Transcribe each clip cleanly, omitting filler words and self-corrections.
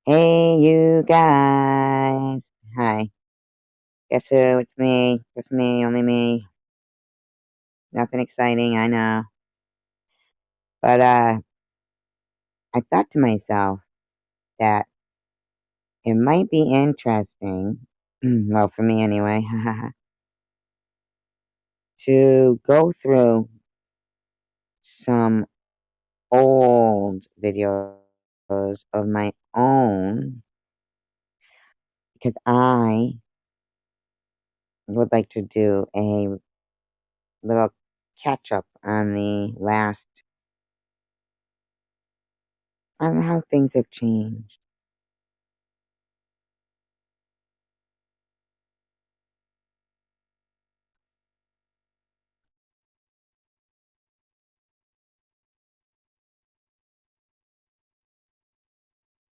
Hey, you guys. Hi. Guess who? It's me. Just me, only me. Nothing exciting, I know. But I thought to myself that it might be interesting, well, for me anyway, to go through some old videos of my own because I would like to do a little catch up on the last, on how things have changed.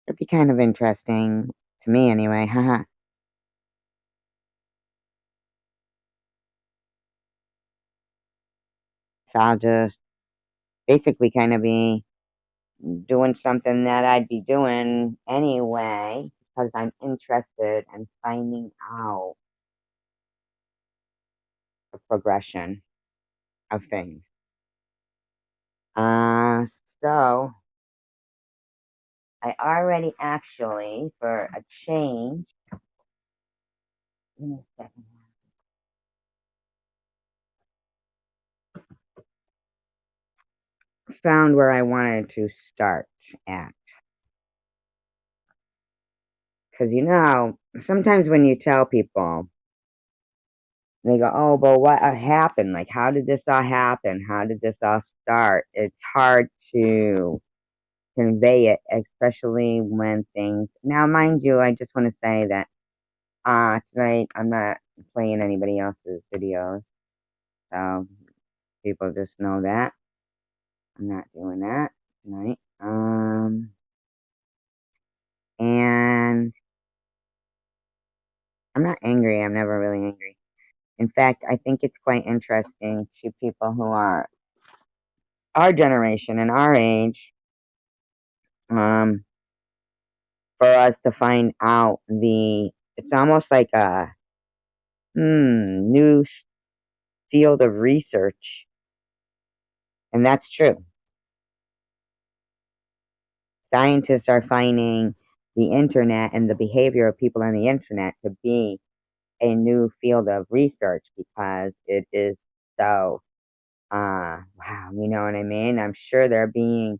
It'd be kind of interesting to me anyway, haha. So I'll just basically kind of be doing something that I'd be doing anyway because I'm interested in finding out the progression of things. Uh, so I already actually, for a change, give me a second, found where I wanted to start at. Because sometimes when you tell people, they go, "Oh, but what happened? Like, how did this all happen? How did this all start?" It's hard to convey it, especially when things. Now, mind you, I just want to say that tonight I'm not playing anybody else's videos, so people just know that I'm not doing that tonight. And I'm not angry. I'm never really angry. In fact, I think it's quite interesting to people who are our generation and our age, um, for us to find out it's almost like a new field of research, and that's true. Scientists are finding the internet and the behavior of people on the internet to be a new field of research because it is so, wow, you know what I mean? I'm sure they're being,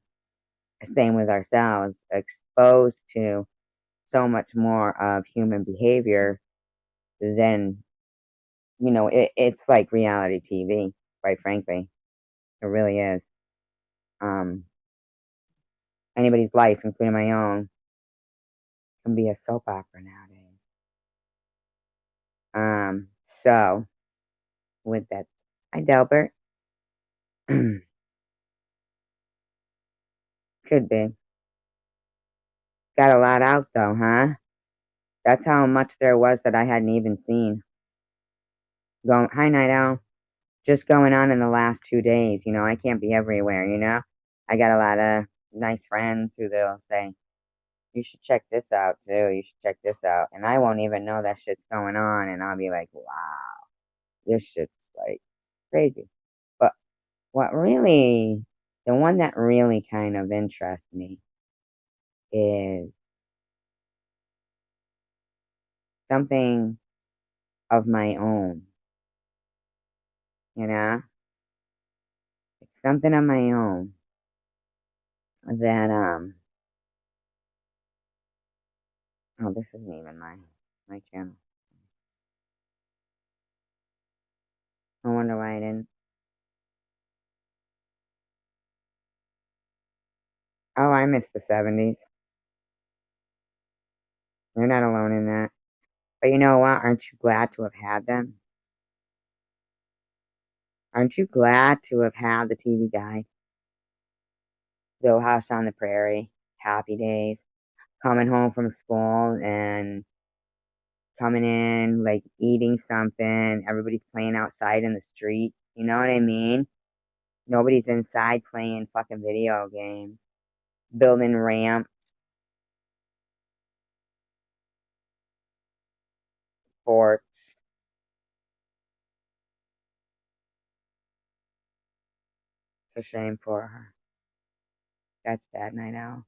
same with ourselves, exposed to so much more of human behavior than, it's like reality TV, quite frankly. It really is. Um, Anybody's life, including my own, can be a soap opera nowadays. Um, so with that, hi Delbert. Could be. Got a lot out though, huh? That's how much there was that I hadn't even seen. Hi Night Owl. Just going on in the last 2 days. I can't be everywhere. I got a lot of nice friends who they'll say, "You should check this out too. You should check this out." And I won't even know that shit's going on. And I'll be like, wow, this shit's like crazy. But the one that really kind of interests me is something of my own, you know? It's something of my own that, oh, this isn't even my channel. I wonder why I didn't. Oh, I miss the 70s. You're not alone in that. But you know what? Aren't you glad to have had them? Aren't you glad to have had the TV guide? Little House on the Prairie, Happy Days, coming home from school and coming in, like eating something. Everybody's playing outside in the street. You know what I mean? Nobody's inside playing fucking video games, building ramps, sports. It's a shame for her. That's sad, I know.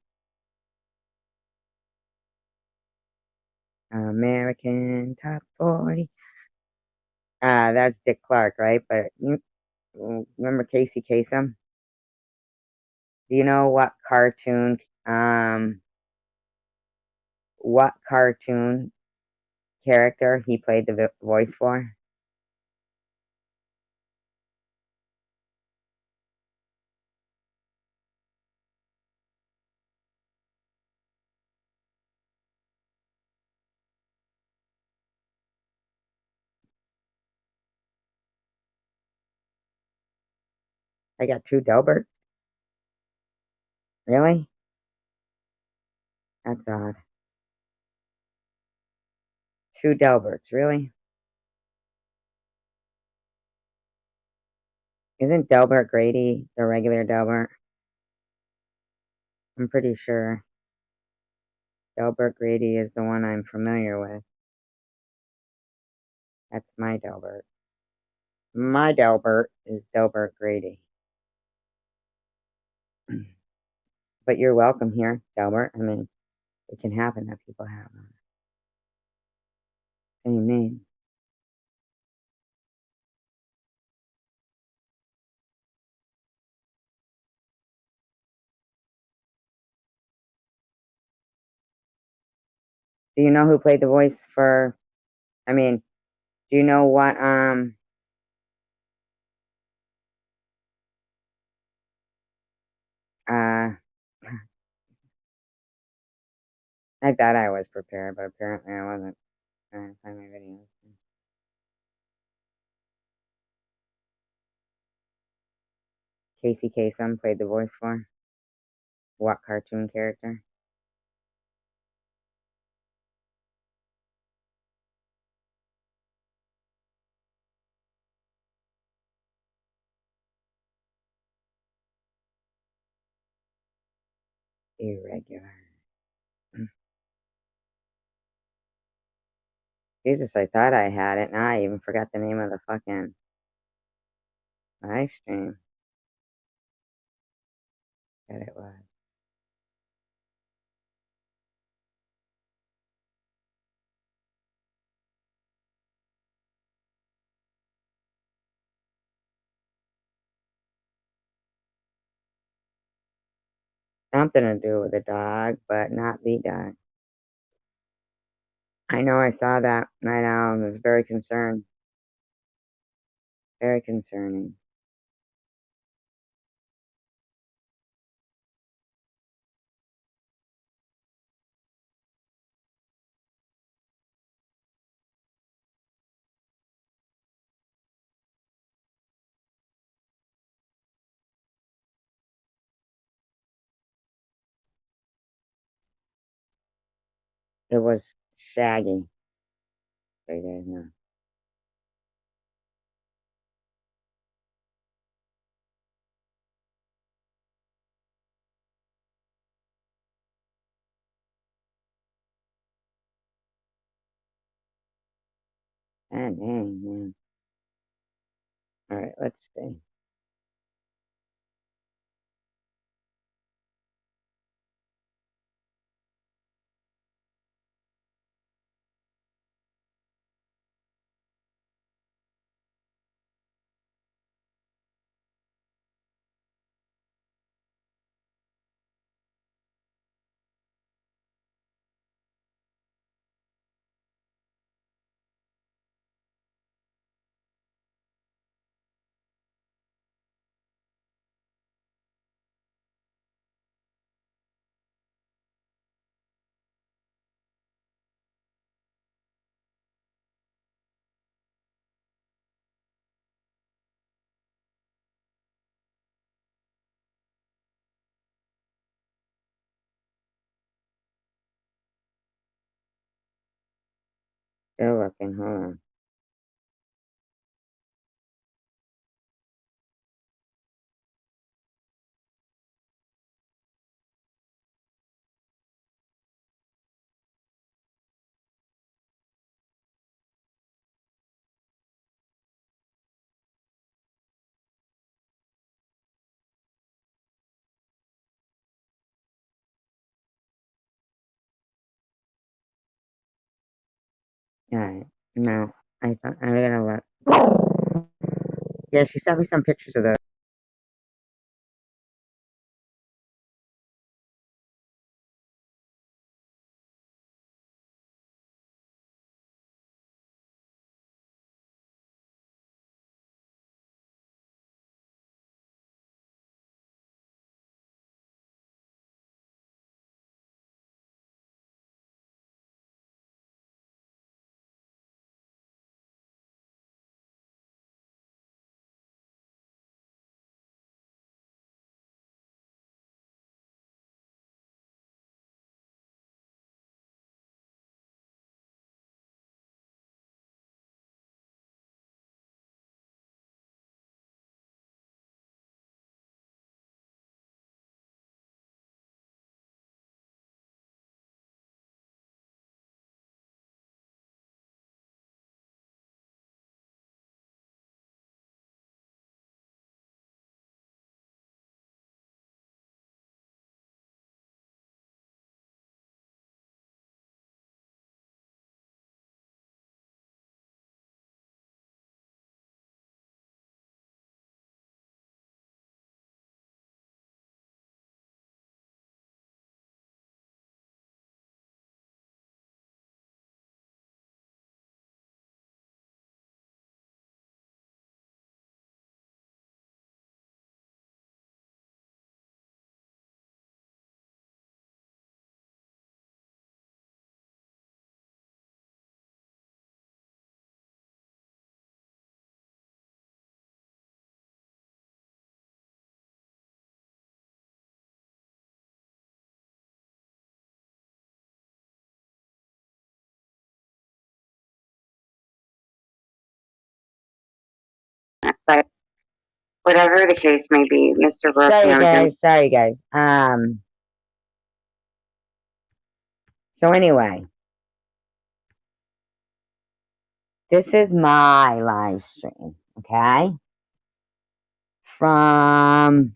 American Top 40. That's Dick Clark, right? But you remember Casey Kasem? Do you know um, what cartoon character he played the voice for? I got two Delberts. Really? That's odd. Two Delberts, really? Isn't Delbert Grady the regular Delbert? I'm pretty sure Delbert Grady is the one I'm familiar with. That's my Delbert. My Delbert is Delbert Grady. But you're welcome here, Delbert. I mean, it can happen that people have the same name. Do you know who played the voice for? I mean, do you know what? Uh, I thought I was prepared, but apparently I wasn't. Trying to find my videos. Casey Kasem played the voice for what cartoon character? Irregular. Jesus, I thought I had it. Now I even forgot the name of the fucking live stream that it was. Something to do with a dog, but not the dog. I know I saw that night owl and was very concerned. Very concerning. It was Shaggy. So you guys know. Ah, dang, man. Alright, let's see. Still looking, hold on. Alright. No. I'm gonna look. Yeah, she sent me some pictures of those. But whatever the case may be, Mr. Brooks. Sorry guys. So anyway, this is my live stream, okay? From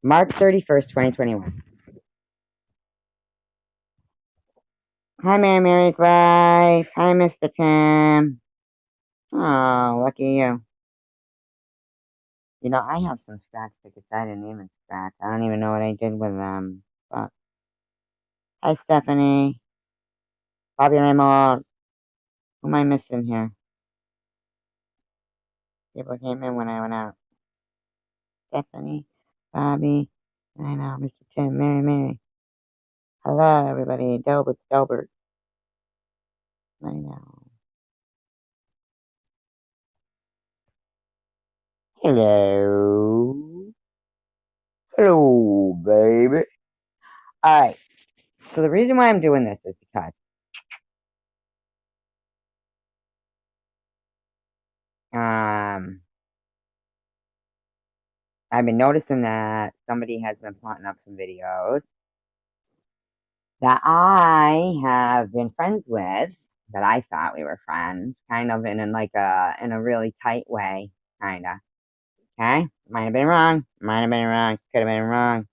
March 31st, 2021. Hi, Mary's wife. Hi, Mr. Tim. Oh, lucky you. You know, I have some scratch tickets I didn't even scratch. I don't even know what I did with them. But hi, Stephanie. Bobby Rrrramos. Who am I missing here? People came in when I went out. Stephanie, Bobby, I know, Mr. Tim, Mary. Hello, everybody. Delbert. I know. Hello. Hello, baby. Alright. So the reason why I'm doing this is because I've been noticing that somebody has been plotting up some videos that I have been friends with, that I thought we were friends, kind of in a really tight way, kinda. Okay? Might have been wrong. Could have been wrong.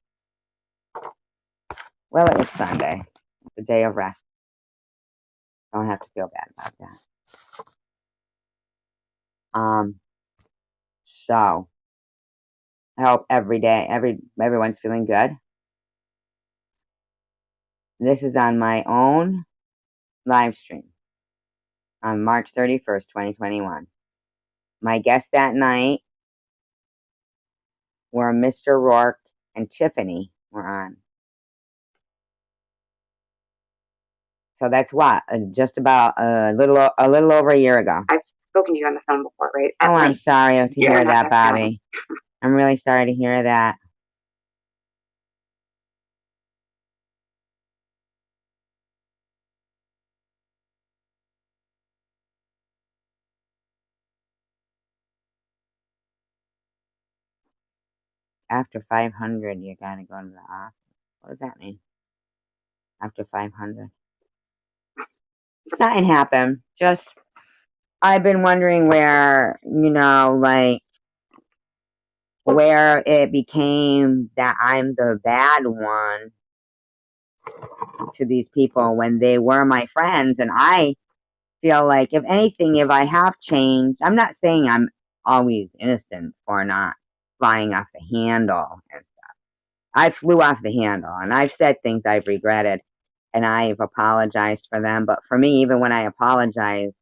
Well, it was Sunday. It's a day of rest. Don't have to feel bad about that. So I hope everyone's feeling good. This is on my own live stream on March 31st, 2021. My guests that night were Mr. Rourke and Tiffany were on. So that's what, just about a little over a year ago. I've spoken to you on the phone before, right? Oh, I'm sorry to hear that, Bobby. I'm really sorry to hear that. After 500, you gotta go to the office. What does that mean? After 500? Nothing happened. Just, I've been wondering where, where it became that I'm the bad one to these people when they were my friends, and I feel like, if anything, if I have changed, I'm not saying I'm always innocent for not flying off the handle. And I flew off the handle, and I've said things I've regretted, and I've apologized for them. But for me, even when I apologize,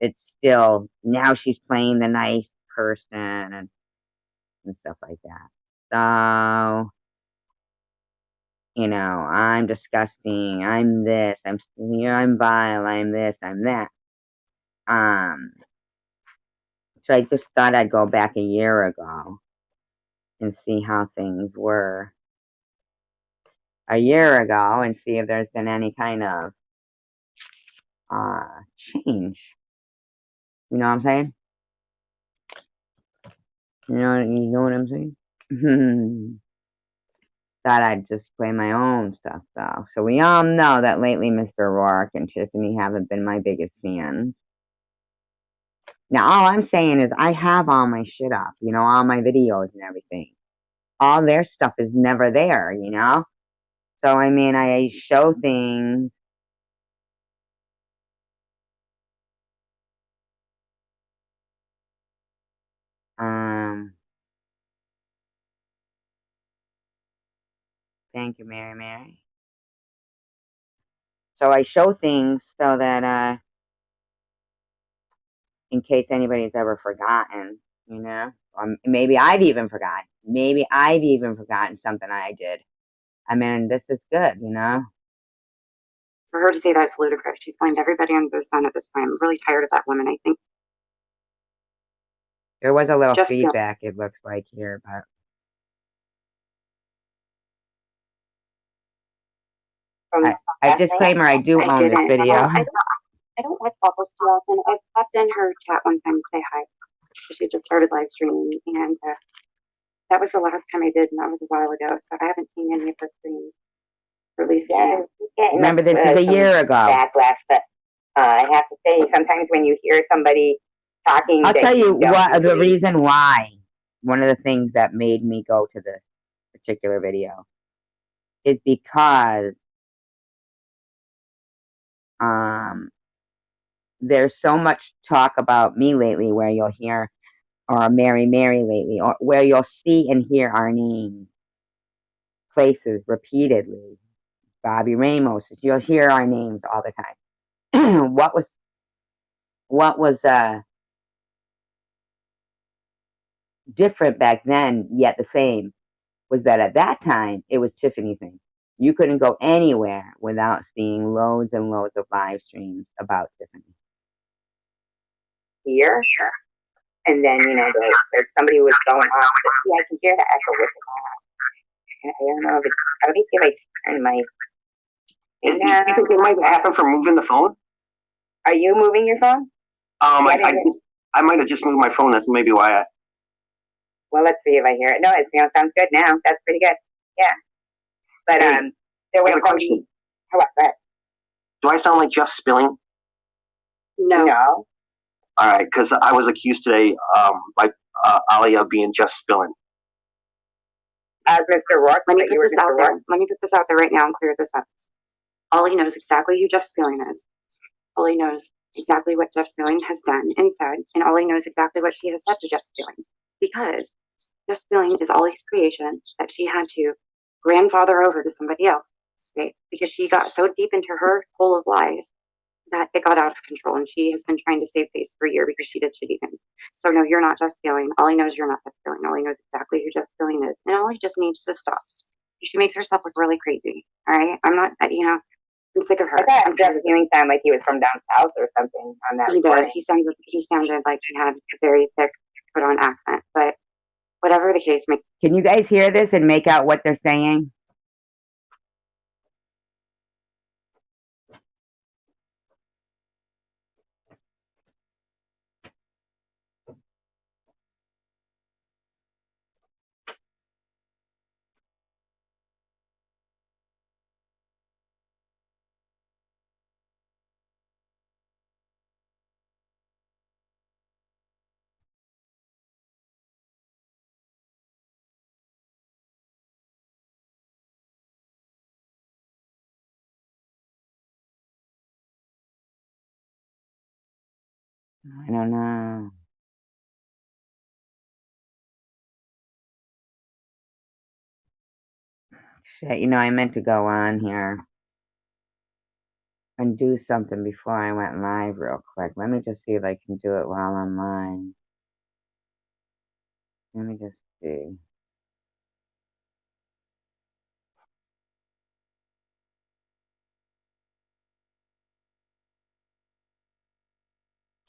it's still now she's playing the nice person and stuff like that. So, I'm disgusting. I'm this. I'm vile. I'm this. I'm that. Um, so I just thought I'd go back a year ago and see how things were a year ago and see if there's been any kind of change. You know what I'm saying? You know what I'm saying? Thought I'd just play my own stuff though. So we all know that lately Mr. Rourke and Tiffany haven't been my biggest fans. Now all I'm saying is I have all my shit up, all my videos and everything. All their stuff is never there. So I mean I show things. Um Thank you, Mary Mary. So I show things so that in case anybody's ever forgotten. Maybe I've even forgotten. Maybe I've even forgotten something I did. I mean, this is good. For her to say that's ludicrous. She's blamed everybody under the sun at this point. I'm really tired of that woman. I think There was a little Jeff's feedback, it looks like here, but a disclaimer, I do own this video. I don't watch Waffles too often. I popped in her chat one time to say hi. She just started live streaming, and that was the last time I did, and that was a while ago. So I haven't seen any of her streams. Or at least Remember, this is a year ago. Backlash, but I have to say, sometimes when you hear somebody talking, I'll tell you what the reason why. One of the things that made me go to this particular video is because there's so much talk about me lately where you'll hear, or Mary Mary lately, or where you'll see and hear our names places repeatedly. Bobby Ramos, you'll hear our names all the time. what was different back then, yet the same, was that at that time it was Tiffany's name. You couldn't go anywhere without seeing loads and loads of live streams about Tiffany. Here, and then there's somebody who was going off. But see, I can hear the echo with it. I don't know if it's. I would think if I turn my. You think it might happen from moving the phone? Are you moving your phone? I might have just moved my phone. That's maybe why. Well, let's see if I hear it. No, it sounds good now. That's pretty good. Yeah. But there was a question. What? Do I sound like Jeff Spilling? No. All right, because I was accused today by Ali of being Jeff Spilling. As Mr. Rourke, let me put this out there right now and clear this up. Ollie knows exactly who Jeff Spilling is. Ollie knows exactly what Jeff Spilling has done and said, and Ollie knows exactly what she has said to Jeff Spilling. Because Jeff Spilling is Ollie's creation that she had to grandfather over to somebody else, right? Because she got so deep into her hole of lies that it got out of control, and she has been trying to save face for a year because she did shitty things. So no, you're not Jeff Spilling. Ollie knows you're not Jeff Spilling. Ollie knows exactly who Jeff Spilling is, and Ollie just needs to stop. She makes herself look really crazy. All right, I'm not. I'm sick of her. I thought Jeff Spilling sounded like he was from down south or something on that. He did. He sounded like he had a very thick put-on accent, but whatever the case may. Can you guys hear this and make out what they're saying? I don't know. Shit, you know, I meant to go on here and do something before I went live real quick. Let me just see if I can do it while I'm live. Let me just see.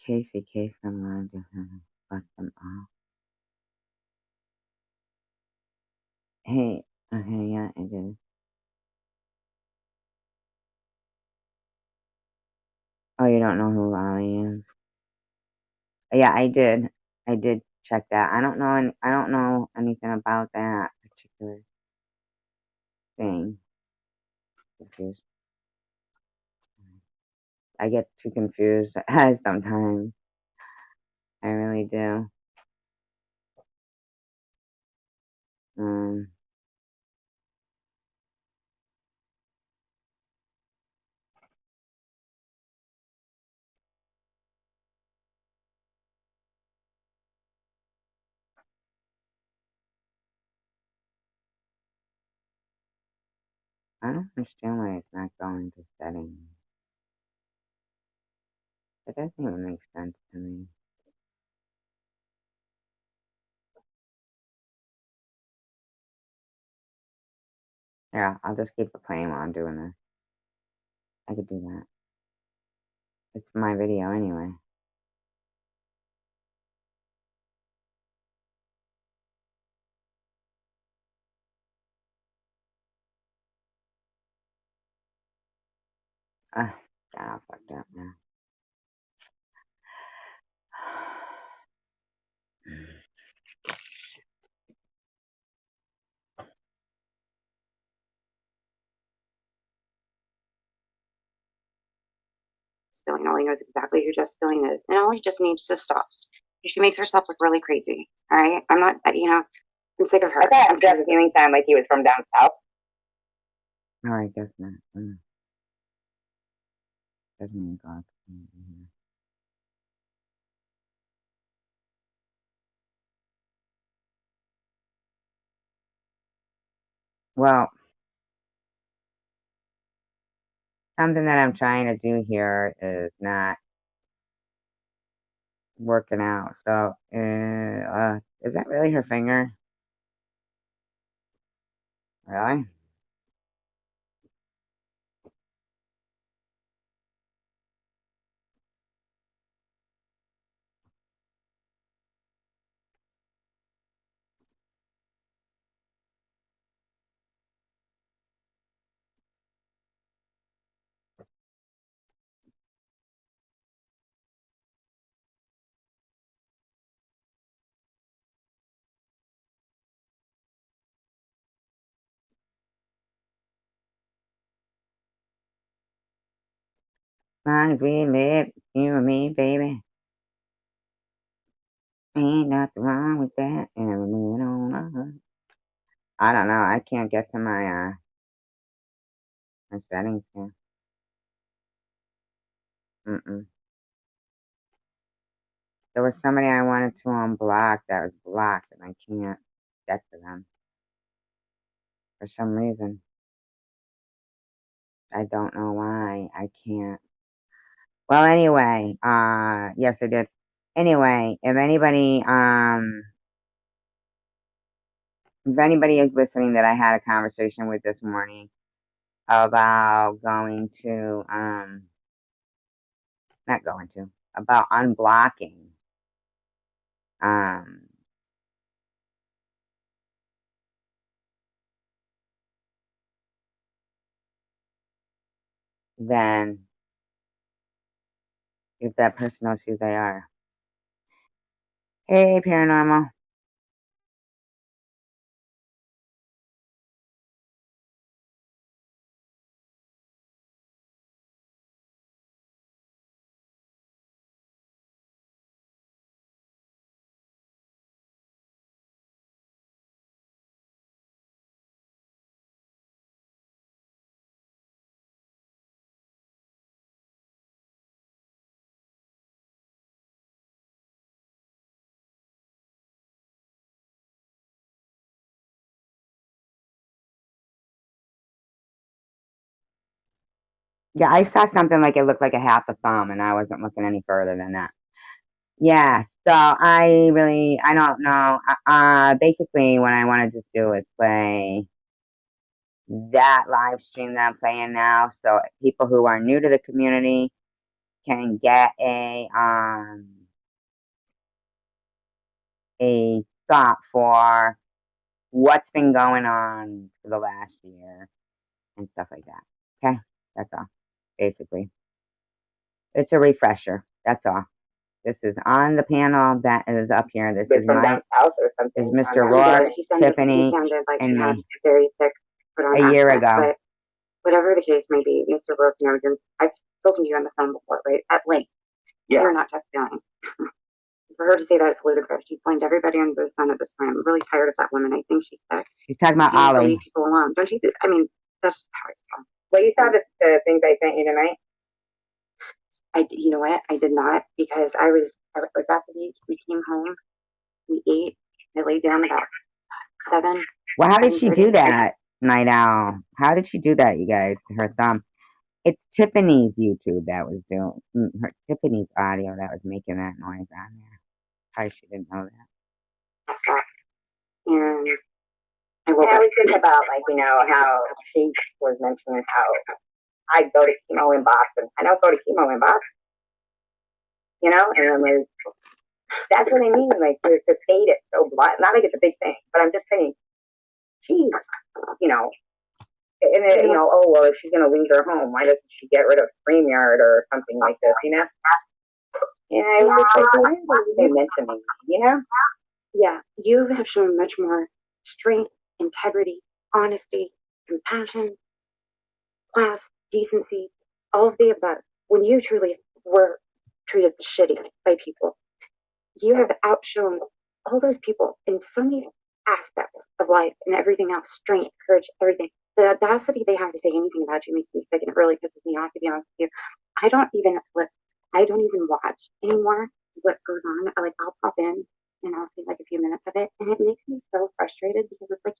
Casey from London. Fuck them off. Hey, okay, yeah, I did. Oh, you don't know who Lolly is? Yeah, I did. I did check that. I don't know anything about that particular thing. Confused. I get too confused sometimes. I really do. Um, I don't understand why it's not going to settings. That doesn't even make sense to me. Yeah, I'll just keep it playing while I'm doing this. I could do that. It's my video anyway. Ah, got all fucked up now. Spilling. Ollie knows exactly who Jeff Spilling is, and Ollie just needs to stop. She makes herself look really crazy. All right, I'm not. I'm sick of her. I thought Jeff Feeling sounded like he was from down south. No, I guess not. Doesn't mean God. Well, something that I'm trying to do here is not working out. So, is that really her finger? Really? Long as we live, you and me, baby. Ain't nothing wrong with that. And we're moving on. I don't know. I can't get to my settings here. There was somebody I wanted to unblock that was blocked, and I can't get to them for some reason. I don't know why. I can't. Well, anyway, yes, I did. Anyway, if anybody is listening that I had a conversation with this morning about about unblocking, um, then if that person knows who they are. Hey, paranormal. Yeah, I saw something like it looked like a half a thumb, and I wasn't looking any further than that. Yeah, so I don't know. Basically, what I want to just do is play that live stream that I'm playing now, so people who are new to the community can get a thought for what's been going on for the last year and stuff like that. Okay, that's all. Basically, it's a refresher. That's all. This is on the panel that is up here. This is my house or something. is Mr. Rourke, He Tiffany, sounded like and he had me very thick put on a year accent, ago. but whatever the case may be, Mr. Brooks, I've spoken to you on the phone before, right? At length. Yeah. You're not just feeling. For her to say that is ludicrous. She's blamed everybody under the sun at this point. I'm really tired of that woman. I think she's sick. She's talking about She needs to Ollie. leave people alone. Don't you think? I mean, that's just how I feel. Well, you saw the things I sent you tonight? You know what? I did not because I was at the beach. We came home. We ate. I laid down about 7. Well, how did she do that, Night Owl? How did she do that, you guys, to her thumb? It's Tiffany's YouTube that was doing, Tiffany's audio that was making that noise on there. Probably she didn't know that. I stopped. And I woke up. I was thinking about, like, how she was mentioning how I'd go to chemo in Boston. I don't go to chemo in Boston. And I'm like, that's what I mean. Like, to state it so blunt. Not like it's a big thing, but I'm just saying, geez, and then, oh, well, if she's going to leave her home, why doesn't she get rid of StreamYard or something like this, And I was like, why are they mentioning me, Yeah, you have shown much more strength, integrity, honesty, compassion, class, decency, all of the above. When you truly were treated shitty by people, you have outshone all those people in so many aspects of life and everything else, strength, courage, everything. The audacity they have to say anything about you makes me sick, and it really pisses me off, to be honest with you. I don't even watch anymore what goes on. I'll pop in and I'll see like a few minutes of it, and it makes me so frustrated because it's like,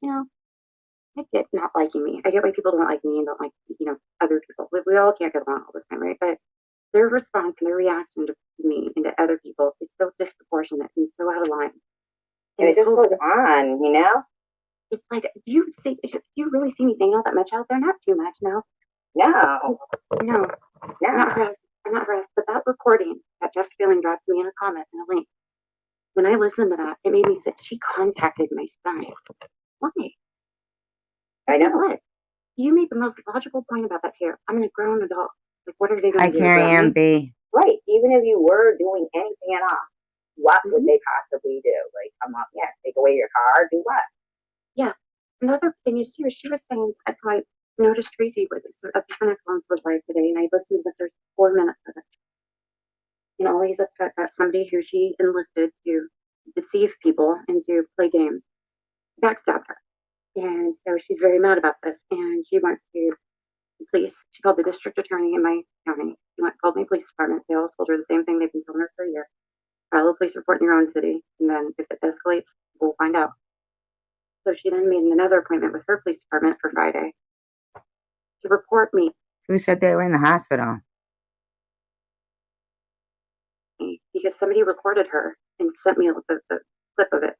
I get not liking me. I get why people don't like me and don't like, other people. We all can't get along all the time, right? But their response and their reaction to me and to other people is so disproportionate and so out of line. And it just goes on. It's like, do you really see me saying all that much out there? Not too much, no. No. No. I'm not harassed. But that recording that Jeff Spilling dropped me in a comment and a link, when I listened to that, it made me sick. She contacted my son. Why? I know. What? You made the most logical point about that too. I'm a grown adult. Like, what are they going to do? Hi, Carrie Ann B. Right. Even if you were doing anything at all, what would they possibly do? Like, come up, take away your car, do what? Yeah. Another thing is too, she was saying, so I noticed Tracy was a different influence was live today, and I listened to the first 4 minutes of it. Ollie's upset that somebody who she enlisted to deceive people and to play games backstabbed her. And so she's very mad about this, and she went to the police. She called the district attorney in my county. She called my police department. They all told her the same thing they've been telling her for a year. File a police report in your own city, and then if it escalates, we'll find out. So she then made another appointment with her police department for Friday to report me. Who said they were in the hospital? Because somebody recorded her and sent me the clip of it,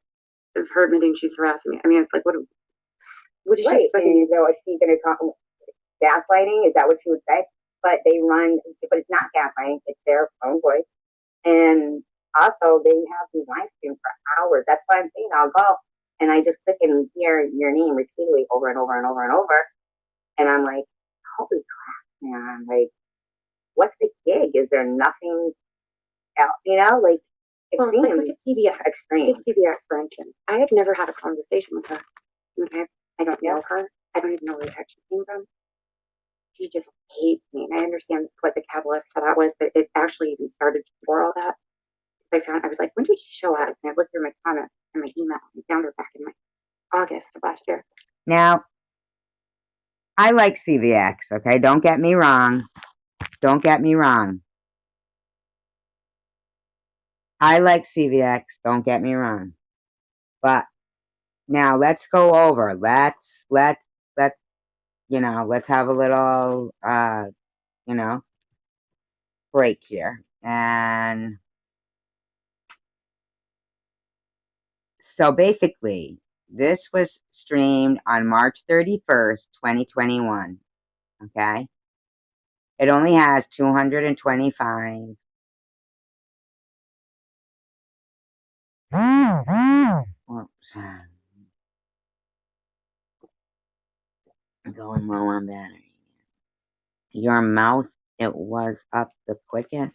of her admitting she's harassing me. I mean, it's like, what is she expecting? So is she going to talk gaslighting? Is that what she would say? But it's not gaslighting. It's their own voice. And also, they have these live streams for hours. That's why I'm saying I'll go. And I just click and hear your name repeatedly over and over and over and over. And I'm like, holy crap, man. Like, what's the gig? Is there nothing else? Well, it's like, look at CBX. Extreme. Look at CBX, for instance. I have never had a conversation with her. Okay? I don't know her. I don't even know where the heck she came from. She just hates me. And I understand what the catalyst for that was, but it actually even started before all that. I was like, when did she show up? And I looked through my comments and my email and found her back in August of last year. Now, I like CVX, okay? Don't get me wrong. I like CVX, don't get me wrong. But now let's go over. Let's have a little you know, break here. And so basically, this was streamed on March 31st, 2021. Okay. It only has 225. Oops. I'm going low on battery. Your mouth, it was up the quickest?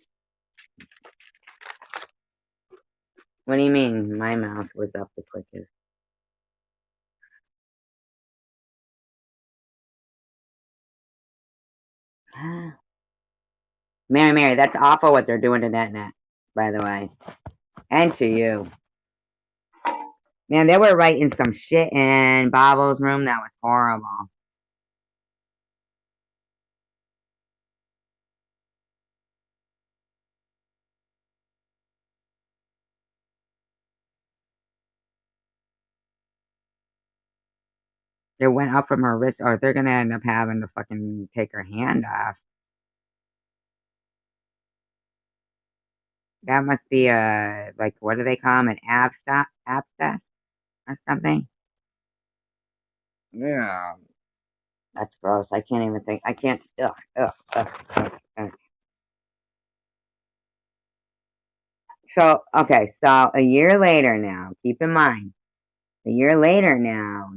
What do you mean my mouth was up the quickest? Mary, that's awful what they're doing to that net, by the way. And to you. Man, they were writing some shit in Bob's room that was horrible. It went up from her wrist, or they're gonna end up having to fucking take her hand off. That must be a, like, what do they call them, an abscess or something? Yeah. That's gross. I can't even think. I can't. Ugh. So, okay, so a year later now, keep in mind, a year later now,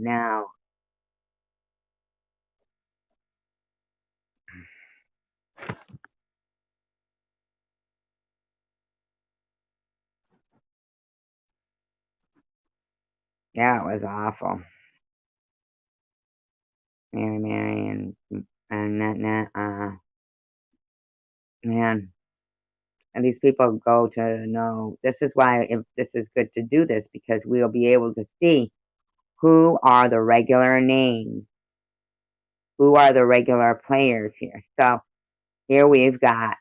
yeah, it was awful. Mary, and man, and these people go to know, this is why if this is good to do this, because we'll be able to see who are the regular names, who are the regular players here. So here we've got,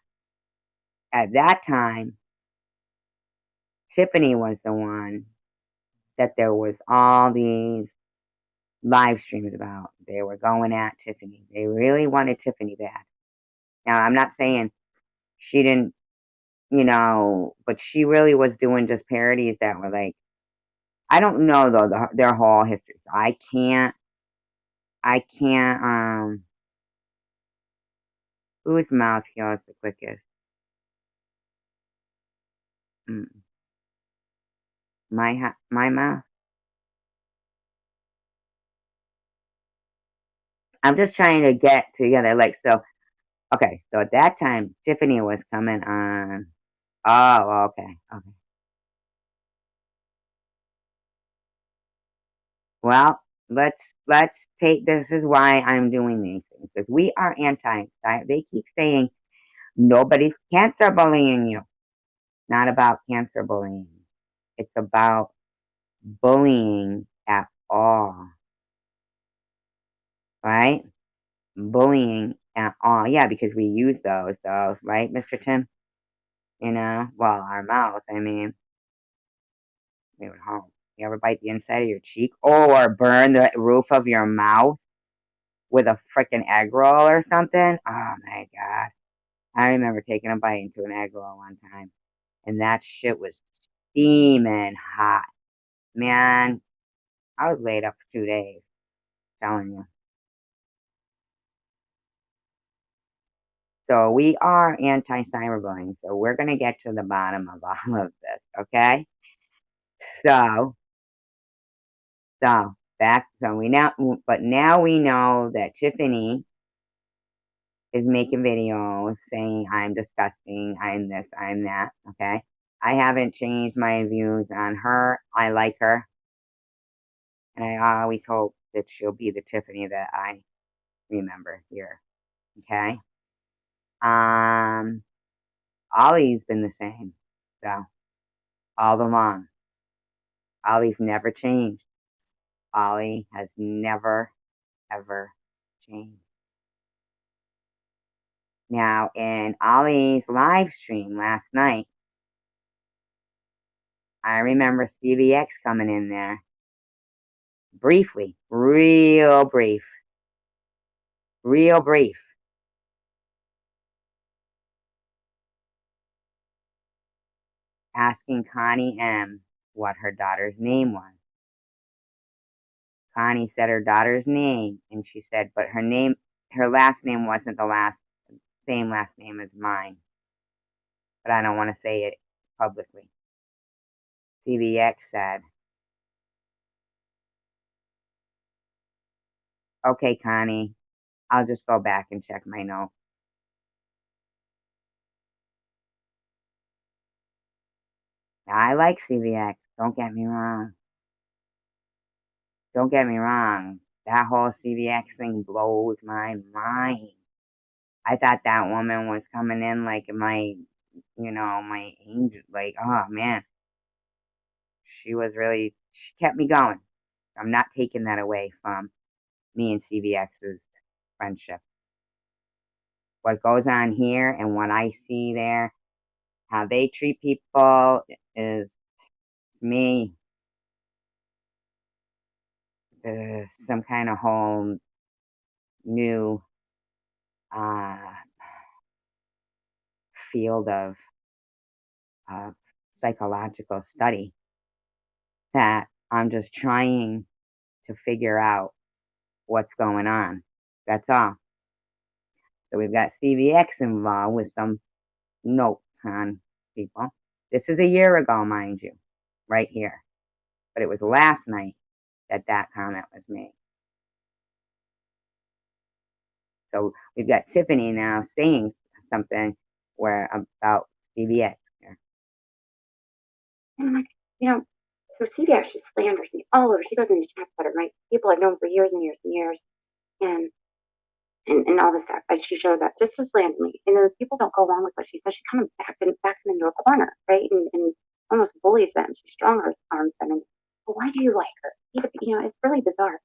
at that time, Tiffany was the one that there was all these live streams about. They were going at Tiffany. They really wanted Tiffany bad. Now, I'm not saying she didn't, but she really was doing just parodies that were like, I don't know though their whole history. So I can't. Whose mouth heals the quickest? Mm, my mouth. I'm just trying to get together. Like, so, okay. So at that time, Tiffany was coming on. Oh, okay. Well, let's take, this is why I'm doing these things, because we are anti. They keep saying nobody's cancer bullying you. Not about cancer bullying. It's about bullying at all, right? Bullying at all. Yeah, because we use those, right, Mr. Tim? Well, our mouth, I mean, we would hope. You ever bite the inside of your cheek or burn the roof of your mouth with a freaking egg roll or something? Oh my God. I remember taking a bite into an egg roll one time, and that shit was steaming hot. Man, I was laid up for 2 days, telling you. So we are anti-cyberbullying, so we're going to get to the bottom of all of this, okay? So, but now we know that Tiffany is making videos saying I'm disgusting, I'm this, I'm that, okay? I haven't changed my views on her. I like her, and I always hope that she'll be the Tiffany that I remember here, okay? Um, Ollie's been the same, so all along. Ollie's never changed. Ollie has never, ever changed. Now, in Ollie's live stream last night, I remember Stevie X coming in there briefly, real brief, asking Connie M. what her daughter's name was. Connie said her daughter's name, and she said, but her last name wasn't the same last name as mine. But I don't want to say it publicly. CBX said, okay, Connie, I'll just go back and check my notes. Now, I like CBX, don't get me wrong. Don't get me wrong. That whole CBX thing blows my mind. I thought that woman was coming in like my angel. Like, oh man, she kept me going. I'm not taking that away from me and CBX's friendship. What goes on here and what I see there, how they treat people is, to me, some kind of whole new uh, field of psychological study that I'm just trying to figure out what's going on. That's all. So we've got CVX involved with some notes on people. This is a year ago, mind you, right here. But it was last night that comment was made. So we've got Tiffany now saying something about CVX here. And I'm like, so CVX just slanders me all over. She goes into chats about it, right? People I've known for years and years and years, and all this stuff. And she shows up just to slander me. And then people don't go along with what she says. She kind of backs them into a corner, right? And almost bullies them. She strong arms them. And but why do you like her? It's really bizarre.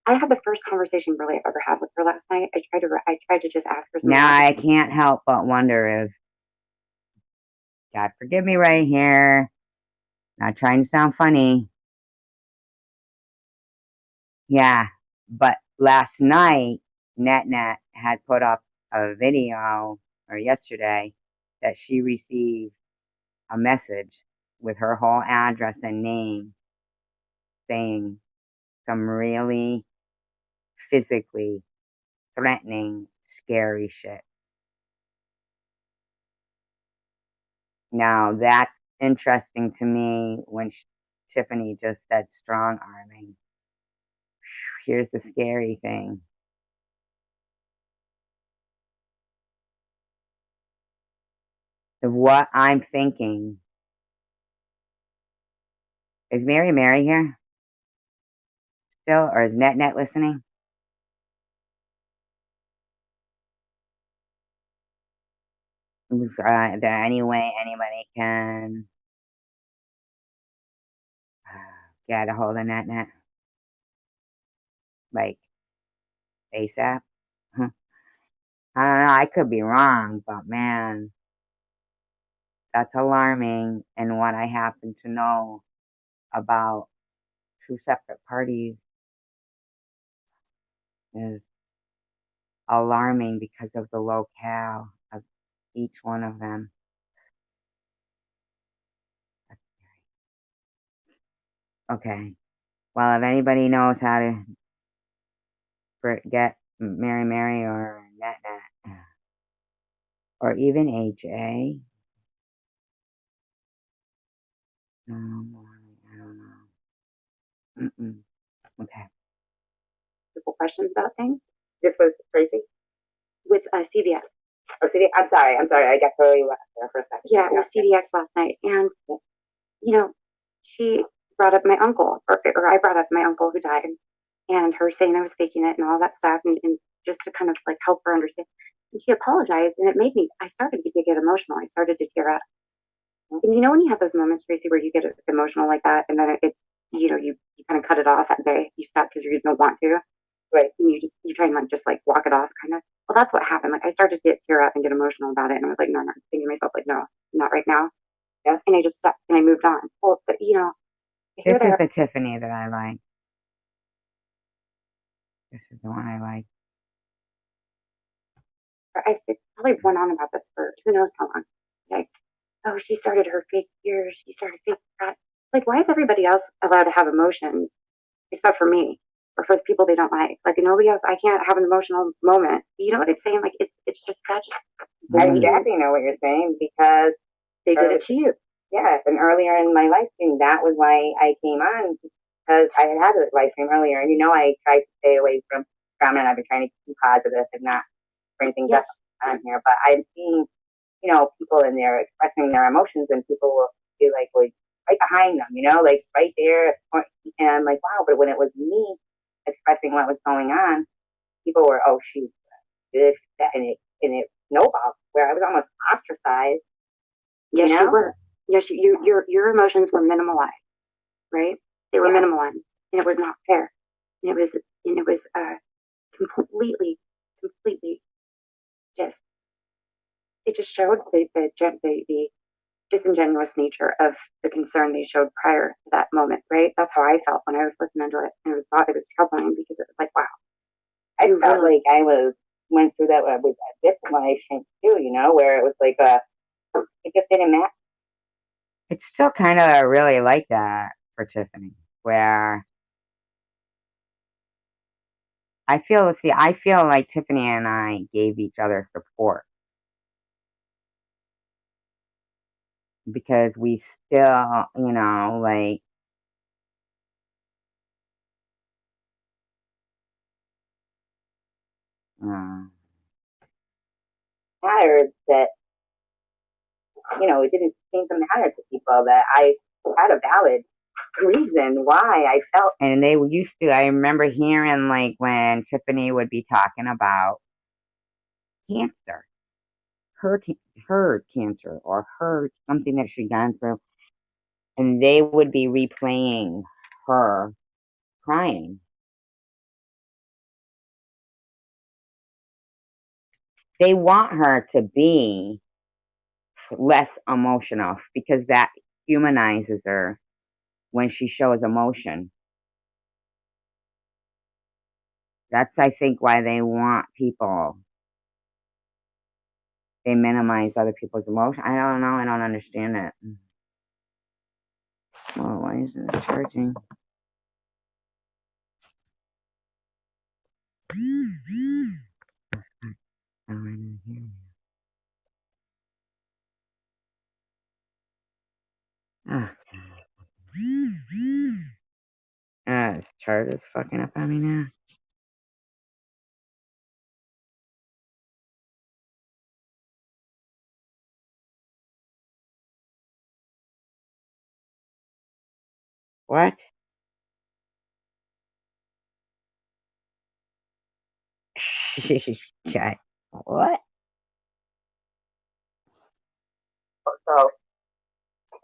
I had the first conversation really I've ever had with her last night. I tried to just ask her something. Now I can't help but wonder if, God forgive me right here, not trying to sound funny. Yeah, but last night, NetNet had put up a video, or yesterday, that she received a message with her whole address and name saying some really physically threatening, scary shit. Now, that's interesting to me when Tiffany just said strong arming. Here's the scary thing. Of what I'm thinking. Is Mary here still, or is NetNet listening? Is there any way anybody can get a hold of NetNet? Like, ASAP? I don't know, I could be wrong, but man, that's alarming. And what I happen to know about two separate parties is alarming because of the locale of each one of them. Okay. Well, if anybody knows how to get Mary or NetNet, or even HA, I don't know. Okay. Simple questions about things. This was crazy. With CVX. Oh, I'm sorry. I got totally left there for a second. Yeah, with CVX last night. And, she brought up my uncle, or I brought up my uncle who died, and her saying I was faking it and all that stuff, and just to kind of like help her understand. And she apologized, and I started to get emotional. I started to tear up. And when you have those moments, Tracy, where you get emotional like that, and then it's, you kind of cut it off that day. You stop because you don't want to. Right. And you try and just walk it off kind of. Well, that's what happened. Like I started to tear up and get emotional about it. And I was like, no, thinking to myself, like, no, not right now. Yeah. And I just stopped and I moved on. Well, but this is the Tiffany that I like. This is the one I like. I probably went on about this for who knows how long. Okay. oh, she started her fake tears, she started fake cry. Like, why is everybody else allowed to have emotions except for me or for the people they don't like? Like, nobody else, I can't have an emotional moment. You know what I'm saying? Like, it's just such. I exactly know what you're saying because they did it to you. Yes, and earlier in my life stream, that was why I came on because I had a live stream earlier, and I tried to stay away from drama, and I've been trying to keep positive and not bring things up on here. But I'm seeing, people in there expressing their emotions, and people will be like right behind them, like right there, and I'm like, wow. But when it was me expressing what was going on, people were, oh, she's this, that, and it snowballed where I was almost ostracized. Yes, you were. Yes, your emotions were minimalized, right? They were minimalized, and it was not fair. And it was completely just. It just showed the disingenuous nature of the concern they showed prior to that moment, right? That's how I felt when I was listening to it, and it was troubling because it was like, wow. I felt like I went through that with a different relationship too, where it was like it just didn't matter. It's still kind of really like that for Tiffany, where I feel like Tiffany and I gave each other support because we still, like, mattered that, it didn't seem to matter to people that I had a valid reason why I felt. And they used to, I remember hearing, like, when Tiffany would be talking about cancer, her cancer, or her something that she'd gone through, and they would be replaying her crying. They want her to be less emotional because that humanizes her when she shows emotion. That's, I think, why they want people. They minimize other people's emotion. I don't know. I don't understand it. Oh, why isn't it charging? Oh, I didn't hear you. Ah, this chart is fucking up on me now. What? Okay. What? So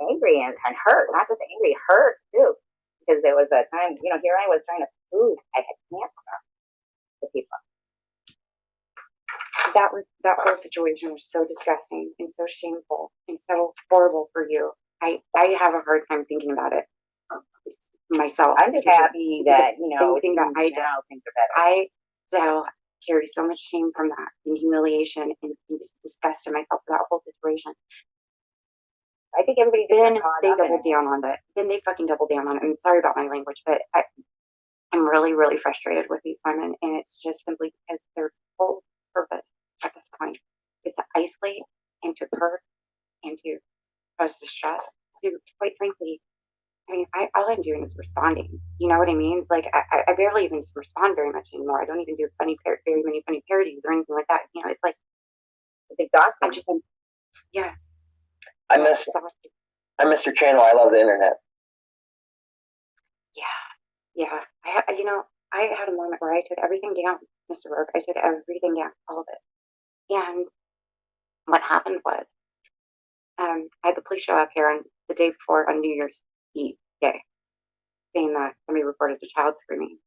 angry and hurt, not just angry, hurt too. Because there was a time, here I was trying to prove I had cancer to people. That whole situation was so disgusting and so shameful and so horrible for you. I have a hard time thinking about it myself. I'm just happy that anything that I did. Things are better. I still carry so much shame from that and humiliation and disgust in myself for that whole situation. I think everybody then they doubled down on it. Then they fucking doubled down on it. I'm sorry about my language, but I'm really, really frustrated with these women, and it's just simply because their whole purpose at this point is to isolate and to hurt and to cause distress. To, quite frankly, I mean, all I'm doing is responding. You know what I mean? Like, I barely even respond very much anymore. I don't even do very many funny parodies or anything like that. It's like, it's exhausting. Yeah. I miss your channel. I love the internet. Yeah. I had a moment where I took everything down, Mr. Rourke. I took everything down, all of it. And what happened was, I had the police show up here on the day before on New Year's Eve day, saying that somebody reported a child screaming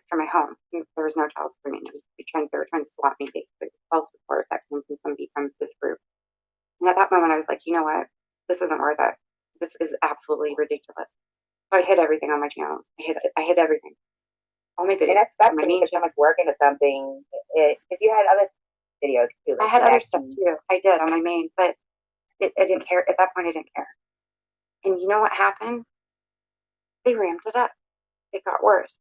from my home. There was no child screaming. They were trying to swap me, basically. It was a false report that came from somebody from this group. And at that moment, I was like, you know what? This isn't worth it. This is absolutely ridiculous. So I hid everything on my channels. I hid everything. All my videos. And especially when you put so much work into something, if you had other videos too. I had other stuff too. I did on my main, but I didn't care. At that point, I didn't care. And you know what happened? They ramped it up. It got worse.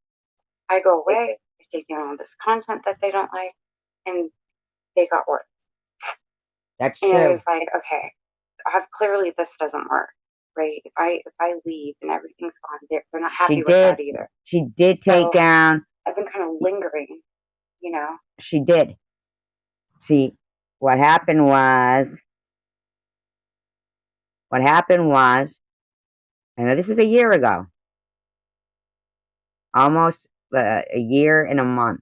I go away. I take down all this content that they don't like, and they got worse. That's and true. I was like, okay, clearly this doesn't work, right? If I leave and everything's gone, they're not happy with that either. She did take down. I've been kind of lingering, you know. She did. See, what happened was, and this is a year ago, almost a year and a month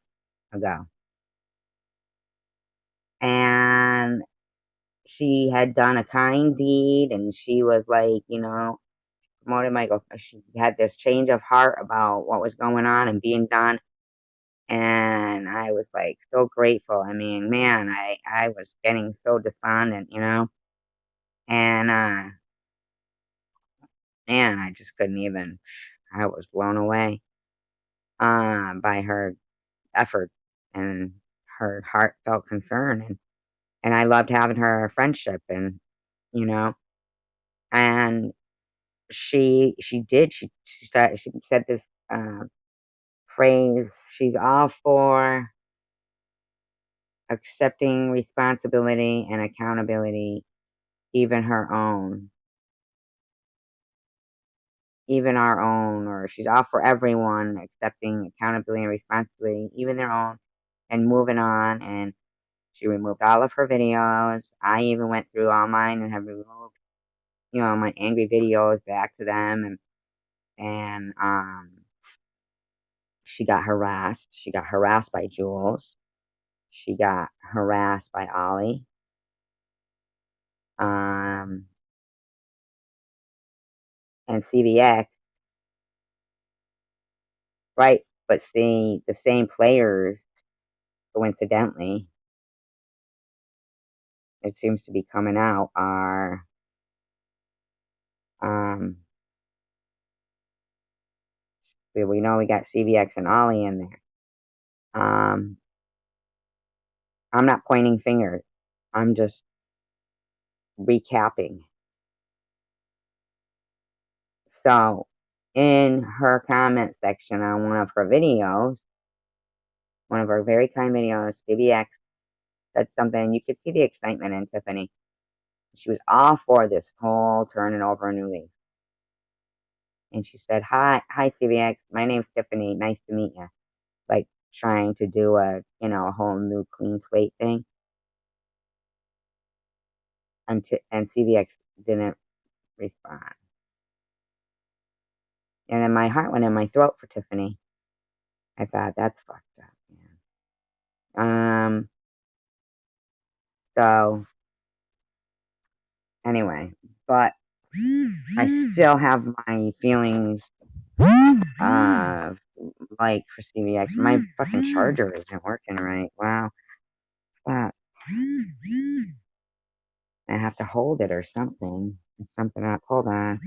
ago, and she had done a kind deed, and she was like, promoted my go. She had this change of heart about what was going on and being done, and I was like so grateful. I mean, man, I was getting so despondent, and man, I just couldn't even. I was blown away by her effort and her heartfelt concern, and I loved having her friendship, and you know, and she said this phrase. She's all for accepting responsibility and accountability, even her own, even our own, or she's all for everyone accepting accountability and responsibility, even their own, and moving on. And she removed all of her videos. I even went through all mine and have removed, my angry videos back to them, and she got harassed. She got harassed by Jules. She got harassed by Ollie. And CVX, right? But see, the same players, coincidentally, it seems to be coming out, are we know we got CVX and Ollie in there. I'm not pointing fingers. I'm just recapping. So, in her comment section on one of her videos, one of her very kind videos, CVX said something. You could see the excitement in Tiffany. She was all for this whole turning over a new leaf. And she said, hi, CVX. My name's Tiffany. Nice to meet you. Like trying to do a whole new clean slate thing. And CVX didn't respond. And then my heart went in my throat for Tiffany. I thought, that's fucked up, man. So, anyway, but I still have my feelings, like, for CVX. My fucking charger isn't working right. Wow. Fuck. I have to hold it or something. It's something up. Hold on.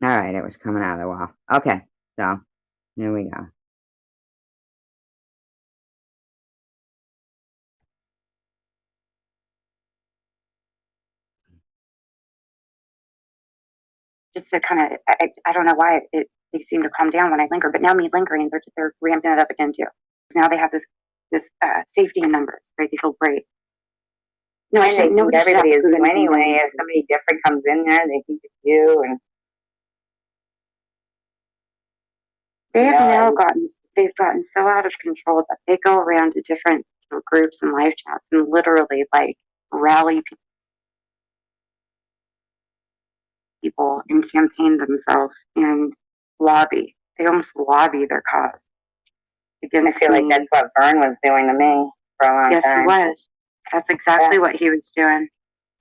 All right, it was coming out of the wall. Okay, so here we go. Just to kind of, I don't know why it they seem to calm down when I linger. But now me lingering, they're ramping it up again too. Now they have this safety in numbers, right? They feel great. No, and they think everybody is you anyway. If somebody different comes in there, they think it's you. And they've gotten so out of control that they go around to different groups and live chats and literally like rally people and campaign themselves and lobby. They almost lobby their cause. I feel like that's what Vern was doing to me for a long time. Yes, he was. That's exactly what he was doing.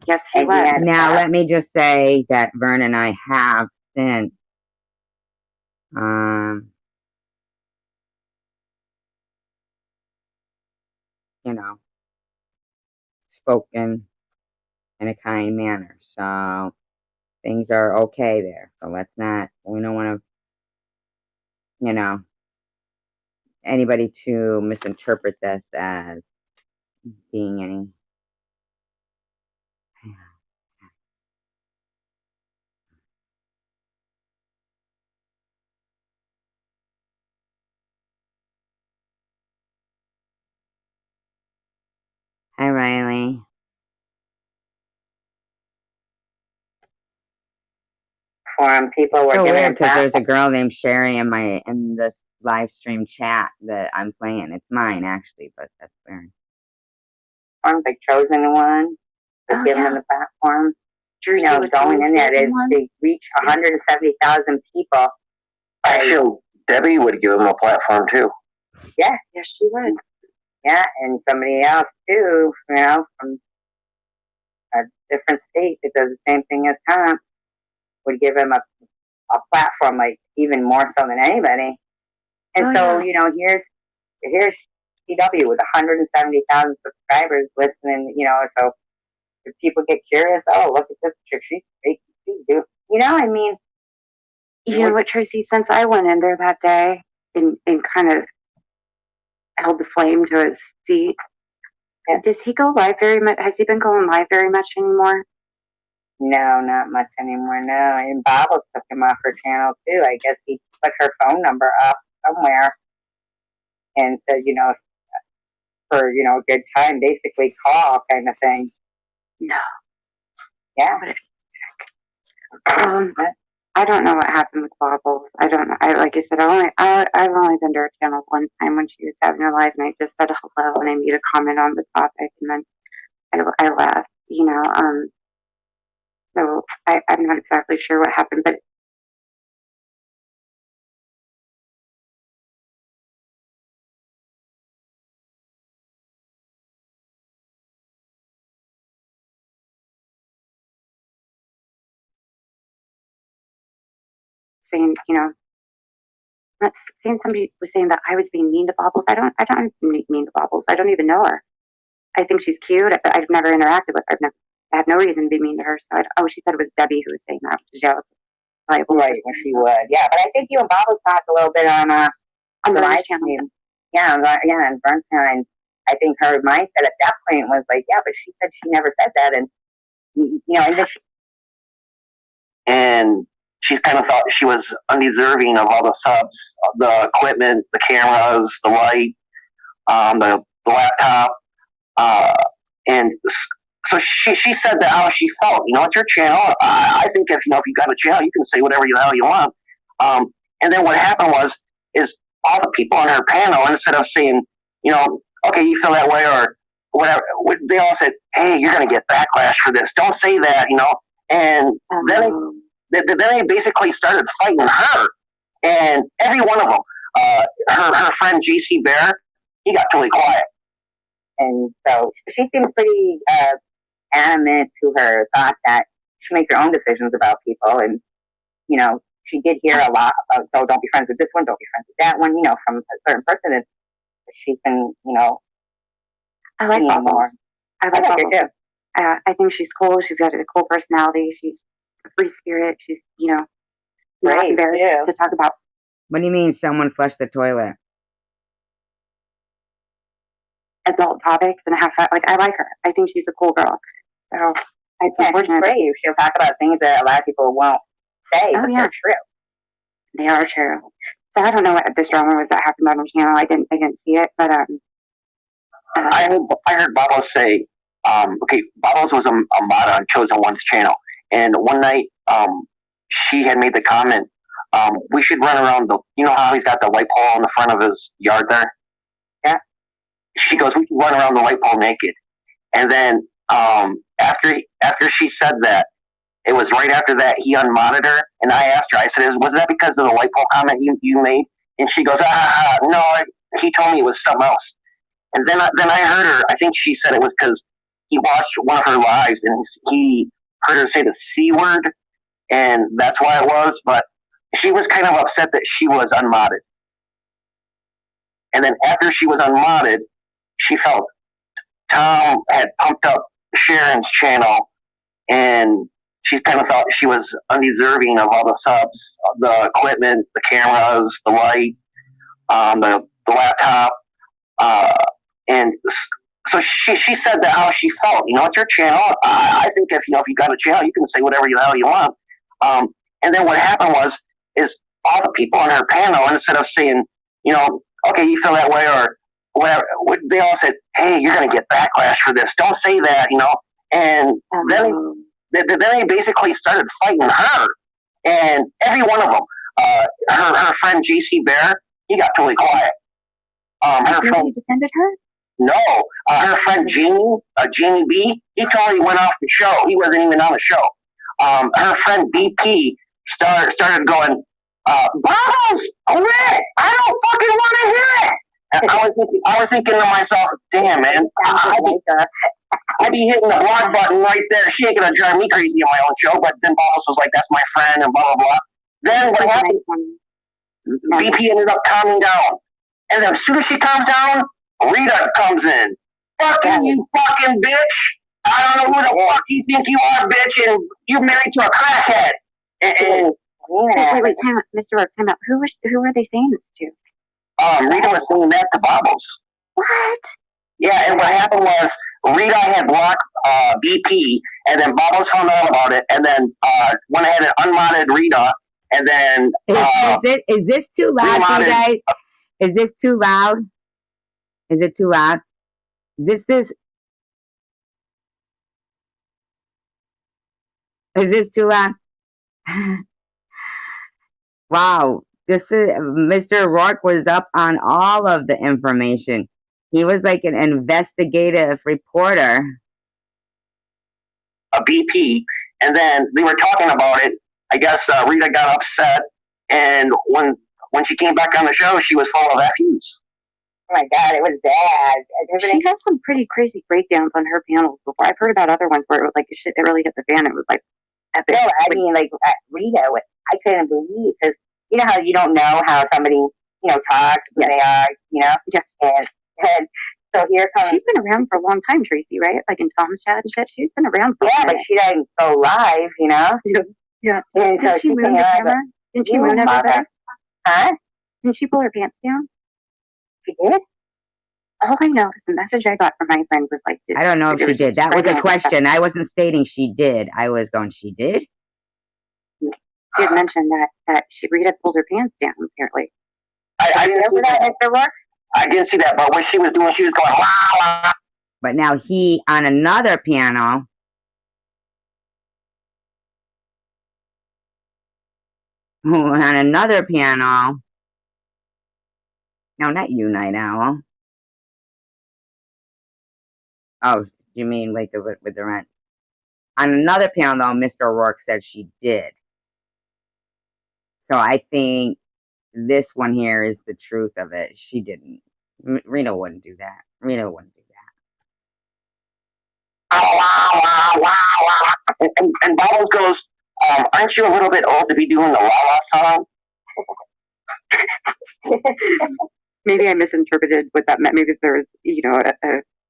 Yes, he was. Now, let me just say that Vern and I have since spoken in a kind manner. So things are okay there. So we don't want to, anybody to misinterpret this as being any. Hi, Riley. People were so weird because there's a girl named Sherry in this live stream chat that I'm playing. It's mine actually, but that's weird. The chosen one, to give them the platform. Going in there, they reach 170,000 people. I feel Debbie would give them a platform too. Yeah, yes, she would. Yeah, and somebody else too, from a different state that does the same thing as Tom would give him a platform, like even more so than anybody. And here's CW with 170,000 subscribers listening, so if people get curious, oh, look at this chick, she's doing, I mean. You know what, Tracy, since I went in there that day and kind of held the flame to his seat, does he go live very much? Has he been going live very much anymore? No, not much anymore, no. And Bobble took him off her channel, too. I guess he put her phone number up somewhere and said, for, a good time, basically call kind of thing. No. Yeah. I don't know what happened with Bobbles. I don't know. Like I said, I've only been to her channel one time when she was having her live, and I just said hello, and I made a comment on the topic, and then I left, so I'm not exactly sure what happened, but saying, not saying somebody was saying that I was being mean to Bobbles. I don't mean to Bobbles. I don't even know her. I think she's cute, but I've never interacted with her. I have no reason to be mean to her. So she said it was Debbie who was saying that. Right, she would. Yeah, but I think you and Bobbles talked a little bit on the live channel. Yeah, and Bernstein. I think her mindset at that point was like, yeah, but she said she never said that, and she kind of thought she was undeserving of all the subs, the equipment, the cameras, the light, the laptop, and so she said that how she felt. It's your channel. I think if you got a channel, you can say whatever the hell you want. And then what happened is all the people on her panel, instead of saying, okay, you feel that way or whatever, they all said, hey, you're going to get backlash for this. Don't say that, And then they basically started fighting her, and every one of them, her friend JC Bear, he got totally quiet. And so she seemed pretty adamant to her thought that she makes her own decisions about people. And, she did hear a lot about, so don't be friends with this one, don't be friends with that one, from a certain person. And she can, I like Bobbles. More. I like her too. I think she's cool. She's got a cool personality. She's a free spirit. She's, not embarrassed to talk about. What do you mean someone flushed the toilet? Adult topics and have fun. Like, I like her. I think she's a cool girl. So it's unfortunate. She's brave. She'll talk about things that a lot of people won't say, but they're true. They are true. So I don't know what this drama was that happened on her channel. I didn't see it, but I heard Babos say, okay, Babos was a mod on Chosen One's channel, and one night, she had made the comment, we should run around you know how he's got the light pole in the front of his yard there? Yeah. She goes, we should run around the light pole naked. And then, after she said that, it was right after that he unmodded her, and I asked her, I said, was that because of the light pole comment you made? And she goes, no, he told me it was something else. And then I heard her. I think she said it was because he watched one of her lives and he heard her say the C word, and that's why it was. But she was kind of upset that she was unmodded. And then after she was unmodded, she felt Tom had pumped up Sharon's channel, and she kind of felt she was undeserving of all the subs, the equipment, the cameras, the light, the laptop. And so she said that how she felt. You know, it's your channel. I think if you got a channel, you can say whatever the hell you want. And then what happened is all the people on her panel, instead of saying, okay, you feel that way or whatever, they all said, hey, you're going to get backlash for this. Don't say that, And then they basically started fighting her, and every one of them. Her friend JC Bear, he got totally quiet. Her friend defended her. No, her friend Jeannie B, he totally went off the show. He wasn't even on the show. Her friend BP started going, Bottles, quit! I don't fucking want to hear it. And I was thinking to myself, damn man, I'd be hitting the block button right there. She ain't gonna drive me crazy on my own show. But then Bottles was like, that's my friend, and blah blah blah. Then what happened? BP ended up calming down, and then as soon as she calms down, Rita comes in. Fucking you fucking bitch. I don't know who the fuck you think you are, bitch, and you're married to a crackhead. Wait, time out, Mr. Rook, time out. Who were they saying this to? Rita was saying that to Bobbles. What? Yeah, and what happened was Rita had blocked BP, and then Bobbles found out about it, and then went ahead and unmodded Rita, and then is this too loud for you guys? Is this too loud? Is it too loud? Is this too loud? Wow. This is Mr. Rourke was up on all of the information. He was like an investigative reporter. A BP, and then they were talking about it. I guess Rita got upset, and when she came back on the show, she was full of FUs. Oh my God, it was bad. She has some pretty crazy breakdowns on her panels before. I've heard about other ones where it was like shit that really hit the fan. It was like epic. No, I mean, like Rita, I couldn't believe, because you know how you don't know how somebody talks, who they are, Yes. And so here comes. She's been around for a long time, Tracy, right? Like in Tom's chat and shit. She's been around for but she doesn't go live, Yeah. And so she moved the camera. Didn't she move everybody? Huh? Didn't she pull her pants down? She did? All I know is the message I got from my friend was like, I don't know if she did. That was a question. I wasn't stating she did. I was going, she did? She had mentioned that Rita pulled her pants down, apparently. I didn't see that, Mr. Rourke? I didn't see that, but what she was doing, she was going, wow. But now he, on another panel, no, not you, Night Owl. Oh, you mean like with the rent? On another panel, though, Mr. Rourke said she did. So I think this one here is the truth of it. She didn't. Rita wouldn't do that. Rita wouldn't do that. And Bubbles goes, aren't you a little bit old to be doing the la la song? Maybe I misinterpreted what that meant. Maybe there was, a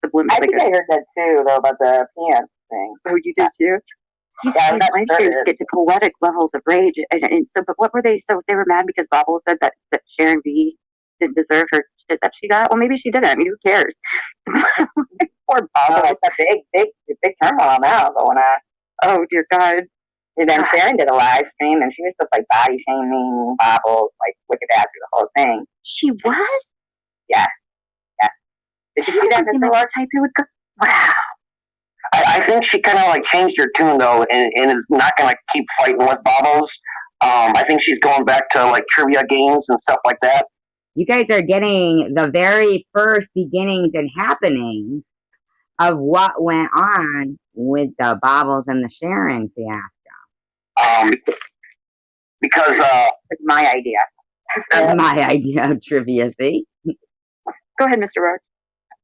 subliminal. I think I heard that too, though, about the pants thing. Oh, you did too? These live streams get to poetic levels of rage. And so, but what were they? So they were mad because Bobble said that Sharon B didn't deserve her shit that she got? Well, maybe she didn't. I mean, who cares? Poor Bobble. It's a big turmoil now going on. Oh, dear God. And then Sharon did a live stream, and she was just like body shaming Bobbles, like wicked ass through the whole thing. She was? Yeah, yeah. Did you see that, Mr. Lord? Type who would go, wow. I think she kind of like changed her tune though, and is not going to keep fighting with Bobbles. I think she's going back to like trivia games and stuff like that. You guys are getting the very first beginnings and happenings of what went on with the Bobbles and the Sharon fiasco. Because it's my idea. That's my idea of trivia, see? Go ahead, Mr. Roach.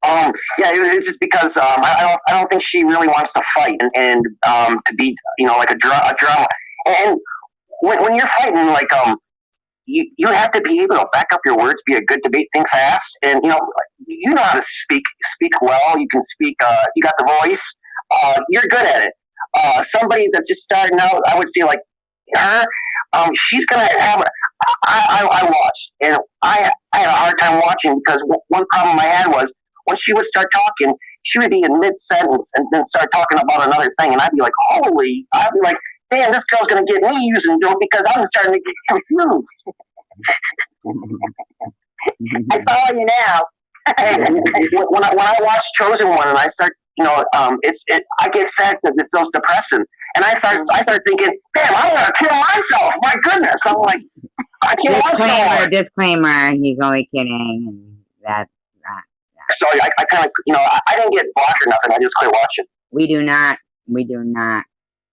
Yeah, it's just because I don't think she really wants to fight and to be like a drama. And when you're fighting, like you have to be able to back up your words, be a good debate, think fast, and you know how to speak well. You can speak. You got the voice. You're good at it. Somebody that's just starting out, I would say like her. She's gonna have. I watched, and I had a hard time watching because one problem I had was when she would start talking, she would be in mid sentence and then start talking about another thing, and I'd be like, "Holy!" I'd be like, "Damn, this girl's gonna get me using dope because I'm starting to get confused." I follow you now. when I watch Chosen One and I start, I get sad because it feels depressing, and I start thinking, "Damn, I want to kill myself." My goodness, I'm like, I can't watch that. Disclaimer, he's only kidding, and that's not. So I kind of, I didn't get blocked or nothing. I just quit watching. We do not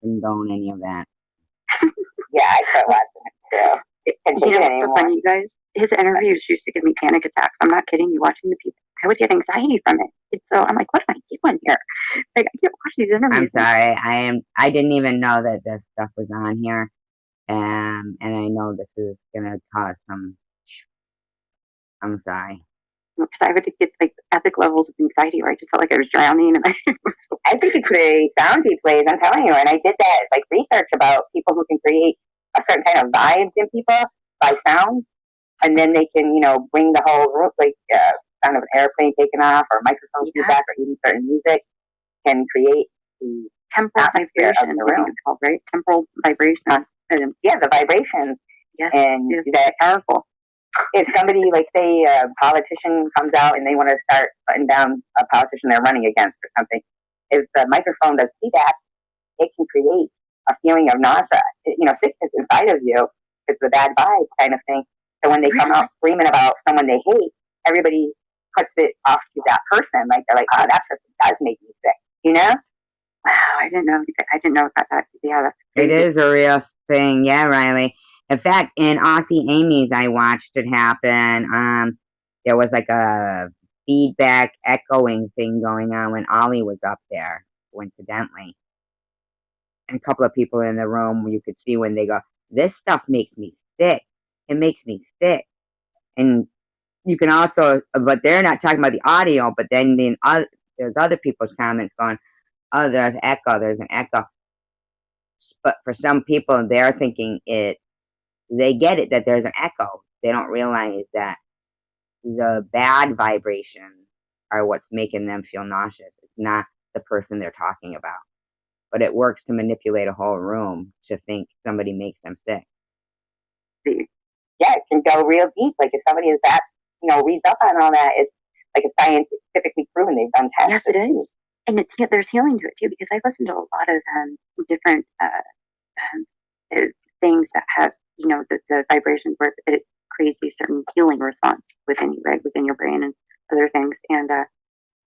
condone any of that. Yeah, I quit watching it too. It's so funny, you guys. His interviews used to give me panic attacks. I'm not kidding you. Watching the people, I would get anxiety from it. So I'm like, what am I doing here? Like, I can't watch these interviews. I'm sorry. I didn't even know that this stuff was on here. And I know this is gonna cause some. I'm sorry. Because I would get like epic levels of anxiety where I just felt like I was drowning. And I think it's the sound he plays. I'm telling you, and I did that like research about people who can create a certain kind of vibes in people by sound, and then they can bring the whole room, like sound of an airplane taking off or microphone feedback or even certain music can create the temporal vibration. Of the room. It's called, right? Temporal vibration. Yeah, the vibrations. Yes, and that's powerful. If somebody, like say a politician comes out and they want to start putting down a politician they're running against or something, if the microphone does see that, it can create a feeling of nausea, sickness inside of you. It's a bad vibe kind of thing. So when they come out screaming about someone they hate, everybody puts it off to that person. Like they're like, oh, that person does make me sick, Wow, I didn't know about that. Yeah, that's crazy. It is a real thing. Yeah, Riley. In fact, in Aussie Amy's, I watched it happen. There was like a feedback echoing thing going on when Ollie was up there, coincidentally. And a couple of people in the room, you could see when they go, this stuff makes me sick. It makes me sick. And you can also, but they're not talking about the audio, but then there's other people's comments going, oh, there's an echo. But for some people, they're thinking they get it that there's an echo. They don't realize that the bad vibrations are what's making them feel nauseous. It's not the person they're talking about. But it works to manipulate a whole room to think somebody makes them sick. Yeah, it can go real deep. Like if somebody is that, reads up on all that, it's like it's scientifically proven. They've done tests. Yes, it is. And there's healing to it too, because I listened to a lot of different things that have, the vibrations where it creates a certain healing response within you, right, within your brain and other things. And I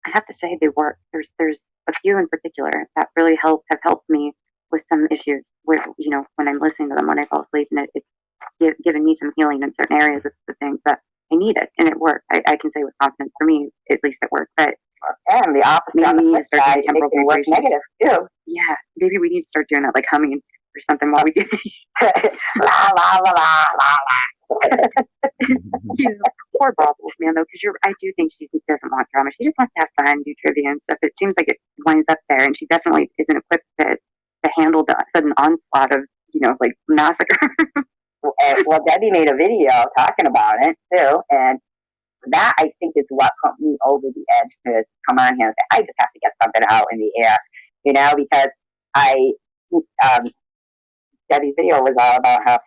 have to say they work. There's a few in particular that really have helped me with some issues where, when I'm listening to them when I fall asleep, and it's given me some healing in certain areas of the things that I needed, and it worked. I can say with confidence, for me, at least it worked. But and the opposite on the flip side, it can work negative too. Yeah, maybe we need to start doing that, like humming or something while we do. La la la la la. Poor Bobbles, man, though, because I do think she doesn't want drama. She just wants to have fun, do trivia and stuff. It seems like it winds up there, and she definitely isn't equipped to handle the sudden onslaught of, like massacre. Well, Debbie made a video talking about it too, and that I think is what put me over the edge to come on here and say I just have to get something out in the air, because I Debbie's video was all about how,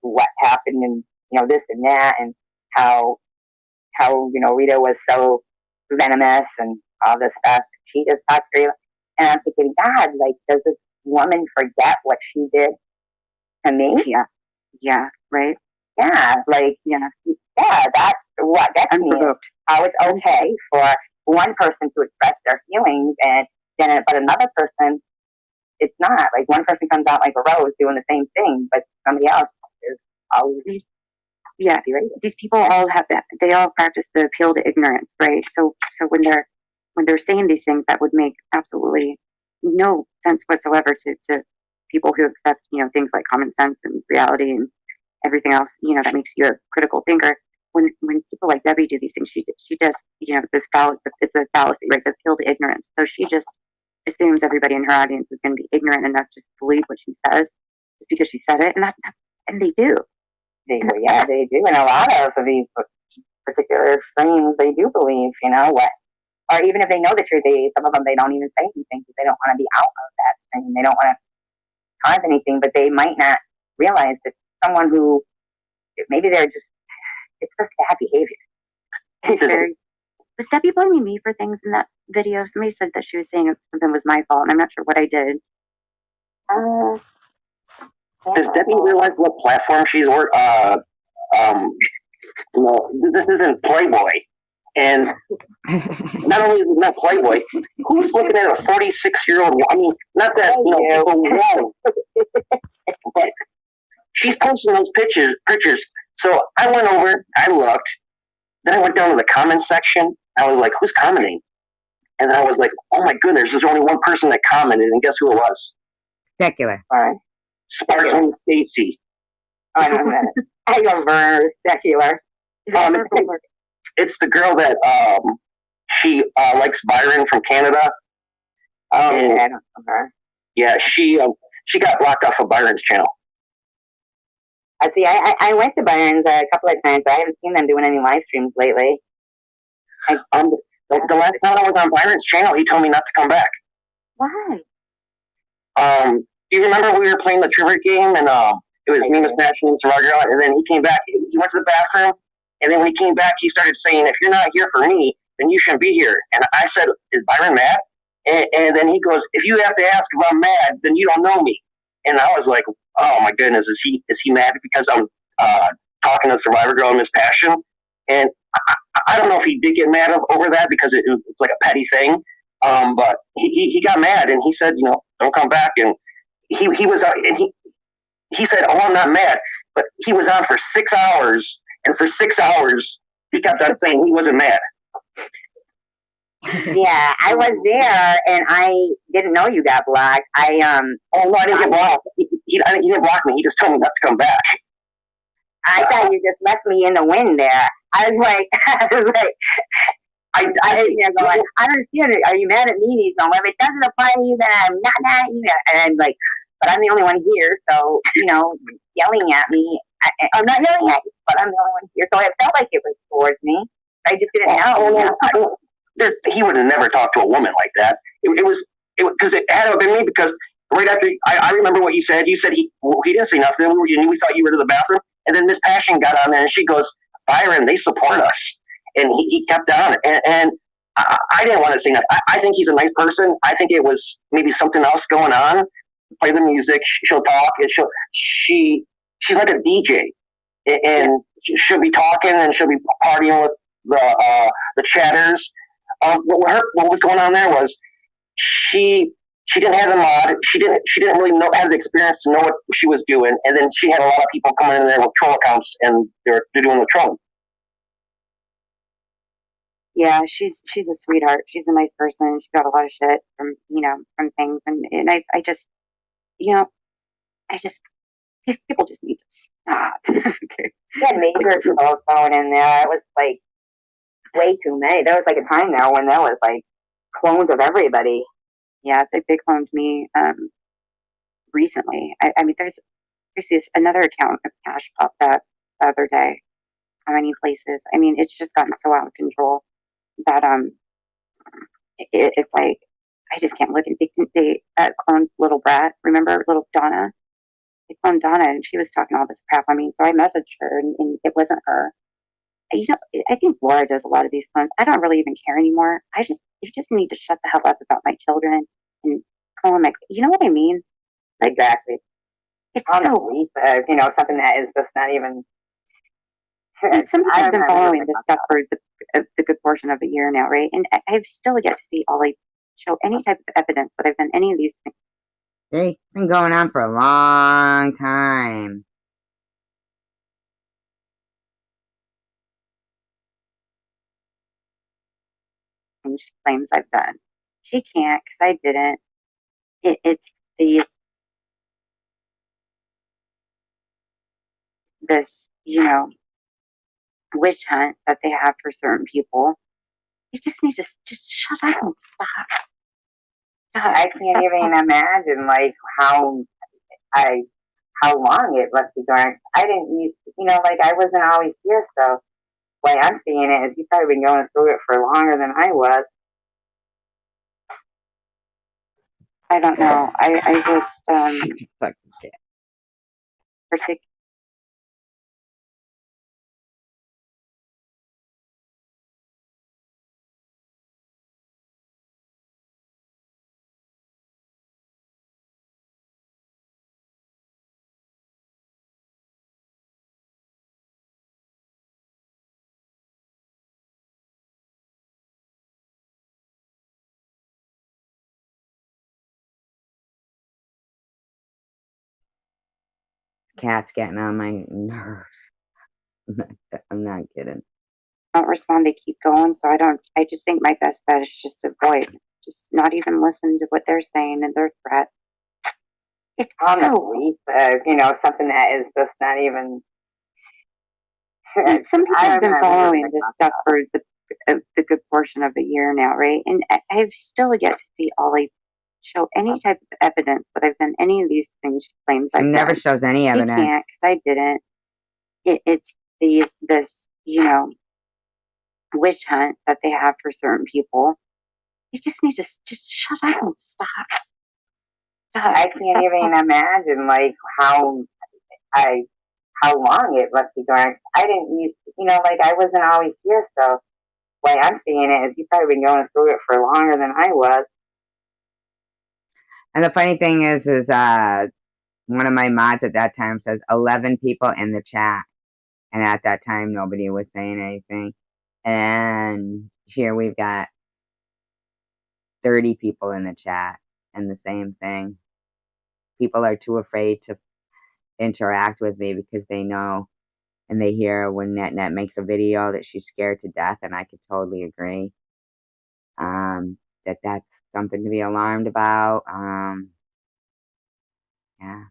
what happened and, this and that, and how, Rita was so venomous and all this stuff. She just talked through. And I'm thinking, God, like, does this woman forget what she did to me? Yeah. Yeah. Right. Yeah. Like, that's what gets me. How it's okay for one person to express their feelings, and then, but another person, it's not. Like, one person comes out like a rose doing the same thing, but somebody else is always. Yeah, these people all have that. They all practice the appeal to ignorance, right? So when they're saying these things, that would make absolutely no sense whatsoever to people who accept, things like common sense and reality and everything else, that makes you a critical thinker. When people like Debbie do these things, she does, it's a fallacy, right? The appeal to ignorance. So she just assumes everybody in her audience is going to be ignorant enough just to believe what she says just because she said it, and they do. They do. And a lot of these particular streams, they do believe, what, or even if they know the truth, some of them, they don't even say anything because they don't want to be out of that stream. They don't want to cause anything, but they might not realize that someone who, maybe they're just, it's just bad behavior. Was Debbie blaming me for things in that video? Somebody said that she was saying something was my fault, and I'm not sure what I did. Does Debbie realize what platform she's this isn't Playboy, and not only is it not Playboy, who's looking at a 46-year-old? I mean, not that people know, but she's posting those pictures. So I went over, I looked, then I went down to the comments section. I was like, who's commenting? And then I was like, oh my goodness, there's only one person that commented, and guess who it was? Secular. All right. Sparkling Stacy. I don't know. I go Vern, Secular. It's the girl that she likes Byron from Canada. I don't know her. Yeah, she got blocked off of Byron's channel. See, I went to Byron's a couple of times, but I haven't seen them doing any live streams lately. The last time I was on Byron's channel, he told me not to come back. Why? Do you remember we were playing the trivia game, and it was me, Miss Passion, and Survivor, and then he came back. He went to the bathroom, and then when he came back, he started saying, "If you're not here for me, then you shouldn't be here." And I said, "Is Byron mad?" And then he goes, "If you have to ask if I'm mad, then you don't know me." And I was like, "Oh my goodness, is he mad because I'm talking to Survivor Girl and Miss Passion?" And I don't know if he did get mad over that because it's like a petty thing. But he got mad and he said, "Don't come back." And he was and he said, "Oh, I'm not mad," but he was on for 6 hours, and for 6 hours he kept on saying he wasn't mad. Yeah, I was there, and I didn't know you got blocked. Oh no, I didn't get blocked. He didn't block me. He just told me not to come back. I thought you just left me in the wind there. I was like, I understand it. Are you mad at me? And he's going, well, if it doesn't apply to you, then I'm not mad at you. And I'm like, but I'm the only one here, so, yelling at me. I'm not yelling at you, but I'm the only one here. So it felt like it was towards me. I just didn't know. He would have never talked to a woman like that. It was because it had to have been me, because right after, I remember what you said. You said he didn't say nothing. We thought you were to the bathroom. And then Miss Passion got on there and she goes, "Byron, they support us." And he kept on. And I didn't want to say that. I think he's a nice person. I think it was maybe something else going on. Play the music. She'll talk. And she's like a DJ. And she'll be talking and she'll be partying with the chatters. What was going on there was she didn't have the mod. She didn't really have the experience to know what she was doing. And then she had a lot of people coming in there with troll accounts, and they're doing the trolling. Yeah, she's a sweetheart. She's a nice person. She got a lot of shit from things, and I just people just need to stop. Okay. Yeah, major trolls going in there. It was like way too many. There was like a time now when there was like clones of everybody. Yeah, they cloned me recently. I mean, there's this another account of Cash popped up the other day. How many places? I mean, it's just gotten so out of control that it's like I just can't look at. They cloned Little Brat. Remember Little Donna? I phoned Donna and she was talking all this crap. I mean, so I messaged her and it wasn't her. You know, I think Laura does a lot of these clones. I don't really even care anymore. You just need to shut the hell up about my children and call them like, you know what I mean? Exactly. It's Honestly, you know, something that is just not even. somebody has been following this stuff for the good portion of a year now, right? And I've still yet to see Ollie show any type of evidence that I've done any of these things. They've been going on for a long time. And she claims I've done. She can't because I didn't. It's this, you know, witch hunt that they have for certain people. You just need to just shut up and stop. I can't even imagine like how long it must be going. I didn't use, you know, like I wasn't always here, so the way I'm seeing it is you've probably been going through it for longer than I was. I don't know. I just Fuck shit. particularly. Cat's getting on my nerves. I'm not kidding. Don't respond, they keep going. So I just think my best bet is just avoid, just not even listen to what they're saying and their threat. It's honestly, you know, something that is just not even. Some people have been following this stuff for the good portion of a year now, right? And I've still yet to see Ollie show any type of evidence that I've done any of these things she claims I've done. She never shows any evidence. She can't because I didn't. It's this, you know, witch hunt that they have for certain people. You just need to just shut up and stop. I can't even imagine like how long it must be going. I didn't use, you know, like I wasn't always here, so the way I'm seeing it is you've probably been going through it for longer than I was. And the funny thing is one of my mods at that time says 11 people in the chat. And at that time, nobody was saying anything. And here we've got 30 people in the chat and the same thing. People are too afraid to interact with me because they know and they hear when NetNet makes a video that she's scared to death, and I could totally agree. That's something to be alarmed about. Yeah.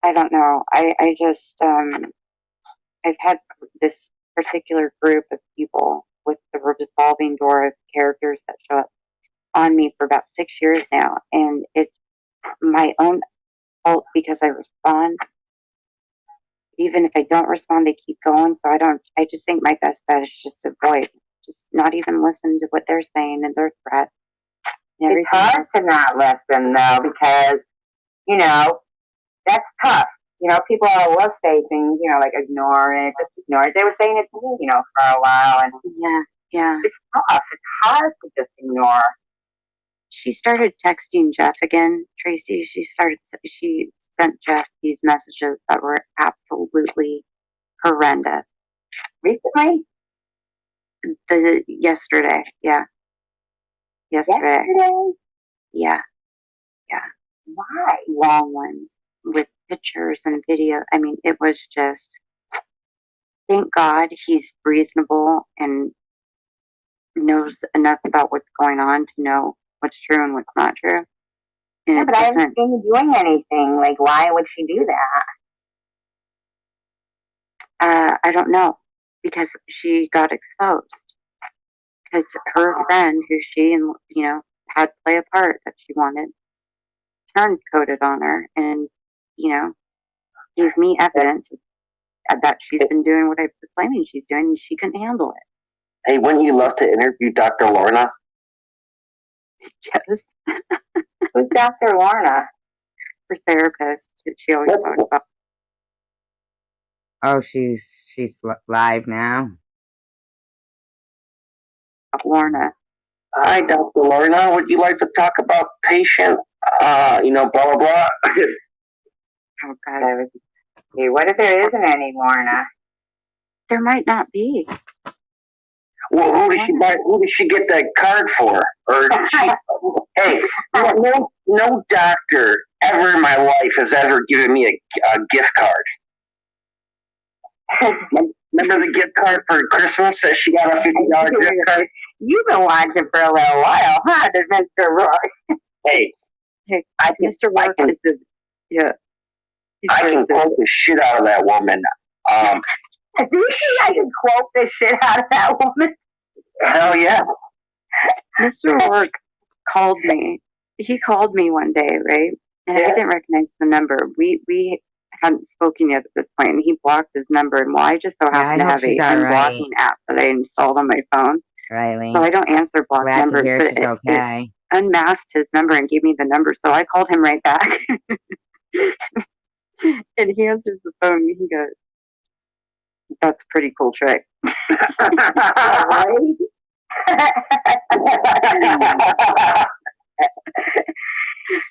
I don't know. I just I've had this particular group of people with the revolving door of characters that show up on me for about 6 years now, and it's my own fault because I respond. Even if I don't respond, they keep going. So I just think my best bet is just avoid, just not even listen to what they're saying and their threat. And it's hard to not listen though, because, you know, that's tough. You know, people will say things, you know, like ignore it, just ignore it. They were saying it to me, you know, for a while, and yeah, it's tough. It's hard to just ignore. She started texting Jeff again, Tracy. She sent Jeff these messages that were absolutely horrendous. Recently? Yesterday, yeah. Yesterday? Yeah. Why? Long ones with pictures and video. I mean, it was just, thank God he's reasonable and knows enough about what's going on to know what's true and what's not true. And yeah, but I haven't seen you doing anything. Like, why would she do that? I don't know. Because she got exposed. Because her friend, who she and, you know, had play a part that she wanted, turned coded on her and, you know, gave me evidence that she's been doing what I was claiming she's doing, and she couldn't handle it. Hey, wouldn't you love to interview Dr. Lorna? Yes. Who's Dr. Lorna? her therapist. She always talks about Oh, she's live now. Lorna. Hi, Dr. Lorna. Would you like to talk about patient, blah, blah, blah? Oh, God. Hey, what if there isn't any, Lorna? There might not be. Well, who did she get that card for? Or did she, hey, no doctor ever in my life has ever given me a gift card. Remember the gift card for Christmas that she got a $50 gift card? You've been watching for a little while, huh, Mr. Rourke? Hey, Mr. Rourke is the, yeah. I can quote the shit out of that woman. Do you think I can quote the shit out of that woman? Hell yeah. Mr. Rourke called me. He called me one day, right? And I didn't recognize the number. We hadn't spoken yet at this point, and he blocked his number. And well, I just so happen to have a unblocking app that I installed on my phone. Riley. So I don't answer blocked numbers, but it unmasked his number and gave me the number. So I called him right back. And he answers the phone and he goes, "That's a pretty cool trick."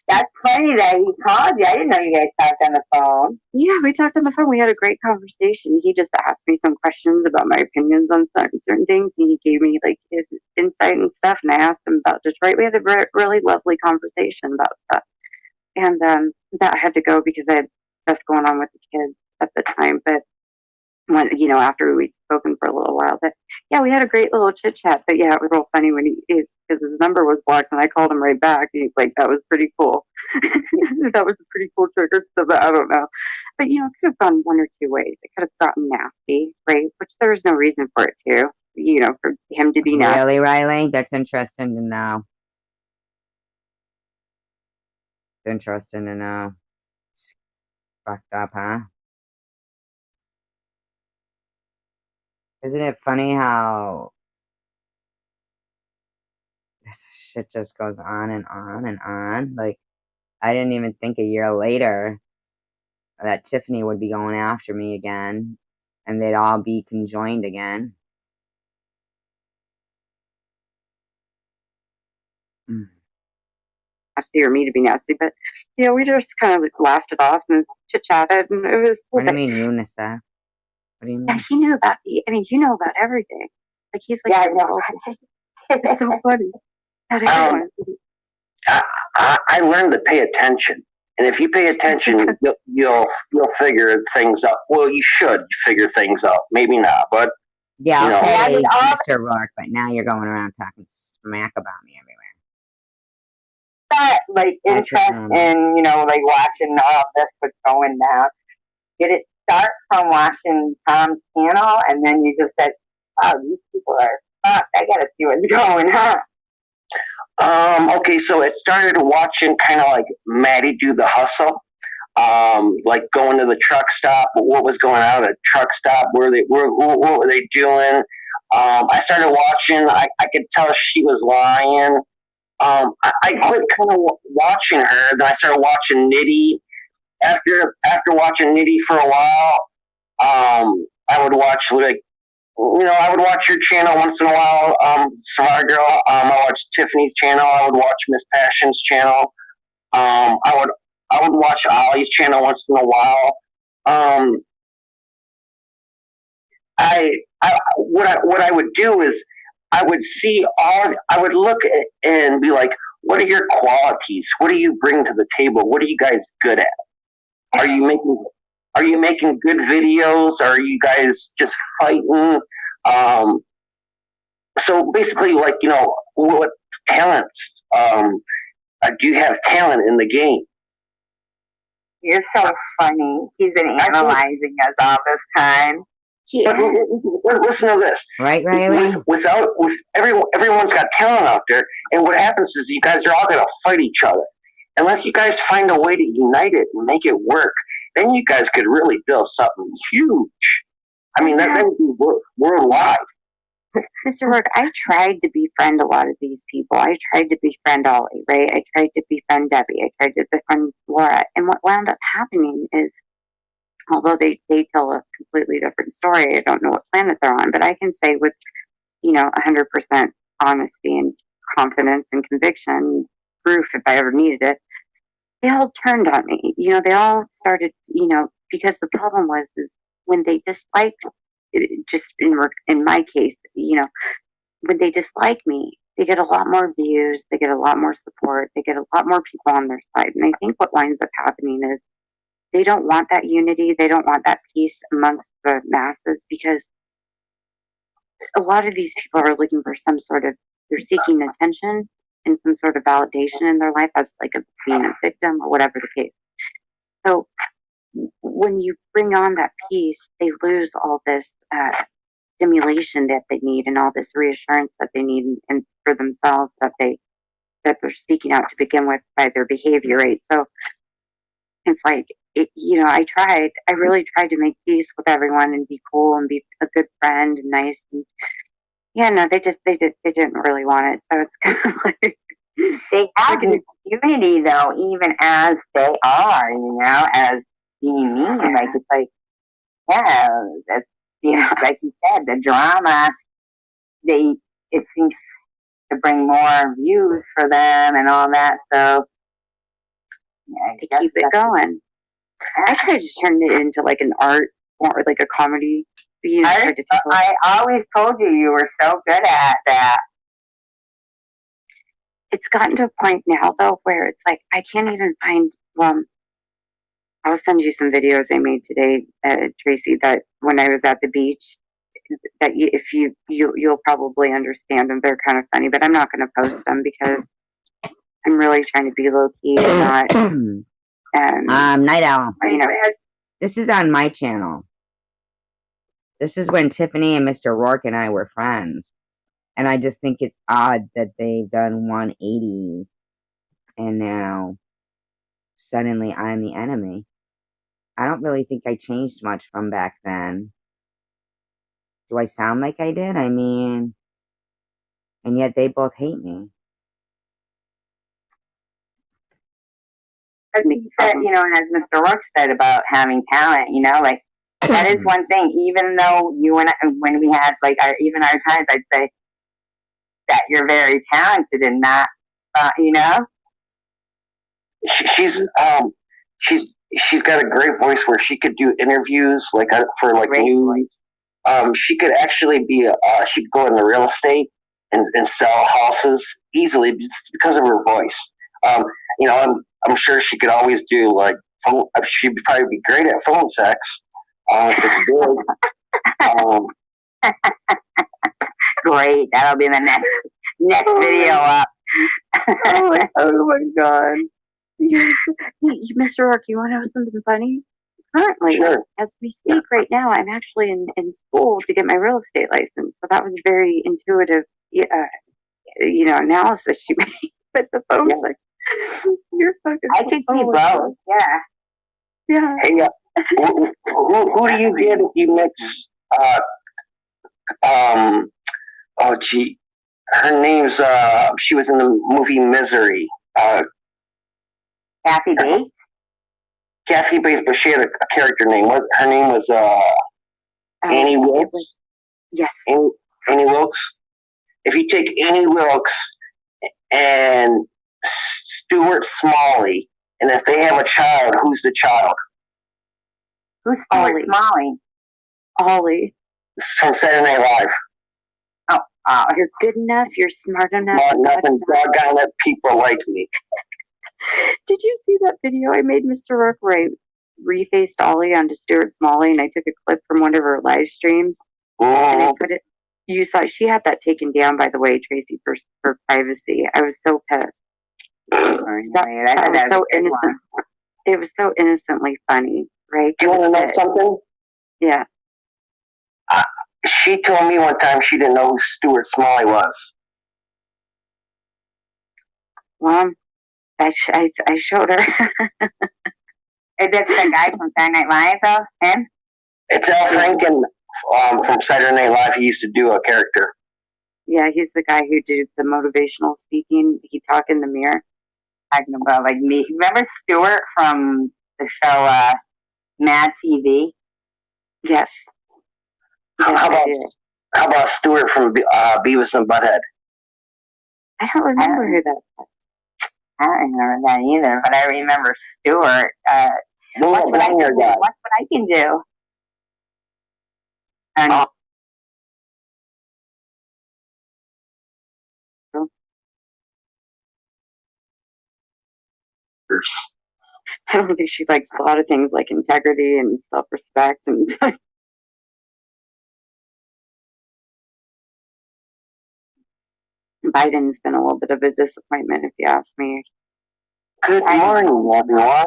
That's funny that he called you. I didn't know you guys talked on the phone. Yeah, we talked on the phone. We had a great conversation. He just asked me some questions about my opinions on certain things, and he gave me like his insight and stuff. And I asked him about Detroit. We had a really lovely conversation about stuff. And that had to go because I had stuff going on with the kids at the time. But when after we'd spoken for a little while, but yeah, we had a great little chit chat. But yeah, it was real funny when because his number was blocked and I called him right back. He's like, "That was pretty cool." That was a pretty cool trick or something. I don't know, but it could have gone one or two ways. It could have gotten nasty, right? Which there was no reason for it to. For him to be nasty. Really, Riley? That's interesting to know. It's interesting to know. It's fucked up, huh? Isn't it funny how this shit just goes on and on and on? Like, I didn't even think a year later that Tiffany would be going after me again, and they'd all be conjoined again. Nasty or me to be nasty, but we just kind of laughed it off and chit chatted, and it was cool. What do you mean, UNICEF? What do you mean? Yeah, he knew about you know about everything. Like he's like, yeah, I know. It's so funny. I learned to pay attention, and if you pay attention, you'll figure things out. Well, you should figure things out. Maybe not, but yeah, okay, Mr. Rourke. But now you're going around talking smack about me everywhere. That like interest in like watching all this what's going down. Did it start from watching Tom's channel, and then you just said, "Wow, these people are fucked. I gotta see what's going on." Okay, so it started watching kind of like Maddie do the hustle. Like going to the truck stop, what was going on at a truck stop, what were they doing? I started watching, I could tell she was lying. I quit kind of watching her, then I started watching Nitty. After watching Nitty for a while, I would watch I would watch your channel once in a while, Savar Girl. I watched Tiffany's channel. I would watch Miss Passion's channel. I would watch Ollie's channel once in a while. What I would do is I would look at and be like, what are your qualities? What do you bring to the table? What are you guys good at? Are you making good videos? Are you guys just fighting? So basically, what talents? Do you have talent in the game? You're so funny. He's been analyzing us all this time. But listen to this. Right, Riley? Everyone's got talent out there, and what happens is you guys are all going to fight each other. Unless you guys find a way to unite it and make it work, then you guys could really build something huge. I mean, that would be worldwide. Mr. Rourke, I tried to befriend a lot of these people. I tried to befriend Ollie, right? I tried to befriend Debbie. I tried to befriend Laura. And what wound up happening is, although they tell a completely different story, I don't know what planet they're on, but I can say with, 100% honesty and confidence and conviction, proof if I ever needed it, they all turned on me. They all started, because the problem was is when they disliked, just in my case, when they dislike me, they get a lot more views, they get a lot more support, they get a lot more people on their side. And I think what winds up happening is they don't want that unity, they don't want that peace amongst the masses, because a lot of these people are looking for they're seeking attention and some sort of validation in their life as like being a victim or whatever the case. So when you bring on that peace, they lose all this stimulation that they need and all this reassurance that they need and for themselves that they're seeking out to begin with by their behavior, right? So it's like I really tried to make peace with everyone and be cool and be a good friend and nice, and yeah, no, they didn't really want it. So it's kind of like They have this unity, though, even as they are, as being mean. Like, it's like, yeah, that's, like you said, the drama, it seems to bring more views for them and all that, so. Yeah, to keep it going. I tried to turn it into like an art or like a comedy. I always told you were so good at that. It's gotten to a point now, though, where it's like I can't even find. I'll send you some videos I made today, Tracy. That when I was at the beach, that if you'll probably understand them. They're kind of funny, but I'm not going to post them because I'm really trying to be low key and not. Night Owl. This is on my channel. This is when Tiffany and Mr. Rourke and I were friends. And I just think it's odd that they've done 180s and now suddenly I'm the enemy. I don't really think I changed much from back then. Do I sound like I did? I mean, and yet they both hate me. I think that, as Mr. Rourke said about having talent, like, that is one thing. Even though you and I, when we had, like, even our times, I'd say that you're very talented and not, She's got a great voice where she could do interviews for news. She could actually she could go into real estate and sell houses easily just because of her voice. I'm sure she could always do she'd probably be great at phone sex. If it's good. Great, that'll be the next video up. Oh my god. Mr. Rourke, you want to know something funny? Currently, sure. As we speak right now, I'm actually in school to get my real estate license. So that was very intuitive, analysis you made. But the phone was like, you're fucking. I could see both. Yeah. Yeah. Hey, who do you get if you mix? Oh gee, her name's she was in the movie Misery. Kathy Bates? Kathy Bates, but she had a character name. Her name was Annie Wilkes. Yes. Annie Wilkes. If you take Annie Wilkes and Stuart Smalley, and if they have a child, who's the child? Who's Stuart Smalley? Ollie. From Saturday Night Live. You're good enough. You're smart enough. Nothing doggone it. People like me. Did you see that video I made, Mr. Rourke, where I refaced Ollie onto Stuart Smalley, and I took a clip from one of her live streams, and I put it. You saw she had that taken down, by the way, Tracy, for privacy. I was so pissed. That was so innocent. It was so innocently funny, right? Do you want to know something? Yeah. She told me one time she didn't know who Stuart Smalley was. Well, I showed her. Is that the guy from Saturday Night Live, though? Him? It's Al Franken from Saturday Night Live. He used to do a character. Yeah, he's the guy who did the motivational speaking. He talk in the mirror. Talking about like me. Remember Stuart from the show Mad TV? Yes. How Yes, I about did. how about Stuart from Beavis and Butthead? I don't remember who that was. I don't remember that either, but I remember Stuart. Watch what I can do. Watch what I can do. And I don't think she likes a lot of things like integrity and self-respect and Biden's been a little bit of a disappointment, if you ask me. Good morning, everyone.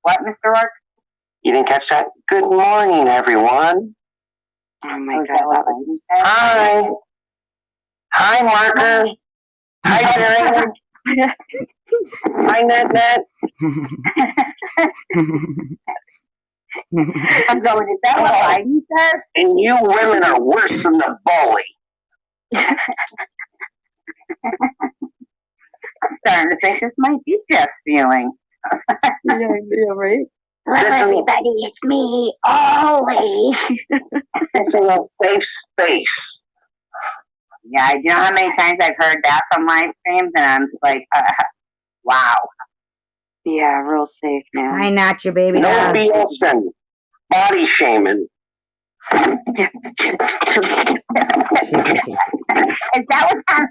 what, Mr. Rourke? You didn't catch that? Good morning, everyone. Oh my God, that was Hi. Hi, Marker. Hi, Jerry. Hi, Net. I'm going, is that what Biden said? And you women are worse than the bully. I'm starting to think this might be Jeff's feeling. yeah, right? Hello, everybody, it's me, Ollie. This is a safe space. Yeah, you know how many times I've heard that from live streams, and I'm just like, wow. Yeah, real safe now. Hi, not your baby No dog. BSing. Body shaming. Is that what that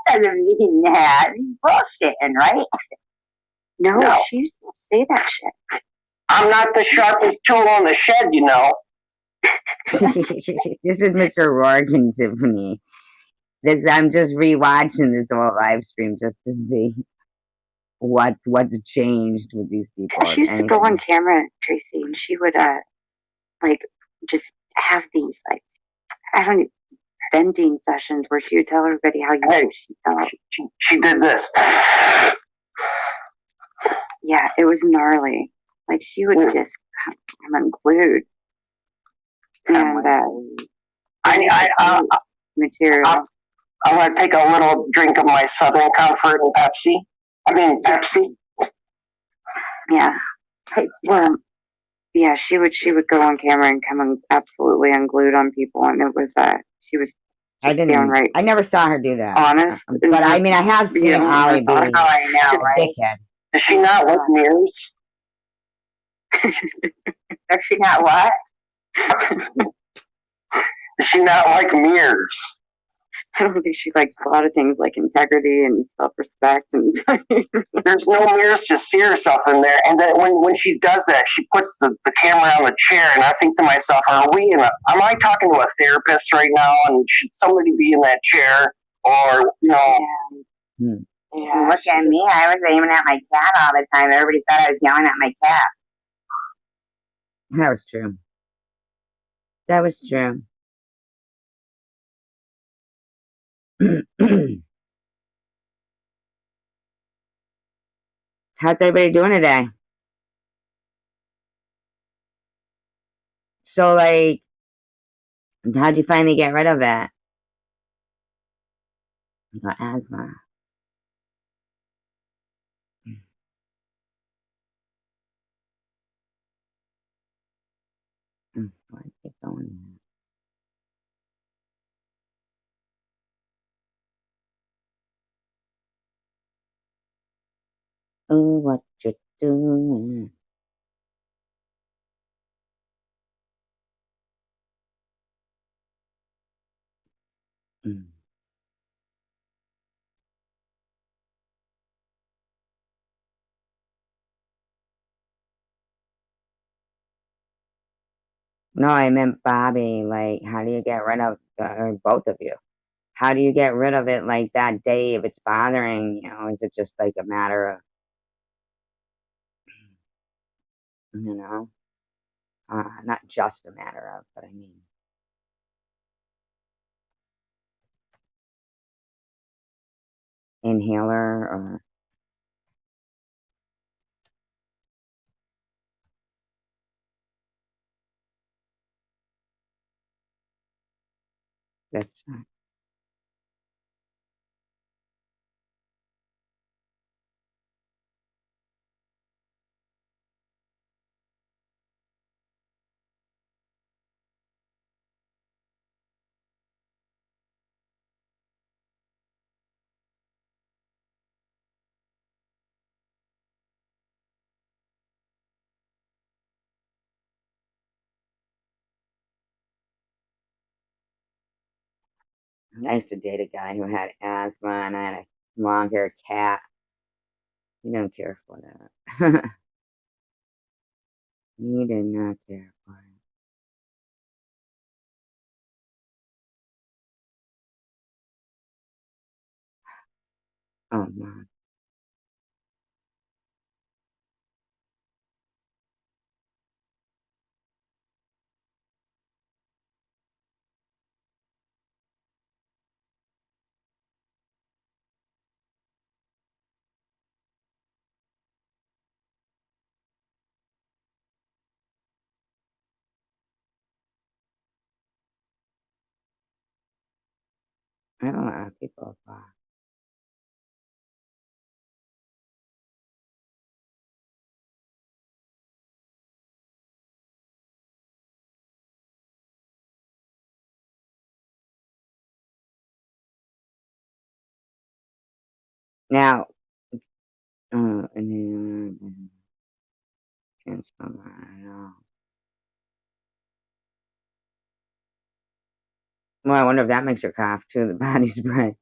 doesn't mean that? He's bullshitting, right? No, she used to say that shit. I'm not the sharpest tool on the shed, you know. This is Mr. Rourke and Tiffany. I'm just rewatching this whole live stream just to see what's changed with these people. She used to go on camera, Tracy, and she would like just have these like I don't know, bending sessions where she would tell everybody how she felt. She did this. Yeah, it was gnarly. Like she would just come unglued. And material. I'm gonna take a little drink of my Southern Comfort and Pepsi. Pepsi. Yeah. Well, yeah, she would go on camera and come absolutely unglued on people, and it was she was. I never saw her do that. Honest, but I mean, I have seen Holly be I know, right? dickhead. Does she not like mirrors? Does she not what? Does she not like mirrors? I don't think she likes a lot of things like integrity and self-respect and. There's no mirrors to see herself in there, and then when she does that, she puts the camera on the chair, and I think to myself, am I talking to a therapist right now, and should somebody be in that chair, or Yeah. Yeah, look at me, I was aiming at my cat all the time. Everybody thought I was yelling at my cat. That was true. That was true. How's everybody doing today? So, like, how'd you finally get rid of it? I got asthma. Why is it going? Oh, what you doing? No, I meant Bobby. Like, how do you get rid of or both of you? How do you get rid of it like that day if it's bothering you? Is it just like a matter of, not just a matter of, but I mean. Inhaler or That's I used to date a guy who had asthma, and I had a long-haired cat. He didn't care for that. He did not care for it. Oh man. I don't know. People are. Now, and then, can't spell that at all. Well, I wonder if that makes her cough too. The body spray.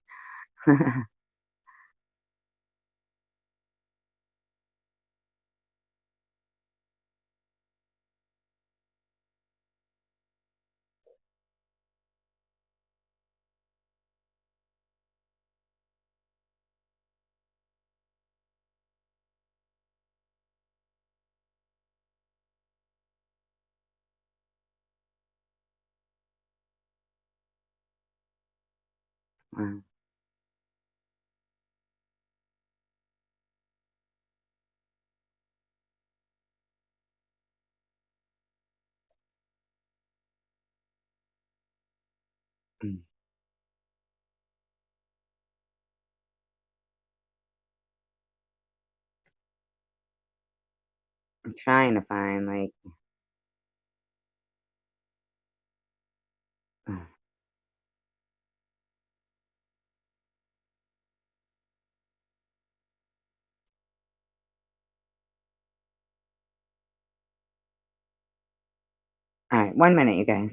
Wow. Mm. I'm trying to find like. All right, 1 minute, you guys.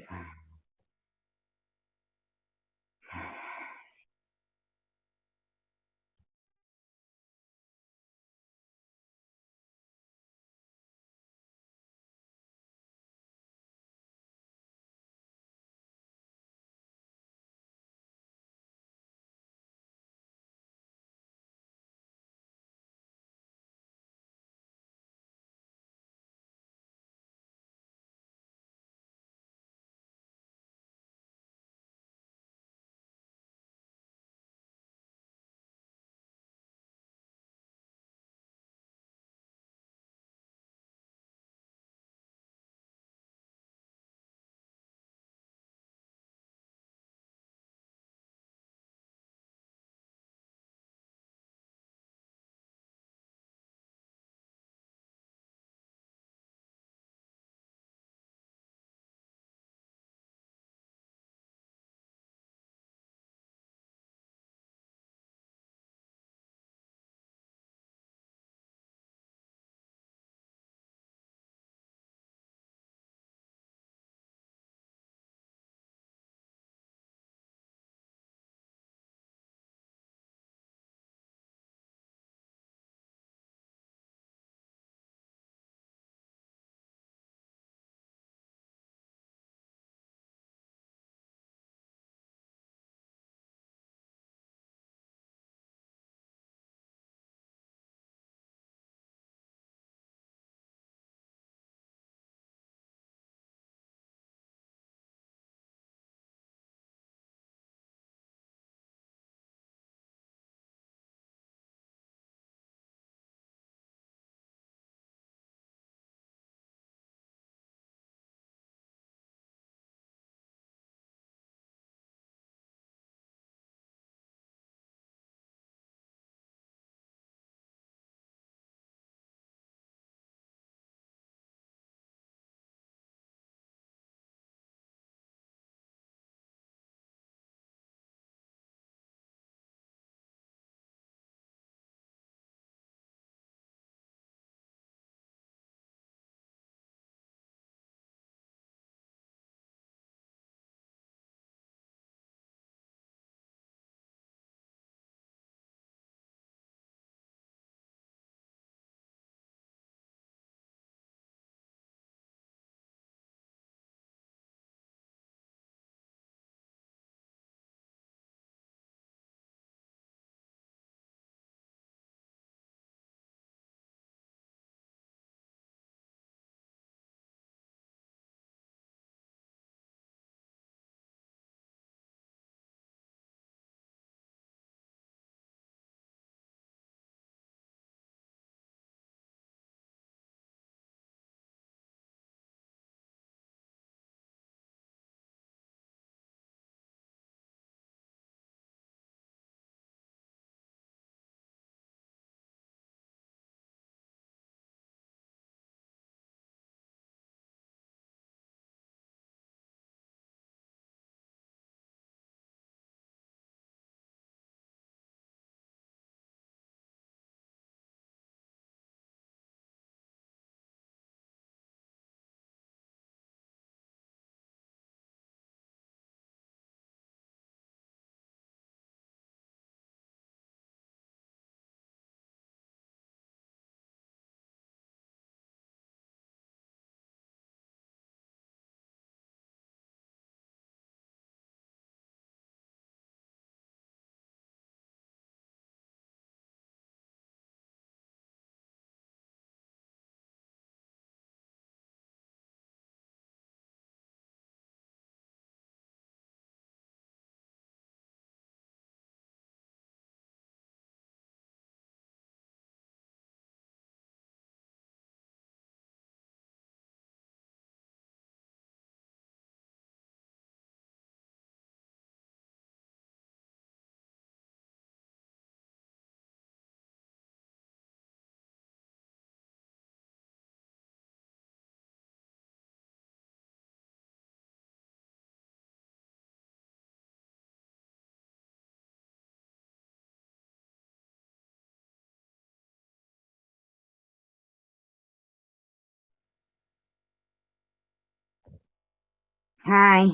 Hi.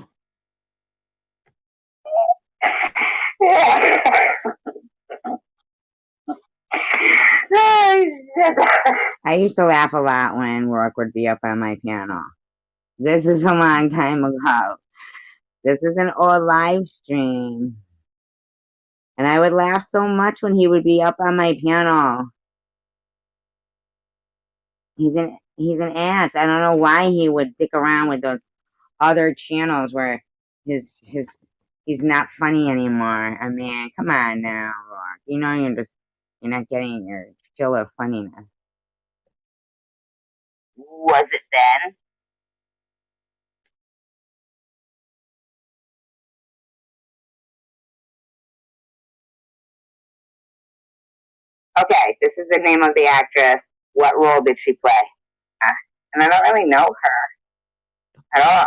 I used to laugh a lot when Rourke would be up on my panel. This is a long time ago. This is an old live stream. And I would laugh so much when he would be up on my panel. He's an ass. I don't know why he would dick around with those other channels where his he's not funny anymore. I mean, come on now, Rourke. You know you're not getting your fill of funniness. Was it then? Okay, this is the name of the actress. What role did she play? And I don't really know her at all.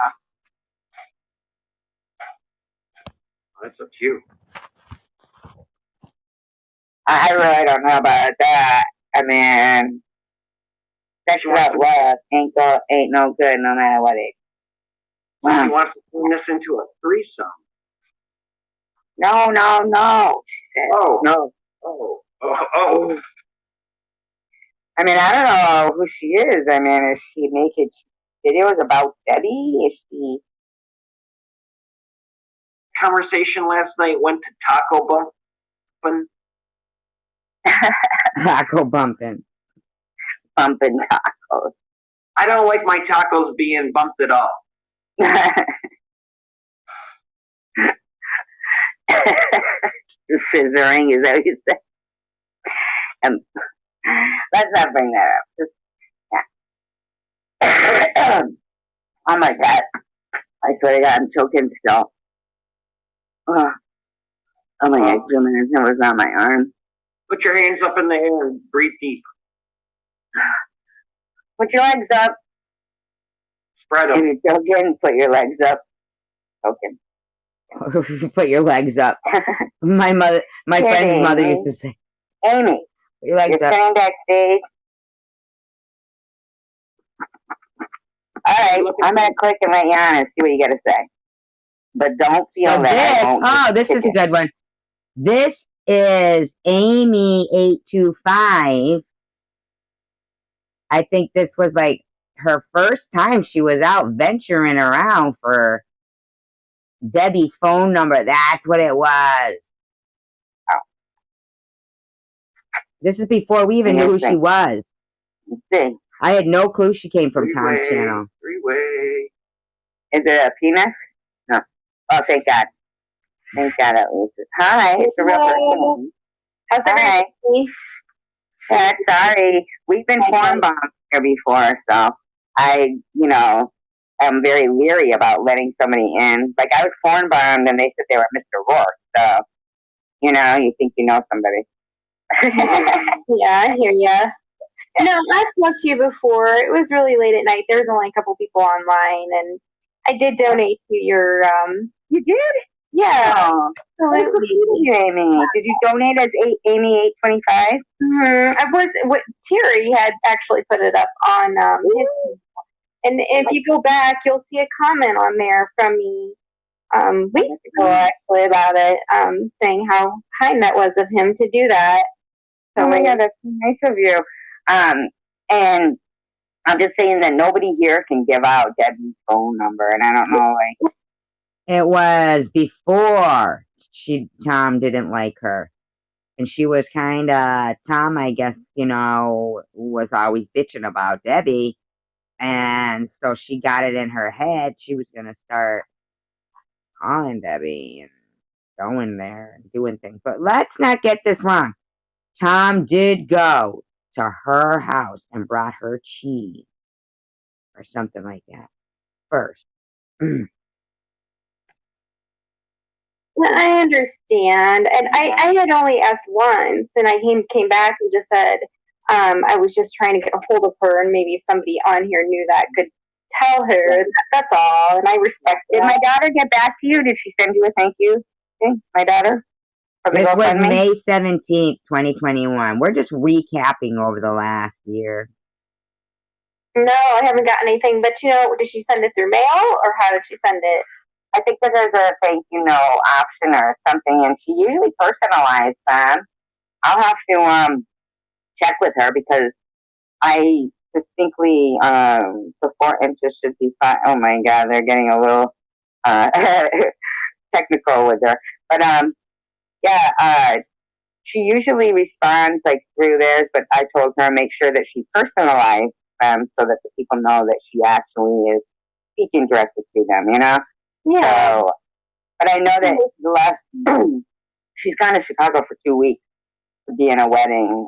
That's up to you. I really don't know about that. I mean, sexual love ain't no good no matter what it. Wow. She wants to turn this into a threesome. No. Oh no. Oh. I mean, I don't know who she is. I mean, is she making videos about Debbie? Is she? Conversation last night went to taco bumping. Taco bumping. Bumping tacos. I don't like my tacos being bumped at all. Scissoring, is that what you said? Let's not bring that up. Just, yeah. Oh my God. I swear to God, I'm choking still. Oh my God, it was on my arm. Put your hands up in the air and breathe deep. Put your legs up. Spread them. If you're choking, put your legs up. Choking. Put your legs up. My friend's mother used to say, Amy, put your legs you're up. sitting backstage. All right, I'm going to click and let you on and see what you got to say. But don't feel So that. this is a good one. This is Amy825. I think this was like her first time she was out venturing around for Debbie's phone number. That's what it was. Oh. This is before we even knew who she was. See. I had no clue she came from Tom's channel. Three-way. Is it a penis? No. Oh, thank God. Thank God at least. Hi, it's a real person. How's Hi. Yeah, sorry. We've been porn bombed here before, so I, am very leery about letting somebody in. Like, I was porn bombed and they said they were Mr. Rourke, so, you think you know somebody. Yeah, I hear ya. No, I've talked to you before. It was really late at night. There was only a couple people online, and I did donate to your. You did? Yeah, oh, absolutely. You, Amy. Did you donate as Amy825? What Terry had actually put it up on his, and if you go back, you'll see a comment on there from me weeks ago actually about it, saying how kind that was of him to do that. So, oh my God, that's nice of you. And I'm just saying that nobody here can give out Debbie's phone number, and I don't know, like. It was before Tom didn't like her. And she was Tom, I guess, was always bitching about Debbie. And so she got it in her head she was going to start calling Debbie and going there and doing things. But let's not get this wrong. Tom did go to her house and brought her cheese or something like that first. I understand, and I had only asked once, and I came back and just said I was just trying to get a hold of her, and maybe if somebody on here knew that could tell her. That's all, and I respect it. Did my daughter get back to you? Did she send you a thank you? My daughter? This was May 17th, 2021. We're just recapping over the last year. No, I haven't got anything. But did she send it through mail or how did she send it? I think that there's a thank you note option or something, and she usually personalized them. I'll have to check with her because I distinctly support interest should be fine. Oh my God, they're getting a little uh, technical with her, but yeah, she usually responds like through this. But I told her make sure that she personalized them so that the people know that she actually is speaking directly to them. Yeah. So, but I know that the last she's gone to Chicago for 2 weeks to be in a wedding.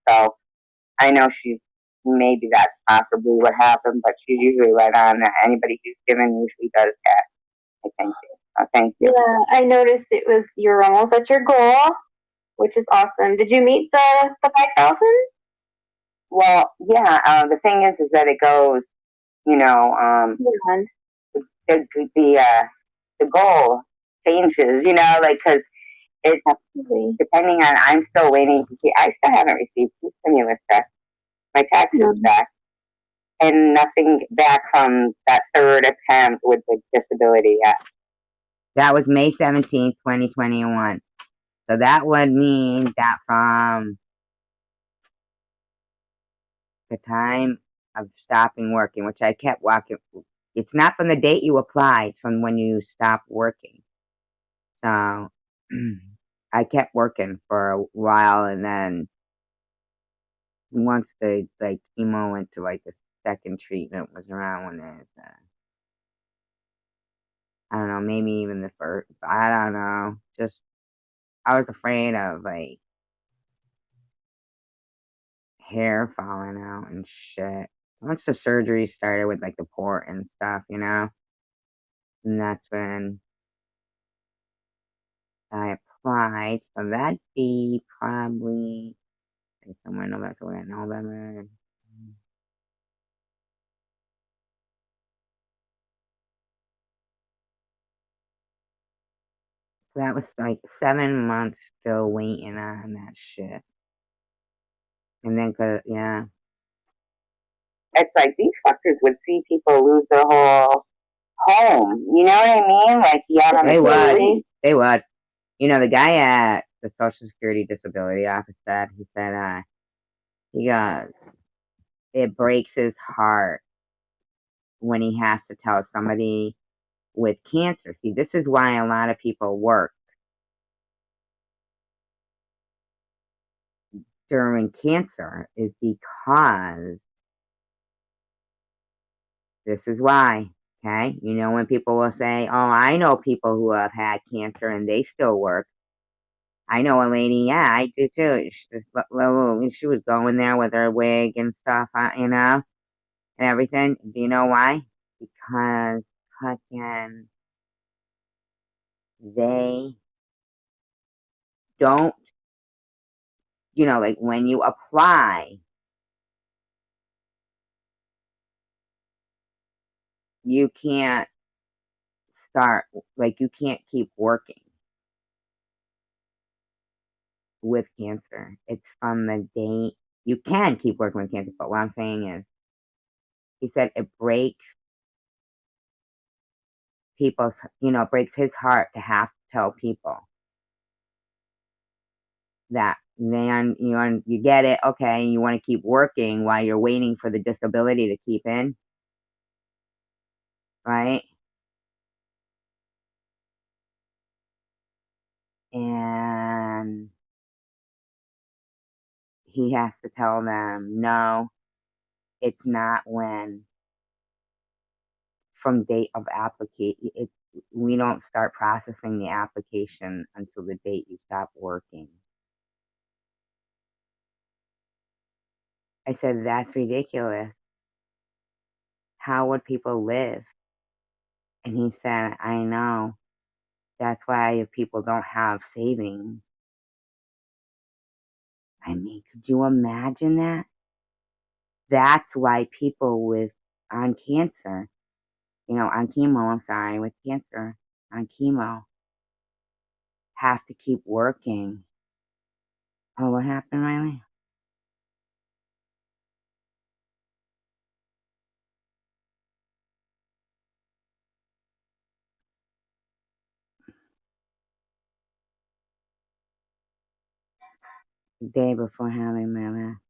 So I know she's maybe that's possibly what happened, but she's usually right on. Anybody who's given usually does that. I thank you. Thank you. Yeah, I noticed you're almost at your goal, which is awesome. Did you meet the 5,000? Well, yeah. The thing is that it goes. Yeah. The goal changes. Like because it's Absolutely. depending on. I'm still waiting to see. I still haven't received two stimulus checks. My taxes back, and nothing back from that third attempt with the disability yet. That was May 17th, 2021. So that would mean that from the time of stopping working, which I kept working, it's not from the date you apply, it's from when you stop working. So I kept working for a while, and then once the chemo went to the second treatment was around when there's I don't know, maybe even the first. I don't know. Just I was afraid of hair falling out and shit. Once the surgery started with the port and stuff, and that's when I applied. So that'd be probably somewhere in November. So that was 7 months still waiting on that shit. And then, yeah. It's like these fuckers would see people lose their whole home. You know what I mean? They would. The guy at the Social Security Disability Office he said, he goes, it breaks his heart when he has to tell somebody with cancer. See, this is why a lot of people work during cancer, is because this is why. Okay? When people will say, oh, I know people who have had cancer and they still work. I know a lady, yeah, I do too. She was going there with her wig and stuff, and everything. Do you know why? Because fucking they don't, when you apply, you can't start, you can't keep working with cancer. It's from the date you can keep working with cancer, but what I'm saying is, he said it breaks people's, breaks his heart to have to tell people that you get it, okay, you want to keep working while you're waiting for the disability to keep in, right? And he has to tell them, no, it's not from date of application. We don't start processing the application until the date you stop working. I said, that's ridiculous. How would people live? And he said, I know. That's why people don't have savings. I mean, could you imagine that? That's why people on cancer, on chemo, I'm sorry, with cancer, on chemo, have to keep working. Oh, what happened, Riley? the day before having my last.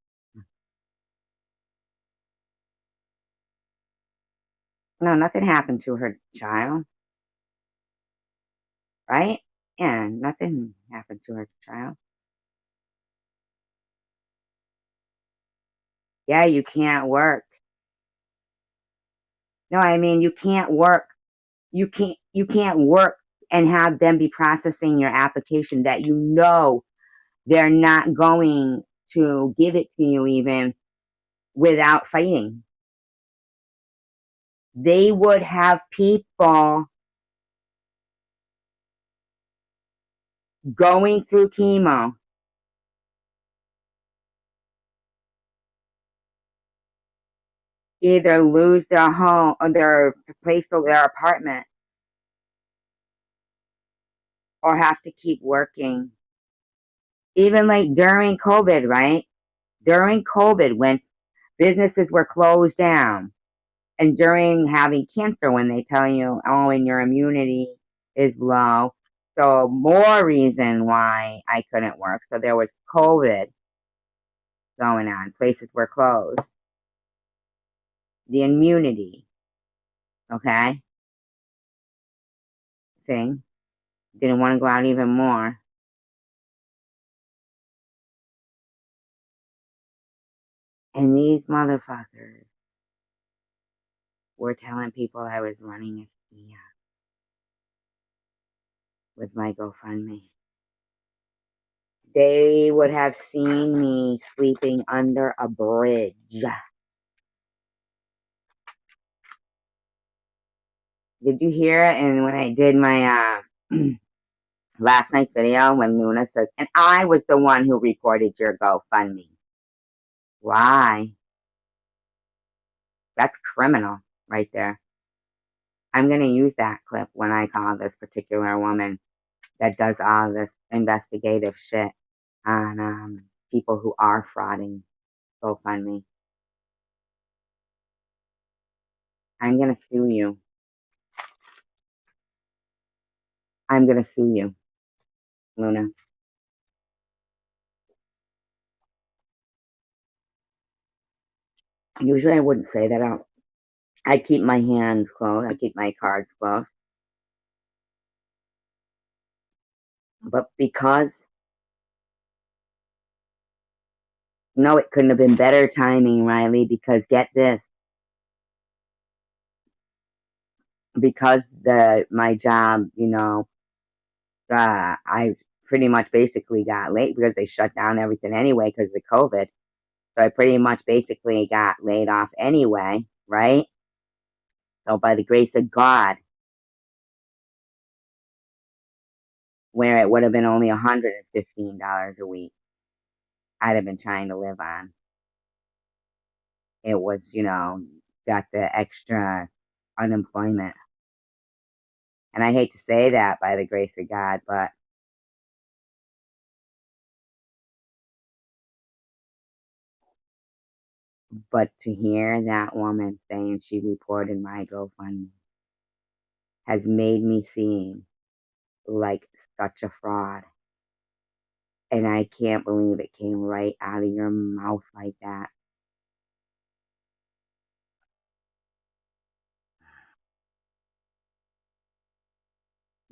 No, nothing happened to her child, right? Yeah, nothing happened to her child. Yeah, you can't work. No, I mean you can't work. You can't work and have them be processing your application that you know they're not going to give it to you even without fighting. They would have people going through chemo either lose their home or their place of their apartment or have to keep working. Even like during COVID, right? During COVID, when businesses were closed down, and during having cancer, when they tell you, oh, and your immunity is low. So, more reason why I couldn't work. So, there was COVID going on, places were closed. The immunity, okay, thing. Didn't want to go out even more. And these motherfuckers were telling people I was running a scam with my GoFundMe. They would have seen me sleeping under a bridge. Did you hear it? And when I did my last night's video, when Luna says, and I was the one who recorded your GoFundMe. Why? That's criminal right there. I'm going to use that clip when I call this particular woman that does all this investigative shit on people who are frauding GoFundMe. I'm going to sue you. I'm going to sue you, Luna. Usually I wouldn't say that out. I keep my hands closed. I keep my cards closed. But because, no, it couldn't have been better timing, Riley, because get this. Because my job, I pretty much basically got late because they shut down everything anyway because of COVID. So I pretty much basically got laid off anyway, right? So by the grace of God, where it would have been only $115 a week, I'd have been trying to live on. It was, got the extra unemployment. And I hate to say that by the grace of God, but to hear that woman saying she reported my GoFundMe has made me seem like such a fraud. And I can't believe it came right out of your mouth like that.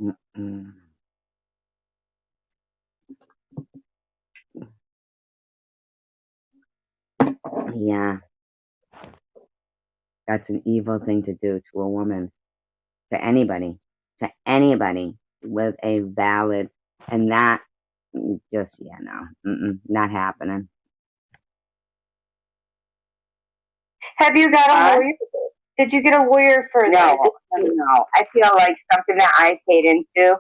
Mm-mm. Yeah, that's an evil thing to do to a woman, to anybody with a valid, and that just, yeah, no, not happening. Have you got a lawyer? Did you get a lawyer for No, no. I feel like something that I paid into,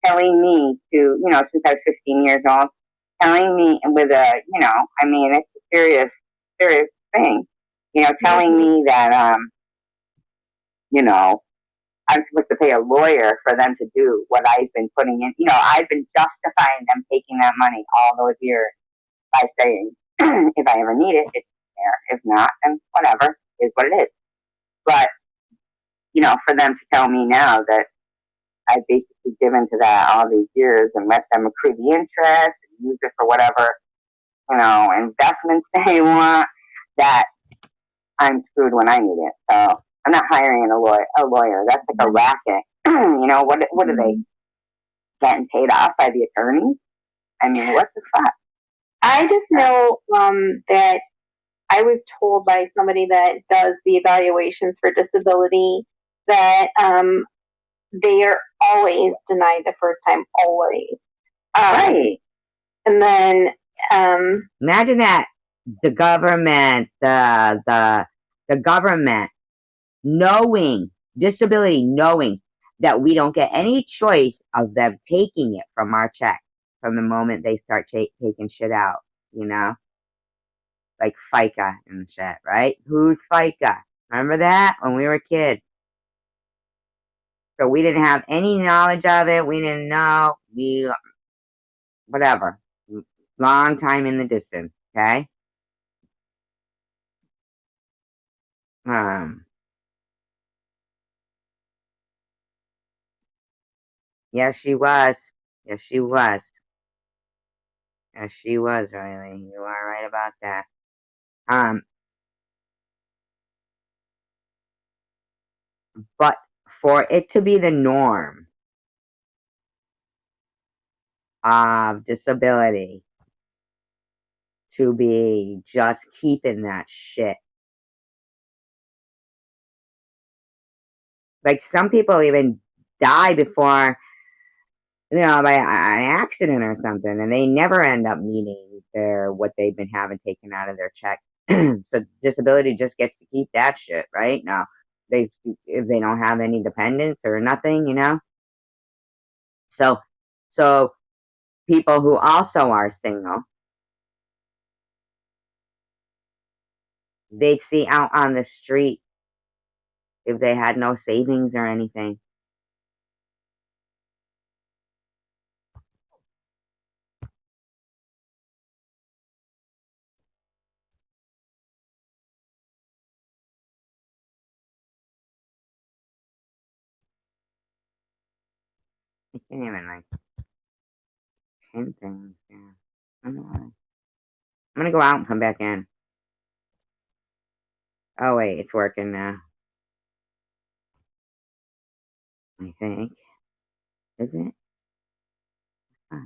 telling me to, since I was 15 years old, telling me with I mean, it's a serious, serious thing, telling me that, I'm supposed to pay a lawyer for them to do what I've been putting in. I've been justifying them taking that money all those years by saying, if I ever need it, it's there. If not, then whatever, is what it is. But, for them to tell me now that I've basically given to that all these years and let them accrue the interest and use it for whatever investments they want, that I'm screwed when I need it. So I'm not hiring a lawyer. That's like a racket. What are they getting paid off by the attorney? I mean, what the fuck? I just know that I was told by somebody that does the evaluations for disability that they are always denied the first time, always. Right. And then imagine that the government, the government knowing disability, knowing that we don't get any choice of them taking it from our check from the moment they start taking shit out, like FICA and shit, right? Who's FICA? Remember that when we were kids? So we didn't have any knowledge of it. We didn't know. Whatever. Long time in the distance, okay? Yes, she was. Yes, she was. Yes, she was, Riley. You are right about that. But for it to be the norm of disability to be just keeping that shit. Like some people even die before, by an accident or something, and they never end up needing what they've been having taken out of their check. So disability just gets to keep that shit, right? No, if they don't have any dependents or nothing, So people who also are single, they'd see out on the street if they had no savings or anything. I can't even pin things. Yeah. I don't know why. I'm gonna go out and come back in. Oh wait, it's working now. I think. Is it? Huh.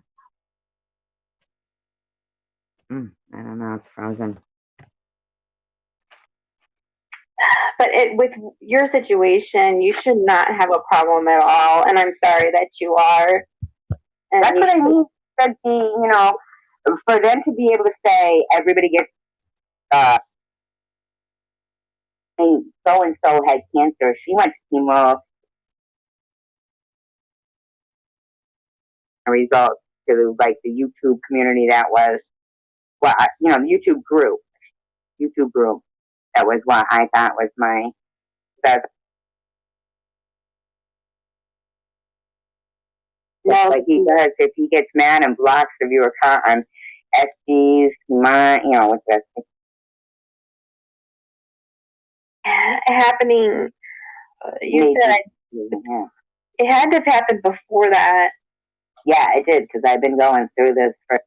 I don't know. It's frozen. but with your situation, you should not have a problem at all. And I'm sorry that you are. And That's what I mean. For them to be able to say everybody gets, so and so had cancer. She went to chemo. Results to like the YouTube community that was, YouTube grew. YouTube grew. That was what I thought was my best. No, like he does. If he gets mad and blocks the viewer account on SG's, what's that? happening. You said it had to have happened before that. Yeah, it did because I've been going through this for.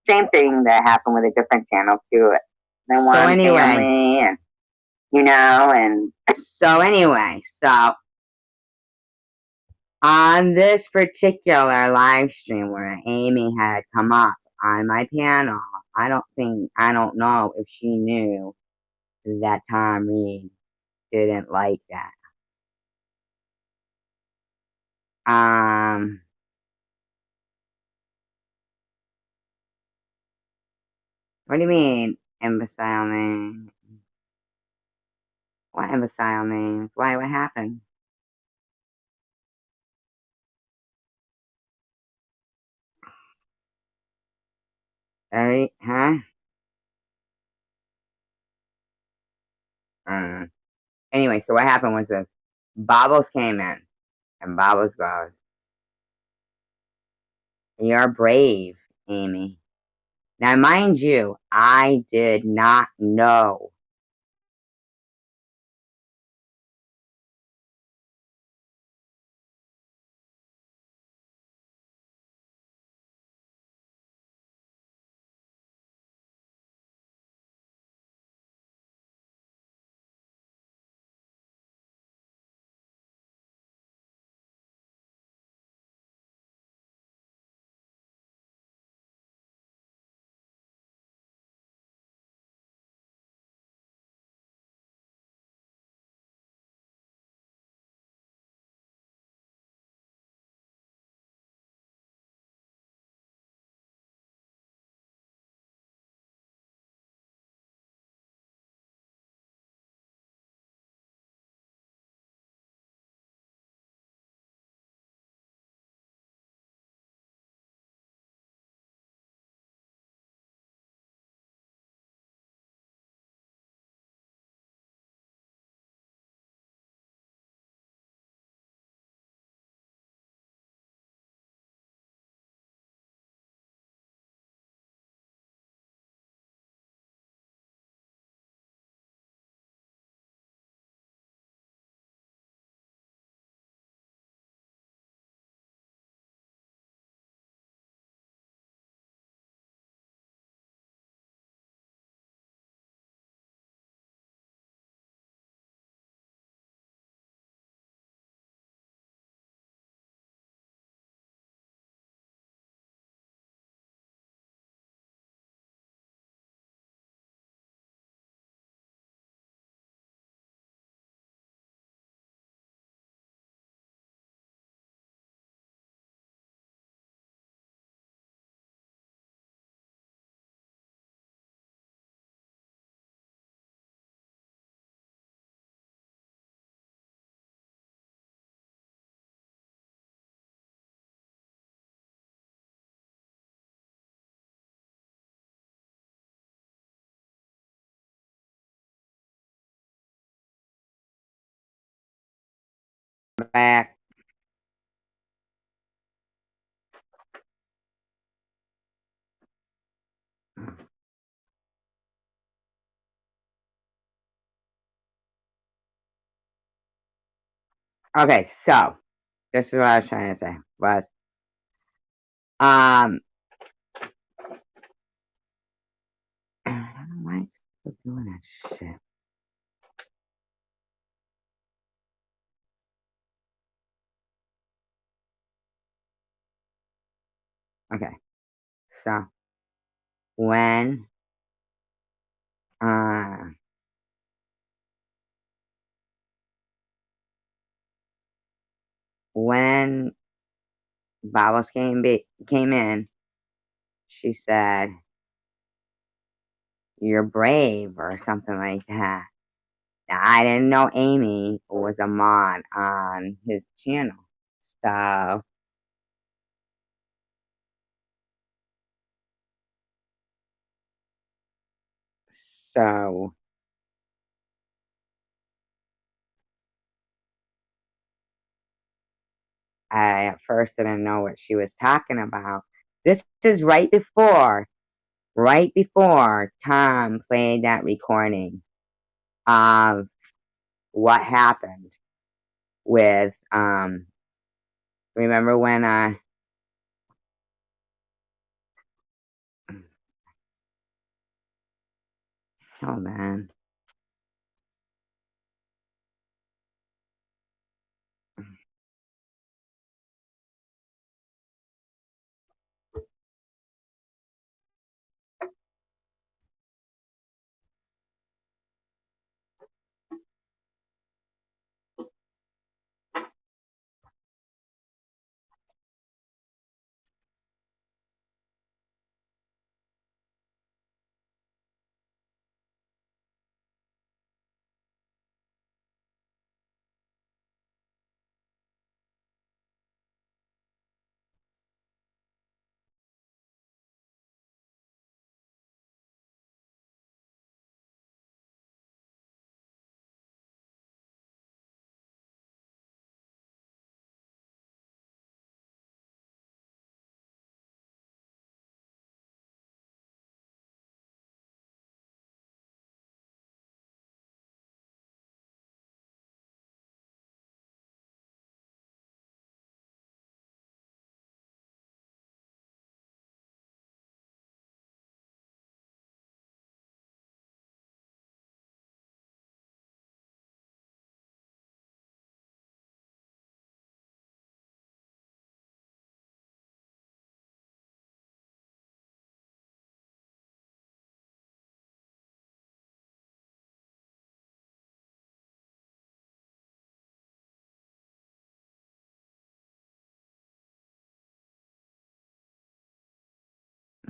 Same thing that happened with a different channel too. They want family and So anyway, on this particular live stream where Amy had come up on my panel, I don't know if she knew that Tom Reed didn't like that. What do you mean, imbecile name? What imbecile names? Why? What happened? Huh? Anyway, so what happened was this. Bobbles came in, and Bobbles goes, "You're brave, Amy." Now, mind you, I did not know back. Okay, so this is what I was trying to say was um I don't know why it's still doing that shit. Okay, so when uh when Bobbles came in, she said, "You're brave" or something like that. Now, I didn't know Amy was a mod on his channel, so so I at first didn't know what she was talking about. This is right before Tom played that recording of what happened with remember when oh man.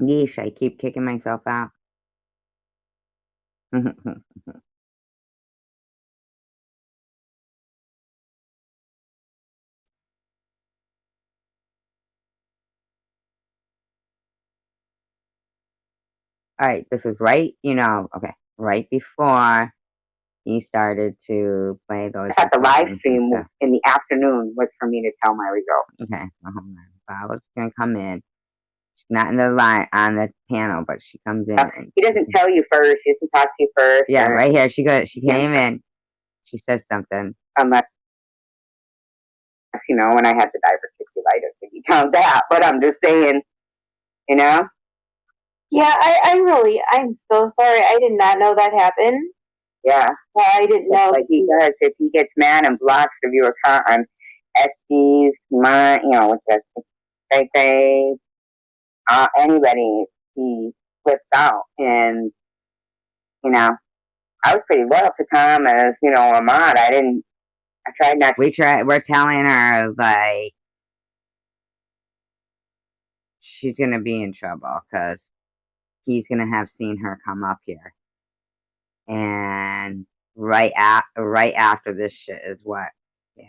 Yeesh, I keep kicking myself out. Alright, this is right, okay, right before he started to play those. I thought the live stream in the afternoon was for me to tell my results. Okay, well, hold on. Bob's gonna come in. She's not in the line on the panel, but she comes in. He doesn't tell you first. He doesn't talk to you first. Yeah, right here. She came in. She says something. Unless when I had the diverticulitis, if you count that. But I'm just saying, Yeah, I'm so sorry. I did not know that happened. Yeah. Well, I didn't know. Like he does. If he gets mad and blocks the viewer on SG's, with the anybody, he flips out. And, I was pretty loyal to Tom as, a mod. I tried not to. We're telling her, like, she's gonna be in trouble because he's gonna have seen her come up here. And right after this shit is what, yeah.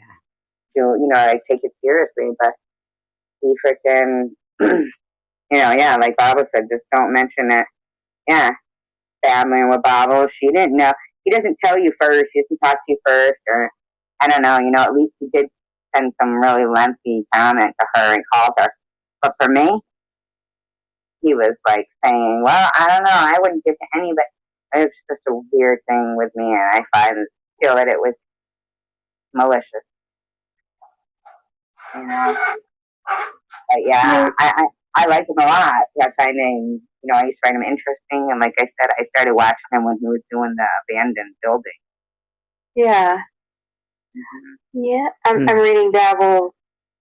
I take it seriously, but he freaking, like Baba said, just don't mention it. Yeah, family with Baba. She didn't know. He doesn't tell you first. He doesn't talk to you first, or I don't know. At least he did send some really lengthy comment to her and called her. But for me, he was like saying, well, I don't know, I wouldn't give to anybody. It's just a weird thing with me, and I feel that it was malicious, you know. But yeah, I liked him a lot. I find him, I used to find him interesting, and like I said, I started watching him when he was doing the abandoned building. Yeah. Yeah. I'm reading Dabble.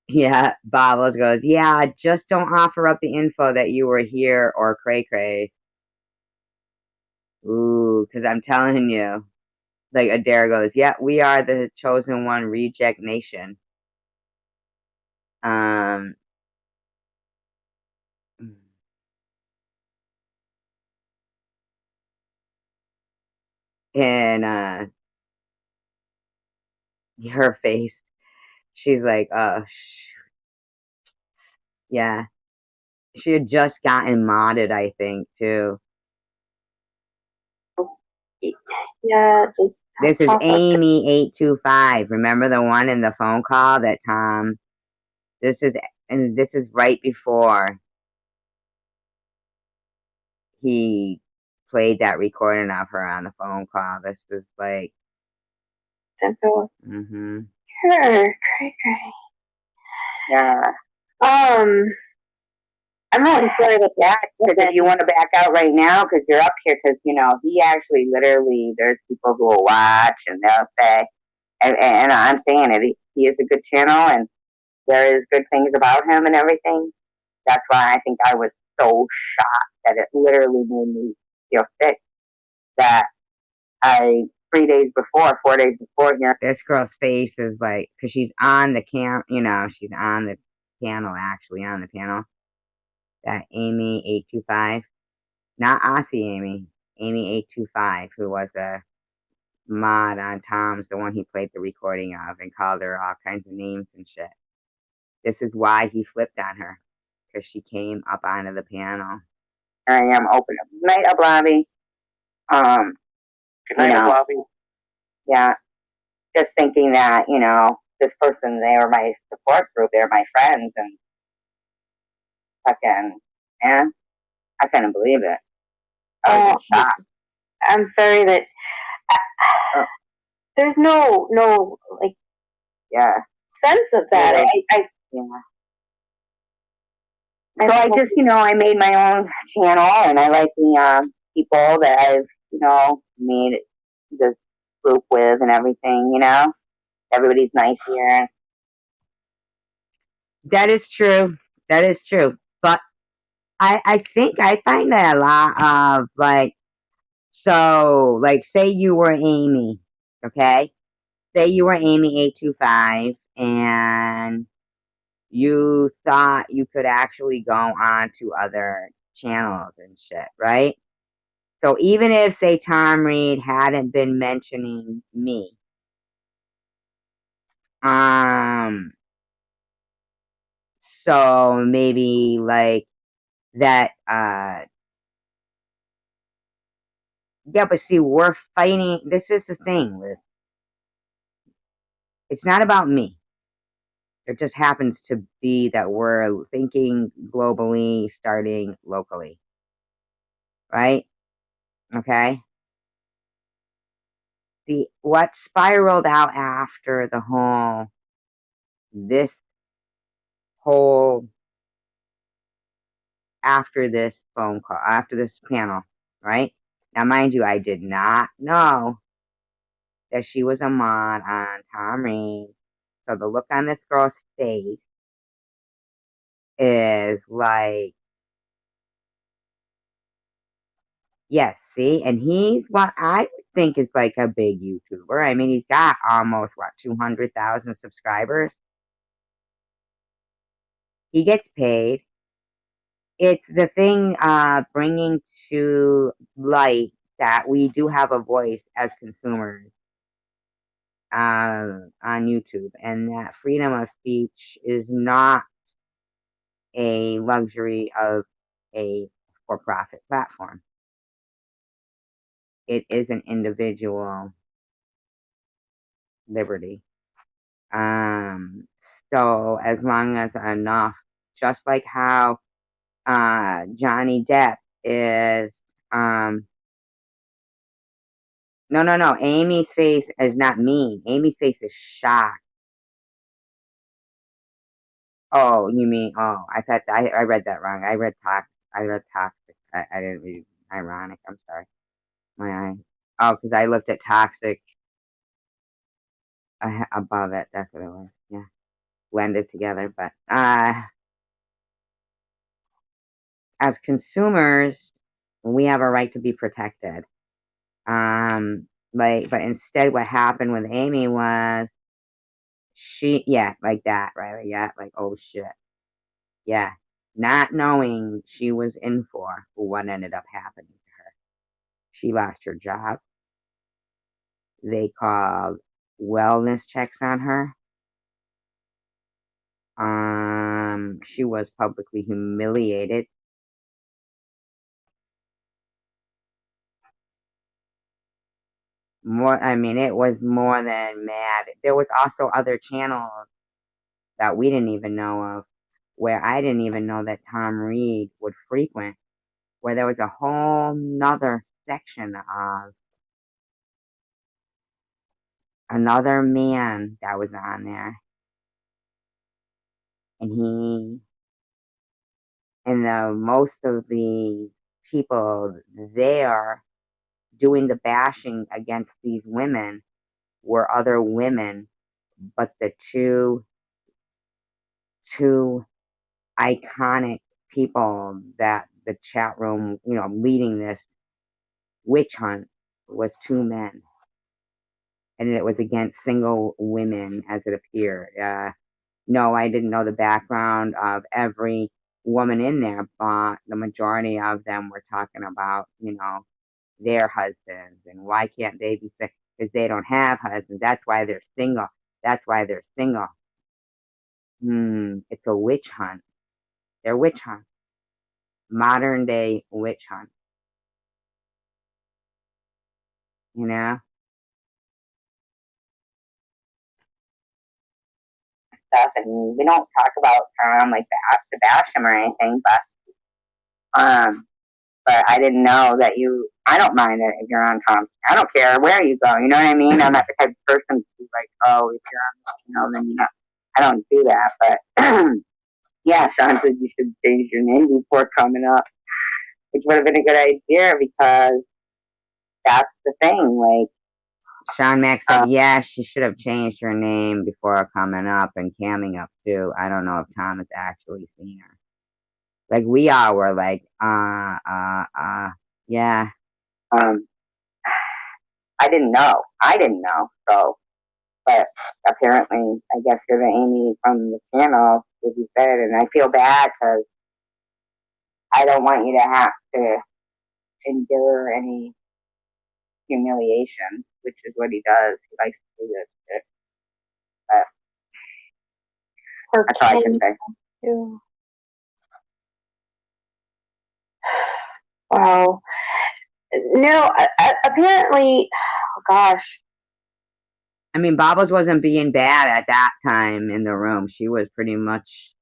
Yeah, Bobbles goes, yeah, just don't offer up the info that you were here or cray cray. Ooh, because I'm telling you, like Adair goes, yeah, we are the chosen one reject nation. Um, and her face, she's like, yeah. She had just gotten modded, I think, too. Yeah, just. This is Amy825. Remember the one in the phone call that Tom? This is right before he played that recording of her on the phone call. This is like. Simple. Mm-hmm. Sure, cray cray. Yeah. I'm really sorry with that. Because if you want to back out right now, because you're up here, because, he actually literally, there's people who will watch and they'll say, and I'm saying it, he is a good channel and there is good things about him and everything. That's why I think I was so shocked that it literally made me feel sick that 4 days before here, this girl's face is like, because she's on the she's on the panel, actually on the panel. That Amy825, not Aussie Amy825, who was a mod on Tom's, the one he played the recording of and called her all kinds of names and shit. This is why he flipped on her, because she came up onto the panel. I am open. Good night, Ablobby. Good night, Bobby. Yeah, just thinking that, this person, they were my support group, they're my friends, and fucking, man, I couldn't believe it. I was shocked. I'm sorry that there's no like sense of that. Yeah. So I just, I made my own channel, and I like the people that I've, made this group with and everything, Everybody's nice here. That is true. That is true. But I think I find that a lot of, like, so, like, say you were Amy, okay? Say you were Amy825, and you thought you could actually go on to other channels and shit, right? So even if, say, Tom Reed hadn't been mentioning me, so maybe like that, yeah, but see, we're fighting. This is the thing with, it's not about me. It just happens to be that we're thinking globally, starting locally. Right? Okay? See, what spiraled out after this whole, after this phone call, after this panel, right? Now, mind you, I did not know that she was a mod on Tom Reed. So the look on this girl's face is like, yes, see? And he's what I think is like a big YouTuber. I mean, he's got almost, 200,000 subscribers. He gets paid. It's the thing, bringing to light that we do have a voice as consumers on YouTube, and that freedom of speech is not a luxury of a for-profit platform. It is an individual liberty. So as long as enough, just like how Johnny Depp is, no, Amy's face is not mean. Amy's face is shocked. Oh, you mean, oh, I thought, I read that wrong. I read toxic. I didn't read ironic. I'm sorry. My eye. Oh, because I looked at toxic above it. That's what it was. Yeah. Blended together. But, as consumers, we have a right to be protected. But instead what happened with Amy was yeah, like that, right? Yeah, like, oh shit. Yeah. Not knowing she was in for what ended up happening to her. She lost her job. They called wellness checks on her. She was publicly humiliated. It was more than mad. There was also other channels that we didn't even know of, where I didn't even know that Tom Reed would frequent, where there was a whole nother section of another man that was on there. And most of the people there doing the bashing against these women were other women, but the two iconic people that the chat room, leading this witch hunt was two men. And it was against single women as it appeared. No, I didn't know the background of every woman in there, but the majority of them were talking about, their husbands and why can't they be sick? Because they don't have husbands. That's why they're single. That's why they're single. It's a witch hunt. They're witch hunt. Modern day witch hunt. You know? Stuff, and we don't talk about Tom like that to bash him or anything, but I didn't know that I don't mind it if you're on Tom. I don't care where you go, you know what I mean? I'm not the type of person who's like, oh, if you're on, then I don't do that, but yeah, Sean said you should change your name before coming up, which would have been a good idea because that's the thing, like, Sean Max said, yeah, she should have changed her name before coming up and camming up too. I don't know if Tom has actually seen her. Like we all were like, yeah. I didn't know. So, but apparently, I guess you're the Amy from the channel, as you said, and I feel bad because I don't want you to have to endure any humiliation, which is what he does. He likes to do this shit. But that's all I can say. Too. Wow. No, apparently, oh gosh. I mean, Bobbles wasn't being bad at that time in the room. She was pretty much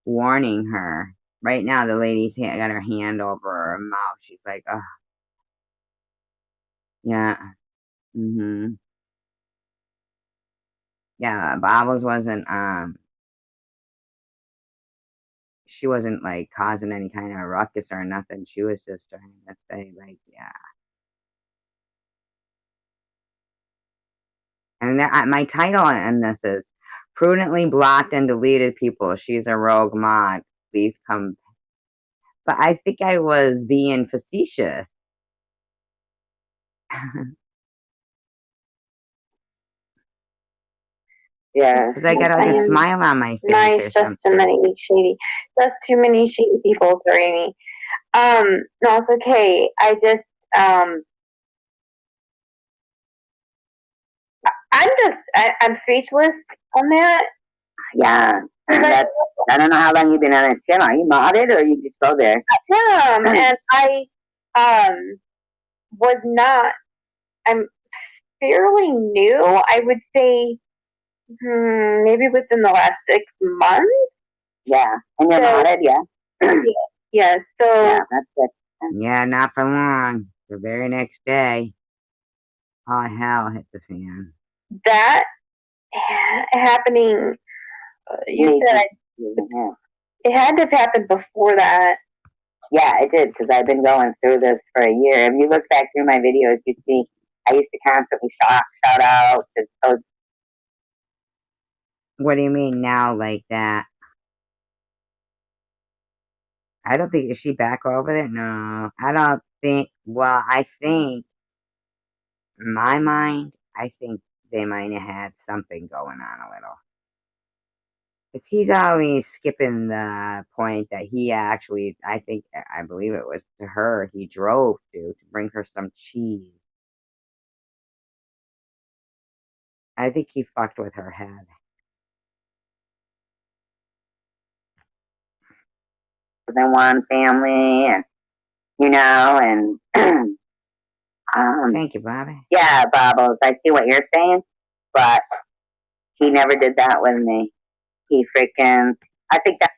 warning her. Right now, the lady's got her hand over her mouth. She's like, ugh. Yeah. Yeah, Bobbles wasn't, she wasn't like causing any kind of ruckus or nothing. She was just trying to say, like, yeah. And my title in this is Prudently Blocked and Deleted People. She's a rogue mod. Please come. But I think I was being facetious. Yeah. Because I got a smile on my face. Nice, just too many shady. Just too many shady people, sorry me. No, it's okay. I'm speechless on that. Yeah. I don't know how long you've been on this channel. Are you modded or you just go there? And I was not. I'm fairly new. I would say Maybe within the last 6 months. Yeah, and you're So- nodded, yeah. Yeah, so Yeah, that's good. Yeah, not for long. The very next day, all hell hit the fan. that happening, you Maybe. said Yeah. it had to have happened before that. Yeah, it did, because I've been going through this for a year. If you look back through my videos, you see I used to constantly shout out to those. What do you mean now like that? I don't think, is she back over there? No, I don't think, well, I think, in my mind, I think they might have had something going on a little. Because he's always skipping the point that he actually, I believe it was to her, he drove to bring her some cheese. I think he fucked with her head. Than one family, and and Thank you, Bobby. yeah, Bubbles, I see what you're saying, but he never did that with me. He freaking, I think that.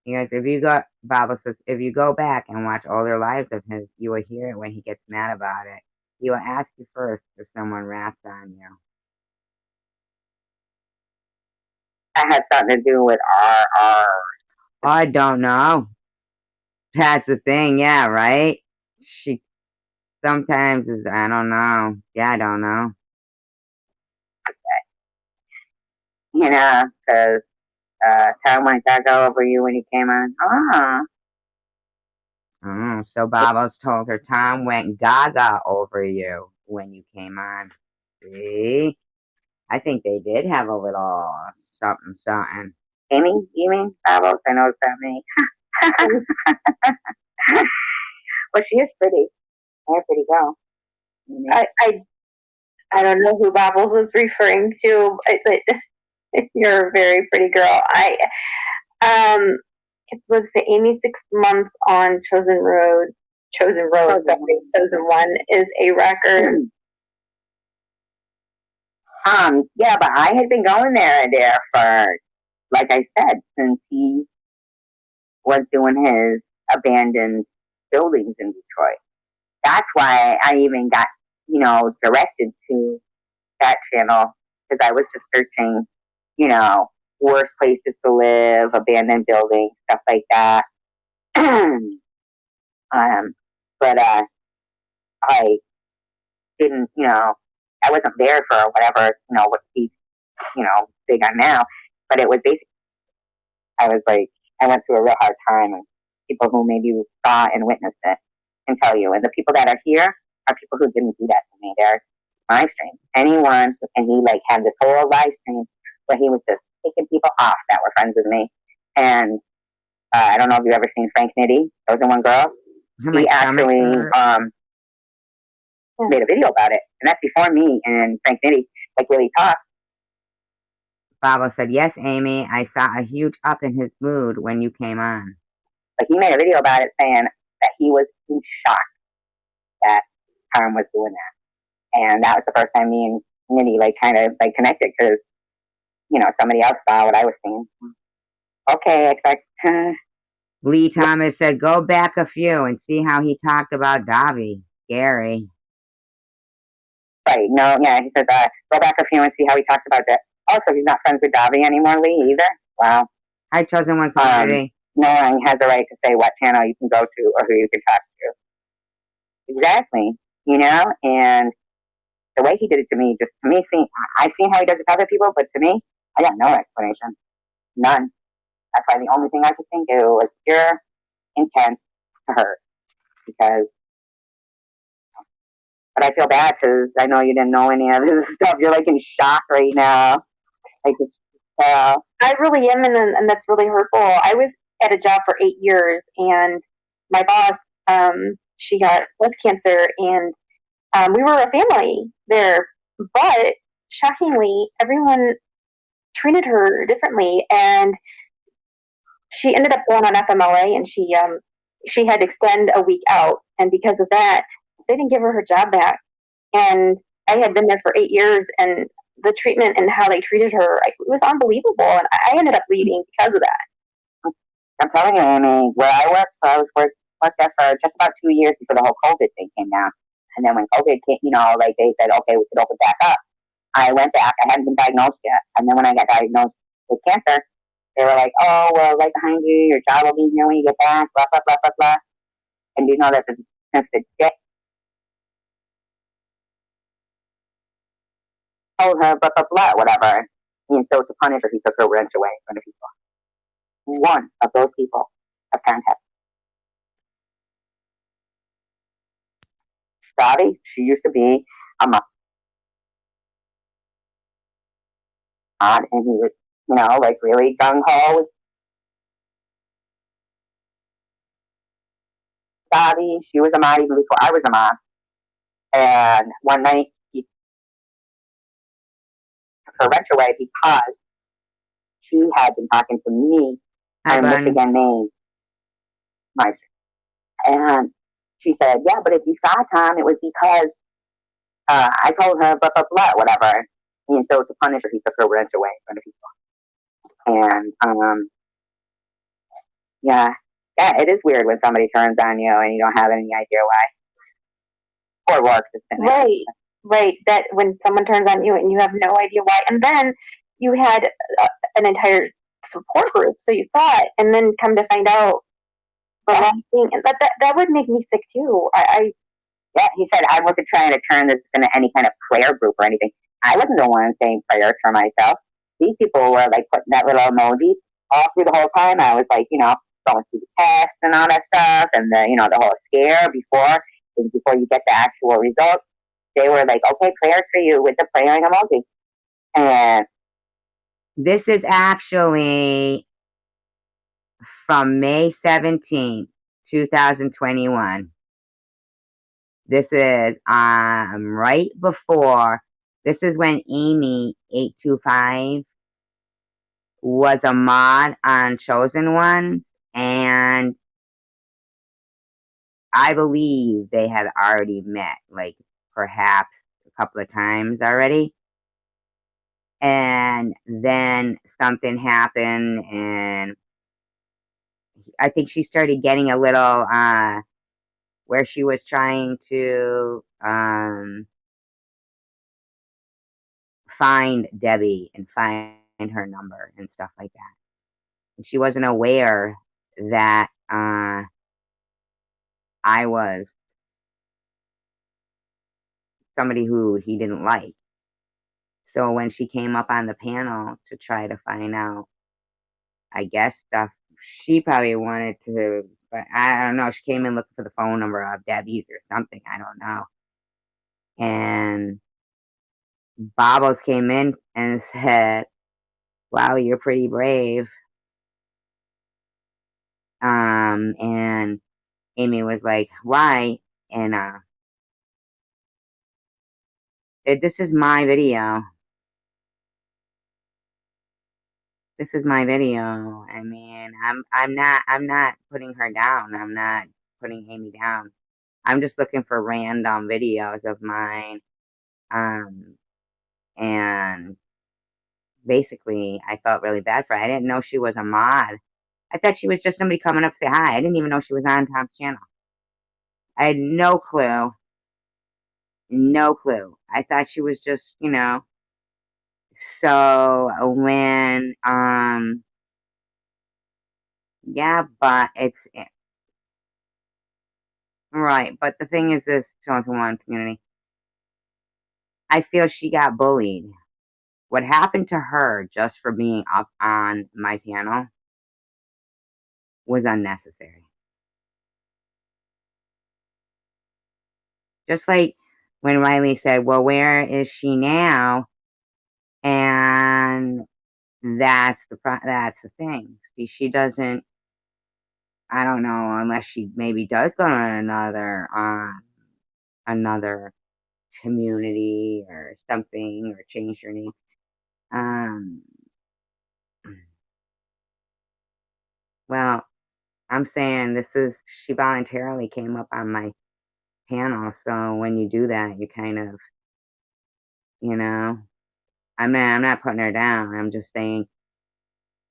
Because if you go, Bible says, if you go back and watch older lives of his, you will hear it when he gets mad about it. He will ask you first if someone rats on you. That has something to do with our. I don't know. That's the thing, yeah, right? She sometimes is, I don't know. Yeah, I don't know. Because Tom went back over you when he came on. So Bobos told her Tom went gaga over you when you came on. See? I think they did have a little something, something. Amy, you mean? Bubbles, I know it's not me. Well, she is pretty. You're a pretty girl. I don't know who Bobbles was referring to, but you're a very pretty girl. It was the Amy 6 months on Chosen Road. Chosen One is a record. Yeah, but I had been going there for, like I said, since he was doing his abandoned buildings in Detroit. That's why I even got, directed to that channel, because I was just searching, worst places to live, abandoned buildings, stuff like that. But I didn't, I wasn't there for whatever, what he's, big on now. But it was basically, I was like, I went through a real hard time, and people who maybe saw and witnessed it can tell you. And the people that are here are people who didn't do that to me. They're live stream. Anyone, and he had this whole live stream where he was just taking people off that were friends with me. And I don't know if you've ever seen Frank Nitty, Chosen One Girl. He actually made a video about it, and that's before me and Frank Nitty really talked. Baba said, yes, Amy, I saw a huge up in his mood when you came on. But he made a video about it saying that he was in shock that Tom was doing that. And that was the first time me and Nitty kind of connected, because, somebody else saw what I was seeing. Okay, expect. Lee Thomas said, go back a few and see how he talked about Davi. Scary. Right, no, yeah, he said, go back a few and see how he talked about that. Also, he's not friends with Davi anymore, Lee, either. Wow. Hi, Chosen One community. No one has the right to say what channel you can go to or who you can talk to. Exactly, and the way he did it to me, I've seen how he does it to other people, but to me, I got no explanation. None. That's why the only thing I could think of was pure intent to hurt. But I feel bad because I know you didn't know any of this stuff. You're in shock right now. I could tell. I really am, and that's really hurtful. I was at a job for 8 years, and my boss, she got breast cancer, and we were a family there. But shockingly, everyone treated her differently, and she ended up going on FMLA, and she had to extend a week out, and because of that, they didn't give her her job back. And I had been there for 8 years, and the treatment and how they treated her, it was unbelievable, and I ended up leaving because of that. I'm telling you, Amy, where I worked, worked there for just about 2 years before the whole COVID thing came down. And then when COVID came, like they said, okay, we could open back up. I went back. I hadn't been diagnosed yet. And then when I got diagnosed with cancer, they were like, oh, we're right behind you. Your job will be here when you get back, blah, blah, blah, blah, blah. And you know that since the day I told her, blah, blah, blah, whatever. And so to punish her, he took her wrench away in front of people. One of those people have contact. Dottie, she used to be a mod, and he was, like really gung ho with Dottie. She was a mod even before I was a mod. And one night he took her wrench away because she had been talking to me, Hi, her Bunny. Michigan name, Marcia. And she said, yeah, but if you saw Tom, it was because I told her blah, blah, blah, whatever. And so to punish her, he took her wrench away in front of people. And, yeah, it is weird when somebody turns on you and you don't have any idea why. Or works. Right. That when someone turns on you and you have no idea why, and then you had an entire support group, so you thought, and then come to find out the wrong thing, and that would make me sick too. Yeah, he said I wasn't trying to turn this into any kind of prayer group or anything. I wasn't the one saying prayers for myself. These people were like putting that little emoji all through the whole time. I was like, going through the test and all that stuff, and the whole scare before you get the actual results. They were like, okay, prayers for you with the praying emoji. And This is actually from May 17th, 2021. This is right before, this is when Amy 825 was a mod on Chosen Ones, and I believe they had already met, like perhaps a couple of times already. And then something happened, and I think she started getting a little, where she was trying to find Debbie and find her number and stuff like that. And she wasn't aware that I was somebody who he didn't like. So when she came up on the panel to try to find out, I guess, stuff, she probably wanted to, but I don't know. She came in looking for the phone number of Debbie's or something. I don't know. And Bobos came in and said, wow, you're pretty brave. And Amy was like, why? And this is my video. This is my video. I mean, I'm not putting her down. I'm not putting Amy down. I'm just looking for random videos of mine. And basically, I felt really bad for her. I didn't know she was a mod. I thought she was just somebody coming up to say hi. I didn't even know she was on Tom's channel. I had no clue. No clue. I thought she was just, So when, yeah, but right. But the thing is this, Chosen One community, I feel she got bullied. What happened to her just for being up on my panel was unnecessary. Just like when Riley said, well, where is she now? And that's the thing. See, she doesn't, I don't know, unless she maybe does go to another community or something, or change her name. Well, I'm saying she voluntarily came up on my panel, so when you do that, you kind of, I'm not putting her down. I'm just saying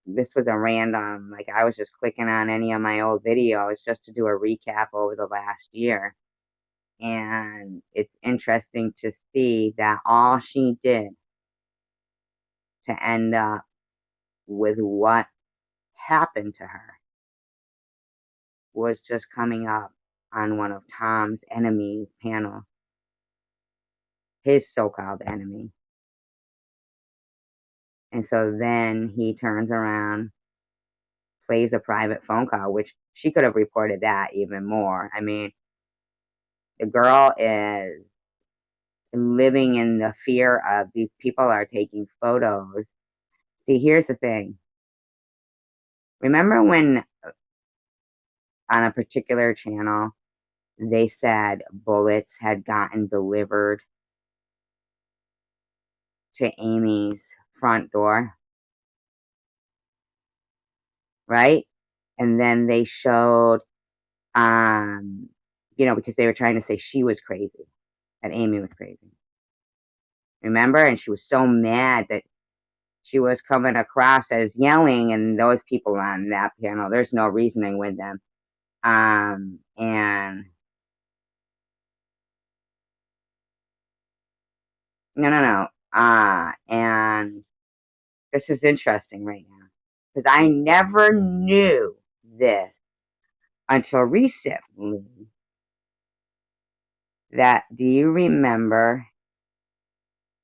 this was a random, like I was just clicking on any of my old videos just to do a recap over the last year. And it's interesting to see that all she did to end up with what happened to her was just coming up on one of Tom's enemies panel, his so-called enemy. And so then he turns around, plays a private phone call, which she could have reported that even more. I mean, the girl is living in the fear of these people are taking photos. See, here's the thing. Remember when on a particular channel they said bullets had gotten delivered to Amy's front door, right? And then they showed, because they were trying to say she was crazy, that Amy was crazy. Remember? And she was so mad that she was coming across as yelling, and those people on that panel, there's no reasoning with them. And no. And this is interesting right now because I never knew this until recently. That do you remember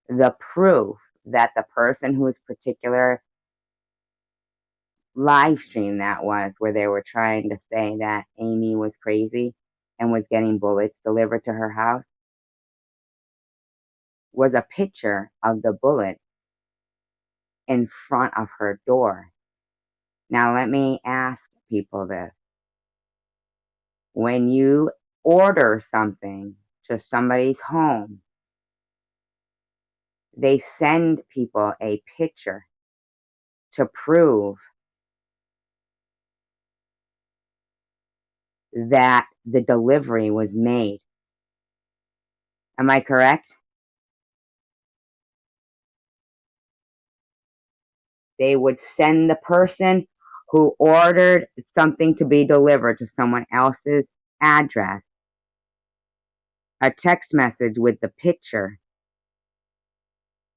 the proof that the person whose particular live stream that was, where they were trying to say that Amy was crazy and was getting bullets delivered to her house, was a picture of the bullet in front of her door. Now, let me ask people this. When you order something to somebody's home, they send people a picture to prove that the delivery was made. Am I correct? They would send the person who ordered something to be delivered to someone else's address a text message with the picture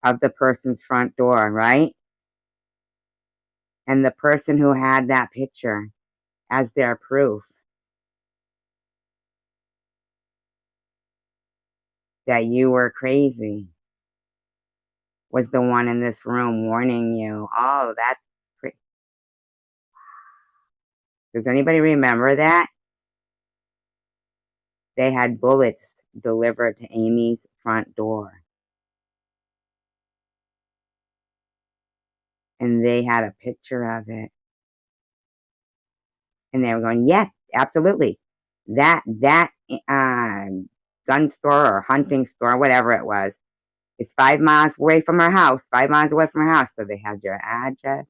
of the person's front door, right? And the person who had that picture as their proof that you were crazy was the one in this room warning you. Oh, that's crazy. Does anybody remember that? They had bullets delivered to Amy's front door. And they had a picture of it. And they were going, yes, absolutely. That gun store or hunting store, whatever it was, is 5 miles away from her house, 5 miles away from her house. So they had your address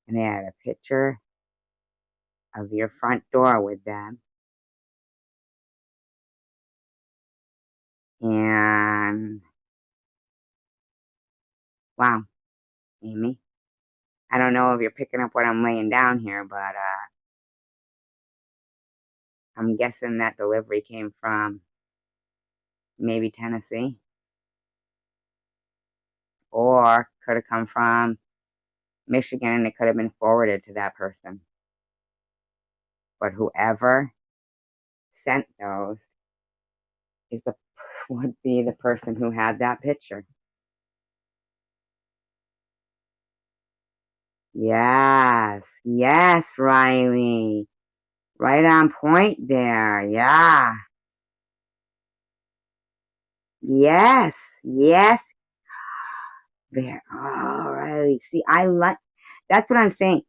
and they had a picture of your front door with them. And wow, Amy, I don't know if you're picking up what I'm laying down here, but I'm guessing that delivery came from maybe Tennessee, or could have come from Michigan and it could have been forwarded to that person. But whoever sent those would be the person who had that picture. Yes, yes, Riley. Right on point there. Yeah. Yes, yes. There. Oh, Riley. See, that's what I'm saying.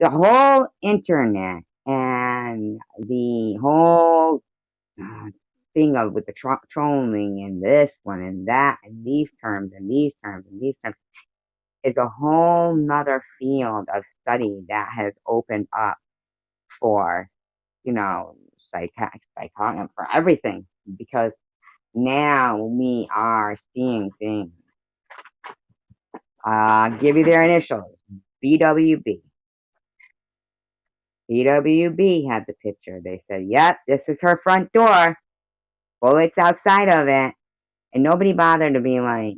The whole internet and the whole thing of with the trolling and this one and that and these terms and these terms and these terms is a whole nother field of study that has opened up for, psychology, for everything, because now we are seeing things Give you their initials. BWB. BWB had the picture. They said, yep, this is her front door. Bullets outside of it. And nobody bothered to be like,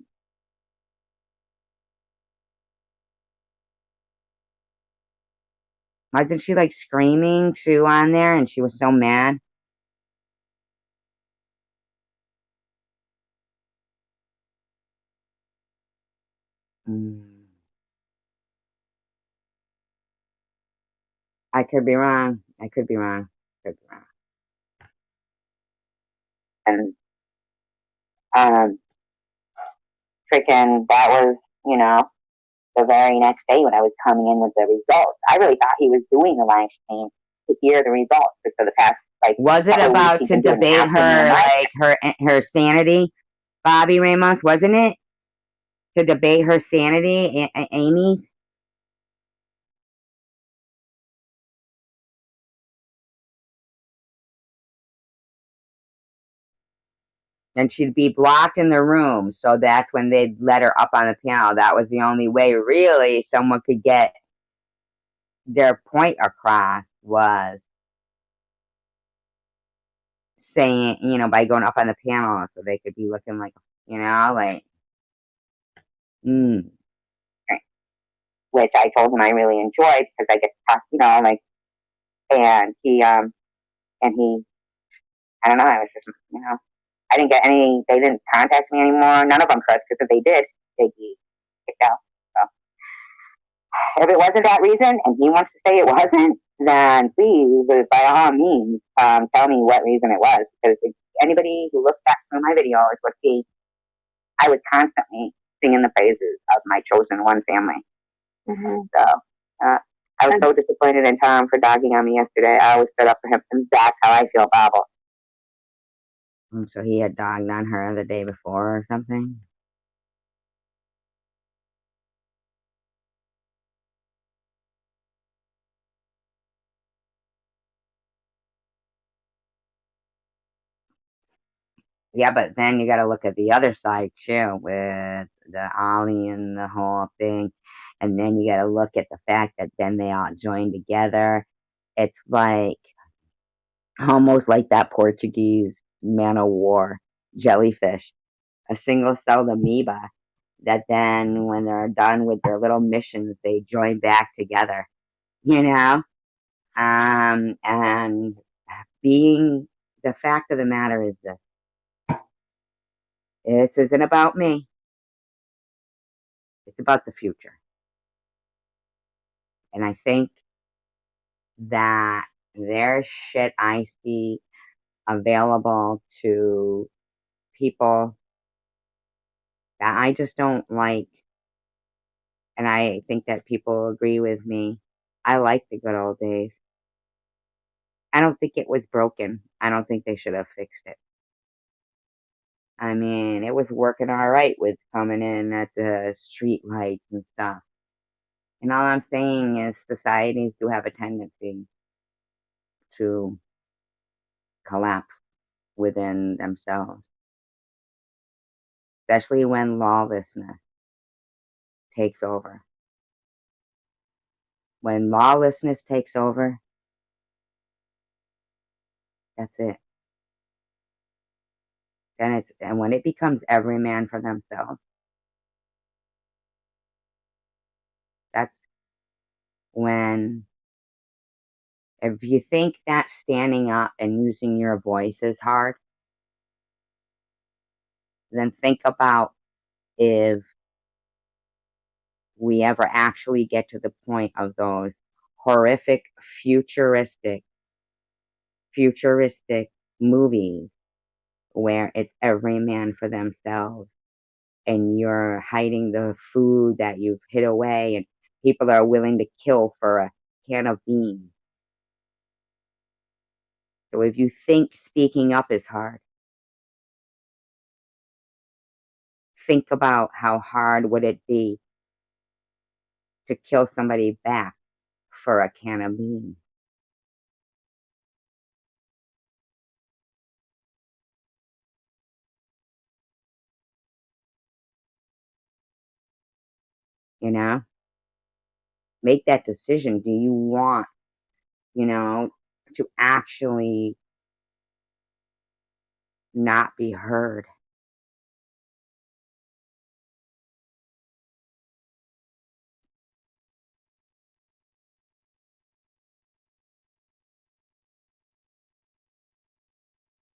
wasn't she like screaming too on there and she was so mad? Mm, I could be wrong. I could be wrong. Could be wrong. And um, freaking, that was, you know, the very next day when I was coming in with the results. I really thought he was doing the live stream to hear the results. Because for the past, like, Was it about to debate her, like her sanity, Bobby Ramos? Wasn't it to debate her sanity, Amy? And she'd be blocked in the room, so that's when they'd let her up on the panel. That was the only way, really, someone could get their point across, was saying, by going up on the panel, so they could be looking like, like, which I told him I really enjoyed because I get to talk, like, and he, I don't know, I was just, I didn't get they didn't contact me anymore. None of them could, because if they did, they'd be kicked out. So if it wasn't that reason and he wants to say it wasn't, then please, by all means, tell me what reason it was. Because anybody who looks back through my videos would see I was constantly singing the praises of my chosen one family. Mm-hmm. So I was so disappointed in Tom for dogging on me yesterday. I always stood up for him, and that's how I feel, Babel. So he had dogged on her the day before or something? Yeah, but then you got to look at the other side too, with the Ollie and the whole thing. And then you got to look at the fact that then they all joined together. It's like almost like that Portuguese man of war jellyfish, a single celled amoeba that then, when they're done with their little missions, they join back together, you know? And being the fact of the matter is this isn't about me. It's about the future. And I think that there's shit I see available to people that I just don't like. And I think that people agree with me. I like the good old days. I don't think it was broken. I don't think they should have fixed it. I mean, it was working all right with coming in at the street lights and stuff. And all I'm saying is societies do have a tendency to collapse within themselves, especially when lawlessness takes over. When lawlessness takes over, that's it. And when it becomes every man for themselves, that's when, if you think that standing up and using your voice is hard, then think about if we ever actually get to the point of those horrific futuristic movies where it's every man for themselves and you're hiding the food that you've hid away and people are willing to kill for a can of beans. So if you think speaking up is hard, think about how hard would it be to kill somebody back for a can of beans. you know? Make that decision. Do you want, you know, to actually not be heard?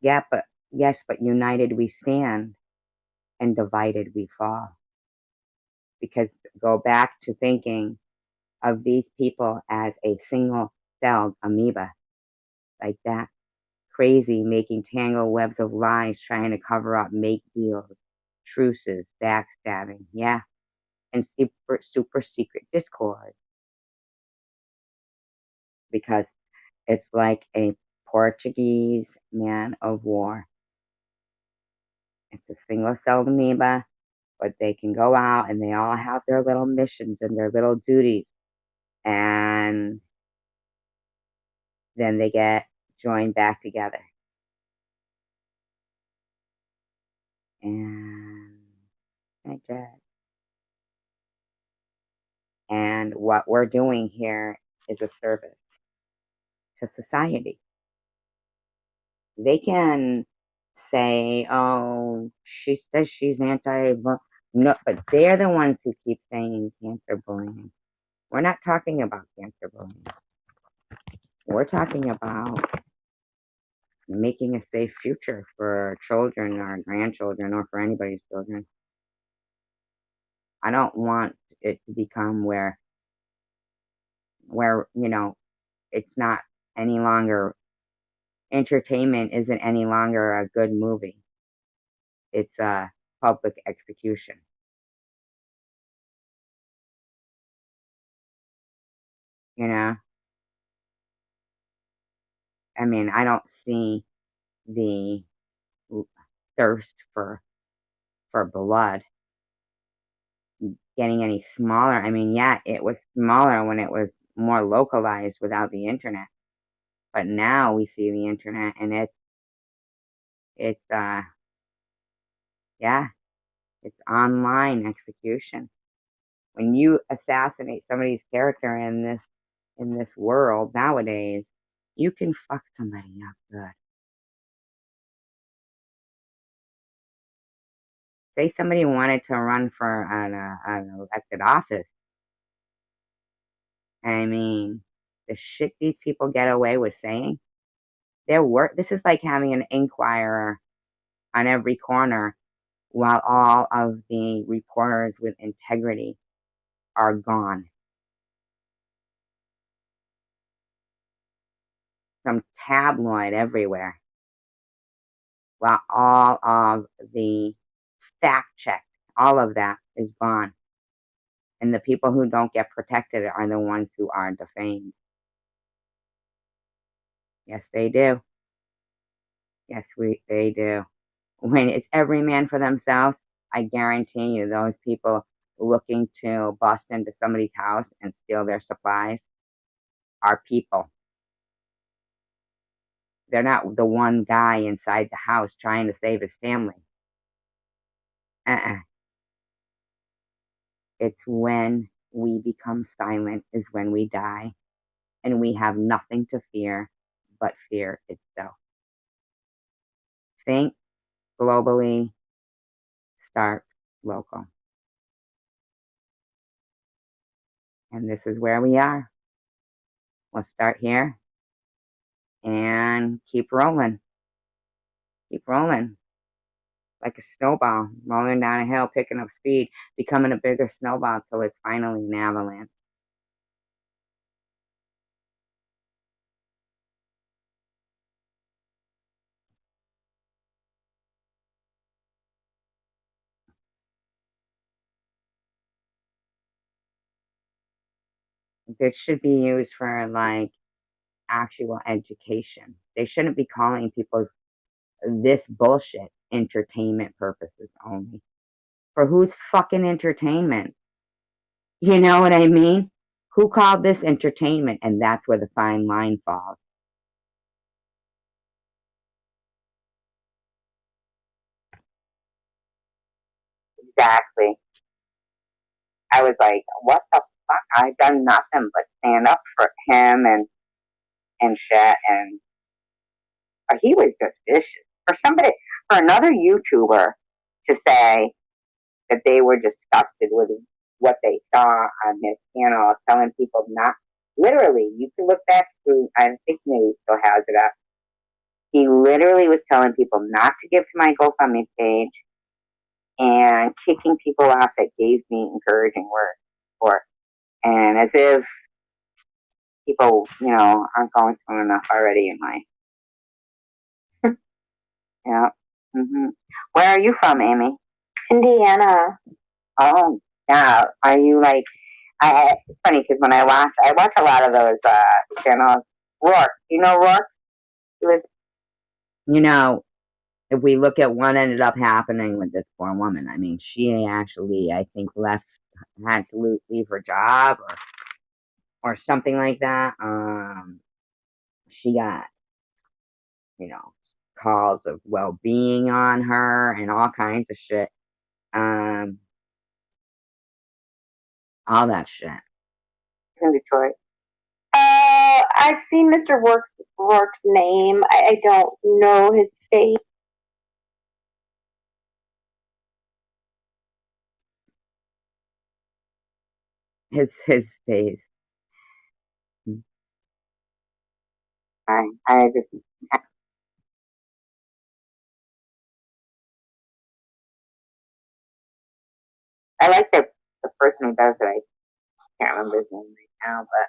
Yeah, but yes, but united we stand and divided we fall. Because go back to thinking of these people as a single celled amoeba, like that. Crazy, making tangled webs of lies, trying to cover up make deals, truces, backstabbing, yeah, and super secret discord. Because it's like a Portuguese man of war. It's a single celled amoeba, but they can go out and they all have their little missions and their little duties. And then they get joined back together. And I did. And what we're doing here is a service to society. They can say, oh, she says she's anti, no, but they're the ones who keep saying cancer bullying. We're not talking about cancer bullying. We're talking about making a safe future for children or grandchildren or for anybody's children. I don't want it to become where it's not any longer entertainment isn't any longer a good movie. It's a public execution. You know, I mean, I don't see the thirst for blood getting any smaller. I mean, yeah, it was smaller when it was more localized without the internet, but now we see the internet and it's yeah, it's online execution. When you assassinate somebody's character in this world nowadays, you can fuck somebody up good. Say somebody wanted to run for an elected office. I mean, the shit these people get away with saying. This is like having an inquirer on every corner while all of the reporters with integrity are gone. Some tabloid everywhere. While all of the fact check, all of that is gone. And the people who don't get protected are the ones who are defamed. Yes, they do. Yes, they do. When it's every man for themselves, I guarantee you those people looking to bust into somebody's house and steal their supplies are people. They're not the one guy inside the house trying to save his family. Uh-uh. It's when we become silent is when we die, and we have nothing to fear but fear itself. Think globally, start local. And this is where we are. We'll start here and keep rolling. Keep rolling. Like a snowball, rolling down a hill, picking up speed, becoming a bigger snowball till it's finally an avalanche. This should be used for like actual education. They shouldn't be calling people this bullshit entertainment purposes only. For whose fucking entertainment? You know what I mean? Who called this entertainment? And that's where the fine line falls. Exactly. I was like, what the fuck? I've done nothing but stand up for him and shit, and he was just vicious. For another YouTuber to say that they were disgusted with what they saw on his channel, telling people not, literally, you can look back through, I think News still has it up. He literally was telling people not to give to my GoFundMe page and kicking people off that gave me encouraging words for, and as if people, aren't going through enough already in life. Yeah. Where are you from, Amy? Indiana. Oh, yeah. Are you like? It's funny because when I watch a lot of those channels. Rourke, you know Rourke? He was, if we look at what ended up happening with this poor woman, I mean, she actually, I think, had to leave her job or something like that. She got, calls of well-being on her and all kinds of shit. All that shit. In Detroit. I've seen Mr. Rourke's name. I don't know his face. His face. I just. I like the person who does it. I can't remember his name right now, but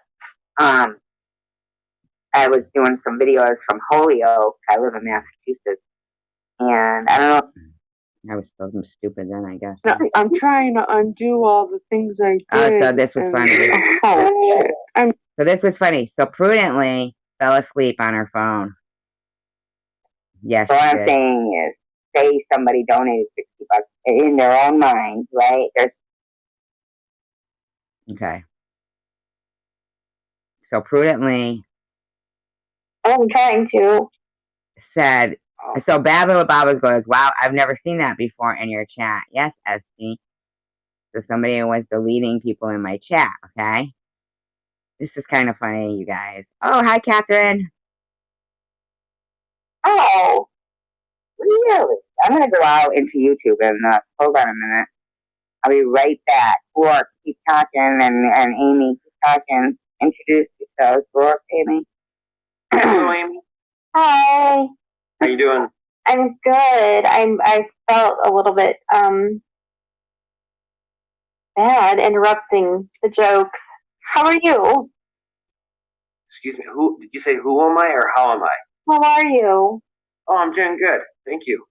I was doing some videos from Holyoke. I live in Massachusetts, and I don't know. I was still stupid then, I guess. No, I'm trying to undo all the things I did. So this was funny. Oh, shit. So this was funny. So Prudently fell asleep on her phone. Yes. So what I'm saying is, say somebody donated $60 in their own mind, right? Okay. So Prudently I'm trying to. said, so Baba goes, wow, I've never seen that before in your chat. Yes, SG. So somebody was deleting people in my chat, okay? This is kind of funny, you guys. Oh, hi, Catherine. Oh, really? I'm going to go out into YouTube and hold on a minute. I'll be right back. Rourke, keep talking, and Amy, keep talking. Introduce yourselves. Rourke, Amy. Hello, Amy. Hi. How you doing? I'm good. I felt a little bit bad interrupting the jokes. How are you? Excuse me. Who did you say? Who am I or how am I? How are you? Oh, I'm doing good. Thank you.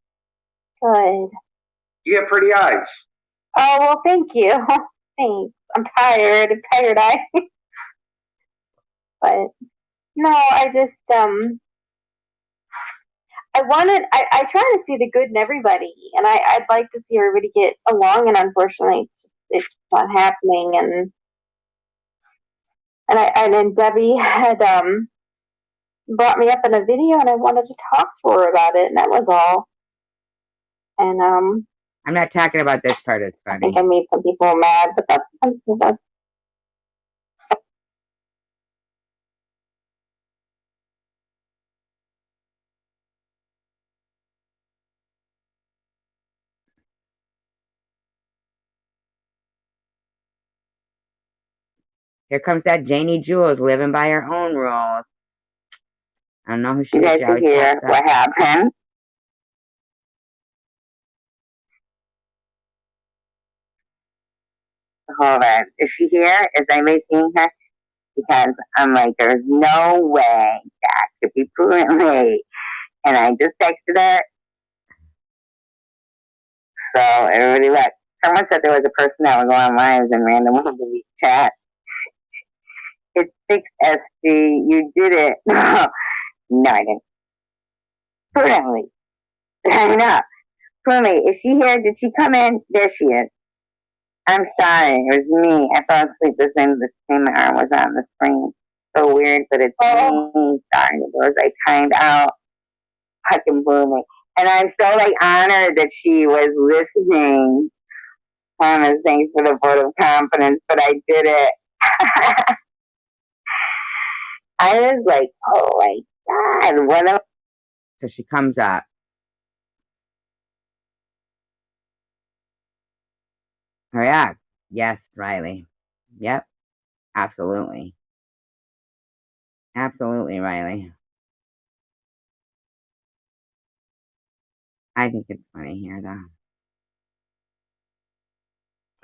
Good. You have pretty eyes. Oh, well, thank you. Thanks. I'm tired. Eye. But no, I just I try to see the good in everybody, and I'd like to see everybody get along, and unfortunately, it's not happening. And then Debbie had brought me up in a video, and I wanted to talk to her about it, and that was all. And I'm not talking about this part. It's funny. I think I made some people mad, but that's Here comes that Janie Jules living by her own rules. I don't know who she is. You guys can hear what happened. Hold on. Is she here? Is anybody seeing her? Because I'm like, there's no way that could be Prudently. And I just texted her. So everybody left. Someone said there was a person that would go on lives and randomly chat. It's 6SG. You did it. No, I didn't. Prudently. I know. Prudently, is she here? Did she come in? There she is. I'm sorry. It was me. I fell asleep the same my arm was on the screen. So weird, but it's me. Sorry. It was like timed out. Fucking Prudently. And I'm so like honored that she was listening Thomas, thanks for the vote of confidence, but I did it. I was like, oh my God, what a... So she comes up. React. Yes, Riley. Yep, absolutely. Absolutely, Riley. I think it's funny here, though.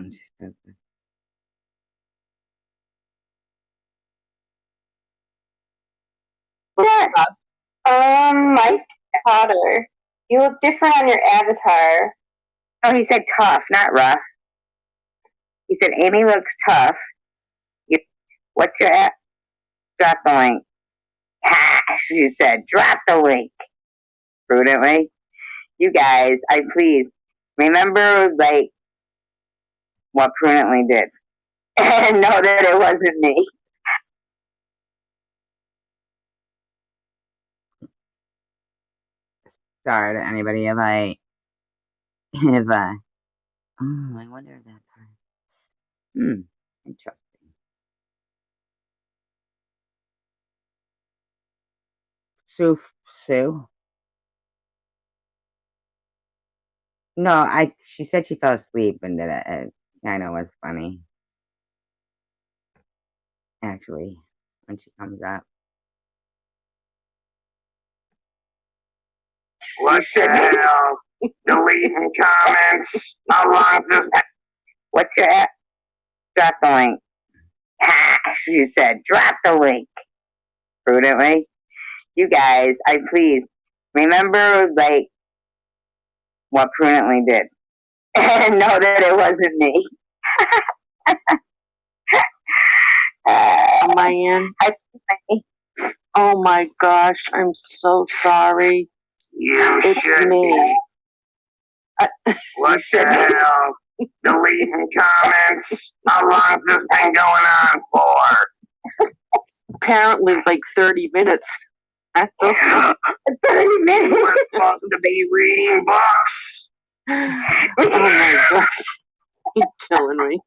And she says this. Mike Potter. You look different on your avatar. Oh, he said tough, not rough. He said Amy looks tough. What's your app? Drop the link. She said, drop the link. Prudently. You guys, I please remember, like, what Prudently did. And know that it wasn't me. Sorry to anybody if I, oh, I wonder if that's her. Interesting. Sue? No, she said she fell asleep and that it kind of was funny. Actually, when she comes up. What the hell? Deleting comments. How long is this? What's your app? Drop the link. She said, drop the link. Prudently. You guys, I please remember, like, what Prudently did. And know that it wasn't me. Am I in? Oh my gosh, I'm so sorry. It's me. What the hell? Deleting comments. How long has this been going on for? Apparently like 30 minutes. 30 minutes? We're supposed to be reading books. Oh my gosh. You're killing me.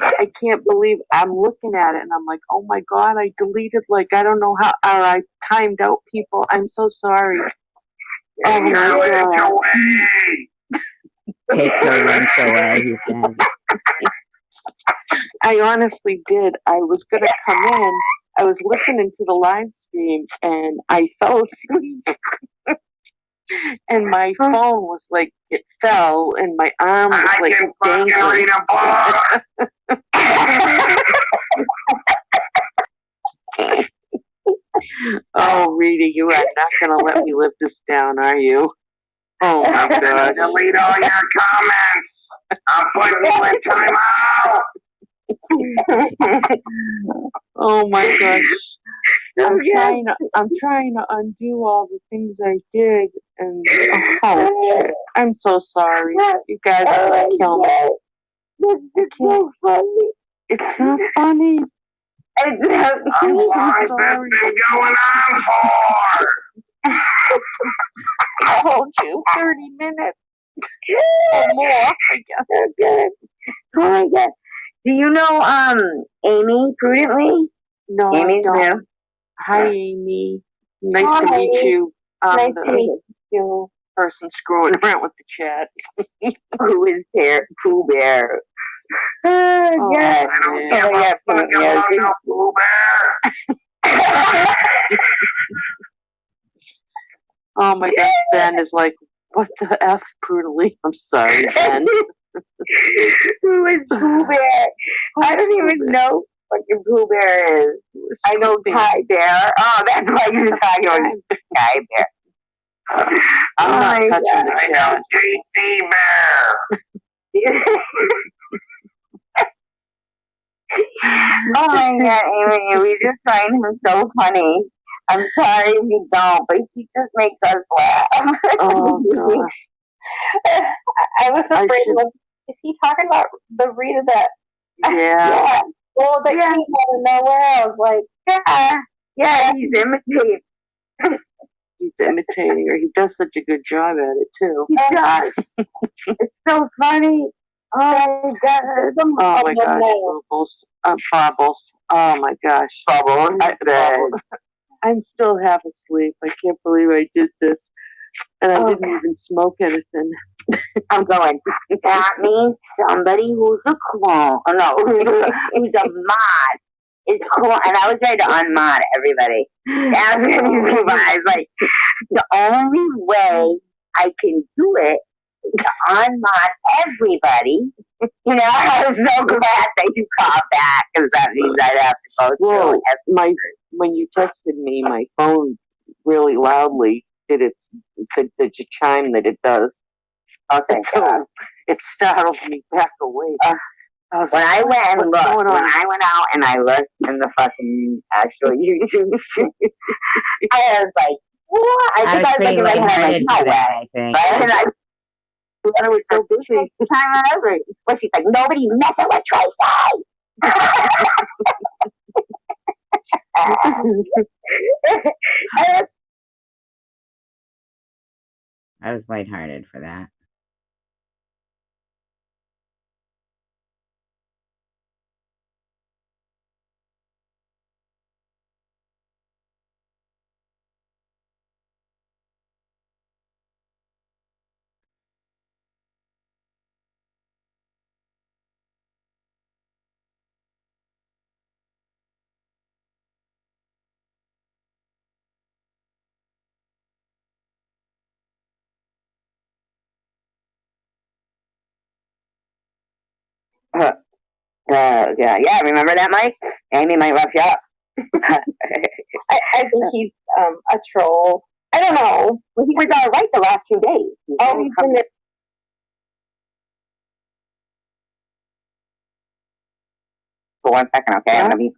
I can't believe I'm looking at it and I'm like, oh my God, I deleted, like, I don't know how, or I timed out people. I'm so sorry. Oh my God. Take her lunch away, he said. I honestly did. I was going to come in. I was listening to the live stream and I fell asleep. And my phone was like, it fell and my arm was like dangling. Oh, Rita, you are not going to let me live this down, are you? Oh my God. Delete all your comments. I'm putting you in timeout. Oh my gosh. I'm trying to undo all the things I did and oh shit. I'm so sorry. You guys are gonna kill me. It's so funny. It's not funny. How long has this been going on for? I told you 30 minutes or more, I guess. Okay. Oh my God. Do you know Amy Prudently? No, Amy's I don't. new. Hi, Amy. Nice to meet you. Nice to meet you. Person screwing around with the chat. Who is here? Pooh Bear. Oh, God. I don't give a fuck about no Pooh Bear. Oh my God, Ben is like, what the F, Prudently? I'm sorry, Ben. Who is Pooh Bear? I don't even know what your Pooh Bear is. I know Kai Bear. Oh, that's why you're talking about Kai Bear. I'm not touching the I chat. know JC Bear. Oh my God, Amy, we just find him so funny. I'm sorry if you don't, but he just makes us laugh. Oh gosh. I was afraid, is he talking about the Rita that? Yeah. Well, that came out of nowhere. I was like, yeah, he's imitating. He's imitating her. He does such a good job at it too. He does. It's so funny. Oh God, Oh my gosh, bubbles. Oh my gosh. Bubble. I'm still half asleep. I can't believe I did this. And I didn't even smoke anything. I'm going, that means somebody who's a clone. Oh, no, who's a mod is clone. And I was ready to unmod everybody. After these people, I was like, the only way I can do it is to unmod everybody. You know, I was so glad that you called back because that means I'd have to go through Well, when you texted me, my phone really loudly did the chime that it does. Oh, thank God. It startled me back awake. When I went and looked, when I went out and I looked in the fucking actual YouTube, I was like, what? I think I was pretty thinking in my head, like, no lightheaded for that, way. I think. Right? And I was so busy. Well, she's like, nobody messing with Tracy. I was lighthearted for that. Yeah, remember that, Mike? Amy might rough you up. I think he's a troll. I don't know. Well, he was all right the last 2 days. He's been For 1 second, okay?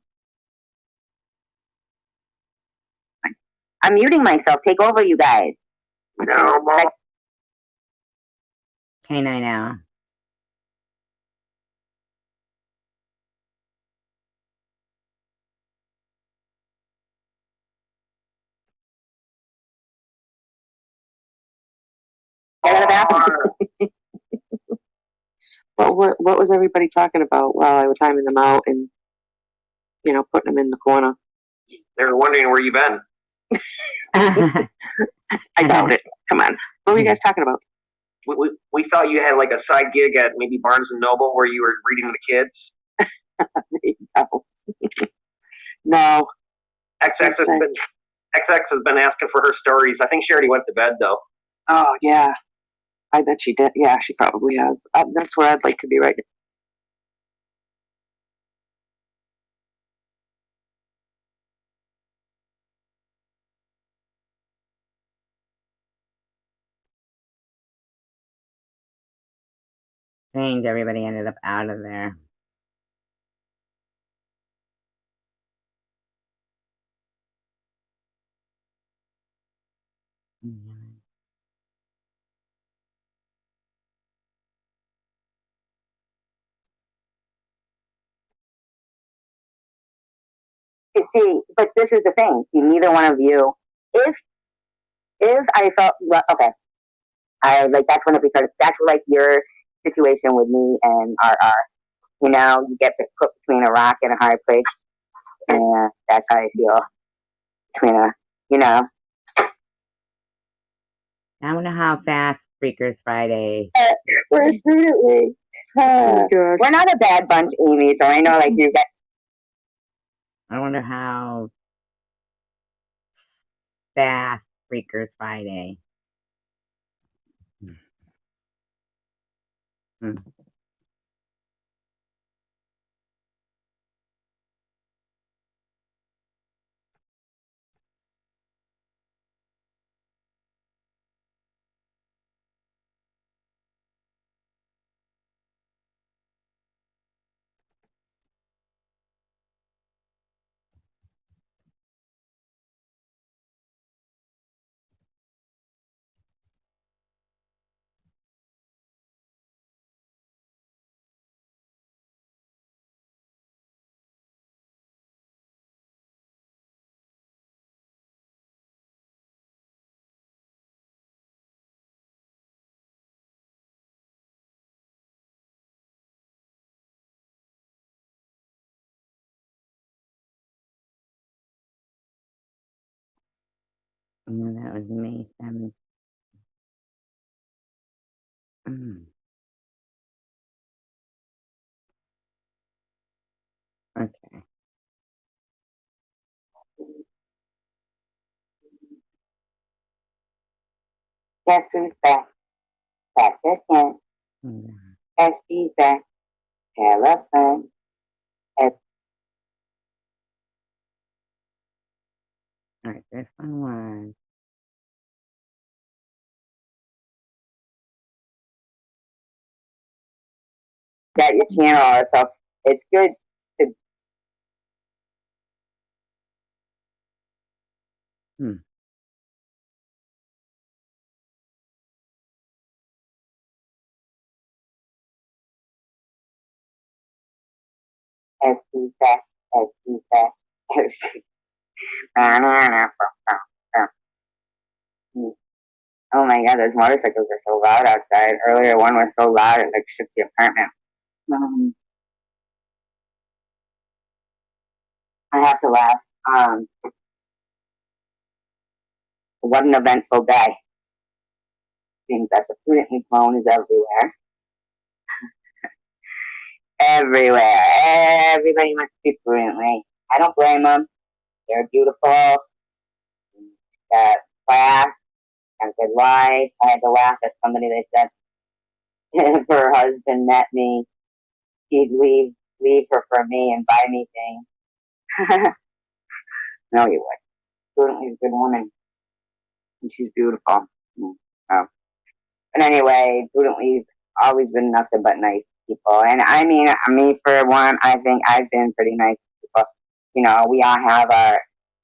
I'm muting myself. Take over, you guys. No, Mom. Can't I now? Go to the bathroom. What was everybody talking about while I was timing them out and, putting them in the corner? They were wondering where you've been. I doubt it. Come on. What were you guys talking about? We thought you had like a side gig at maybe Barnes and Noble where you were reading to the kids. No. XX has been asking for her stories. I think she already went to bed though. Oh, yeah. I bet she did. Yeah, she probably has. That's where I'd like to be right now. Strange, everybody ended up out of there. See, but this is the thing. Neither one of you, if I felt, well, okay, I like that's when it becomes, that's like your situation with me and RR. You get put between a rock and a hard place. And that's how I feel between I wonder how fast Freakers Friday. We're definitely. We're not a bad bunch, Amy, so I know like you got. I wonder how fast Freakers Friday. Hmm. No, that was May 7th. Okay. Guess who's back? Back again. Hold on. SG's back. Telephone. Alright, this one was. Got your channel, so it's good to SG's back. SG's back. Oh my god, those motorcycles are so loud outside. Earlier one was so loud it like shook the apartment. I have to laugh. What an eventful day. Seems that the prudently clone is everywhere. Everywhere. Everybody must be prudently. I don't blame them. They're beautiful. Got class. Got a good life. I had to laugh at somebody that said if her husband met me, he'd leave her for me and buy me things. No, he would. Prudently is a good woman. And she's beautiful. Oh. But anyway, Prudently's always been nothing but nice people. And I mean, me for one, I think I've been pretty nice to people. You know, we all have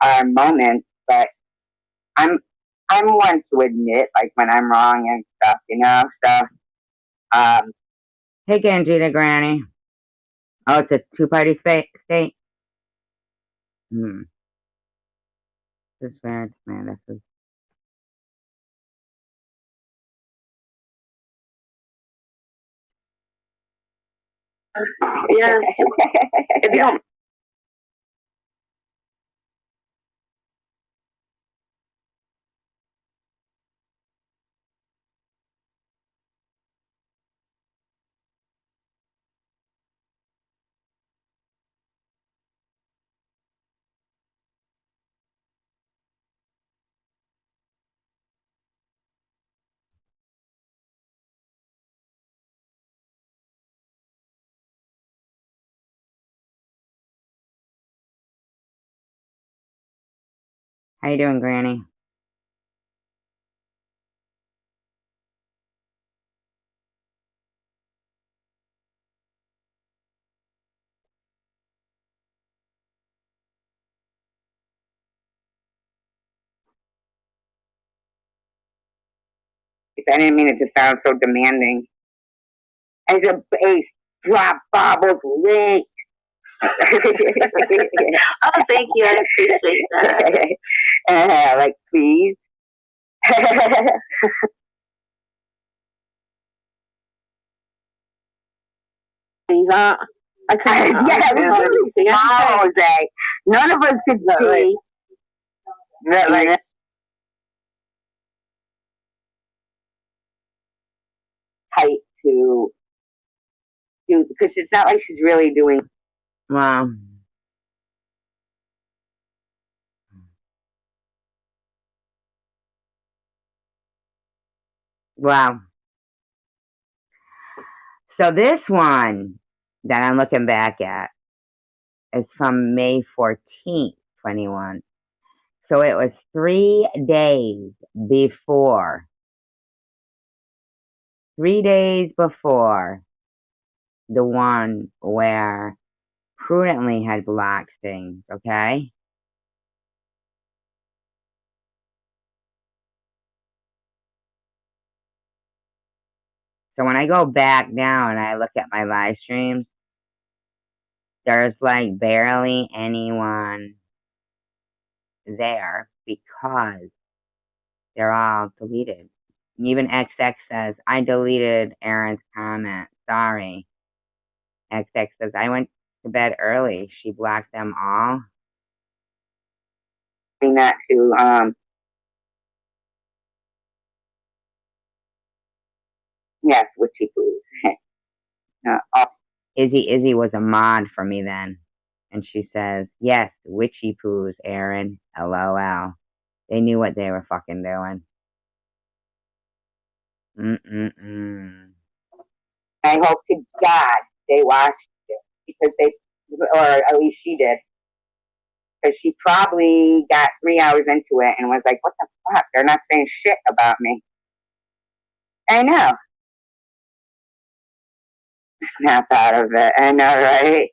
our moments, but I'm one to admit like when I'm wrong and stuff, you know. So Hey, Gangita Granny. Oh, it's a two-party state? This is very man. This is. Yes. If you don't. How you doing, Granny? I didn't mean it to sound so demanding. As a bass drop bobbles link. Oh, thank you. I appreciate that. Like, please. I can't. Yeah, we really see Jose. None of us could see that, like, tight to do, because it's not like she's really doing. Wow. Wow. So this one that I'm looking back at is from May 14th, 21. So it was 3 days before. 3 days before the one where Prudently had blocked things, okay? So when I go back now and I look at my live streams, there's like barely anyone there because they're all deleted. Even XX says, I deleted Aaron's comment. Sorry. XX says, I went to bed early. She blocked them all. That to Yes, witchy poo. Izzy was a mod for me then. And she says, yes, witchy poos, Aaron. LOL. They knew what they were fucking doing. I hope to God they watched it because or at least she did, because she probably got 3 hours into it and was like, "What the fuck? They're not saying shit about me." I know. Snap out of it. I know, right?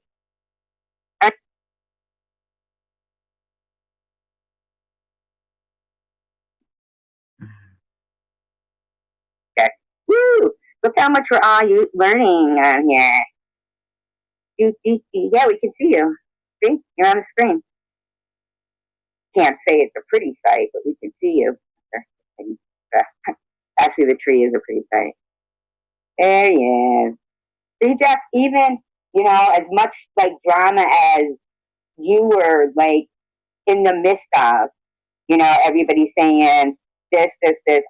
Okay. Woo! Look how much we're all learning on here. Yeah, we can see you. See? You're on the screen. Can't say it's a pretty sight, but we can see you. Actually, the tree is a pretty sight. There he is. See, Jeff, even, as much like drama as you were like in the midst of, everybody saying this, this, this.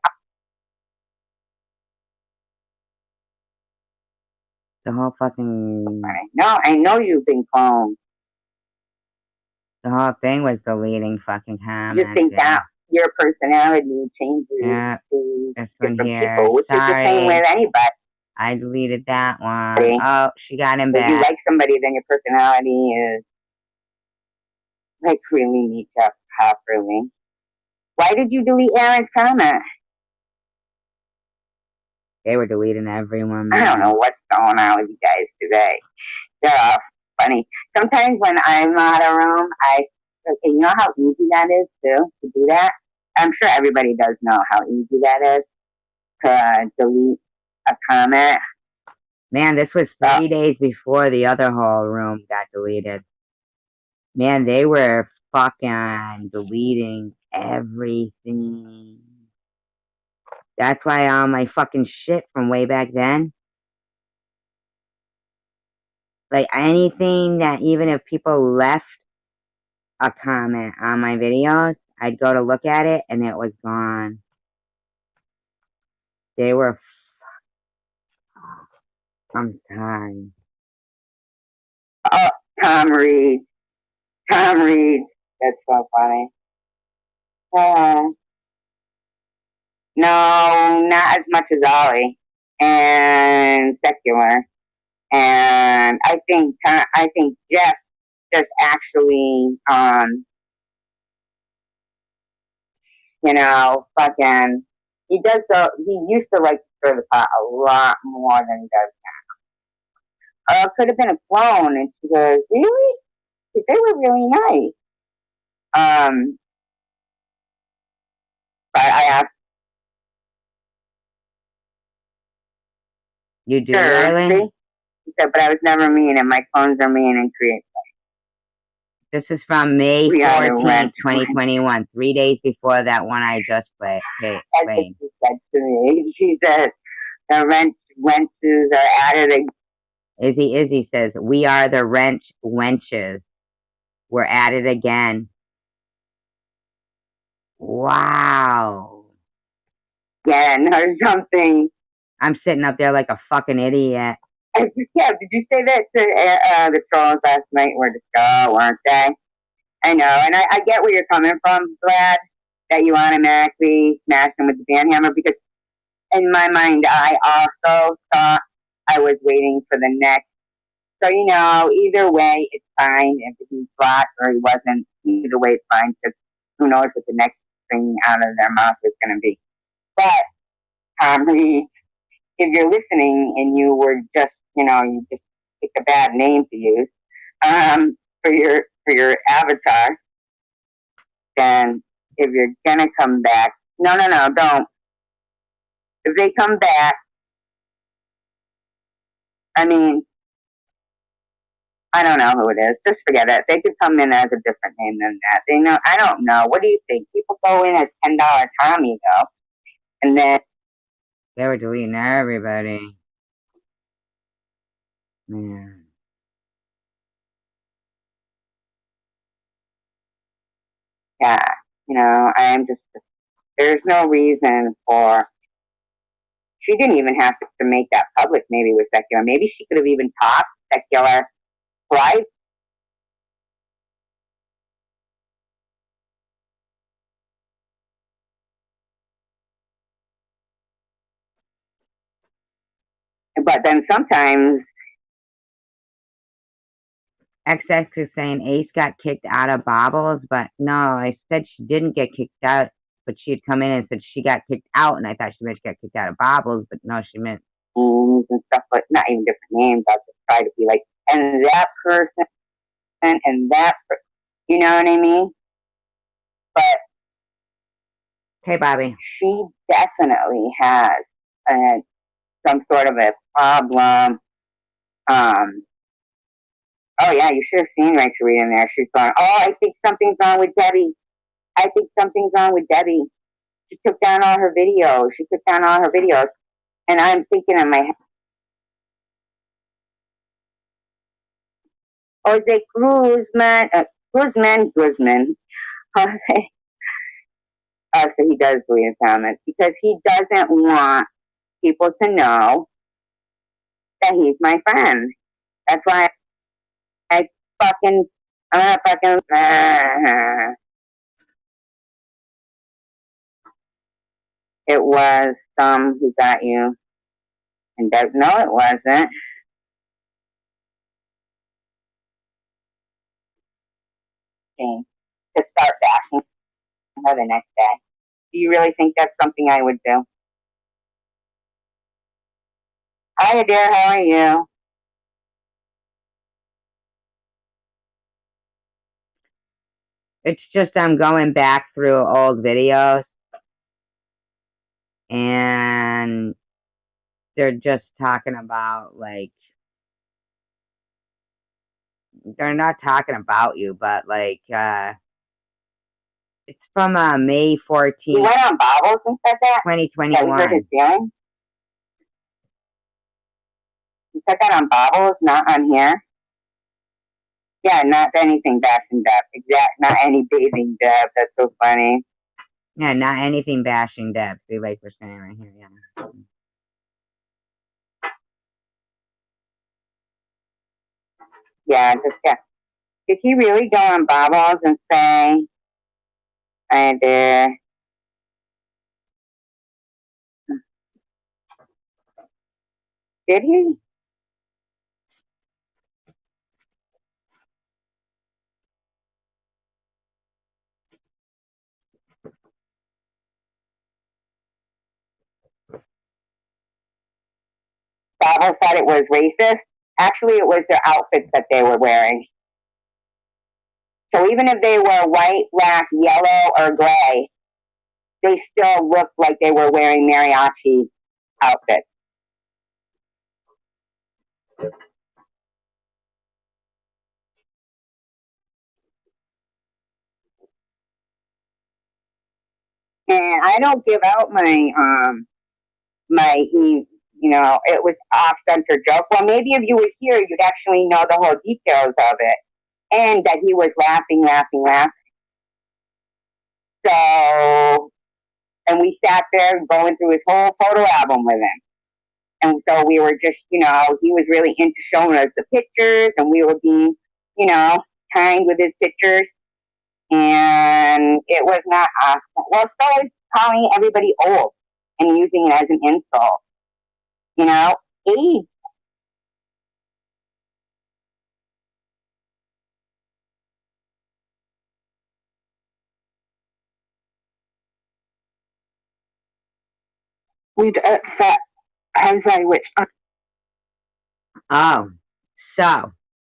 The whole fucking... No, I know you've been cloned. The whole thing was deleting fucking comments. Just think that your personality changes to different people, which is the same with anybody. I deleted that one. Oh, she got him back. If you like somebody, then your personality is like really neat up properly. Why did you delete Aaron's comment? They were deleting everyone. I don't know what's going on with you guys today. They're all funny. Sometimes when I'm not around, you know how easy that is too, to do that? I'm sure everybody does know how easy that is to delete a comment. Man, this was 3 days before the other whole room got deleted. Man, they were fucking deleting everything. That's why all my fucking shit from way back then, like anything that even if people left a comment on my videos, I'd go to look at it and it was gone. They were... I'm sorry. Oh, Tom Reed. Tom Reed. That's so funny. No, not as much as Ollie and Secular. And I think Jeff just actually, fucking, he used to like to stir the pot a lot more than he does now. Could have been a clone. And she goes, really? Because they were really nice. But I asked, you do, Riley? He said, but I was never mean, and my clones are mean and create. This is from May 14th, 2021, 3 days before that one I just played. That's what she said to me. She said, the wenches are added again. Izzy says, we are the wenches. We're at it again. Wow. Again, or something. I'm sitting up there like a fucking idiot. Yeah, did you say that to the trolls last night were disco, weren't they? I know, and I get where you're coming from, Brad, that you automatically smash them with the banhammer, because in my mind, I also thought I was waiting for the next. So, either way, it's fine if he's blocked or he wasn't. Either way, it's fine, because who knows what the next thing out of their mouth is going to be. But, Tom Reed, if you're listening and you were just, you just picked a bad name to use for your avatar, then if you're gonna come back, no, don't. If they come back, I mean, I don't know who it is. Just forget it. They could come in as a different name than that. I don't know. What do you think? People go in as $10 Tommy though, and then they were deleting everybody. Man. Yeah, I'm just, there's no reason for She didn't even have to make that public, maybe with secular. Maybe she could have even talked secular, right? But then sometimes XX is saying Ace got kicked out of Bobbles, but no, I said she didn't get kicked out, but she had come in and said she got kicked out, and I thought she meant she got kicked out of Bobbles, but no, she meant and stuff, but not even different names. I'll just try to be like, and that person, and that person, you know what I mean? But okay, Bobby. she definitely has some sort of a problem. Oh yeah, you should have seen Rachel Reed in there. She's going, oh, I think something's wrong with Debbie. I think something's wrong with Debbie. She took down all her videos. And I'm thinking in my head, Jose Guzman. Jose, so he does believe in comments because he doesn't want people to know that he's my friend. That's why I fucking, it was some who got you. And does no, it wasn't. To start bashing her the next day. Do you really think that's something I would do? Hi, Adair. How are you? It's just I'm going back through old videos, and they're just talking about, like, they're not talking about you, but, like, it's from May He 14th, went on Bobbles and said that? Yeah, we heard his 2021. feelings. He said that on Bobbles, not on here. Yeah, not anything bashing Deb. Not any bathing Deb. That's so funny. Yeah, not anything bashing Deb. See, like we're saying right here, yeah. Yeah, did he really go on Bobbles and say, I did? Did he? Bobbles said it was racist. Actually, it was their outfits that they were wearing. So even if they were white, black, yellow, or gray, they still looked like they were wearing mariachi outfits. And I don't give out it was off-center joke. Well, maybe if you were here, you'd actually know the whole details of it. And that he was laughing. So, and we sat there going through his whole photo album with him. And so we were just, he was really into showing us the pictures, and we were being, kind with his pictures. And it was not awesome. Well, so is calling everybody old and using it as an insult. Age. We'd upset Jose, which Oh, so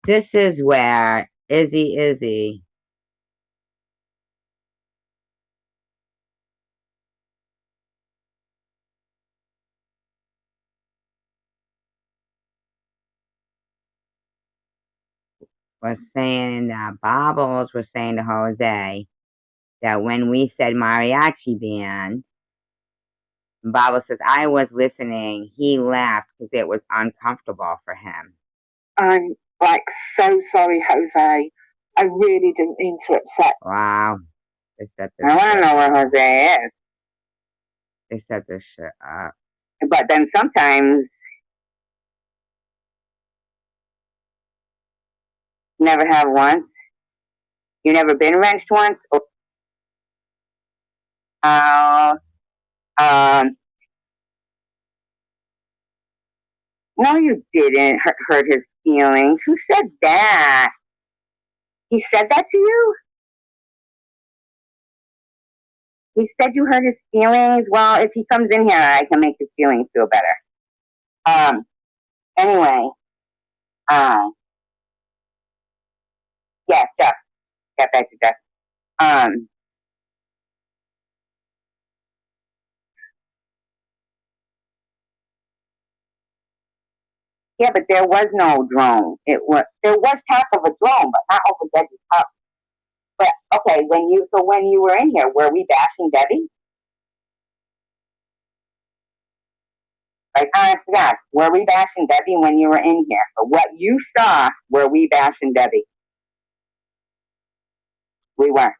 this is where Izzy was saying that Bobbles was saying to Jose that when we said mariachi band, Bobbles says, I was listening. He laughed because it was uncomfortable for him. I'm like so sorry, Jose. I really didn't mean to upset. Wow. They set this I want to know where Jose is. They set this shit up. But then sometimes, never have once. You never been wrenched once? Uh, um, no, you didn't hurt his feelings. Who said that? He said that to you? He said you hurt his feelings? Well, if he comes in here, I can make his feelings feel better. Anyway, yeah, Jeff. Get back to Jeff. Yeah, but there was no drone. There was talk of a drone, but not over Debbie's house. But okay, when you were in here, were we bashing Debbie? Like, honest to God, were we bashing Debbie when you were in here? Or what you saw, were we bashing Debbie? We weren't.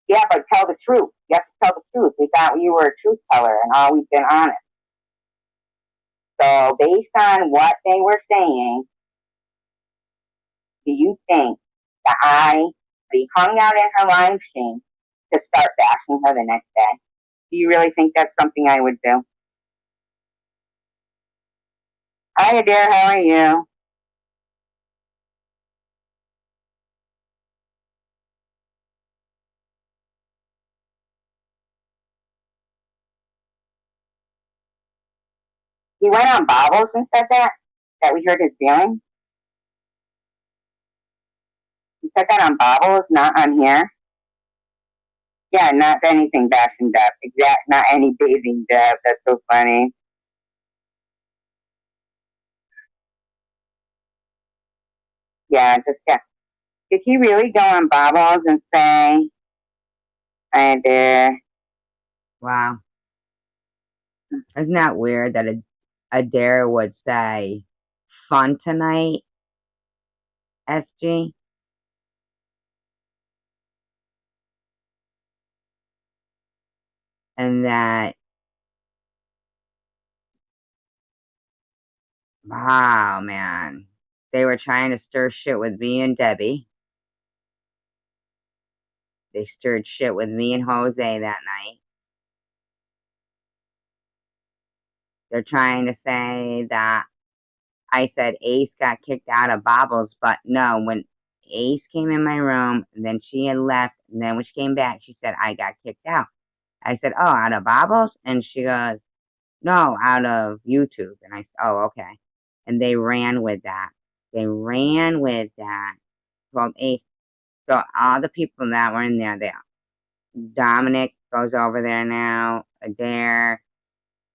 Yeah, but tell the truth. You have to tell the truth. We thought you were a truth teller and always been honest. So based on what they were saying, do you think that I be hung out in her live stream to start bashing her the next day? Do you really think that's something I would do? Hi, Adair. How are you? He went on Bobbles and said that we hurt his feelings. He said that on Bobbles, not on here. Yeah, not anything bashing Deb. Not any bathing Deb. That's so funny. Yeah, just yeah. Did he really go on Bobbles and say, "I did"? Wow, isn't that weird that Adair would say, "Fun tonight, SG"? And that, wow, man, they were trying to stir shit with me and Debbie. They stirred shit with me and Jose that night. They're trying to say that I said Ace got kicked out of Bobbles, but no, when Ace came in my room, and then she had left, and then when she came back, she said I got kicked out. I said, oh, out of Bobbles? And she goes, no, out of YouTube. And I said, oh, okay. And they ran with that. They ran with that. Well, Ace. So all the people that were in there, Dominic goes over there now, Adair,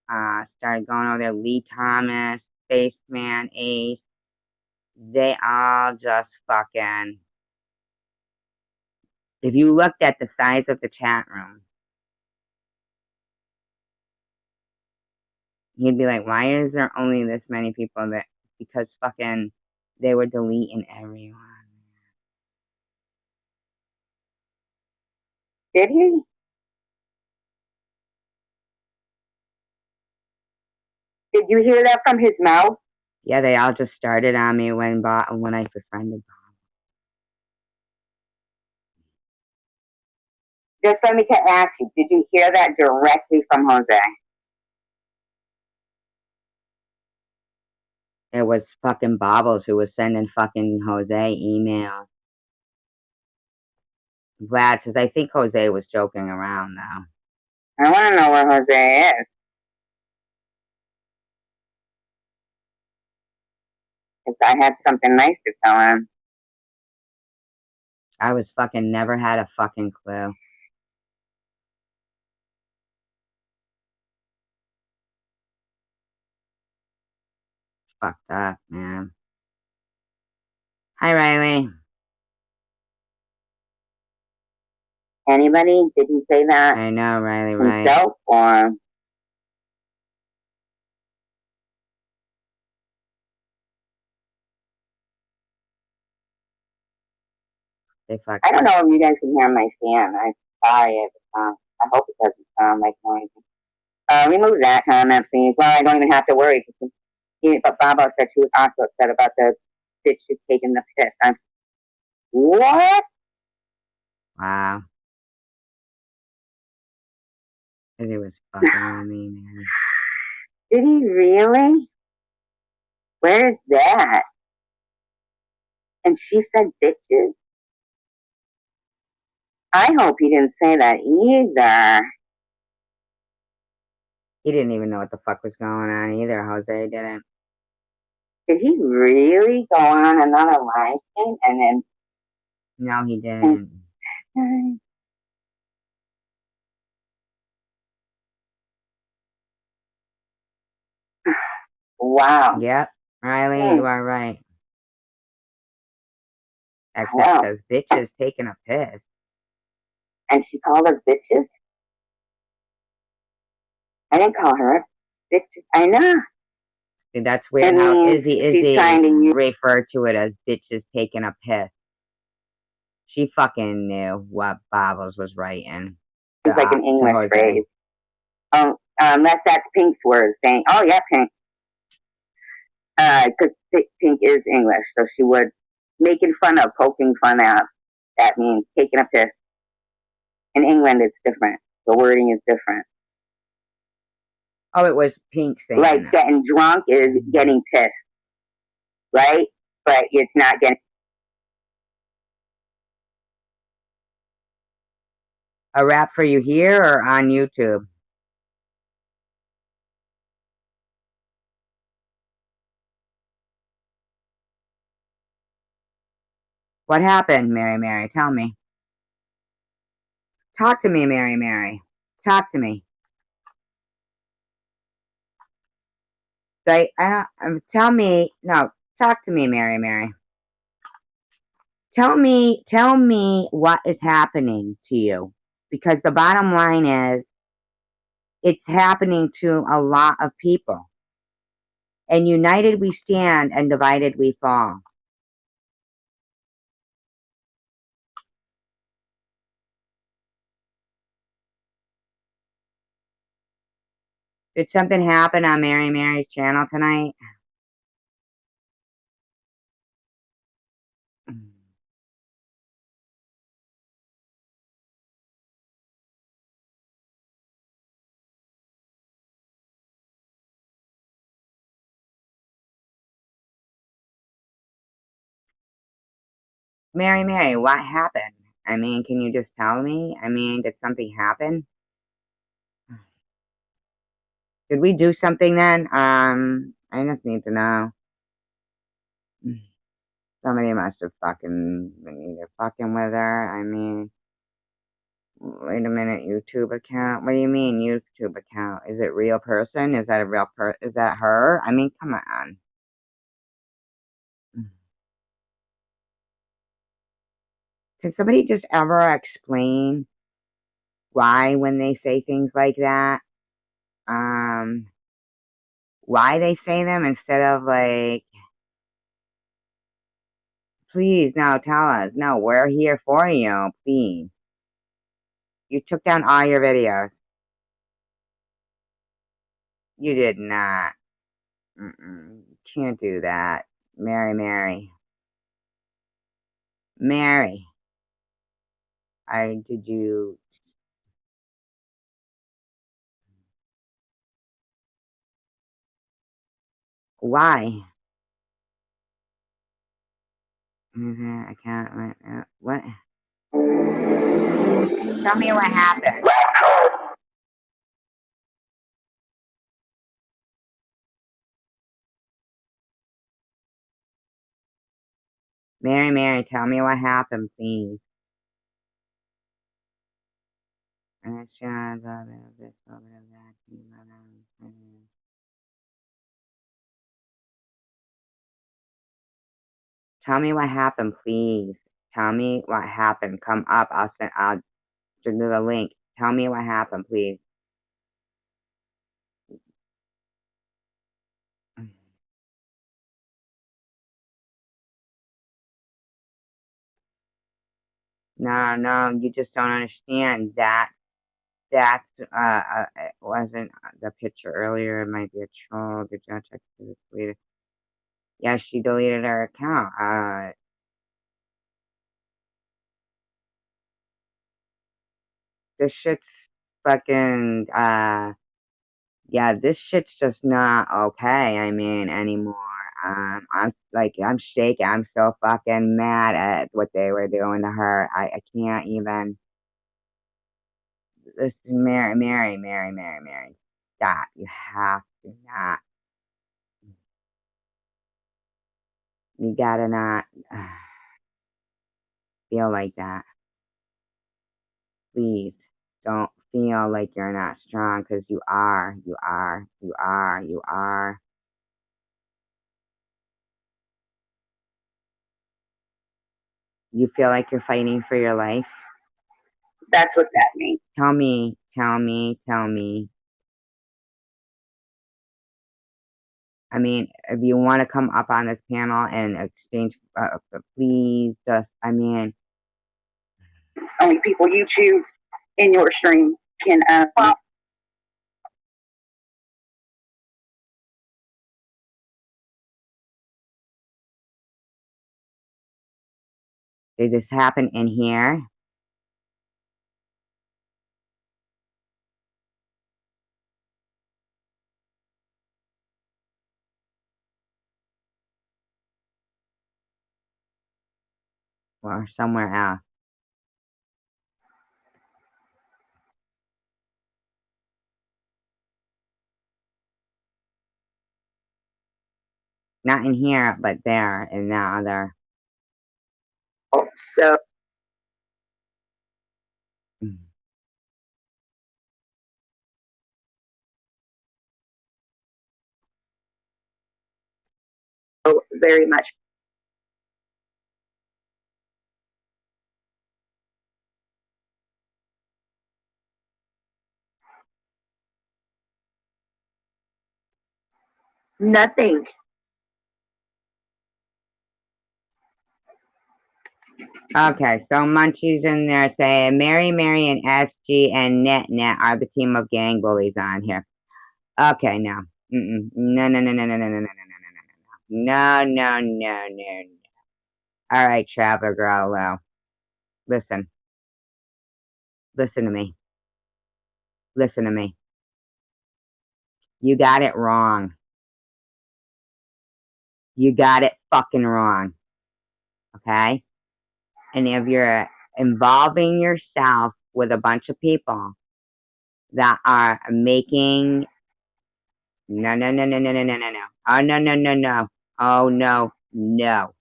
started going over there, Lee Thomas, Spaceman, Ace. They all just fucking. If you looked at the size of the chat room, you'd be like, why is there only this many people that? Because fucking they were deleting everyone. Did he? Did you hear that from his mouth? Yeah, they all just started on me when I befriended Bob. Just let me ask you, did you hear that directly from Jose? It was fucking Bobbles who was sending fucking Jose emails. Glad, because I think Jose was joking around now. I want to know where Jose is. Because I had something nice to tell him. I was fucking never had a fucking clue. Fucked up, man. Hi, Riley. Anybody? Did he say that? I know, Riley, right? Himself or? I don't know if you guys can hear my fan. I'm sorry if it's on. I hope it doesn't sound like noisy. Remove that comment, please. Well, I don't even have to worry. But Baba said she was also upset about the bitch who's taking the piss. What? Wow. He was fucking with me, man. Did he really? Where's that? And she said bitches? I hope he didn't say that either. He didn't even know what the fuck was going on either. Jose didn't. Did he really go on another live stream and then? No, he didn't. Wow. Yep. Riley, you are right. Except those bitches taking a piss. And she called us bitches? I didn't call her bitches. I know. See, that's weird how Izzy referred to it as bitches taking a piss. She fucking knew what Bobbles was writing. It's like an English phrase. Unless that's Pink's word saying, oh yeah, Pink. Because Pink is English, so she would making fun of, poking fun of. That means taking a piss. In England, it's different. The wording is different. Oh, it was Pink saying like that. Getting drunk is getting pissed, right? But it's not getting. A rap for you here or on YouTube? What happened, Mary Mary? Tell me. Talk to me, Mary Mary. Talk to me. Tell me. No, talk to me, Mary Mary. Tell me what is happening to you. Because the bottom line is, it's happening to a lot of people. And united we stand and divided we fall. Did something happen on Mary Mary's channel tonight? Mary Mary, what happened? I mean, can you just tell me? I mean, did something happen? Did we do something then? I just need to know. Somebody must have fucking been either fucking with her. I mean, wait a minute, YouTube account? What do you mean, YouTube account? Is it real person? Is that a real is that her? I mean, come on. Can somebody just ever explain why when they say things like that, why they say them instead of like, please, no, tell us. No, we're here for you, please. You took down all your videos. You did not. You can't do that. Mary, Mary. Mary. Did you... Why? I can't... What? Tell me what happened. Mary, Mary, tell me what happened, please. Tell me what happened, please. Tell me what happened. Come up. I'll do the link. Tell me what happened, please. No, you just don't understand that That's it wasn't the picture earlier. It might be a troll. Did you check this deleted? Yeah, she deleted her account. This shit's fucking yeah, this shit's just not okay. I mean, anymore. I'm shaking. I'm so fucking mad at what they were doing to her. I can't even. This is Mary. Stop. You have to not. You gotta not feel like that. Please don't feel like you're not strong because you are. You are. You are. You are. You feel like you're fighting for your life? That's what that means. Tell me. I mean, if you want to come up on this panel and exchange, please just, I mean, Only people you choose in your stream can did this happen in here? Or somewhere else? Not in here, but there, in the other. so Mm. very much. Nothing. Okay, so Munchie's in there saying Mary, and SG, and Net are the team of gang bullies on here. Okay, no. No. No. All right, Traveler Girl, listen. Listen to me. You got it wrong. You got it fucking wrong. Okay? And if you're involving yourself with a bunch of people that are making no. Oh no. Oh no.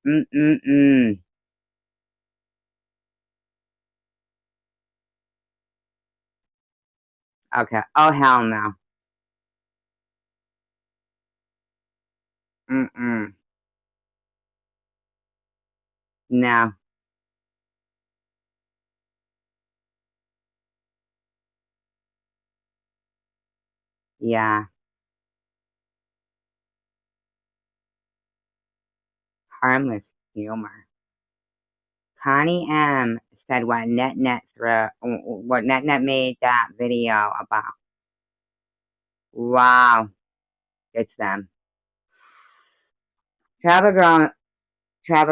Mm. Okay. Oh hell no. Mm. No. Yeah. Harmless humor. Connie M said what what Net made that video about. Wow. It's them. Travel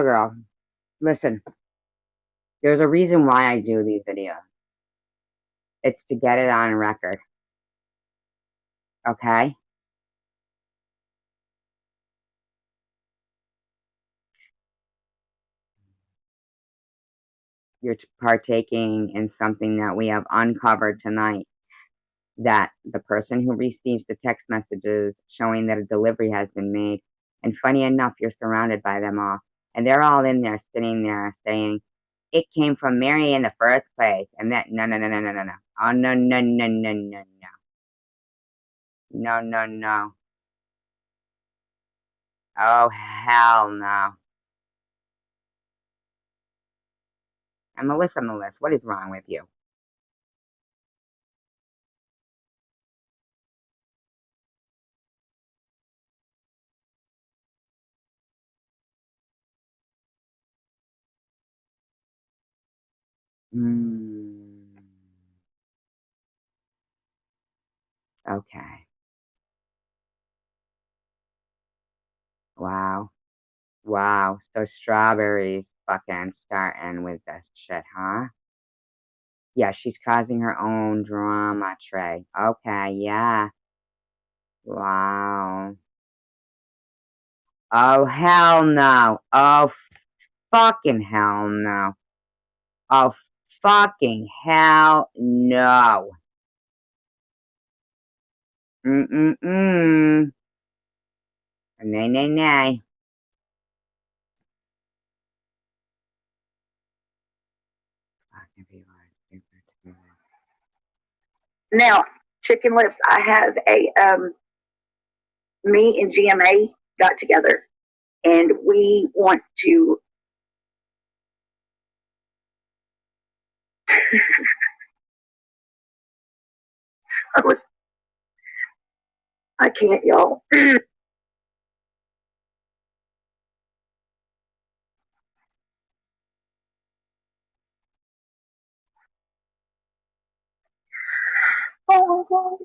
girl, listen, there's a reason why I do these videos. It's to get it on record. Okay? You're partaking in something that we have uncovered tonight. That the person who receives the text messages showing that a delivery has been made, and funny enough, you're surrounded by them all, and they're all in there sitting there saying, it came from Mary in the first place, and that, no. Oh, no. No. Oh, hell no. And Melissa, what is wrong with you? Okay. Wow. Wow. So strawberries fucking starting with this shit, huh? Yeah, she's causing her own drama, Trey. Okay, yeah. Wow. Oh, hell no. Oh, fucking hell no. Oh, fucking hell no. Mm-mm-mm. Nay, nay, nay. Fucking people are stupid. Now, chicken lips, I have me and GMA got together and we want to, I can't, y'all. Oh my God.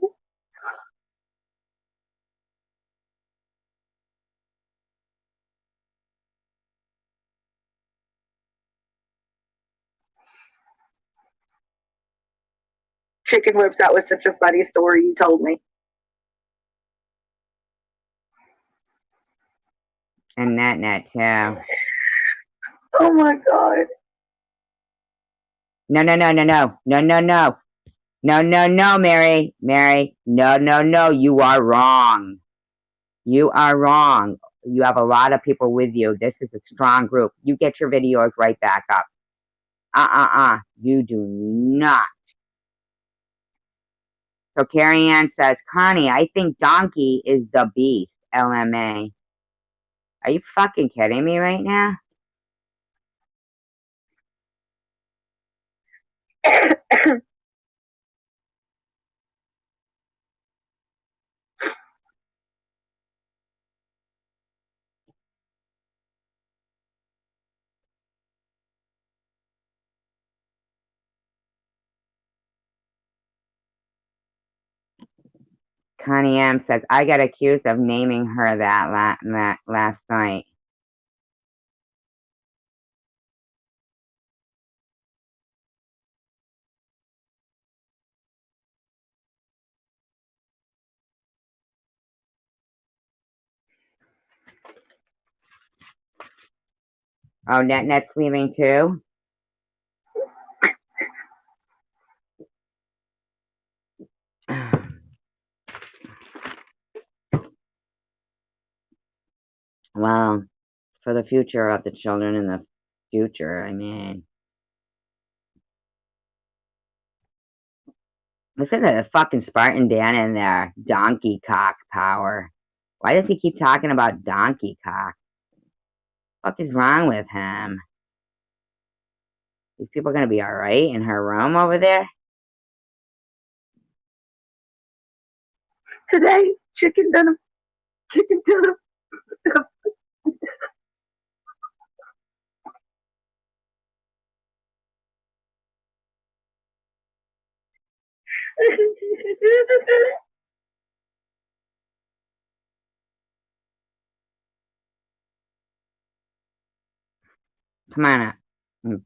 Chicken lips, that was such a funny story you told me. And Net too. Oh my God. No, no, no, no, no. No, no, no. No, no, no, Mary. Mary. No, no, no. You are wrong. You are wrong. You have a lot of people with you. This is a strong group. You get your videos right back up. You do not. So Carrie Ann says, Connie, I think Donkey is the beast. LMA. Are you fucking kidding me right now? Connie M says, I got accused of naming her that last night. Oh, Net's leaving too? Well, for the future of the children in the future, I mean. Listen to the fucking Spartan Dan in there. Donkey cock power. Why does he keep talking about donkey cock? What is wrong with him? These people gonna be alright in her room over there? Today, chicken dinner. Come on up.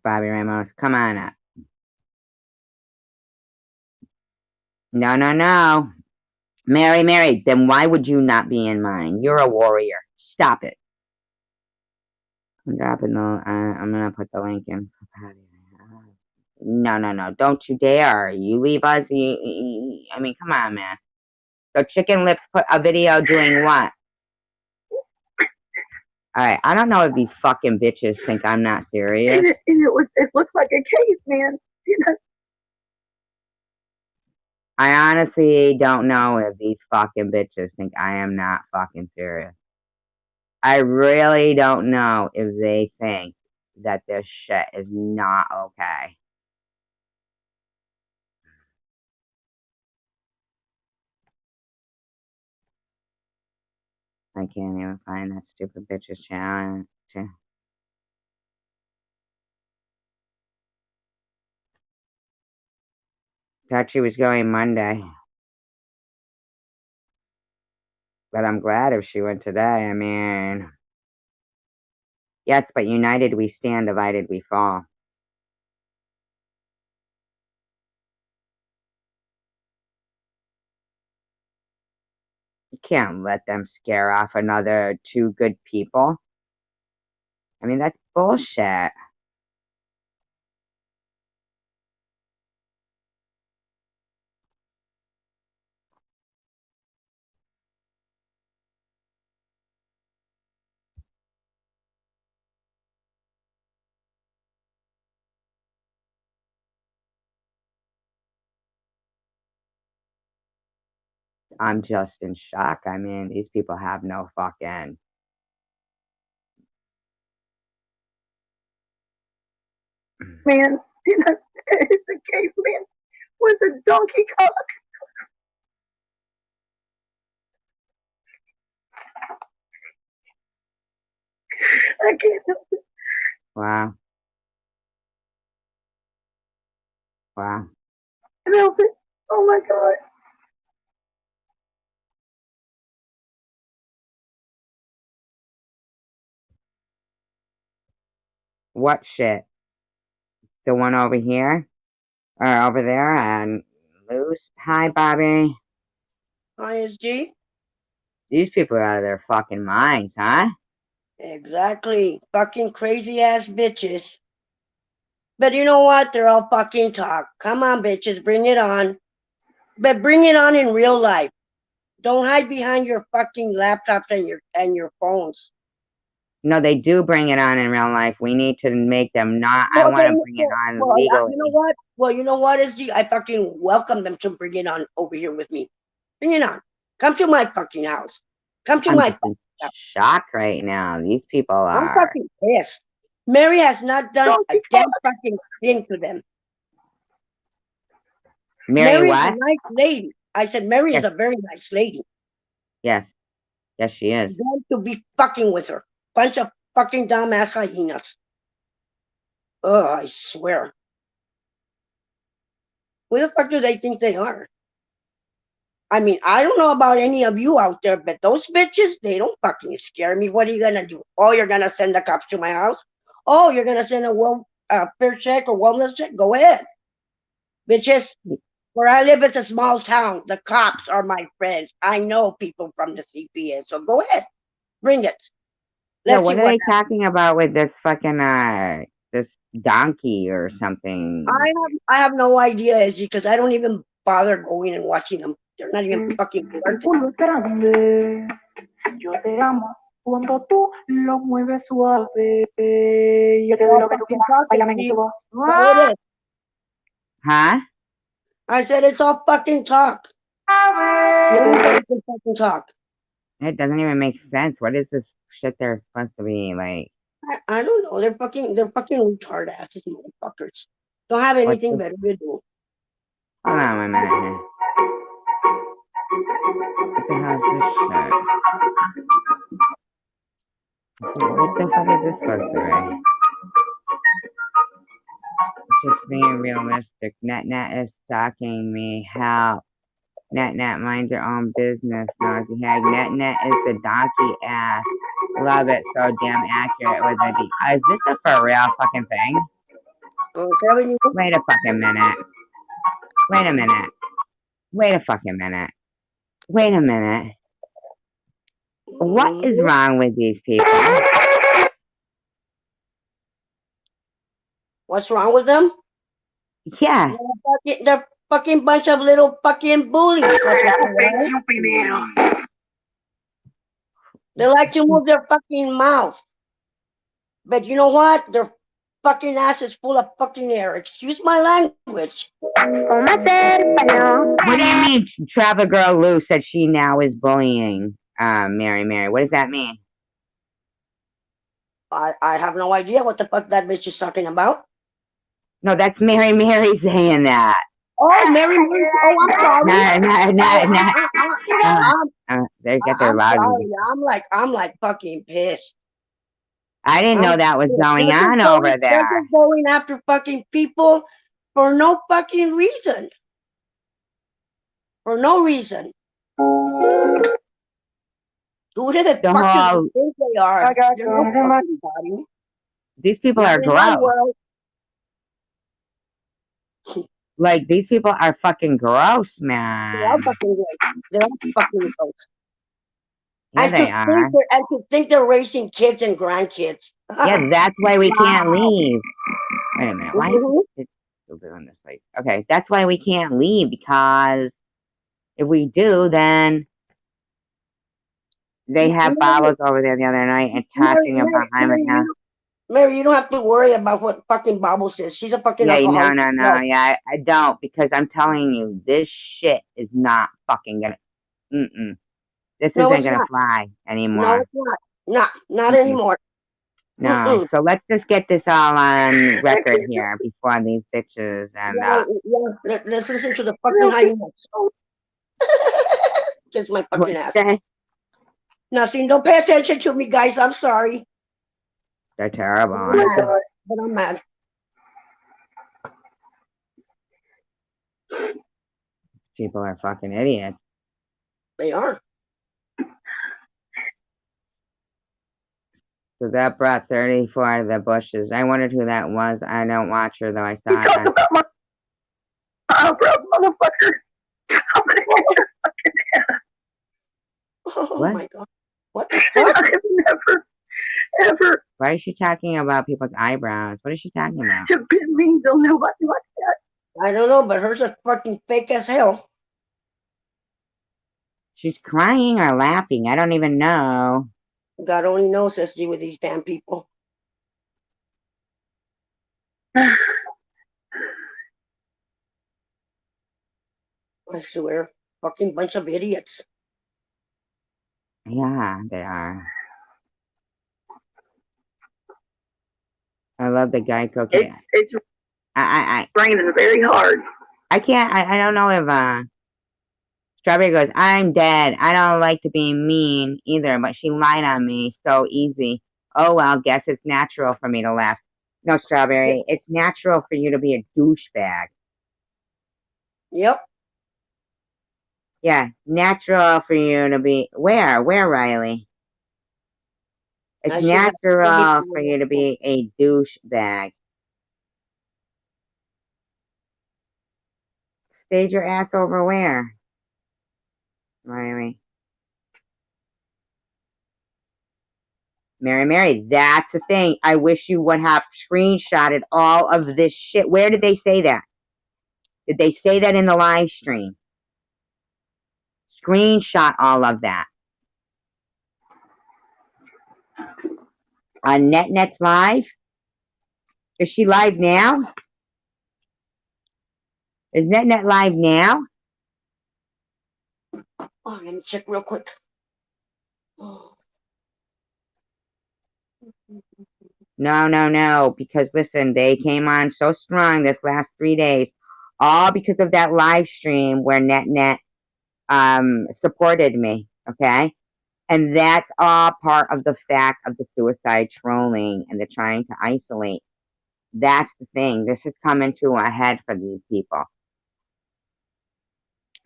Bobby Ramos, come on up. No, no, no. Mary, then why would you not be in mine? You're a warrior. Stop it. I'm dropping I'm gonna put the link in. No, no, no. Don't you dare. You leave us. I mean, come on, man. So Chicken Lips put a video doing what? Alright, I don't know if these fucking bitches think I'm not serious. It looks like a cave, man. You know? I honestly don't know if these fucking bitches think I am not fucking serious. I really don't know if they think that this shit is not okay. I can't even find that stupid bitch's channel. Thought she was going Monday. But I'm glad if she went today. I mean, yes, but united we stand, divided we fall. You can't let them scare off another two good people. I mean, that's bullshit. I'm just in shock. I mean, these people have no fucking. Man in the caveman with a donkey cock. I can't help it. Wow. Wow. I can't help it. Oh my god. What shit? The one over here? Or over there and loose? Hi, Bobby. ISG? These people are out of their fucking minds, huh? Exactly. Fucking crazy ass bitches. But you know what? They're all fucking talk. Come on, bitches, bring it on. But bring it on in real life. Don't hide behind your fucking laptops and your phones. No, they do bring it on in real life. We need to make them not. I Well, want to bring it on legally. you know what? Well, you know what, SG? I fucking welcome them to bring it on over here with me. Bring it on. Come to my fucking house. Come to I'm my just in fucking house. shock right now. These people I'm are. fucking pissed. Mary has not done a damn fucking thing to them. Mary Mary is what? a nice lady. I said Mary Yes. is a very nice lady. Yes. Yes, she is. Going to be fucking with her. Bunch of fucking dumbass hyenas. Oh, I swear. Who the fuck do they think they are? I mean, I don't know about any of you out there, but those bitches, they don't fucking scare me. What are you gonna do? Oh, you're gonna send the cops to my house? Oh, you're gonna send a fair check or wellness check? Go ahead. Bitches, where I live, it's a small town. The cops are my friends. I know people from the CPS, so go ahead. Bring it. Yeah, Let's see what are what they talking about with this fucking this donkey or something? I have no idea, SG, because I don't even bother going and watching them. They're not even fucking worth it. Culo es grande, yo te amo cuando tú lo mueves suave. Yo te doy All lo que tú fucking quieras, talk, bailame en SG. ese box. So it is. Huh? I said it's all fucking talk. Anybody can fucking talk. It doesn't even make sense. What is this shit they're supposed to be like? I don't know. They're fucking retard asses motherfuckers. Don't have What anything the, better to do. hold on a minute here. What the hell is this shit? What the fuck is this supposed to be? Just being realistic. Net is stalking me. Help. Net mind your own business. Nosy hag. Net is the donkey ass. Love it. So damn accurate with a D. Is this a for real fucking thing? I'm telling you. Wait a fucking minute. Wait a minute. Wait a fucking minute. Wait a minute. What is wrong with these people? What's wrong with them? Yeah. They're fucking bunch of little fucking bullies. That's what they are. They like to move their fucking mouth. But you know what? Their fucking ass is full of fucking air. Excuse my language. What do you mean Travel Girl Lou said she now is bullying Mary? What does that mean? I have no idea what the fuck that bitch is talking about. No, that's Mary saying that. Oh, Mary. Oh, I'm sorry. They got their I'm loud sorry. music. I'm like fucking pissed. I didn't know that was going on over there. They're just going after fucking people for no fucking reason. For no reason. Who did it The fucking whole, think they are? I got They're no guns in my. fucking body. these people Not are in my gross. world. Like, these people are fucking gross, They're man. all fucking gross. They're all fucking gross. Yeah, they are. And to think they're raising kids and grandkids. Yeah, that's why we can't leave. Wait a minute, why is Mhm. it still doing this? Like, okay, that's why we can't leave, because if we do, then they have bottles over there the other night and talking about I'm a Mary, you don't have to worry about what fucking Bible says. She's a fucking yeah, alcoholic. no, yeah, I don't, because I'm telling you, this shit is not fucking gonna, this No, isn't it's gonna not. fly No, anymore. it's not. Not Mm-mm. anymore. No, Mm-mm. so let's just get this all on record here before these bitches and Let's listen to the fucking high notes. Kiss my what fucking you ass. say? Nothing. Don't pay attention to me, guys. I'm sorry. They're terrible. I'm mad. But I'm mad. People are fucking idiots. They are. So that brought 34 to the bushes. I wondered who that was. I don't watch her though. I saw You talk it. about my eyebrows, motherfucker. I'm gonna hit your fucking ass. Oh What? my god. What the fuck? I've never, ever Why is she talking about people's eyebrows? What is she talking about? have been mean to nobody like that. I don't know, but hers are fucking fake as hell. She's crying or laughing. I don't even know. God only knows, SG, with these damn people. I swear. Fucking bunch of idiots. Yeah, they are. I love the Geico kid. It's I raining very hard. can't. I don't know if Strawberry goes, I'm dead. I don't like to be mean either, but she lied on me so easy. Oh well, guess it's natural for me to laugh. No, Strawberry, it's natural for you to be a douchebag. Yep. Yeah, natural for you to be where, Riley? It's I should have natural for you to be a douchebag. Stage your ass over where, Riley? Mary, that's the thing. I wish you would have screenshotted all of this shit. Where did they say that? Did they say that in the live stream? Screenshot all of that. On NetNet's live? Is she live now? Is NetNet live now? Oh, let me check real quick. Oh. No. Because listen, they came on so strong this last 3 days, all because of that live stream where NetNet supported me. Okay, and that's all part of the fact of the suicide trolling and the trying to isolate. That's the thing. This is coming to a head for these people.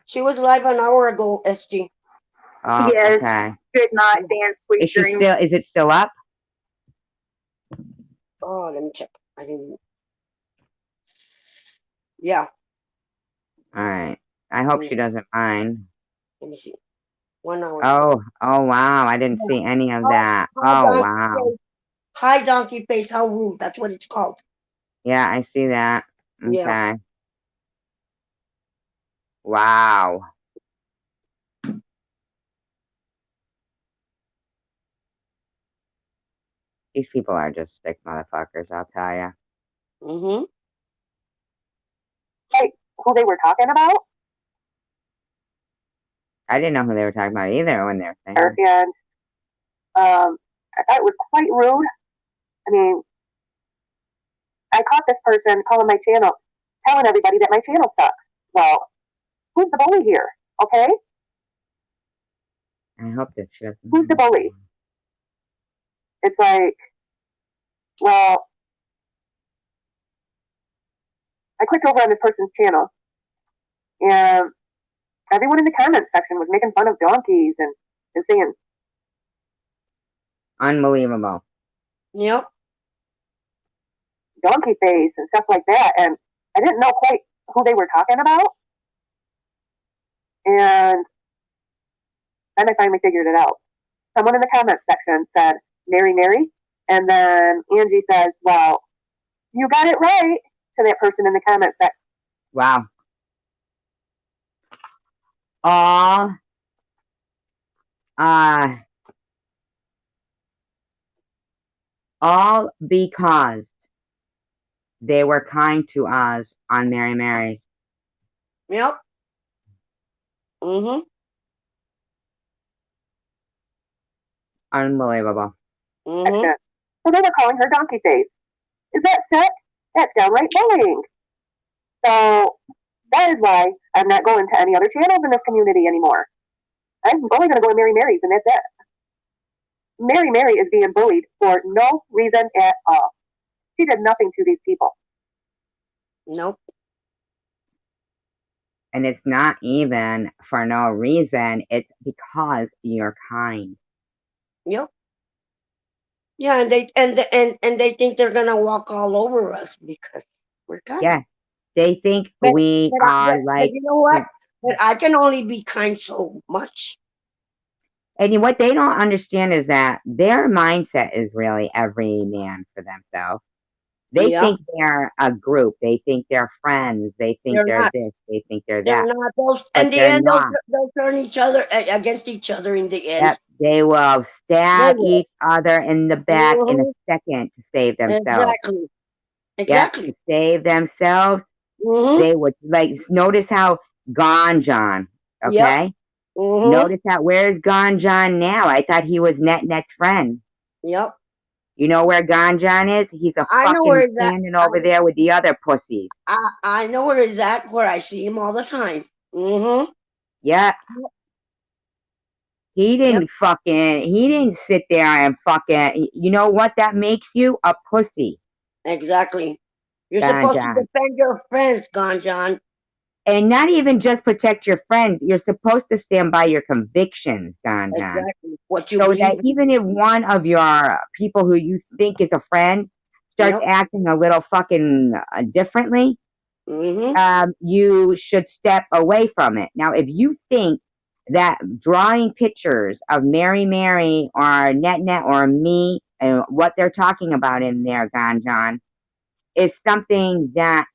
She was live an hour ago, SG. Oh, Yes. okay. Good night, Dan. Sweet dreams. Is it still up? Oh, let me check. I didn't. Yeah. All right. I hope she doesn't mind. Let me see. 1 hour. Oh wow. I didn't see any of that. Oh, wow. Hi, donkey face. How rude. That's what it's called. Yeah, I see that. Okay. Yeah. Wow. These people are just sick motherfuckers, I'll tell you. Mm-hmm. Hey, who they were talking about? I didn't know who they were talking about either when they were saying it. And I thought it was quite rude. I mean, I caught this person calling my channel, telling everybody that my channel sucks. Well, who's the bully here? Okay? I hope that she doesn't. Who's the bully? It's like, well, I clicked over on this person's channel, and everyone in the comment section was making fun of donkeys and saying Unbelievable. Yep. Donkey face and stuff like that. And I didn't know quite who they were talking about. And then I finally figured it out. Someone in the comments section said, Mary, Mary. And then Angie says, well, you got it right, to that person in the comments section. Wow. All because they were kind to us on Mary Mary's. Yep. Mm-hmm. Unbelievable. Mm-hmm. So they were calling her donkey face. Is that sick? That's downright bullying. So that is why I'm not going to any other channels in this community anymore. I'm only going to go to Mary Mary's, and that's it. Mary Mary is being bullied for no reason at all. She did nothing to these people. Nope. And it's not even for no reason. It's because you're kind. Yep. Yeah, and they think they're gonna walk all over us because we're kind. Yeah. They think But, we are but you know what? But I can only be kind so much. And what they don't understand is that their mindset is really every man for themselves. They Yeah. think they're a group. They think they're friends. They think They're they're not. this. They think they're They're that. not. Those, But in the they're end, not. they'll turn each other against each other in the end. Yep. They will They stab will. each other in the back in a second to save themselves. Exactly. Yep. Exactly. To save themselves, they would notice how Gone John. Okay. Yep. Notice how where's Gone John now? I thought he was Net's friend. Yep. You know where Gone John is? He's I know where he's at. standing over there with the other pussies. I know where he's at. Where I see him all the time. Mm-hmm. Yeah. He didn't he didn't sit there and you know what that makes you? A pussy. Exactly. You're Gone supposed John. to defend your friends, Gone John. And not even just protect your friends. You're supposed to stand by your convictions, Gone John. Exactly. What you so believe that in. even if one of your people who you think is a friend starts acting a little fucking differently, you should step away from it. Now, if you think that drawing pictures of Mary Mary or Net or me and what they're talking about in there, Gone John, is something that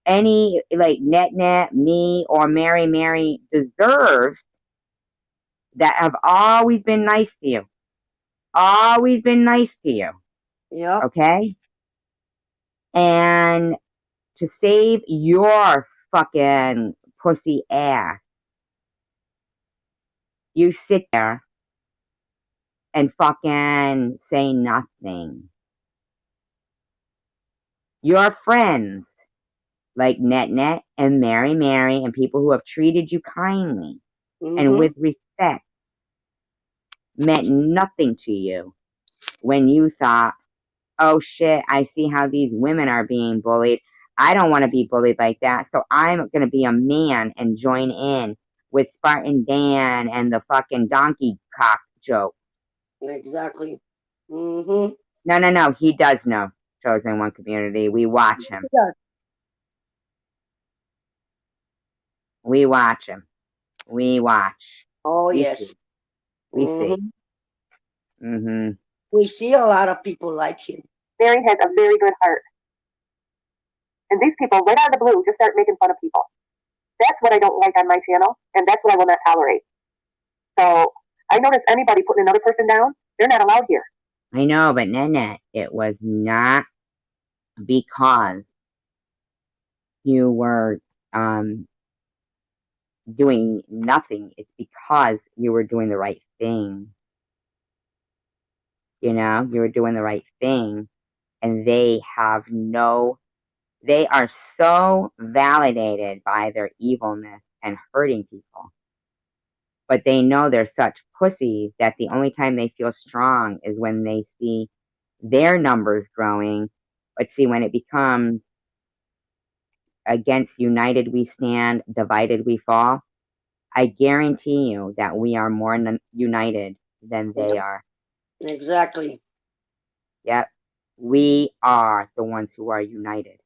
any like Net, me, or Mary Mary deserves, that have always been nice to you. Always been nice to you. Yep. Okay? And to save your fucking pussy ass, you sit there and fucking say nothing. Your friends, like Net and Mary Mary, and people who have treated you kindly and with respect, meant nothing to you when you thought, oh shit, I see how these women are being bullied. I don't want to be bullied like that, so I'm going to be a man and join in with Spartan Dan and the fucking donkey cock joke. Exactly. No, he does know Chosen One Community. We watch him. We watch him. We watch. Oh, we yes. See. We see. We see a lot of people like him. Mary has a very good heart. And these people, right out of the blue, just start making fun of people. That's what I don't like on my channel, and that's what I will not tolerate. So I notice anybody putting another person down, they're not allowed here. I know, but Net, it was not because you were doing nothing. It's because you were doing the right thing. You know, you were doing the right thing, and they are so validated by their evilness and hurting people. But they know they're such pussies that the only time they feel strong is when they see their numbers growing. But see, when it becomes against united we stand, divided we fall, I guarantee you that we are more united than they are. Exactly. Yep. We are the ones who are united.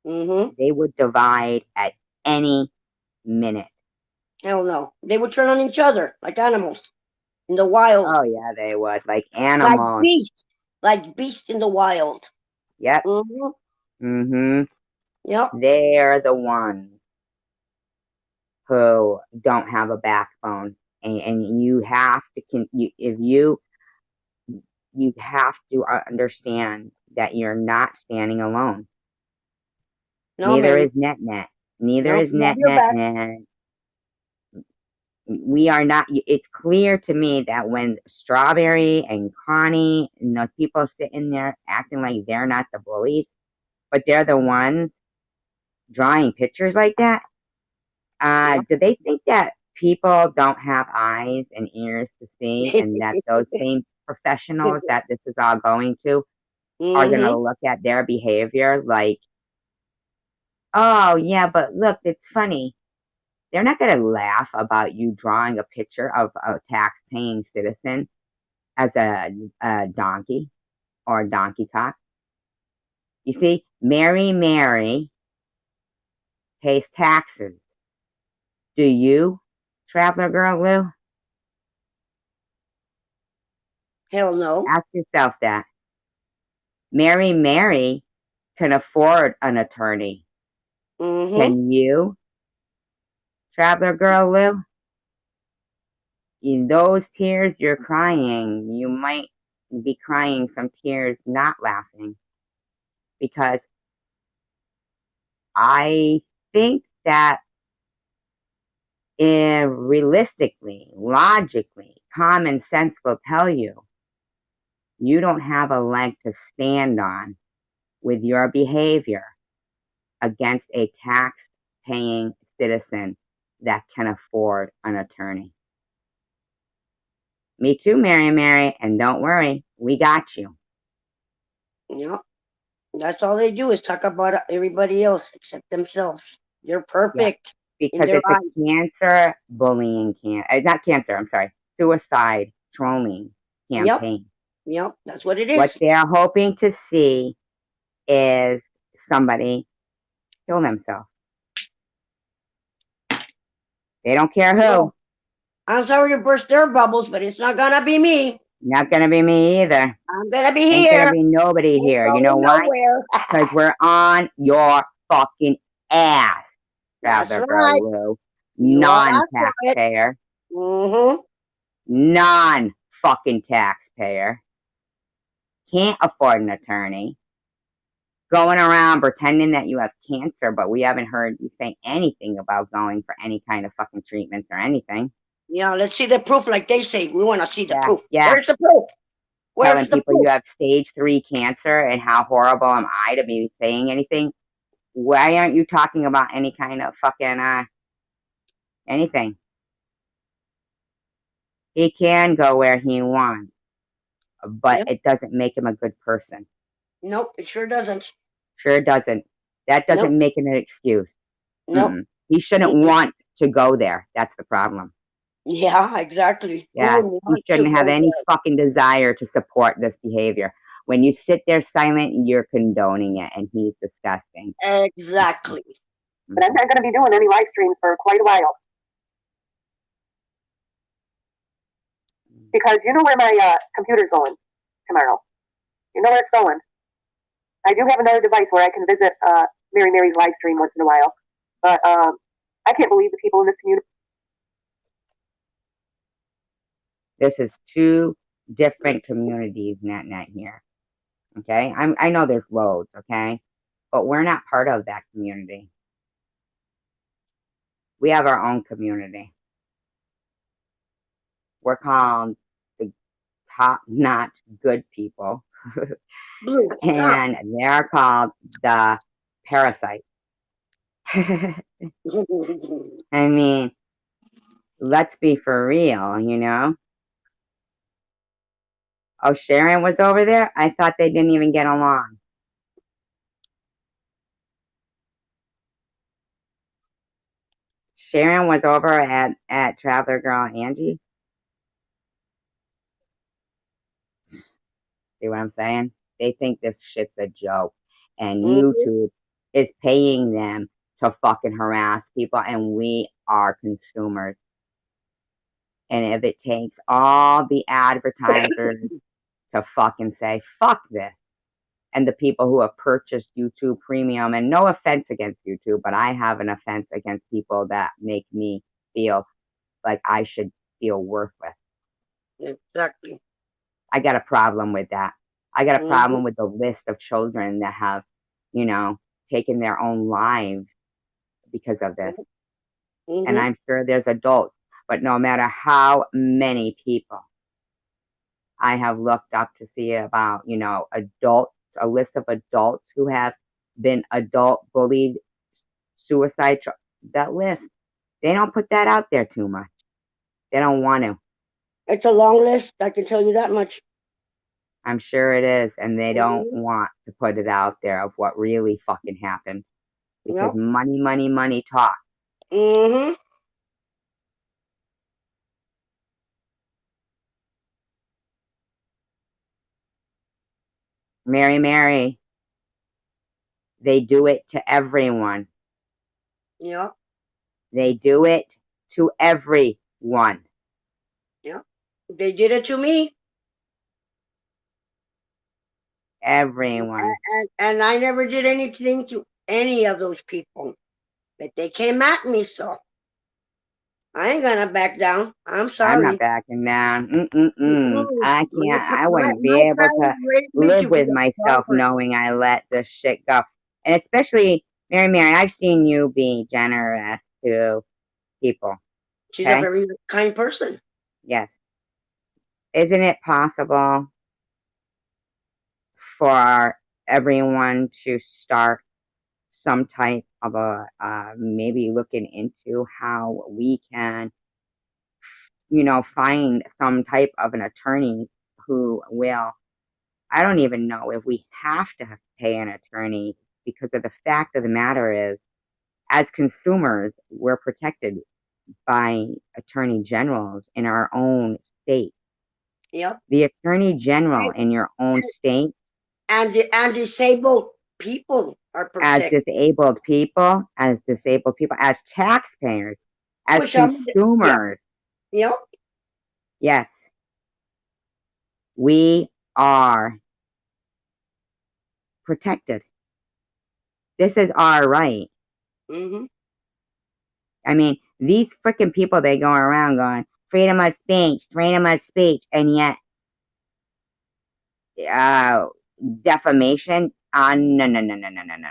Mm-hmm. They would divide at any minute. Hell no. They would turn on each other like animals in the wild. Oh yeah, they would. Like Like animals. beasts. Like beasts in the wild. Yep. Mm-hmm. Mm-hmm. Yep. They're the ones who don't have a backbone. And you have to if you have to understand that you're not standing alone. No, Neither man. is NetNet. Neither No, is we have your NetNet, back. and we are not. It's clear to me that when Strawberry and Connie and those people sitting there acting like they're not the bullies, but they're the ones drawing pictures like that. Yep. Do they think that people don't have eyes and ears to see, and that those same professionals that this is all going to are going to Mm-hmm. look at their behavior like, oh yeah, but look, it's funny. They're not going to laugh about you drawing a picture of a tax-paying citizen as a donkey or a donkey cock. You see, Mary pays taxes. Do you, Traveler Girl Lou? Hell no. Ask yourself that. Mary can afford an attorney. Mm-hmm. Can you, Traveler Girl Lou? In those tears you're crying, you might be crying some tears, not laughing, because I think that realistically, logically, common sense will tell you you don't have a leg to stand on with your behavior against a tax paying citizen that can afford an attorney. Me too, Mary, and don't worry, we got you. Yep. That's all they do is talk about everybody else except themselves. They're Yeah, perfect in because their it's a eyes. cancer bullying not cancer, I'm sorry, suicide trolling Yep. campaign. Yep. That's what it What is. they're hoping to see is somebody kill themselves. They don't care who. Well, I'm sorry to burst their bubbles, but it's not gonna be me. Not gonna be me either. I'm gonna be Ain't gonna here. be nobody Ain't here. You know going why? nowhere. Because we're on your fucking ass, That's Traveler Girl right. Lou. You all asked for it. Non-taxpayer. Mm-hmm. Non-fucking taxpayer. Can't afford an attorney. Going around pretending that you have cancer, but we haven't heard you say anything about going for any kind of fucking treatments or anything. Yeah, let's see the proof like they say. We want to see the proof. Yeah. Where's the proof? Where's Telling the people proof? you have stage 3 cancer and how horrible am I to be saying anything? Why aren't you talking about any kind of fucking anything? He can go where he wants, but Yep. it doesn't make him a good person. Nope, it sure doesn't. Sure doesn't. That Nope. doesn't make it an excuse. Nope. He shouldn't Mm-mm. want to go there. That's the problem. Yeah, exactly. Who Yeah, would he want to shouldn't have go any fucking desire to support this behavior. When you sit there silent, you're condoning it, and he's disgusting. there? Exactly. But I'm not going to be doing any live streams for quite a while. Because you know where my computer's going tomorrow. You know where it's going. I do have another device where I can visit Mary's live stream once in a while. But I can't believe the people in this community. This is two different communities, net here. Okay, I know there's loads. Okay, but we're not part of that community. We have our own community. We're called the top-notch good people, Blue. Ah. and they're called the parasites. I mean, let's be for real, you know? Oh, Sharon was over there? I thought they didn't even get along. Sharon was over at Traveler Girl Angie. See what I'm saying? They think this shit's a joke. And Mm-hmm. YouTube is paying them to fucking harass people, and we are consumers. And if it takes all the advertisers to fucking say, fuck this, and the people who have purchased YouTube Premium, and no offense against YouTube, but I have an offense against people that make me feel like I should feel worthless. Exactly. I got a problem with that. I got a Mm-hmm. problem with the list of children that have, taken their own lives because of this. And Mm-hmm. I'm sure there's adults, but no matter how many people I have looked up to see about, adults, a list of adults who have been adult bullied, suicide, that list, they don't put that out there too much. They don't want to. It's a long list. I can tell you that much. I'm sure it is, and they don't Mm-hmm. want to put it out there of what really fucking happened because Yep. money, money, money talk. Mm-hmm. Mary, they do it to everyone. Yep. They do it to everyone. Yep. They did it to me, Everyone. and I never did anything to any of those people. But they came at me, so I ain't gonna back down. I'm I'm not sorry. backing down. Mm-mm. I My, can't. I wouldn't be my able to parents raised me live to be with a strong myself person. knowing I let this shit go. And especially, Mary, I've seen you be generous to people. She's a Okay? very kind person. Yes. Isn't it possible for everyone to start some type of a maybe looking into how we can, find some type of an attorney who will, I don't even know if we have to pay an attorney because of the fact of the matter is, as consumers, we're protected by attorney generals in our own state. Yep. The attorney general in your own state, And disabled people are as protected. disabled people, as taxpayers, as Which yeah, consumers, yep. yes, we are protected. This is our right. Mm-hmm. I mean, these freaking people, they go around going, freedom of speech, and yet, uh, defamation, no, no, no, no, no, no, no, no.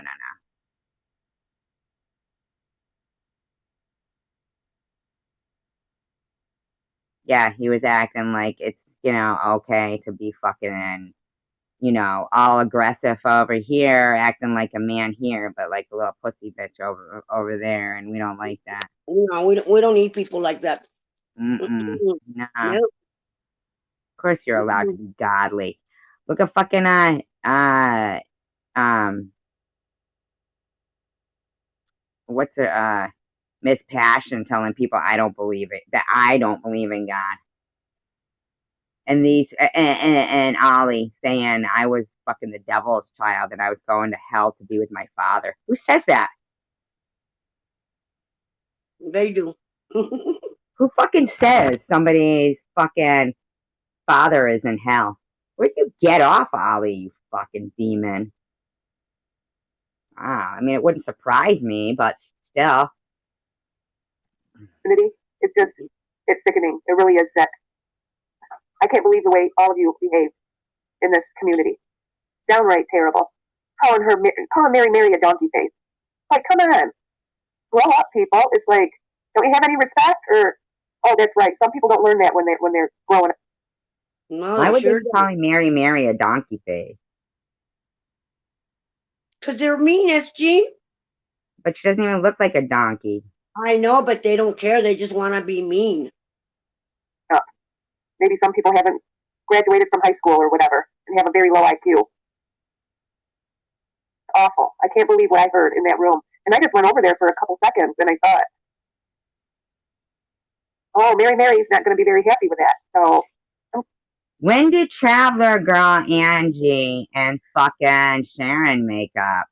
Yeah, he was acting like it's, okay to be fucking, all aggressive over here, acting like a man here, but like a little pussy bitch over there, and we don't like that. No, we don't need people like that. Mm-mm. Mm-mm. No. No. Of course you're allowed to Mm-mm. be godly. Look at fucking, um, what's it, Miss Passion telling people that I don't believe in God. And and Ollie saying I was fucking the devil's child and I was going to hell to be with my father. Who says that? They do. Who fucking says somebody's fucking father is in hell? Where'd you get off, Ollie, you fucking demon? I mean, it wouldn't surprise me, but still. It's just, it's sickening. It really is sick. I can't believe the way all of you behave in this community. Downright terrible. Calling Mary a donkey face. Like, come on, grow up, people. It's like, don't you have any respect? Or, oh, that's right. Some people don't learn that when they're growing up. No, Why they would they sure be don't. calling Mary a donkey face? Because they're mean, SG. But she doesn't even look like a donkey. I know, but they don't care. They just want to be mean. Maybe some people haven't graduated from high school or whatever and have a very low IQ. Awful. I can't believe what I heard in that room. And I just went over there for a couple seconds and I thought, oh, Mary's not going to be very happy with that. So When did Traveler Girl Angie and fucking Sharon make up?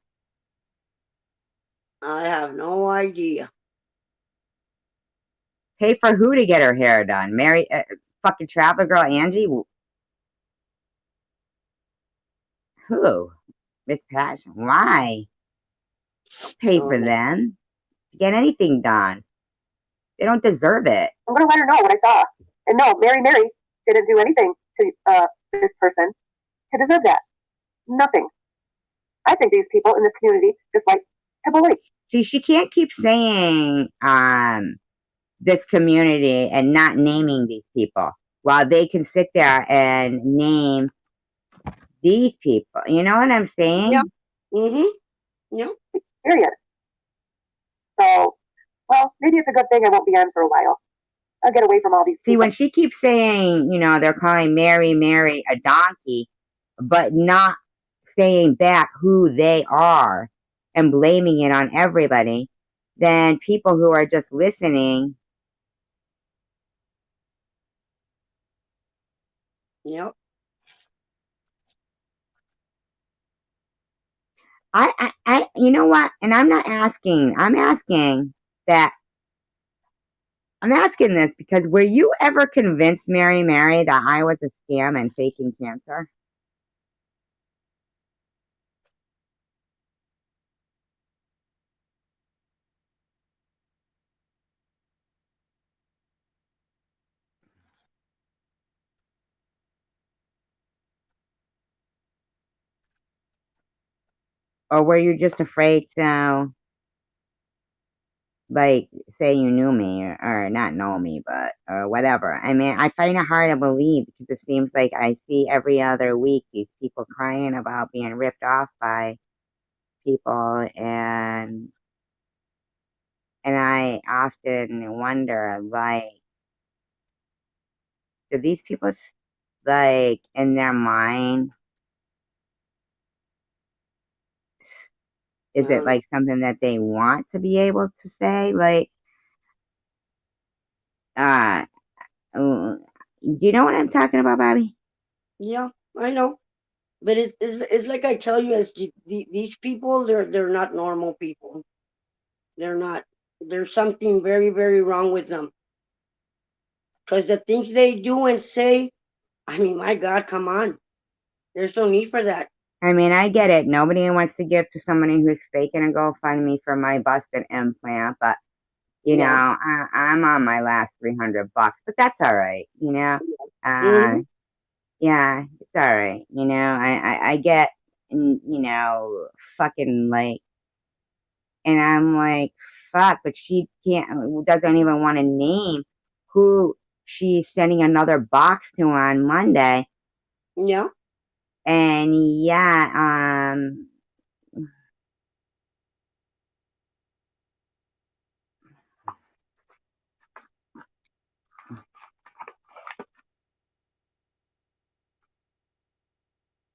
I have no idea. Pay for who to get her hair done? Fucking Traveler Girl Angie? Who? Miss Passion. Why? Don't pay for them to get anything done. They don't deserve it. I'm going to let her know what I saw. And no, Mary didn't do anything to this person to deserve that. Nothing. I think these people in this community just like to bully. See, she can't keep saying this community and not naming these people while they can sit there and name these people. You know what I'm saying? Yeah. Yeah. Period. So, well, maybe it's a good thing I won't be on for a while. I'll get away from all these See, people. when she keeps saying, they're calling Mary a donkey, but not saying back who they are and blaming it on everybody, then people who are just listening. Yep. You know what? And I'm not asking. I'm asking this because were you ever convinced, Mary, that I was a scam and faking cancer? Or were you just afraid to, like, say you knew me or not know me, but or whatever? I mean, I find it hard to believe because it seems like I see every other week these people crying about being ripped off by people, and I often wonder, like, do these people, like, in their mind, is it like something that they want to be able to say? Like, do you know what I'm talking about, Bobby? Yeah, I know. But it's like I tell you, these people, they're not normal people. They're not. There's something very, very wrong with them. Because the things they do and say, I mean, my God, come on. There's no need for that. I mean, I get it. Nobody wants to give to somebody who's faking a GoFundMe for my busted implant, but Yeah. I'm on my last $300, but that's all right. Mm-hmm. Yeah, it's all right. I get, fucking like, and I'm like, fuck, but she doesn't even want to name who she's sending another box to on Monday. Yeah. And yeah,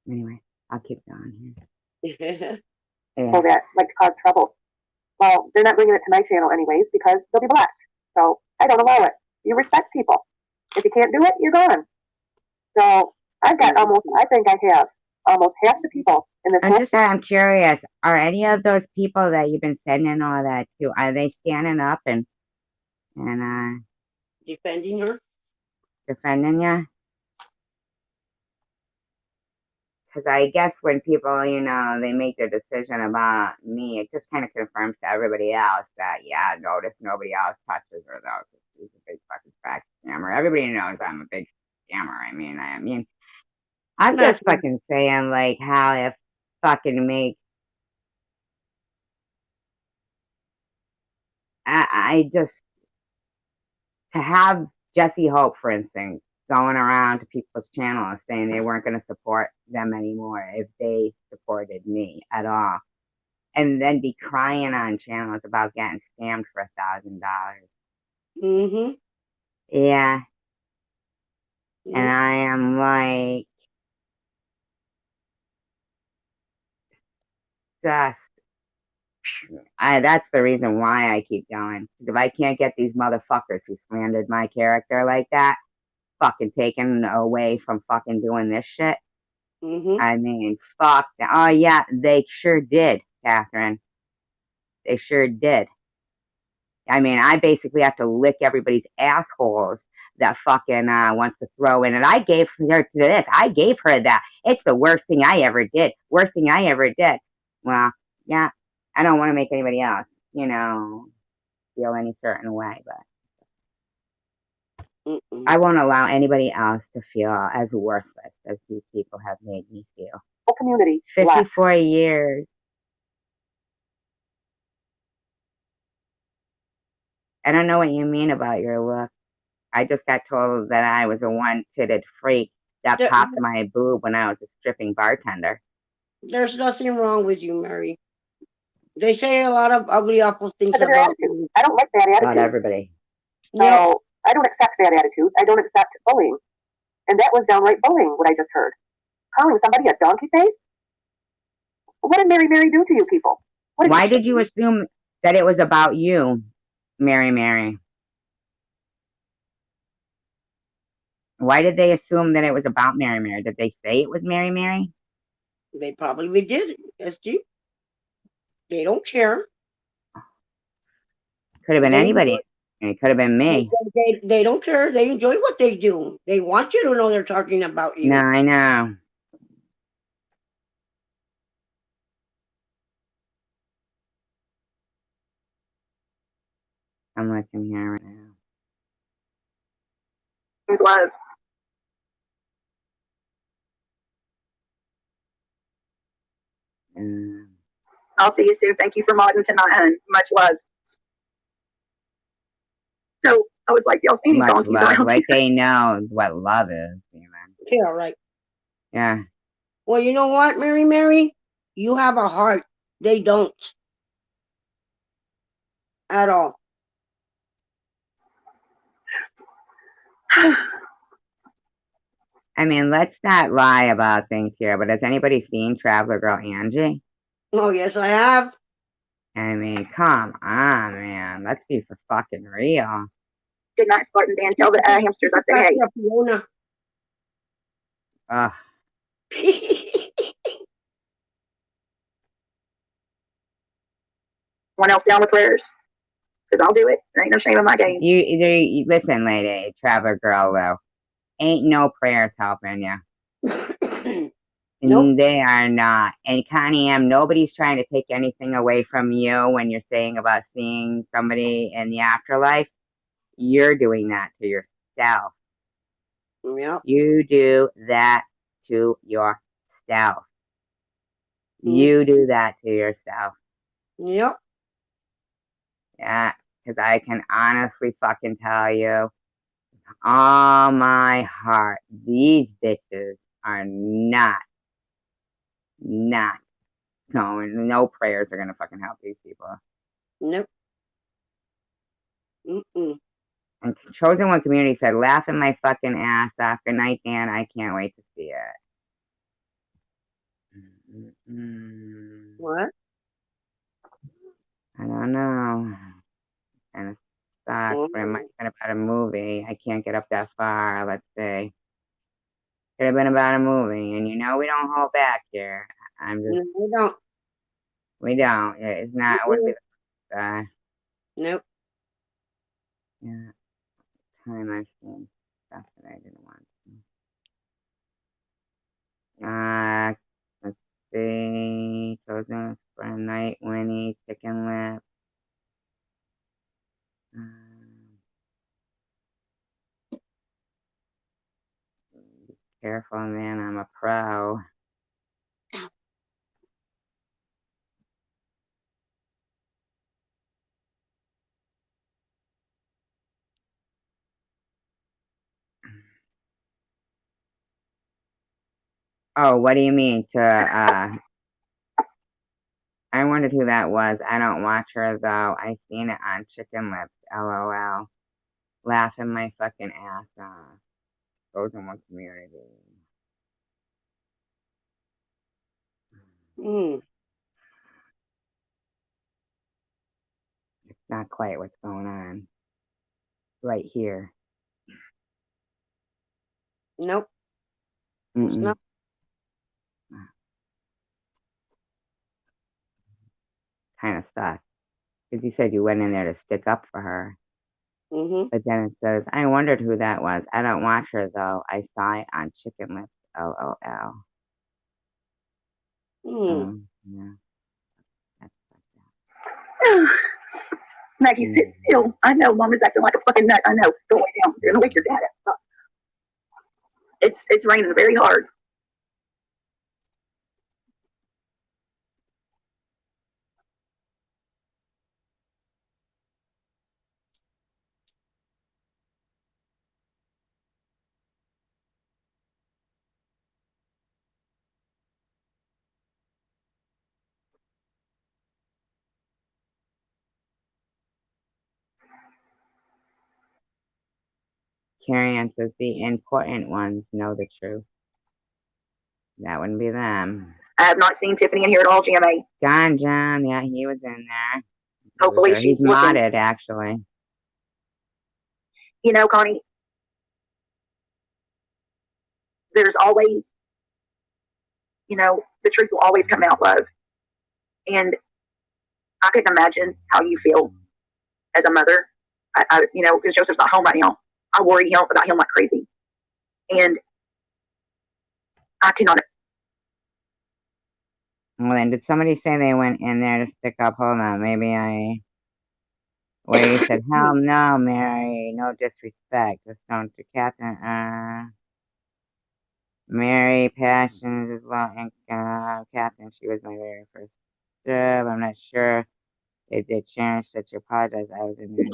anyway, I'll keep going here. People that like to cause trouble. Well, they're not bringing it to my channel anyways because they'll be blocked. So I don't allow it. You respect people. If you can't do it, you're gone. So I've got I think I have almost half the people in this. I'm curious. Are any of those people that you've been sending all that to, are they standing up and defending her? defending you? Because I guess when people, they make their decision about me, it just kind of confirms to everybody else that, yeah, notice nobody else touches her, though. She's a big fucking fat scammer. Everybody knows I'm a big scammer. I'm just fucking saying, like, how it fucking makes. I just, to have Jesse Hope, for instance, going around to people's channels saying they weren't going to support them anymore if they supported me at all. And then be crying on channels about getting scammed for $1,000. Mm-hmm. Yeah. Mm-hmm. And I am like, just, that's the reason why I keep going. Because if I can't get these motherfuckers who slandered my character like that fucking taken away from fucking doing this shit. Mm-hmm. I mean, fuck. Oh, yeah, they sure did, Catherine. They sure did. I mean, I basically have to lick everybody's assholes that fucking wants to throw in. And I gave her to this. I gave her that. It's the worst thing I ever did. Worst thing I ever did. Well, yeah, I don't want to make anybody else, feel any certain way, but Mm-mm. I won't allow anybody else to feel as worthless as these people have made me feel. Community. 54 years. I don't know what you mean about your look. I just got told that I was a one-titted freak that There- popped my boob when I was a stripping bartender. There's nothing wrong with you, Mary. They say a lot of ugly, awful things Because of their about attitude. you. I don't like that Not attitude. everybody. Yeah, So I don't accept that attitude. I don't accept bullying. And that was downright bullying, what I just heard. Calling somebody a donkey face? What did Mary do to you people? Why did you assume that it was about you, Mary? Why did they assume that it was about Mary? Did they say it was Mary? they probably did. SG. They don't care. Could have been They anybody. It could have been me. they don't care. They enjoy what they do. They want you to know they're talking about you. No, I know. I'm looking here right now. Love. I'll see you soon. Thank you for modding tonight, hun. Much love. So I was like, y'all see any Much donkeys love. around Like here? they know what love is, Yeah, right. Yeah. Well, you know what, Mary? You have a heart. They don't. At all. I mean, let's not lie about things here, but has anybody seen Traveler Girl Angie? Oh, yes, I have. I mean, come on, man. Let's be for fucking real. Good night, Spartan Dan. Tell the hamsters I said hey. Fiona. Ugh. One else down with prayers? Because I'll do it. There ain't no shame in my game. You listen, lady, Traveler Girl, though. Ain't no prayers helping you. Nope. They are not. And Connie M, nobody's trying to take anything away from you when you're saying about seeing somebody in the afterlife. You're doing that to yourself. Yep. You do that to yourself. You do that to yourself. Yep. Yeah, because I can honestly fucking tell you, all my heart, these bitches are not going. No prayers are gonna fucking help these people. Nope. Mm-mm. And Chosen One Community said, laughing my fucking ass off. Good night, Dan. I can't wait to see it. What? I don't know. Kind of sucks, but it might have been about a movie. I can't get up that far. Let's see. Could have been about a movie, and we don't hold back here. I'm just. No, we don't. We don't. It's not. It wouldn't be the Nope. yeah. Time I've seen stuff that I didn't want to. Let's see. Chosen for a Night, Winnie, Chicken Lip. Be careful, man. I'm a pro. Oh, what do you mean to I wondered who that was. I don't watch her though. I seen it on Chicken Lips. LOL. Laughing my fucking ass off. Chosen One Community. Mm. It's not quite what's going on. Right here. Nope. It's Mm-mm. not. Kind of sucks. Because you said you went in there to stick up for her. Mm-hmm. But then it says, I wondered who that was. I don't watch her, though. I saw it on Chicken Lips, LOL. Yeah. That's Maggie, sit still. I know Mama's acting like a fucking nut. I know. Go lay down. You're gonna wake your dad up. It's raining very hard. Carrie Ann says the important ones know the truth. That wouldn't be them. I have not seen Tiffany in here at all, GMA. John, yeah, he was in there. Hopefully He's she's looking. modded, actually. You know, Connie, there's always, the truth will always come out, love. And I can imagine how you feel as a mother. Because Joseph's not home right now. I worry about him like crazy. And I cannot. Well, then, did somebody say they went in there to stick up? Hold on, where you said, hell no, Mary, no disrespect. Just don't do Catherine, Mary Passions is low income. Catherine, she was my very first job. I'm not sure if they changed such a apologize. I was in there.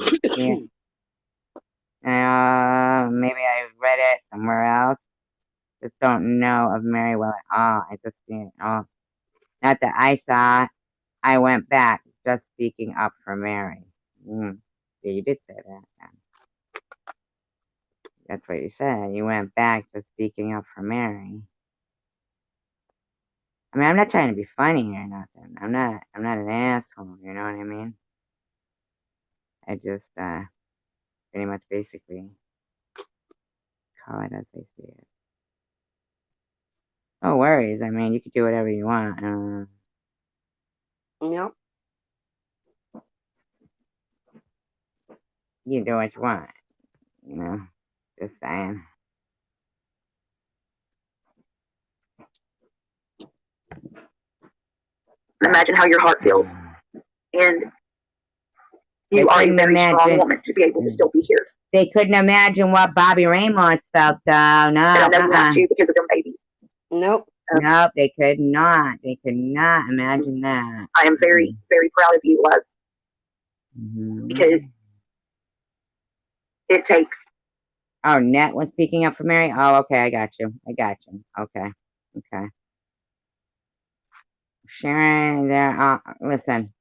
Maybe I read it somewhere else. Just don't know of Mary well at all. I just seen it all. Not that I saw it. I went back, just speaking up for Mary. Yeah, you did say that. That's what you said. You went back, just speaking up for Mary. I mean, I'm not trying to be funny or nothing. I'm not an asshole. You know what I mean? I just, pretty much basically call it as I see it. No worries. I mean, you could do whatever you want. Yep. You do what you want. Just saying. Imagine how your heart feels. And you are a very strong woman to be able to still be here. They couldn't imagine what Bobby Ramos felt, though. No, and I know you have to because of their babies. Nope. Nope, they could not. They could not imagine that. I am very, very proud of you, love. Because it takes. Oh, Net was speaking up for Mary? Oh, okay, I got you. Okay. Sharon, listen,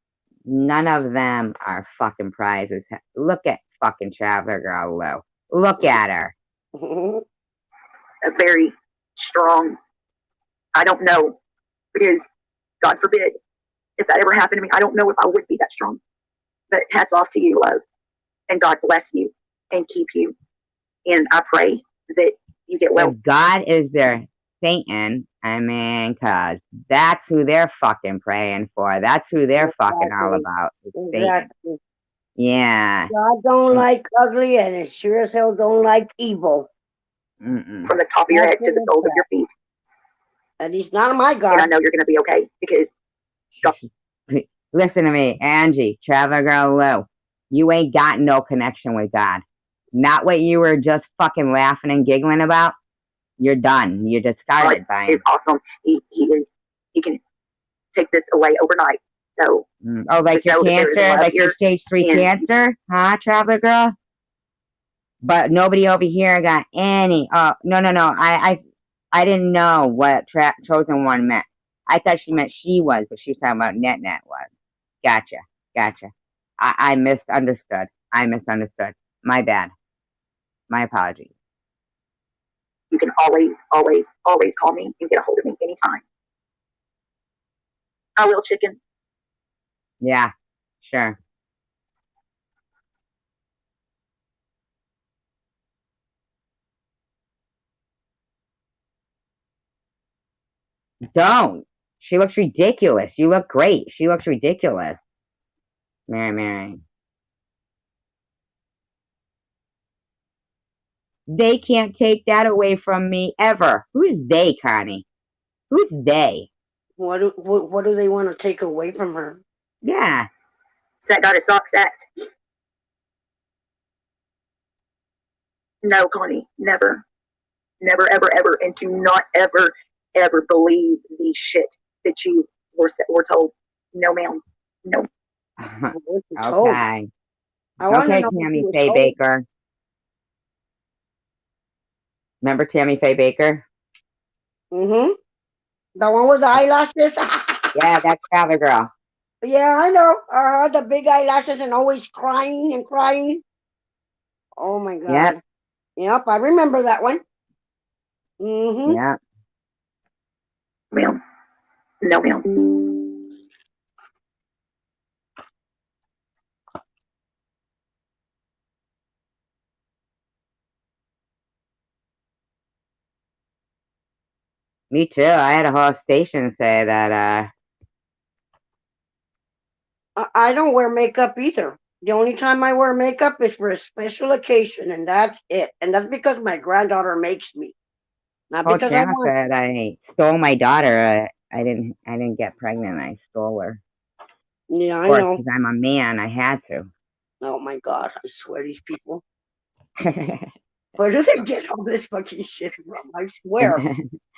none of them are fucking prizes. Look at fucking Traveler Girl Lou. Look at her. A very strong, I don't know, because God forbid, if that ever happened to me, I don't know if I would be that strong. But hats off to you, love. And God bless you and keep you. And I pray that you get well. If God is their Satan, I mean, cause that's who they're fucking praying for. That's who they're fucking all about. Exactly. Yeah. God don't like ugly, and it sure as hell don't like evil. Mm-mm. From the top of your head to the soles of your feet. And he's not my God. And I know you're going to be okay because. Listen to me, Angie, Traveler Girl Lou. You ain't got no connection with God. Not what you were just fucking laughing and giggling about. You're done. You're discarded by him. It's awesome. He can take this away overnight. So. Oh, like your cancer, like your stage 3 cancer, huh, Traveler Girl? But nobody over here got any. Oh, no. I didn't know what Chosen One meant. I thought she meant she was, but she was talking about Net was. Gotcha. I misunderstood. My bad. My apologies. You can always call me and get a hold of me anytime. I will, chicken. Yeah, sure. Don't. She looks ridiculous. You look great. She looks ridiculous. Mary. They can't take that away from me ever. Who's they, Connie? Who's they? What do they want to take away from her? Yeah. That got a sock sacked. No, Connie, never. Never, ever, ever. And do not ever, ever believe the shit that you were told. No, ma'am. No. Okay. Okay, Tammy Faye Baker. Remember Tammy Faye Baker? Mm-hmm. The one with the eyelashes? Yeah, that's the other girl. Yeah, I know. The big eyelashes and always crying and crying. Oh my God. Yep, I remember that one. Mm-hmm. Yeah. Ma'am. No, ma'am. Me too. I had a whole station say that, I don't wear makeup either. The only time I wear makeup is for a special occasion, and that's it. And that's because my granddaughter makes me. Not whole because I channel want. said I stole my daughter. I didn't get pregnant. I stole her. Yeah, Of I course, know. because I'm a man, I had to. Oh my God, I swear these people. Where do they get all this fucking shit from? I swear.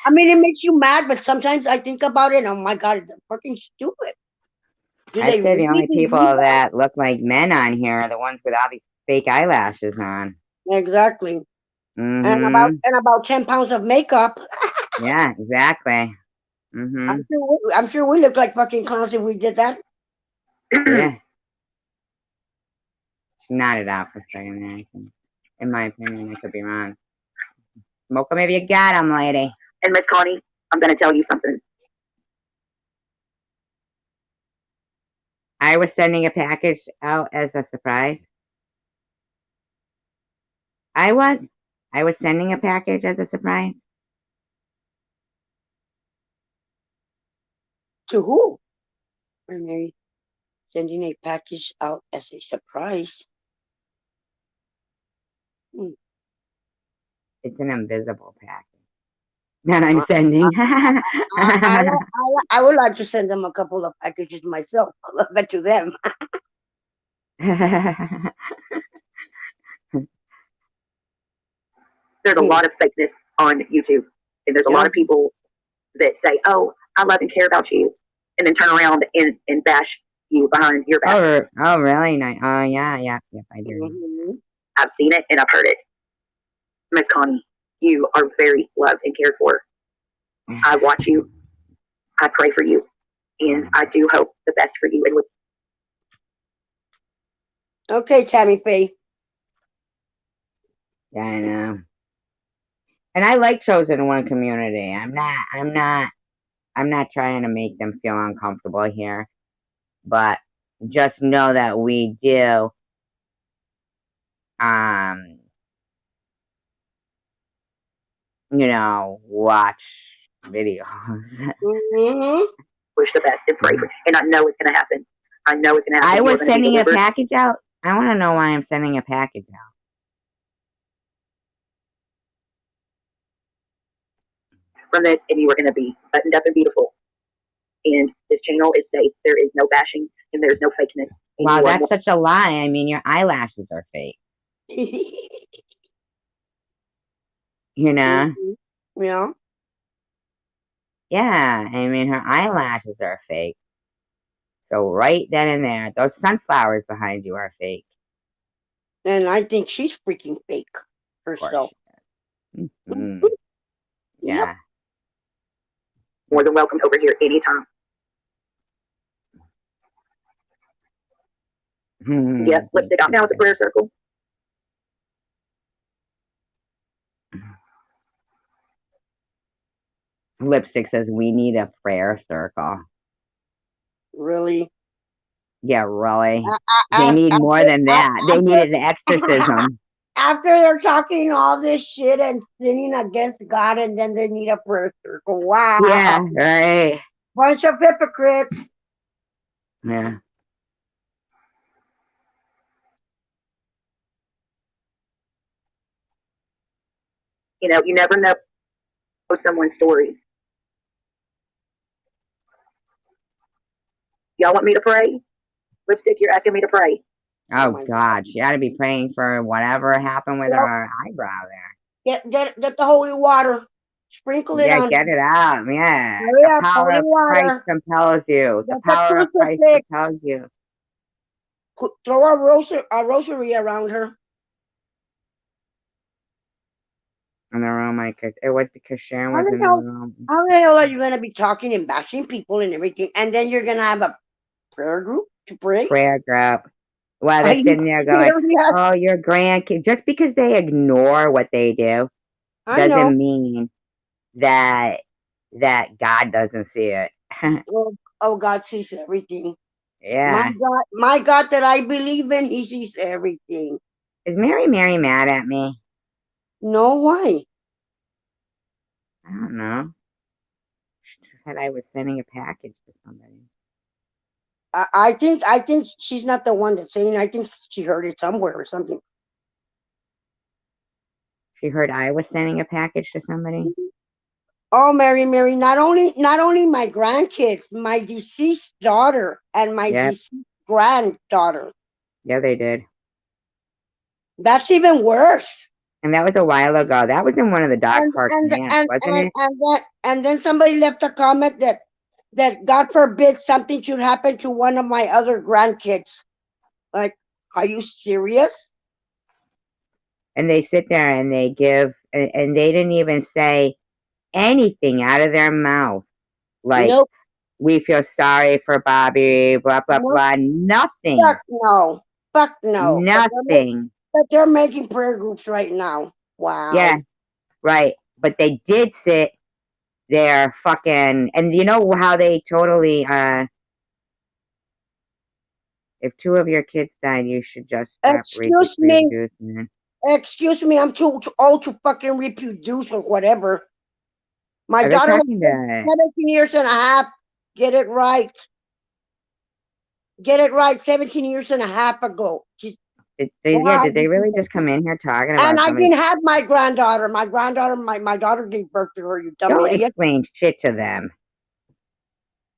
I mean, it makes you mad, but sometimes I think about it. Oh my God, they're fucking stupid. Do I'd they say the really only people believe that? that look like men on here are the ones with all these fake eyelashes on. Exactly. Mm-hmm. And about 10 pounds of makeup. Yeah, exactly. Mm-hmm. I'm sure we look like fucking clowns if we did that. Yeah. She nodded out for a second there. In my opinion, I could be wrong. Smoke 'em if you got 'em, lady. And Miss Connie, I'm going to tell you something. I was sending a package out as a surprise. I was sending a package as a surprise. To who? Mary sending a package out as a surprise. It's an invisible package that I'm sending. I would like to send them a couple of packages myself, but to them. There's a lot of fakeness on YouTube. And there's a lot of people that say, oh, I love and care about you. And then turn around and bash you behind your back. Oh, really? Nice. Oh, yeah, I do. Mm-hmm. I've seen it and I've heard it. Miss Connie, you are very loved and cared for. I watch you. I pray for you. And I do hope the best for you. And with Okay, Tammy Faye. Yeah, I know. And I like chosen one community. I'm not trying to make them feel uncomfortable here. But just know that we do watch videos. Mm-hmm. wish the best and pray for. And I know it's going to happen. I know it's going to happen. I was sending a package out. I want to know why I'm sending a package out. From this, and you are going to be buttoned up and beautiful. And this channel is safe. There is no bashing and there is no fakeness. Wow, that's such a lie. I mean, your eyelashes are fake. You know? Yeah. Yeah, I mean, her eyelashes are fake. So right then and there, those sunflowers behind you are fake. And I think she's freaking fake herself. Mm-hmm. Yeah. Yep. More than welcome over here anytime. Yep, lipstick out now with the prayer circle. Lipstick says we need a prayer circle. Really? Yeah, really. They need more than that. They need an exorcism. after they're talking all this shit and sinning against God, and then they need a prayer circle. Wow. Yeah, right. Bunch of hypocrites. Yeah. You never know someone's story. Y'all want me to pray? Lipstick, you're asking me to pray. Oh, my God. She ought to be praying for whatever happened with her eyebrow there. Get the holy water. Sprinkle it Yeah, on. get it out. Yeah. Hurry The up, power holy of Christ water. compels you. The Get the power of Christ crucifix. compels you. Throw a rosary around her. In the room, it was because Sharon How was the in the hell? room. How the hell are you gonna be talking and bashing people and everything, and then you're gonna have a prayer group to pray? Prayer group. While Are they're you sitting there going, serious? oh, your grandkids. Just because they ignore what they do I know. doesn't mean that God doesn't see it. Oh, God sees everything. Yeah. My God that I believe in, He sees everything. Is Mary mad at me? No, why? I don't know. She said I was sending a package to somebody. I think she's not the one that's saying. I think she heard it somewhere or something. She heard I was sending a package to somebody. Oh, Mary, not only my grandkids, my deceased daughter and my deceased granddaughter. Yeah, they did. That's even worse. And that was a while ago. That was in one of the dog park camps, wasn't it? And then somebody left a comment that God forbid something should happen to one of my other grandkids. Like, are you serious? And they sit there and they give, and they didn't even say anything out of their mouth. Like, Nope. we feel sorry for Bobby, blah, blah, Nope. blah. Nothing. Fuck no. Fuck no. Nothing. But they're making prayer groups right now. Wow. Yeah, right. But they did sit there fucking, and you know how they totally, if two of your kids died, you should just stop Excuse me. reproducing. Excuse me, I'm too old to fucking reproduce or whatever. My daughter was 17 years and a half. Get it right. Get it right. 17 years and a half ago. Did they really just come in here talking about And I somebody? didn't have my granddaughter. My daughter gave birth to her, you dumb Don't idiot. explain shit to them.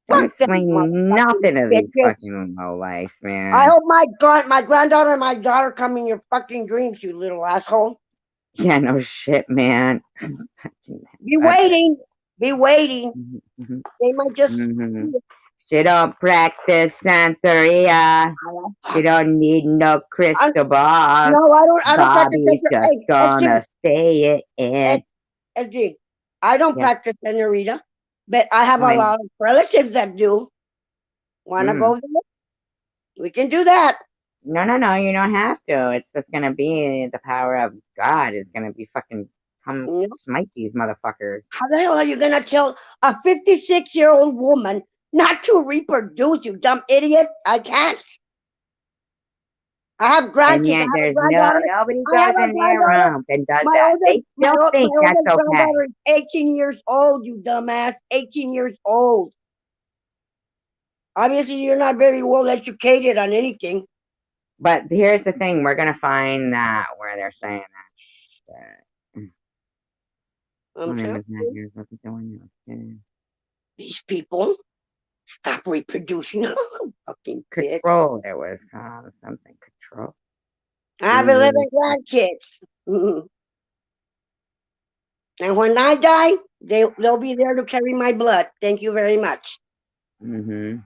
Don't explain nothing to these fucking lowlifes, man. I hope my granddaughter and my daughter come in your fucking dreams, you little asshole. Yeah, no shit, man. Be waiting. Be waiting. Mm-hmm. They might just. Mm-hmm. She don't practice Santeria. She don't need no crystal ball. No, I don't Bobby's practice. just gonna say it in. I don't practice senorita, but I have a lot of relatives that do. Wanna go there? We can do that. No, you don't have to. It's just gonna be the power of God is gonna be fucking come smite these motherfuckers. How the hell are you gonna tell a 56-year-old woman not to reproduce, you dumb idiot? I can't. I have grandkids. And yet there's nobody goes in their room and does that. They still think that's okay. My granddaughter is 18 years old, you dumbass. 18 years old. Obviously, you're not very well educated on anything. But here's the thing: we're gonna find that where they're saying that shit. I'm telling you. These people stop reproducing. Fucking bitch. Control. It was called something. Control. I have 11 grandkids. Mm-hmm. And when I die, they'll be there to carry my blood. Thank you very much. Mm-hmm.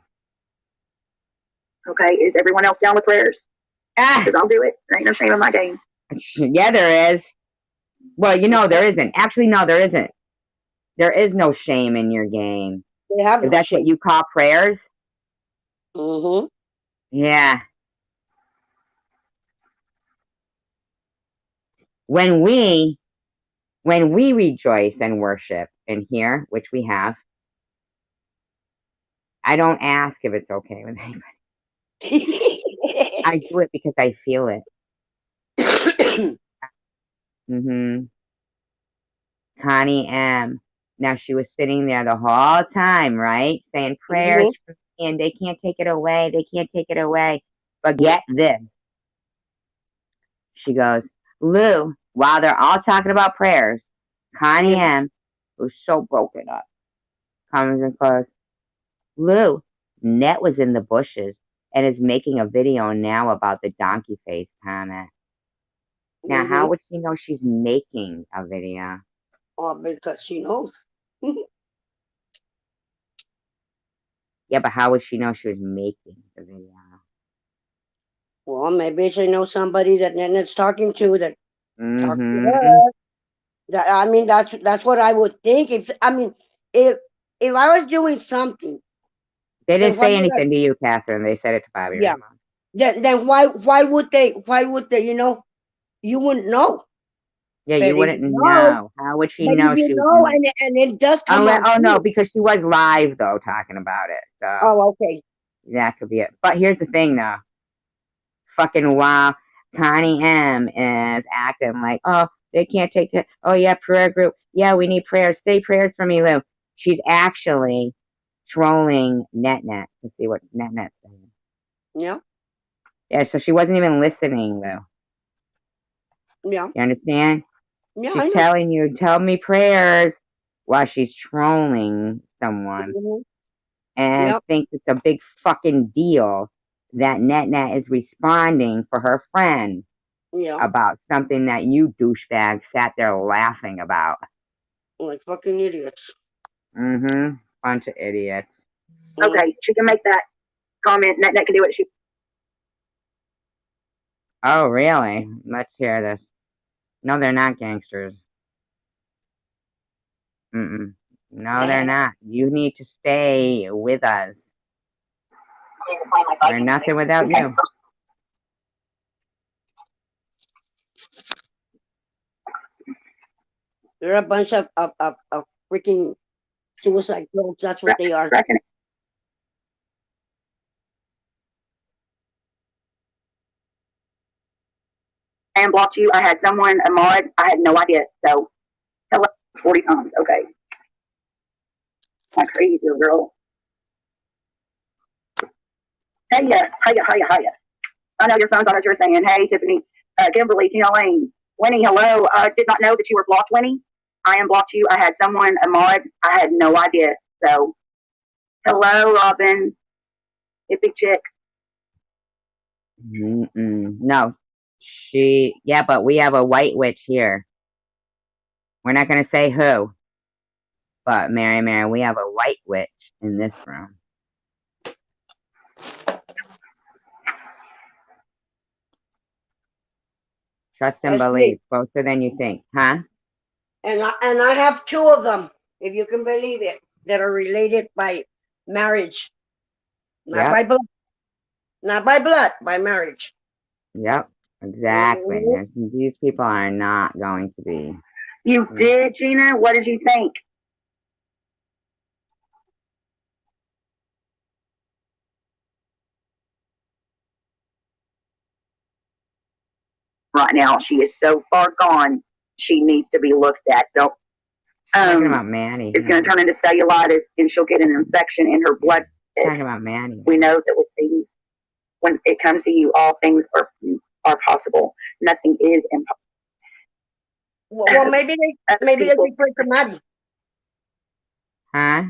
Okay, is everyone else down with prayers? Because I'll do it. There ain't no shame in my game. Yeah, there is. Well, there isn't. Actually, no, there isn't. There is no shame in your game. They have if that's shame. What you call prayers? Mm-hmm. Yeah. When we rejoice and worship in here, which we have, I don't ask if it's okay with anybody. I do it because I feel it. Mm-hmm. Connie M. Now she was sitting there the whole time, right? Saying prayers Mm-hmm. for me and they can't take it away. They can't take it away. But get this. She goes, Lou, while they're all talking about prayers, Connie Yeah. M, who's so broken up, comes and goes, Lou, Net was in the bushes and is making a video now about the donkey face comment. Now, how Mm-hmm. would she know she's making a video? Oh, because she knows. Yeah, but how would she know she was making the video? Well, maybe she knows somebody that Nanette's talking to that talks to Mm-hmm. her. I mean, that's what I would think. If if I was doing something, They then didn't why say would I? anything to you, Catherine. They said it to Bobby Yeah. Ramos. Then why would they? You wouldn't know. Yeah, But you if wouldn't you know, know. How would she but if know you she was know, and it does come unless, out oh no, true. because she was live though talking about it. So Oh, okay. that could be it. But here's the thing though. Fucking while Connie M is acting like, oh, they can't take it. Oh yeah, prayer group. Yeah, we need prayers. Say prayers for me, Lou. She's actually trolling NetNet to see what NetNet's saying. Yeah. Yeah, so she wasn't even listening, Lou. Yeah. You understand? Yeah. She's I know. telling you, tell me prayers while she's trolling someone Hmm. and Yep. thinks it's a big fucking deal that NetNet is responding for her friend Yeah. about something that you douchebags sat there laughing about. Like fucking idiots. Mm-hmm. Bunch of idiots. Mm. Okay, she can make that comment. Net can do it. She Oh, really? Let's hear this. No, they're not gangsters. Mm-mm. No, they're Eh, not. You need to stay with us. We're nothing without okay. you. they're a bunch of freaking suicide girls. That's what they are. Reckon. And blocked you. I had someone, a mod. I had no idea. So tell us 40 times. Okay. My crazy girl. Hey, hiya. I know your phone's on as you're saying, hey, Tiffany, Kimberly, Tina Lane, Winnie, hello. I did not know that you were blocked, Winnie. I am blocked you. I had someone, a mod. I had no idea. So, hello, Robin, hippie chick. Mm-mm. No. Yeah, but we have a white witch here. We're not going to say who, but Mary, we have a white witch in this room. Trust and That's me. believe, closer than you think, huh? And I have two of them, if you can believe it, that are related by marriage, not Yep, by blood, not by blood, by marriage. yep, exactly. Hmm. These people are not going to be. You did, Gina? What did you think? Right now, she is so far gone, she needs to be looked at. Don't. Talking about Maddie. It's going to turn into cellulitis and she'll get an infection in her blood. Talking about Maddie. We know that with things, when it comes to you, all things are possible. Nothing is impossible. Well, maybe they should pray for Maddie. Huh?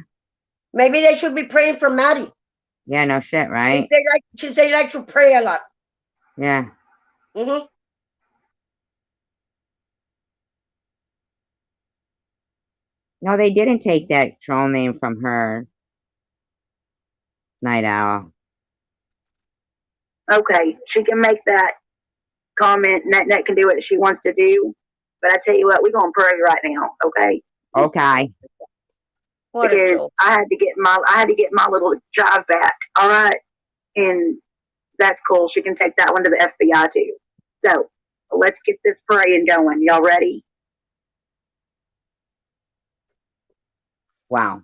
Maybe they should be praying for Maddie. Yeah, no shit, right? Since they like to pray a lot. Yeah. Hmm. No, they didn't take that troll name from her, Night Owl. Okay, she can make that comment. Net can do what she wants to do. But I tell you what, we're gonna pray right now, okay? Okay. What a Because joke. I had to get my little job back. All right, and that's cool. She can take that one to the FBI too. So let's get this praying going. Y'all ready? Wow.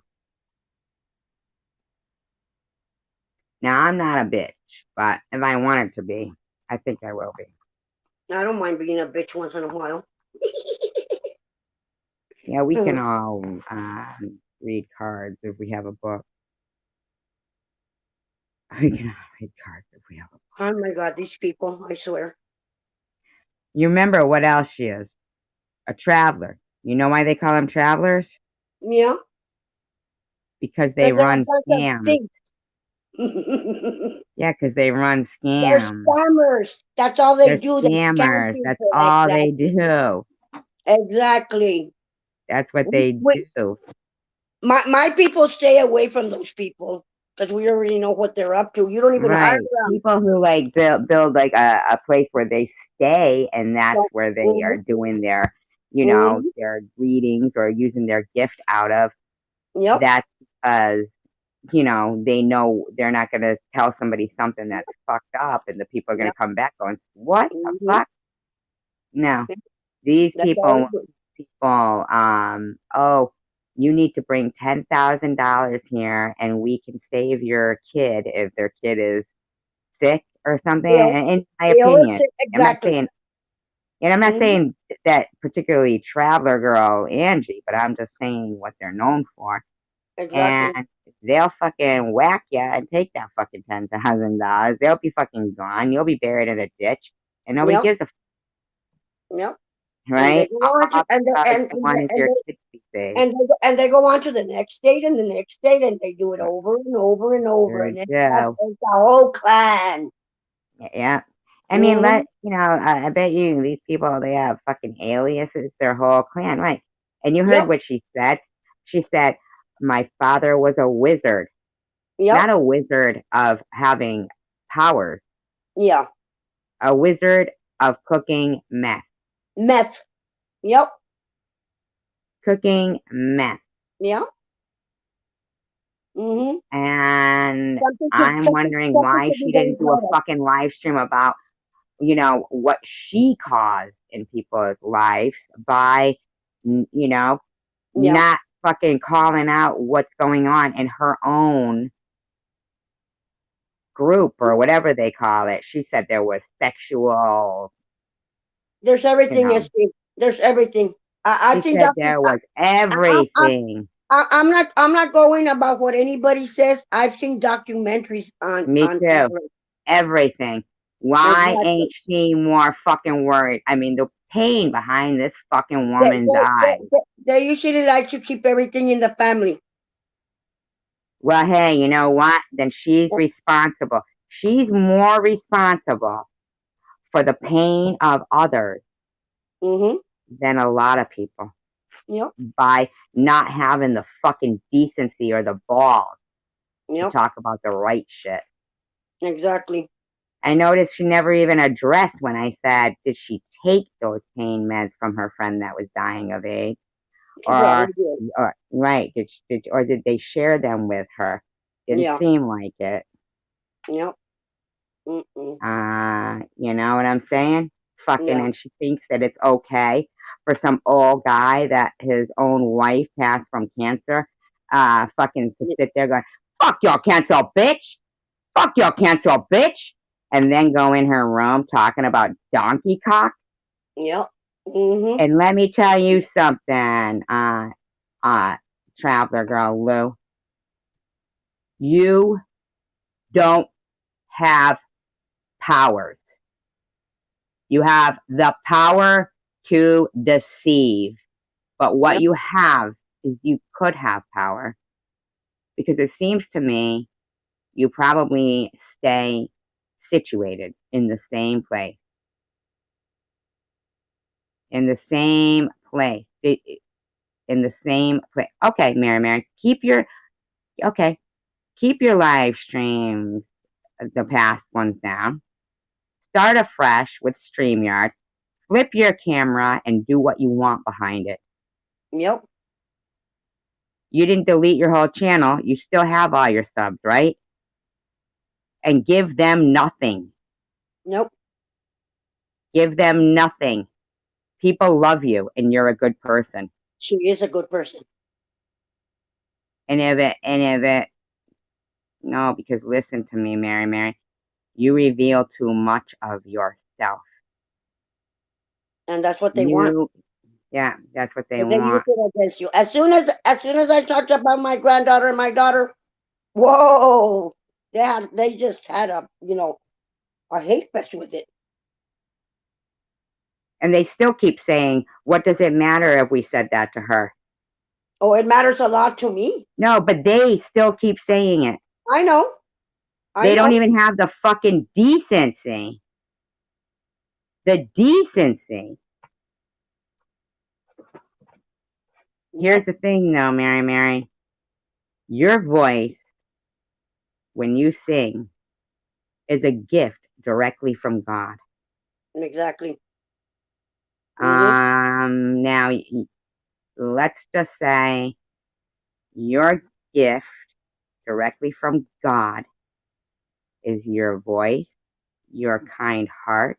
Now, I'm not a bitch, but if I wanted to be, I think I will be. I don't mind being a bitch once in a while. Yeah, we can all read cards if we have a book. We can all read cards if we have a book. Oh my God, these people! I swear. You remember what else she is? A traveler. You know why they call them travelers? Yeah, Because they because they're a run bunch of scams. thieves. Yeah, because they run They're scams. scammers. That's all they They're do. They scam scammers. That's people. all they do. Exactly. That's what We, they we, do. my people stay away from those people because we already know what they're up to. You don't even hire Right. them. People who like build like a place where they stay and that's So, where they are doing their, mhm. their readings or using their gift out of. Yep. That's because, they know they're not going to tell somebody something that's fucked up and the people are going Yep. to come back going, what the Mhm. fuck? No. These That's all they people, oh, you need to bring $10,000 here and we can save your kid if their kid is sick or something. do. And in my They always opinion, say I'm not exactly. saying, and I'm not Mhm. saying that particularly Traveler Girl Angie, but I'm just saying what they're known for. Exactly. And they'll fucking whack you and take that fucking $10,000. They'll be fucking gone. You'll be buried in a ditch, and nobody Yep. gives a Yep. And they right? go on to All because you wanted your kids to be saved. and they go on to the next state and the next state and they do it over and over and over Sure and it's do. the whole clan. Yeah. I mean, Mhm. I bet you these people, they have fucking aliases, their whole clan, right? And you heard Yep. what she said. She said, my father was a wizard, not Yep. a wizard of having powers, Yeah. a wizard of cooking meth. Meth. Yep. Cooking meth. Yep. Mhm. And Something to I'm wondering something why to be she very didn't do a proud of. fucking live stream about, what she caused in people's lives by, you know, Yeah. not fucking calling out what's going on in her own group or whatever they call it. She said there was sexual, There's you everything, know, SP. There's everything. she I think said that there was I, everything. I'm not going about what anybody says. I've seen documentaries Me on too. Cauldron. Everything. Why Exactly. ain't she more fucking worried? I mean, the pain behind this fucking They, woman's they, they, eyes. they, they usually like to keep everything in the family. Well, hey, you know what? Then she's responsible. She's more responsible for the pain of others Mhm. than a lot of people Yep. by not having the fucking decency or the balls to Yep. talk about the right shit. Exactly. I noticed she never even addressed when I said, did she take those pain meds from her friend that was dying of AIDS? She probably Or, did. right, or did they share them with her? Didn't Yeah. seem like it. Yep. Mm-mm. You know what I'm saying? Fucking, Yeah. and she thinks that it's okay for some old guy that his own wife passed from cancer, fucking to sit there going, fuck your cancer, bitch! Fuck your cancer, bitch! And then go in her room talking about donkey cock. Yep. Mhm. And let me tell you something, Traveler Girl Lou. You don't have powers. You have the power to deceive. But what Yep. you have is you could have power. Because it seems to me you probably stay situated in the same place. In the same place. In the same place. Okay, Mary, okay, keep your live streams, the past ones down. Start afresh with StreamYard. Flip your camera and do what you want behind it. Yep. You didn't delete your whole channel. You still have all your subs, right? And give them nothing. Nope. Give them nothing. People love you and you're a good person. She is a good person. No, because listen to me, Mary. You reveal too much of yourself. And that's what they want. You Yeah, that's what they And they use want. it against you. As soon as I talked about my granddaughter and my daughter, whoa, they just had a hate fest with it. And they still keep saying, what does it matter if we said that to her? Oh, it matters a lot to me. No, but they still keep saying it. I know. I They don't know. even have the fucking decency. The decency. Here's the thing, though, Mary. Your voice, when you sing, is a gift directly from God. Exactly. Mm-hmm. Now, let's just say your gift directly from God is your voice, your kind heart.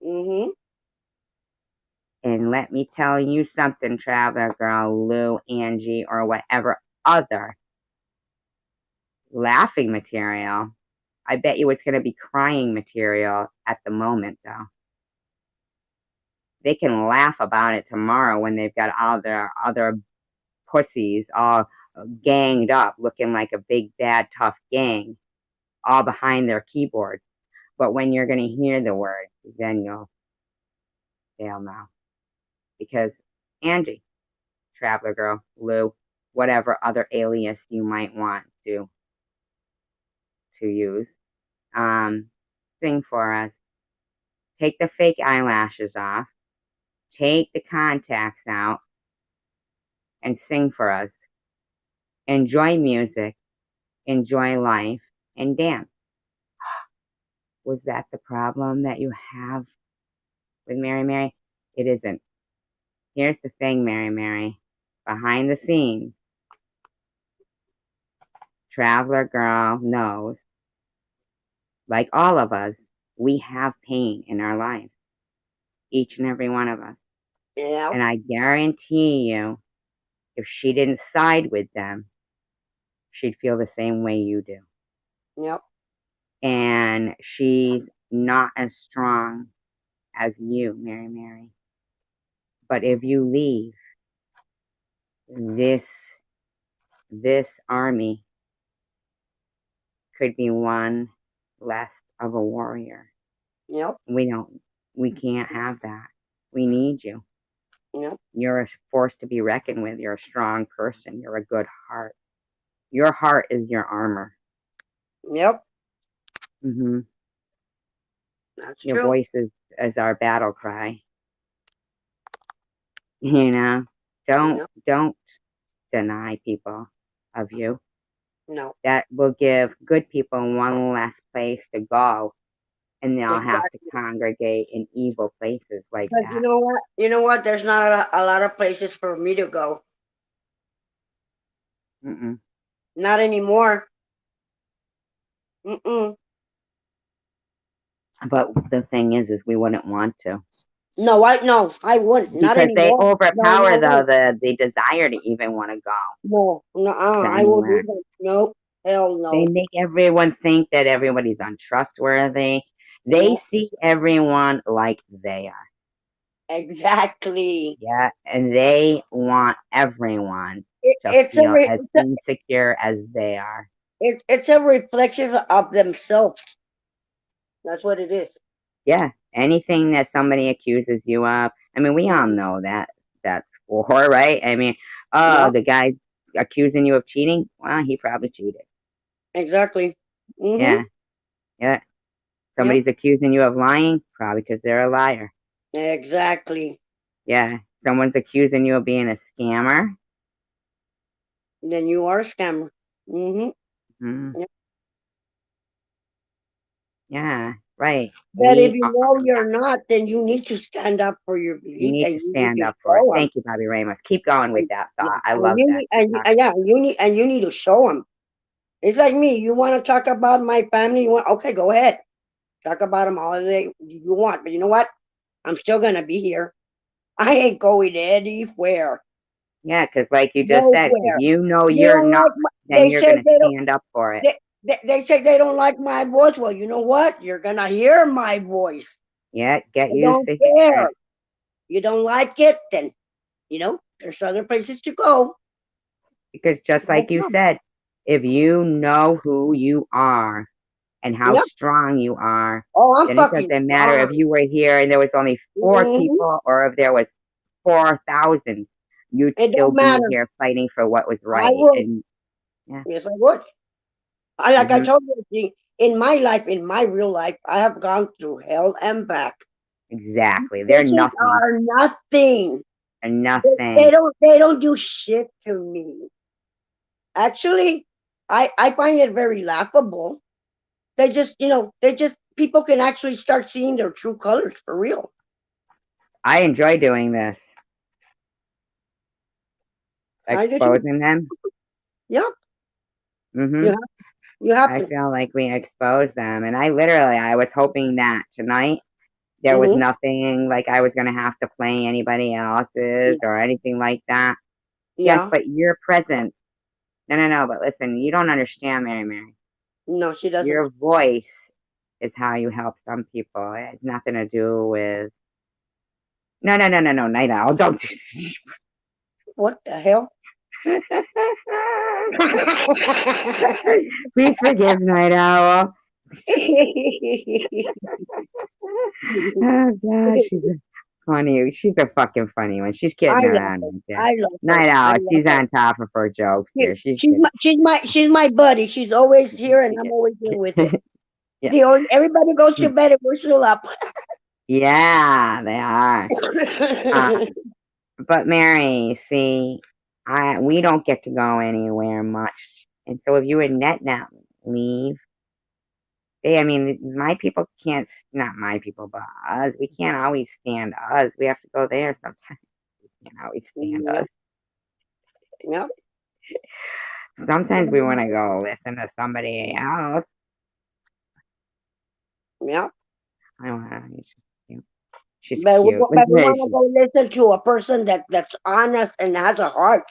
Mm-hmm. And let me tell you something, Traveler Girl, Lou, Angie, or whatever other laughing material. I bet you it's going to be crying material at the moment, though. They can laugh about it tomorrow when they've got all their other pussies all ganged up, looking like a big, bad, tough gang, all behind their keyboards. But when you're going to hear the words, then they'll know. Because Angie, Traveler Girl, Lou, whatever other alias you might want to use, sing for us. Take the fake eyelashes off, take the contacts out, and sing for us. Enjoy music, enjoy life, and dance. Was that the problem that you have with Mary? It isn't. Here's the thing, Mary. Behind the scenes, Traveler Girl knows, like all of us, we have pain in our lives. Each and every one of us. Yeah. And I guarantee you, if she didn't side with them, she'd feel the same way you do. Yep. And she's not as strong as you, Mary. But if you leave this army, could be one less of a warrior. Yep. We can't have that. We need you. Yep. You're a force to be reckoned with. You're a strong person. You're a good heart. Your heart is your armor. Yep. Mm-hmm. That's Your true. voice is our battle cry. You know, Yep. don't deny people of you. No. That will give good people one less place to go, and they'll have to Exactly. congregate in evil places like Because you that. know what? You know what? There's not a lot of places for me to go. Mm-mm. Not anymore. Mm-mm. But the thing is we wouldn't want to, No, I wouldn't. Not because they anymore. overpower No. the desire to even want to go No, no, to I will do anywhere. that. No, hell They no. make everyone think that everybody's untrustworthy. They No, see everyone like they are. exactly. Yeah, and they want everyone It, to it's a feel re, as insecure as they are. it's a reflection of themselves. That's what it is. Yeah, anything that somebody accuses you of, I mean, we all Mhm. know that that's war, right? I mean, oh, Yep, the guy accusing you of cheating, well, he probably cheated. exactly. Mhm. Yeah, yeah. Yep, Somebody's accusing you of lying, probably because they're a liar. exactly. Yeah, someone's accusing you of being a scammer. Then you are a scammer. Mhm. Mm, Yep. yeah, right. But if We you are. know you're not, then you need to stand up for your You belief need and to you need stand to up for it. show them. Thank you, Bobby Ramos. Keep going with that Yeah, thought. I and love you that. need and you need to show them. It's like me. You want to talk about my family? Okay, go ahead. Talk about them all day you want. But you know what? I'm still gonna be here. I ain't going anywhere. Yeah, because like you just said, if Nowhere. you know They you're don't not, like then they you're say going to they don't stand up for it. they say they don't like my voice. Well, you know what? You're gonna hear my voice. Yeah, get I used don't to hearing care. it. You don't like it, then There's other places to go. Because just like you said, if you know who you are and how Yep. strong you are, Oh, I'm then it fucking doesn't matter if strong. you were here and there was only four Hmm. people or if there was 4,000. You'd It still don't be matter. here fighting for what was I right. would. And yeah, Yes, I would. Like I hmm told you, in my life, in my real life, I have gone through hell and back. exactly. They're Bitches nothing. are nothing. They're They nothing. don't do shit to me. Actually, I find it very laughable. They just people can actually start seeing their true colors for real. I enjoy doing this, I do too. exposing them. Yeah, you hmm have you have I to. feel like we expose them. And I was hoping that tonight there was Hmm. nothing like I was going to have to play anybody else's Yeah, or anything like that. Yes, yeah. but your presence. No, no, no. But listen, you don't understand, Mary Mary. No, she doesn't. Your voice is how you help some people. It has nothing to do with. No, no, no, no, no, Night Owl. Don't do. What the hell? Please forgive Night Owl. Oh gosh, funny. She's a fucking funny one. She's I kidding love around her. right there. I love her. Night I Owl. love She's her. on top of her jokes here. She's She's kidding. my buddy. She's always here, and I'm always here with her. Yeah. Everybody goes to bed and we're still up. Yeah, they are. But Mary, see, we don't get to go anywhere much, and so if you and Net leave, I mean, my people can't. Not my people, but us. We can't always stand us. We have to go there sometimes. We can't always stand us. Yep, yep. Sometimes we want to go listen to somebody else. Yep. I don't know. She's But cute, but we isn't want to she? go listen to a person that's honest and has a heart.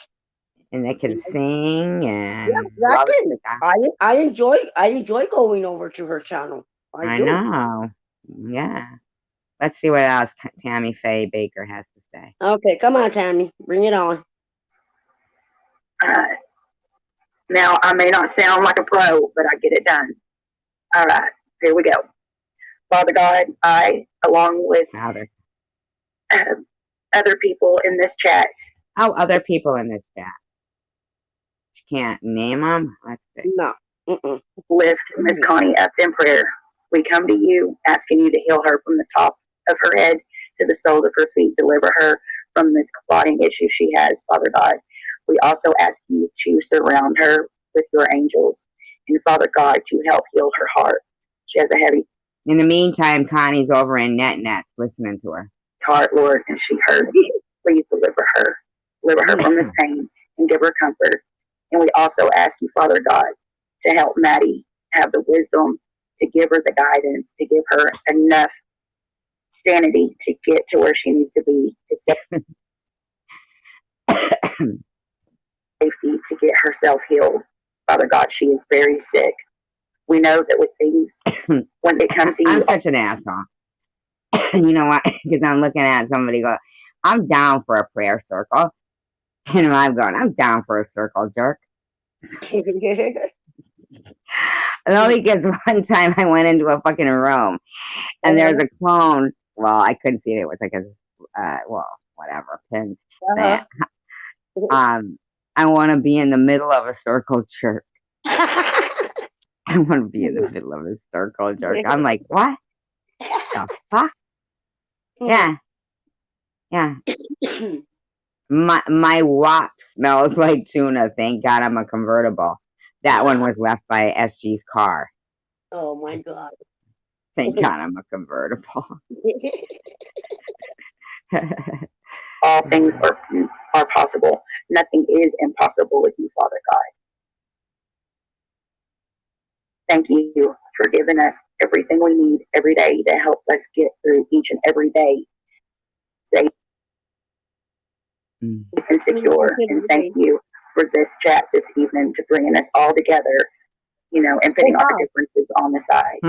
And they You can know? sing Yeah, and loves the exactly. guy. I enjoy going over to her channel. I I do. know. Yeah. Let's see what else Tammy Faye Baker has to say. Okay, come on, Tammy, bring it on. Uh, Now, I may not sound like a pro, but I get it done. All right, here we go. Father God, I, along with Other uh, other people in this chat, other people in this chat. She can't name them. Let's see. No. Mm-mm. lift Miss Connie up in prayer. We come to you, asking you to heal her from the top of her head to the soles of her feet. Deliver her from this clotting issue she has, Father God. We also ask you to surround her with your angels, and Father God, to help heal her heart. She has a heavy In the meantime, Connie's over in Net listening to her. heart, Lord, and she hurts. Please deliver her. Deliver her from this pain and give her comfort. And we also ask you, Father God, to help Maddie have the wisdom, to give her the guidance, to give her enough sanity to get to where she needs to be, to safety, to get herself healed. Father God, she is very sick. We know that with things, when it comes to I'm you, such an asshole. You know what? Because I'm looking at somebody go, I'm down for a prayer circle. And I'm going, I'm down for a circle, jerk. And only because one time I went into a fucking room and there's a clone. Well, I couldn't see it. It was like a, whatever, pin saying, Uh-huh. I want to be in the middle of a circle jerk. I want to be in the middle of a circle jerk. I'm like, what the fuck? Yeah, yeah. My WAP smells like tuna. Thank God I'm a convertible. That one was left by SG's car. Oh my God. Thank God I'm a convertible. all things are possible. Nothing is impossible with you, Father God. Thank you for giving us everything we need every day to help us get through each and every day safe and secure. And thank you for this chat this evening to bringing us all together, and putting our Wow. differences on the side.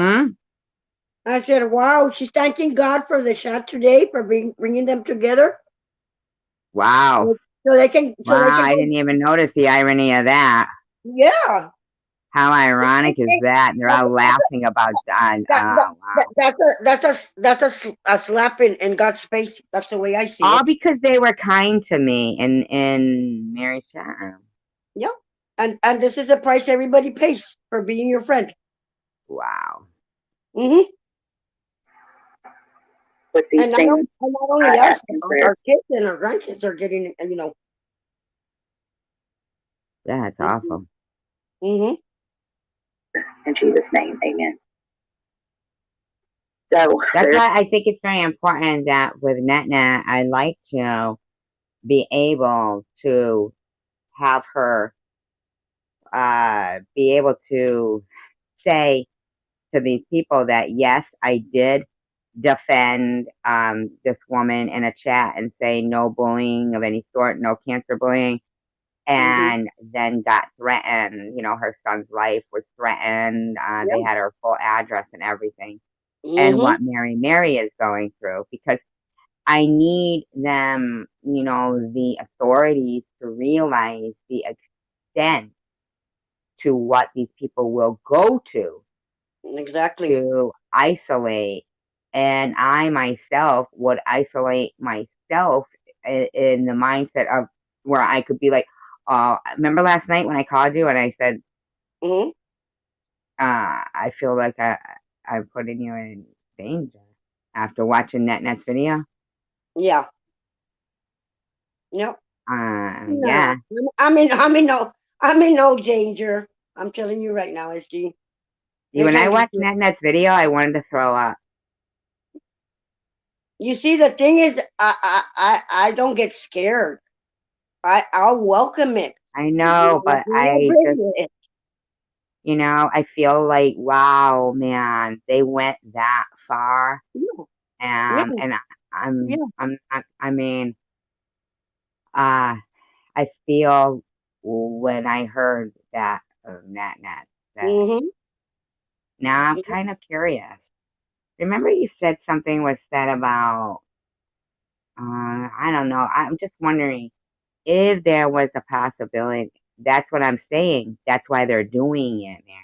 I said, wow, she's thanking God for the shot today, for bringing them together. Wow. So they can, so Wow, they can I go, didn't even notice the irony of that. yeah. How ironic is that? They're all laughing about wow. That's a slap in God's face. That's the way I see All it. because they were kind to me in Mary's chat room. Yeah. And this is the price everybody pays for being your friend. Wow. Mm-hmm. With these And not, things, and not only us, asking for our kids and our grandkids are getting, That's awful. Mm-hmm. in Jesus' name, amen. So That's there's why I think it's very important that with NetNet, I like to be able to have her be able to say to these people that yes, I did defend this woman in a chat and say no bullying of any sort, no cancer bullying, and then got threatened. You know, her son's life was threatened. They Yeah. had her full address and everything, and Mm-hmm. what Mary is going through because I need them, you know, the authorities to realize the extent to what these people will go Exactly. to isolate. And I myself would isolate myself in the mindset of where I could be like, remember last night when I called you and I said, Mm-hmm. I feel like I'm putting you in danger after watching NetNet's video? Yeah. Yep. Nah. Yeah. I'm in no danger. I'm telling you right now, SG. They When I can't get watched you. NetNet's video, I wanted to throw up. You see, the thing is, I don't get scared. I'll welcome it. I know, but I'll I just, bring it. you know, I feel like, wow, man, they went that far. Yeah. Yeah. And Yeah. I'm not, I mean, uh, I feel when I heard that NetNet said, Mm-hmm. now I'm Yeah. kind of curious. Remember you said something was said about, I don't know, I'm just wondering if there was a possibility. That's what I'm saying. That's why they're doing it, man.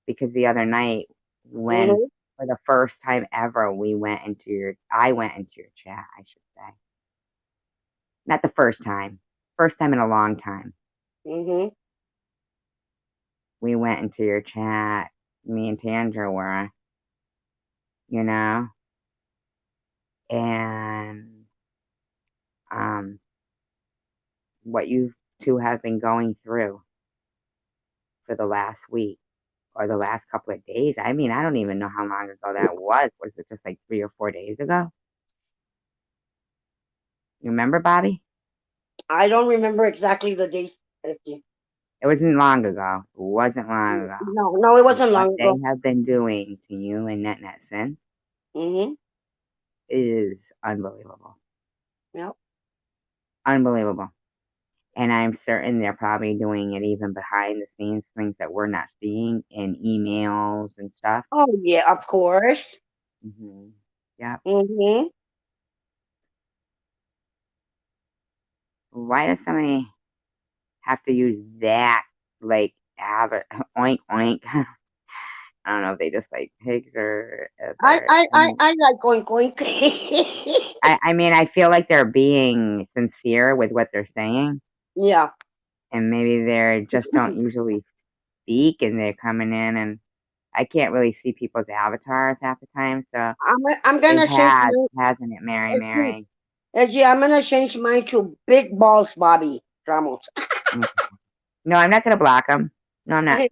Because the other night, when Mm-hmm. for the first time ever, I went into your chat, I should say. Not the first time in a long time. Mm-hmm. We went into your chat, me and Tandra were, you know, and um, what you two have been going through for the last week or the last couple of days. I mean, I don't even know how long ago that was. Was it just like 3 or 4 days ago? You remember, Bobby? I don't remember exactly the days, SG. It wasn't long ago. It wasn't long ago. No, it wasn't What long they ago. have been doing to you and NetNet since Mm-hmm. is unbelievable. Yep. Unbelievable. And I'm certain they're probably doing it even behind the scenes, things that we're not seeing in emails and stuff. Oh yeah, of course. Yeah. Mm-hmm. Why does somebody have to use that, like, oink, oink? I don't know if they just like pigs or if I they're. I I I like going going. I mean, I feel like they're being sincere with what they're saying, Yeah. and maybe they just don't usually speak, and they're coming in, and I can't really see people's avatars half the time, so I'm it gonna change has, mine. hasn't it, Mary, SG, Mary? I'm gonna change mine to Big Balls Bobby Ramos. Mm. No, I'm not gonna block them. No, I'm not.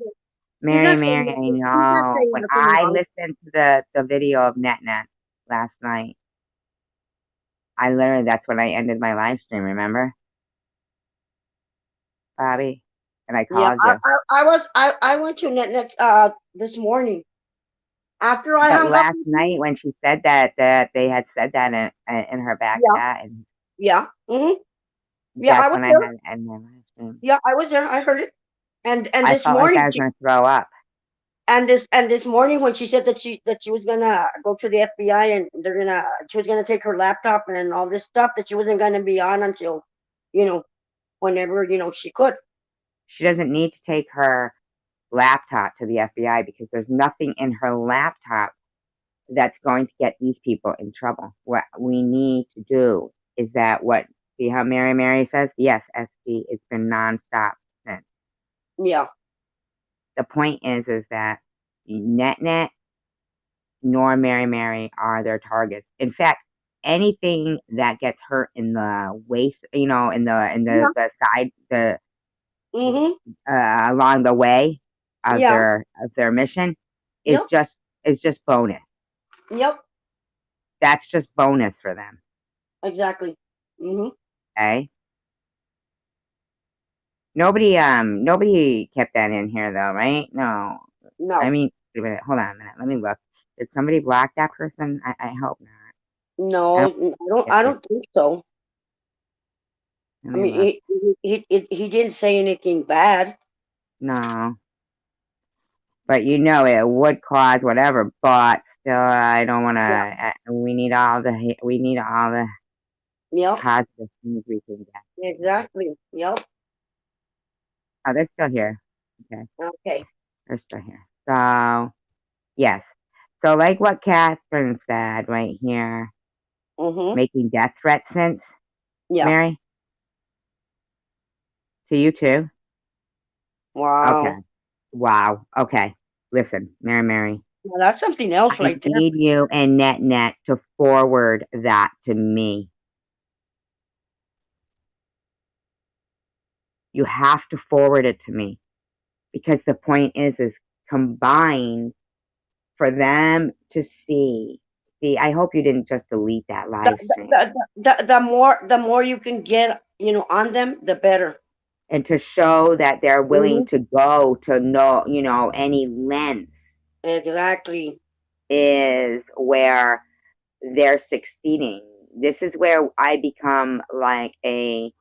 He's Mary, not saying Mary, I nothing. He's not know. saying When nothing I wrong. listened to the video of NetNet last night, I literally, that's when I ended my live stream, remember, Bobby? And I Yeah, called you. I went to NetNet this morning after I But hung up last with night you. when she said that they had said that in her back Yeah, chat, and yeah, yeah. I that's was when I there. had ended my live stream. Yeah, I was there. I heard it. And I this felt like morning, I was going to throw up. And this morning when she said that she was gonna go to the FBI and she was gonna take her laptop and all this stuff, that she wasn't gonna be on until, you know, whenever, she could. She doesn't need to take her laptop to the FBI because there's nothing in her laptop that's going to get these people in trouble. What we need to do is see how Mary says? Yes, SD, it's been nonstop since. Yeah. The point is that NetNet nor Mary are their targets. In fact, anything that gets hurt in the waist, in Yeah. the side, Mhm. along the way of Yeah. their mission is Yep. just bonus. Yep. That's just bonus for them. Exactly. Mhm. Okay. Nobody kept that in here though, right? No. I No. mean, wait a minute, hold on a minute. Let me look. Did somebody block that person? I hope not. I No. don't I don't. get I this. don't think so. Let I me mean, look. he didn't say anything bad. No. But it would cause whatever, but still, I don't want Yeah. to. We need all the Yep. positive things we can get. Exactly. Yep. Oh, they're still here. Okay, Okay. they're still here. So, yes. So, like what Catherine said right here, Mhm. making death threats since, Yeah. Mary, to you too? Okay. Wow. Wow. Okay. Listen, Mary, Well, that's something else I right there. need you and NetNet to forward that to me. You have to forward it to me because the point is combined for them to see. See, I hope you didn't just delete that The live the, stream the more you can get, on them, the better. and to show that they're willing Mhm. to go to any length Exactly. is where they're succeeding. This is where I become like an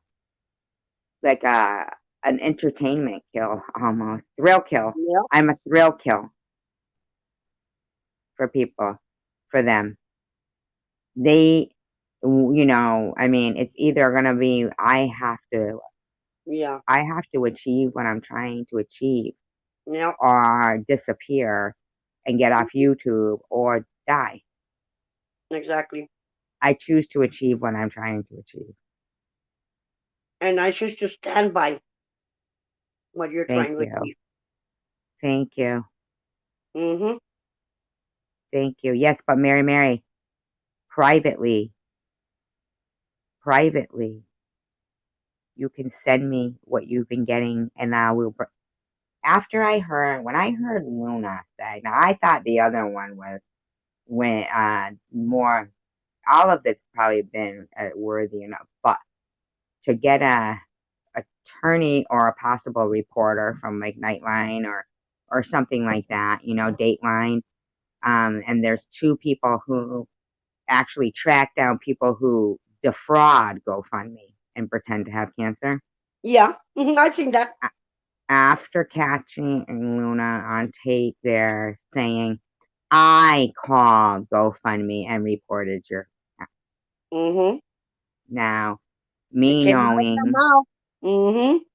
entertainment kill, almost thrill kill. Yep. I'm a thrill kill for people, for them. They, I mean, it's either gonna be Yeah. I have to achieve what I'm trying to achieve, Yep. or disappear and get off YouTube or die. Exactly. I choose to achieve what I'm trying to achieve. And I choose to stand by what you're Thank trying to you. achieve. Thank you. Mhm. Thank you. Yes, but Mary, privately, privately, you can send me what you've been getting, and I will. When I heard Luna say, now I thought the other one was when more. All of this probably been worthy enough, but to get a attorney or a possible reporter from like Nightline or something like that, Dateline. And there's two people who actually track down people who defraud GoFundMe and pretend to have cancer. Yeah. I've seen that. After catching Luna on tape there saying, I called GoFundMe and reported your. Mhm. Now, It me came out of their knowing, mouth. Mhm.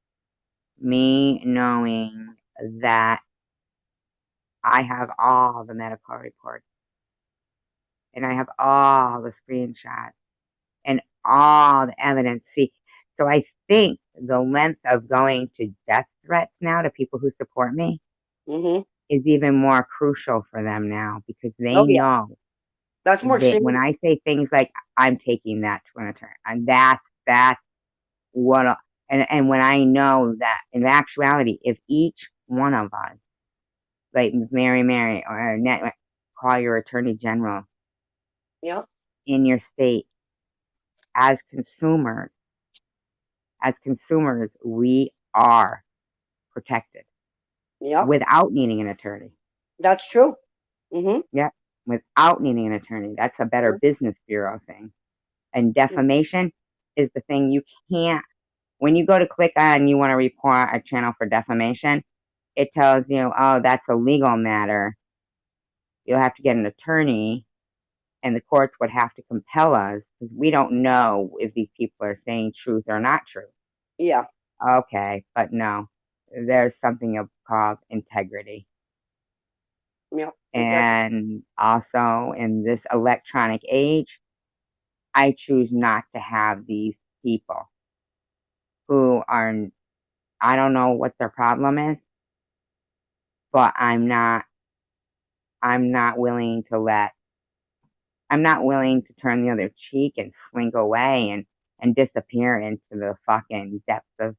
me knowing that I have all the medical reports and I have all the screenshots and all the evidence. See, so I think the length of going to death threats now to people who support me Mhm. is even more crucial for them now because they Oh yeah. know That's more that when serious. I say things like I'm taking that to an attorney, and that's what, and when I know that in actuality, if each one of us, like Mary, or Net, call your attorney general Yep. in your state as consumers, we are protected Yep. without needing an attorney. That's true. Mhm. Yep, without needing an attorney. That's a better business bureau thing. And defamation is the thing you can't. When you go to click on, you want to report a channel for defamation, it tells you, oh, that's a legal matter. You'll have to get an attorney, and the courts would have to compel us because we don't know if these people are saying truth or not true. Yeah. Okay, but no, there's something called integrity. Yeah. And also in this electronic age, I choose not to have these people who are, I don't know what their problem is, but I'm not willing to I'm not willing to turn the other cheek and slink away and disappear into the fucking depths of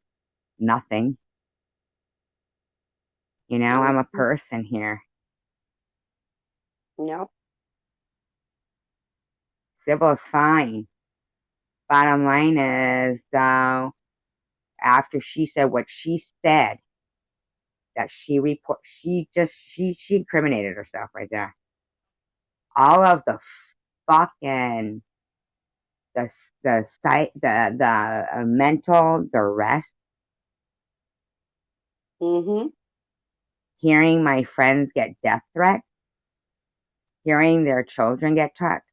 nothing. You know, I'm a person here. Yeah. Civil's fine. Bottom line is, though, after she said what she said, that she incriminated herself right there. All of the fucking the mental duress, Mm-hmm. hearing my friends get death threats, hearing their children get touched.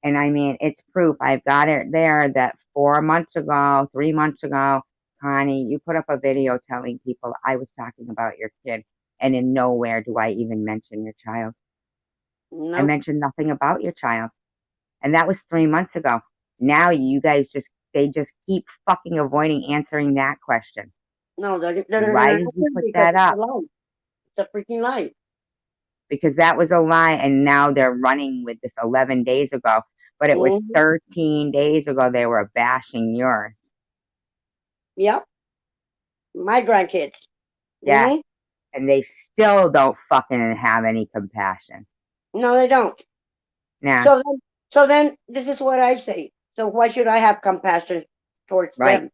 And I mean, it's proof. I've got it there that 4 months ago, 3 months ago, Connie, you put up a video telling people I was talking about your kid, and in nowhere do I even mention your child. No. I mentioned nothing about your child. And that was 3 months ago. Now you guys they just keep fucking avoiding answering that question. No, Why did you put that up? It's a freaking lie. Because that was a lie, and now they're running with this 11 days ago. But it was 13 days ago they were bashing yours. Yep. My grandkids. Yeah. Mm-hmm. And they still don't fucking have any compassion. No, they don't. Yeah. So then, this is what I say. So why should I have compassion towards them?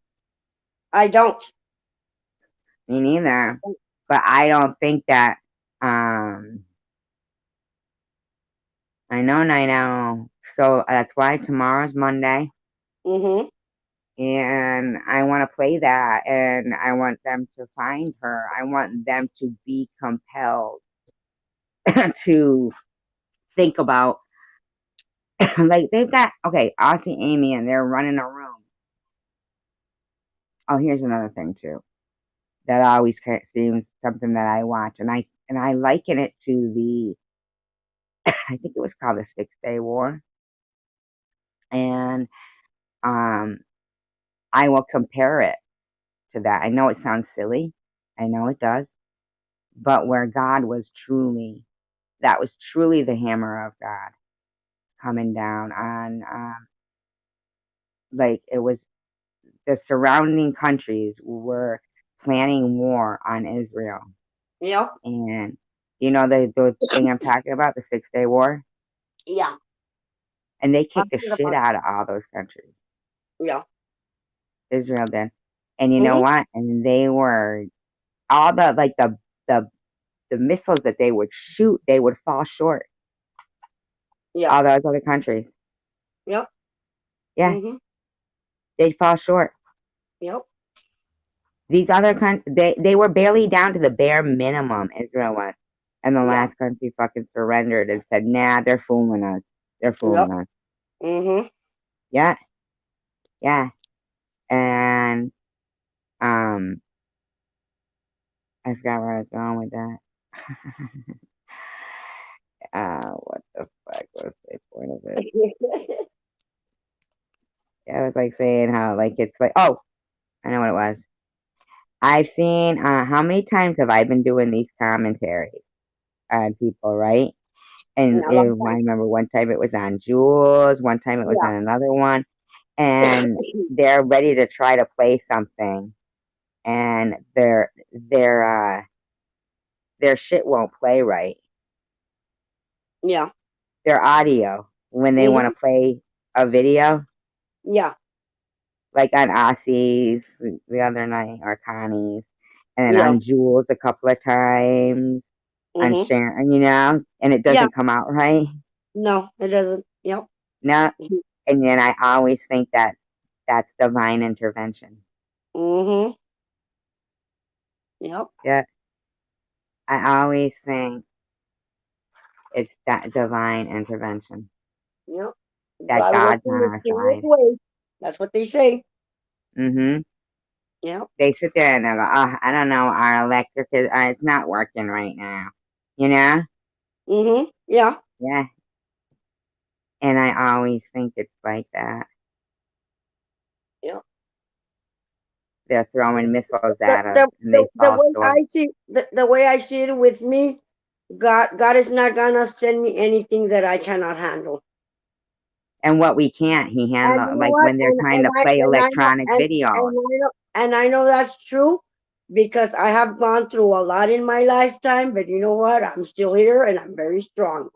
I don't. Me neither. But I don't think that. I know. So that's why tomorrow's Monday. Mm-hmm. And I want to play that, and I want them to find her. I want them to be compelled to think about, like, they've got, okay, Aussie Amy, and they're running a room. Oh, here's another thing, too. That always seems something that I watch, and I liken it to the, I think it was called the 6-Day War. And I will compare it to that. I know it sounds silly. I know it does. But where God was truly, that was truly the hammer of God coming down on, like, it was the surrounding countries were planning war on Israel. Yeah. And you know the thing I'm talking about, the 6-Day War? Yeah. And they kicked the shit out of all those countries. Yeah. Israel did. And you know what? And they were all the missiles that they would shoot, they would fall short. Yeah. All those other countries. Yep. Yeah. Mm-hmm. They'd fall short. Yep. These other countries, they were barely down to the bare minimum, Israel was. And the last country fucking surrendered and said, nah, they're fooling us. They're fooling us. Mm-hmm. Yeah. Yeah. And I forgot where I was going with that. What the fuck was the point of it? Yeah, I was like saying how, like, it's like, oh, I know what it was. I've seen, how many times have I been doing these commentaries on people, right? And I remember one time it was on Jules, one time it was on another one, and they're ready to try to play something, and their shit won't play right. Yeah. Their audio, when they want to play a video. Yeah. Like on Aussie's the other night, or Connie's, and then on Jules a couple of times, on Sharon, you know, and it doesn't come out right. No, it doesn't. Yep. No, and then I always think that that's divine intervention. Mm-hmm. Yep. Yeah. I always think it's that divine intervention. Yep. That God works God's in on our mysterious side. ways. That's what they say. Mm-hmm. Yep. They sit there and they go, oh, I don't know, our electric is, it's not working right now. You know? Yeah. Yeah. And I always think it's like that. Yep. They're throwing missiles The, at us the, and the, they the fall way short. I see the way I see it with me, God is not gonna send me anything that I cannot handle. And what we can't, he And you handle, know like what? when they're trying to play And I know electronic videos. and I know that's true because I have gone through a lot in my lifetime. But you know what? I'm still here and I'm very strong.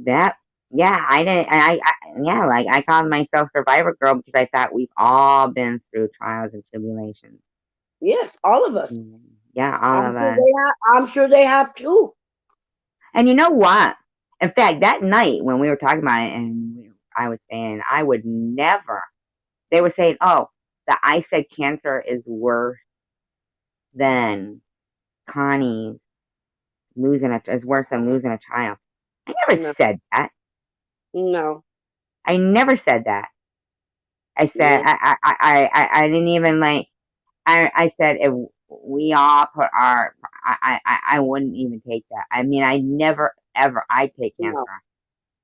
That, yeah, I didn't, yeah, like I called myself Survivor Girl because I thought we've all been through trials and tribulations. Yes, all of us. Yeah, all I'm of sure us. they have. I'm sure they have too. And you know what? In fact, that night when we were talking about it, and I was saying I would never. They were saying, "Oh, I said cancer is worse than Connie's is worse than losing a child." I never No, said that. no, I never said that. I said no, I didn't even like. I said if we all put our I wouldn't even take that. I mean, I never ever I'd take cancer. no,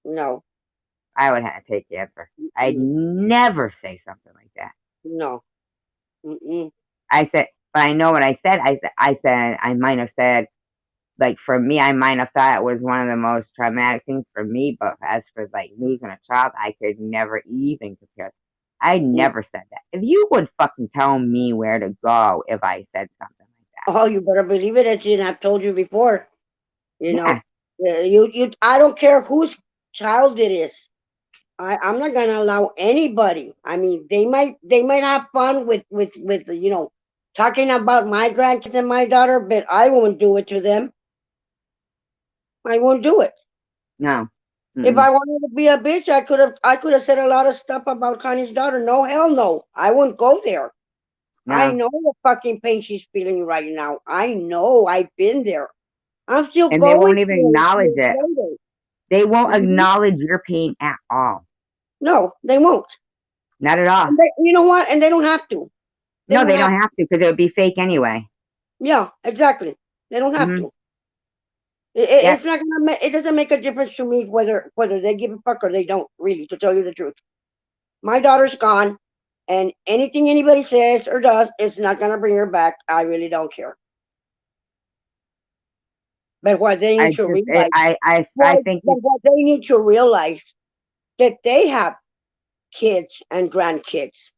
no, I would have to take cancer. I'd mm, never say something like that. no. Mm-mm. I said, but I know what I said. I said I might have said like for me, I might have thought it was one of the most traumatic things for me. But as for like losing a child, I could never even compare. I Mm. never said that. If you would fucking tell me where to go if I said something like Oh, you better believe it, as I've told you before. You that, know, you. I don't care whose child it is. I'm not gonna allow anybody. I mean, they might have fun with talking about my grandkids and my daughter, but I won't do it to them. I won't do it. no, If mm-mm, I wanted to be a bitch, I could have said a lot of stuff about Connie's daughter. No, hell no. I wouldn't go there. I no, know the fucking pain she's feeling right now. I know. I've been there. I'm still and they going won't even through it acknowledge years it. later. They won't Mhm. acknowledge your pain at all. No, they won't. Not at all. And you know what? And they don't have to. They No, don't they have don't to. have to because it would be fake anyway. Yeah, exactly. They don't have Hmm. to. Yeah, It's not gonna. It doesn't make a difference to me whether they give a fuck or they don't. Really, to tell you the truth, my daughter's gone, and anything anybody says or does is not gonna bring her back. I really don't care. But what they I need to just, realize, I think but what they need to realize that they have kids and grandkids.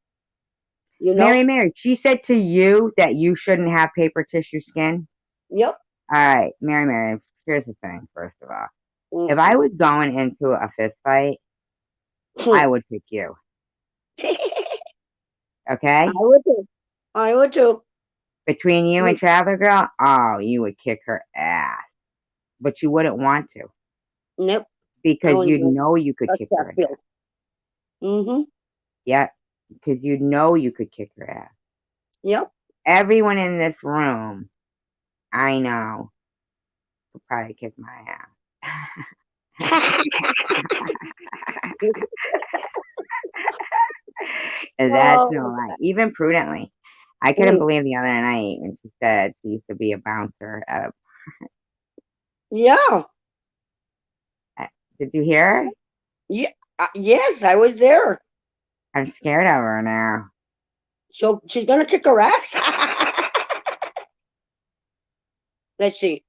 You know. Mary, she said to you that you shouldn't have paper tissue skin. Yep. All right, Mary, here's the thing, first of all. If I Mm-mm. was going into a fist fight, I would pick you. I Okay? would too. I would too. Between you and Mm. Traveler Girl, oh, you would kick her ass. But you wouldn't want to Nope. I because wouldn't you'd even know you could touch kick that her ass. field. Mm-hmm. Yeah, because you'd know you could kick her ass. Yep. Everyone in this room, I know, could probably kick my ass. And that's Oh, no lie. Even prudently. I couldn't mm, believe the other night when she said she used to be a bouncer at yeah. did you hear her? Yeah. Yes, I was there. I'm scared of her now. So she's gonna kick her ass. Let's see.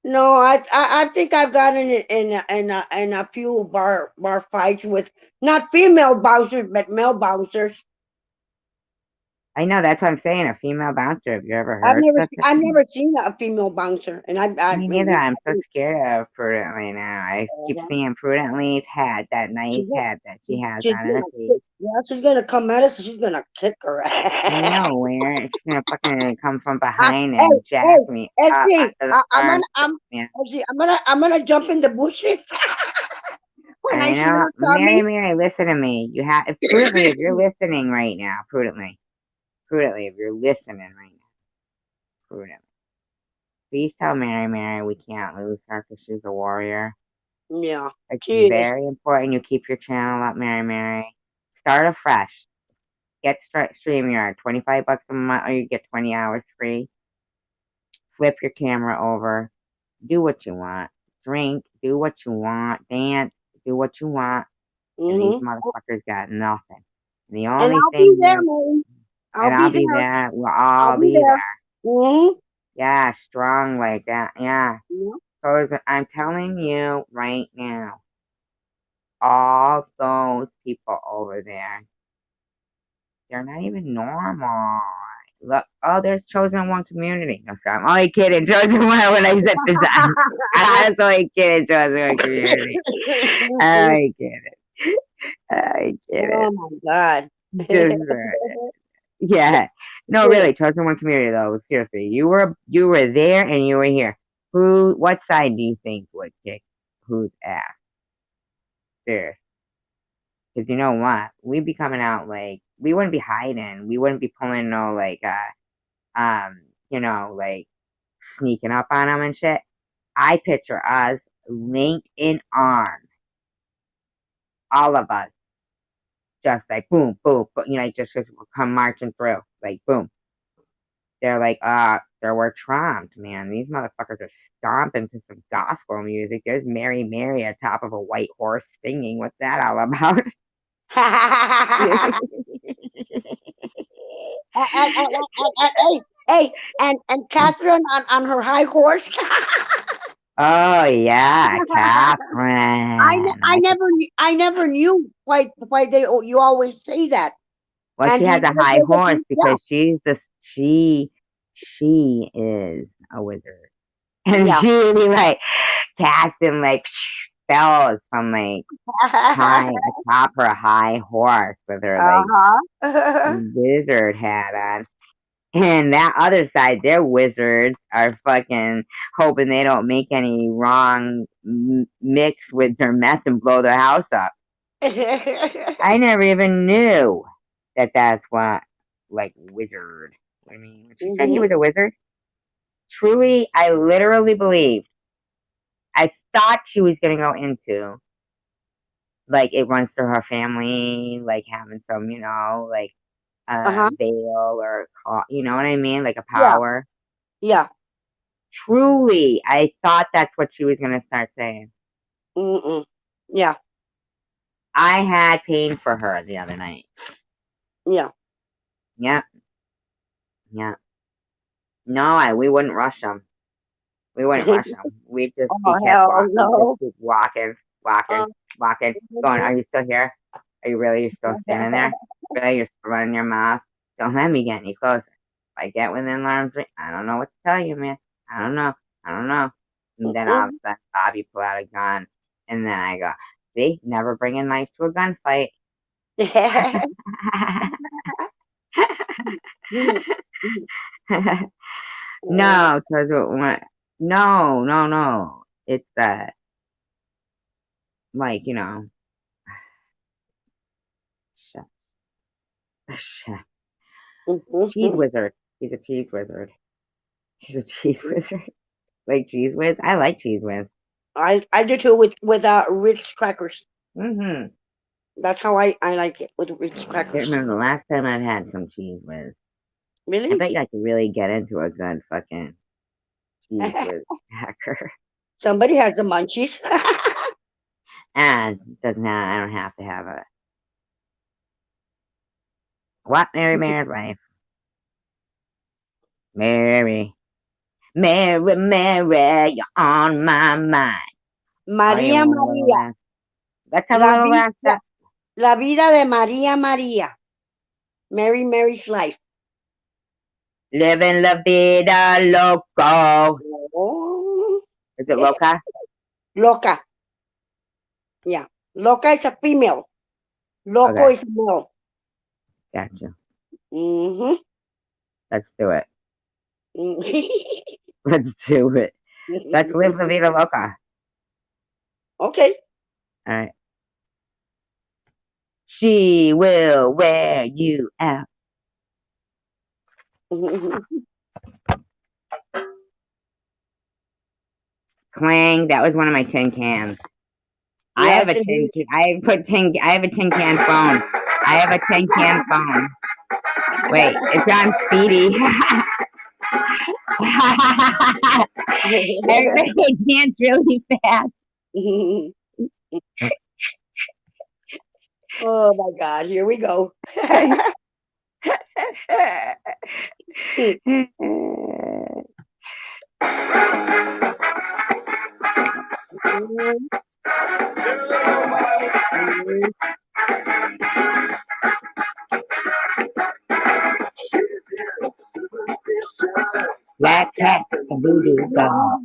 No, I think I've gotten in a few bar fights with not female bouncers but male bouncers. I know that's what I'm saying, a female bouncer. Have you ever heard such a I've thing? never seen a female bouncer, and I Me neither. mean, I'm so scared of Prudently now. I keep uh, seeing Prudently's hat, that nice she's gonna hat that she has she's on her gonna face. kick, yeah, she's gonna come at us and she's gonna kick her I ass. know where she's gonna fucking come from behind Hey, and jack hey, me up SG, under the arms. Yeah. I'm gonna jump in the bushes when I I see know. her coming. Mary, listen to me. You have Prudently, if you're listening right now, Prudently, if you're listening right now, Prudently. Please tell Mary we can't lose her because she's a warrior. Yeah. It's She is. very important you keep your channel up, Mary. Start afresh. Get StreamYard, $25 a month, or you get 20 hours free. Flip your camera over. Do what you want. Drink. Do what you want. Dance. Do what you want. And these Mm-hmm. motherfuckers got nothing. And the And only I'll be thing there, you Mary. and I'll I'll be be there. there. We'll I'll all be be there. there. Mm-hmm. Yeah, strong like that. Yeah. Yeah. So I'm telling you right now, all those people over there, they're not even normal. Look, oh, there's chosen one community. No, sorry, I'm only kidding. Chosen one when I said this. I was only kidding. Chosen one community. I get it. I get Oh it. my God. Just yeah. No, Yeah. really, chosen one community though. Seriously, you were there and you were here. What side do you think would kick whose ass? Seriously. Because you know what? We'd be coming out like, we wouldn't be hiding. We wouldn't be pulling no, like, like, sneaking up on them and shit. I picture us linked in arms, all of us, just like boom, boom, boom, just come marching through, like boom. They're like, we're trumped, man. These motherfuckers are stomping to some gospel music. There's Mary Mary atop of a white horse singing. What's that all about? Hey, and Catherine on her high horse. Oh yeah, Catherine. I never knew why you always say that. Well, And she do you has a know high horse yeah, because she is a wizard, and yeah. she like casting like spells from like high atop her high horse with her like Uh-huh. wizard hat on. And that other side, their wizards are fucking hoping they don't make any wrong mix with their meth and blow their house up. I never even knew that that's what, like, wizard. I mean, when she said he Mhm. was a wizard, truly, I literally believed. I thought she was going to go into, like, it runs through her family, like, having some, like, Uh-huh. veil or, you know what I mean? Like a Yeah. power. Yeah. Truly, I thought that's what she was going to start saying. Mm-mm. Yeah. I had pain for her the other night. Yeah. Yep. Yeah. No, we wouldn't rush them. We wouldn't rush them. We'd just Oh hell no. keep walking, walking, Uh, walking. Going, are you still here? Are you really? You're still standing there? Really? You're still running your mouth? Don't let me get any closer. If I get within arm's reach, I don't know what to tell you, man. I don't know. I don't know. And then all of a sudden, Bobby pull out a gun, and then I go, see, never bring a knife to a gunfight. No, no. It's like chef, chef, cheese wizard. He's a cheese wizard. He's a cheese wizard. Like cheese whiz. I like cheese whiz. I do too with Ritz crackers. Mm-hmm. That's how I like it with Ritz I can't crackers. remember the last time I've had some cheese whiz. I Really? bet you I could really get into a good fucking cheese whiz cracker. Somebody has the munchies. And I don't have to have a what? Mary's life. Mary, you're on my mind. Oh, you María want a little María. last? Let's have a La little last vida, la vida de María María. Mary's life. Living la vida loco. Oh. Is it loca? Loca. Yeah. Loca is a female. Loco Okay, is a male. gotcha. Mm-hmm. Let's do it. Let's do it. Let's live la vida loca. Okay. All right. She will wear you out. clang. That was one of my tin cans. Yeah, I have a tin. I have a tin can phone. I have a tin can phone. Wait, it's on speedy. Everybody dance really fast. Oh my God, here we go. Black cat, voodoo doll.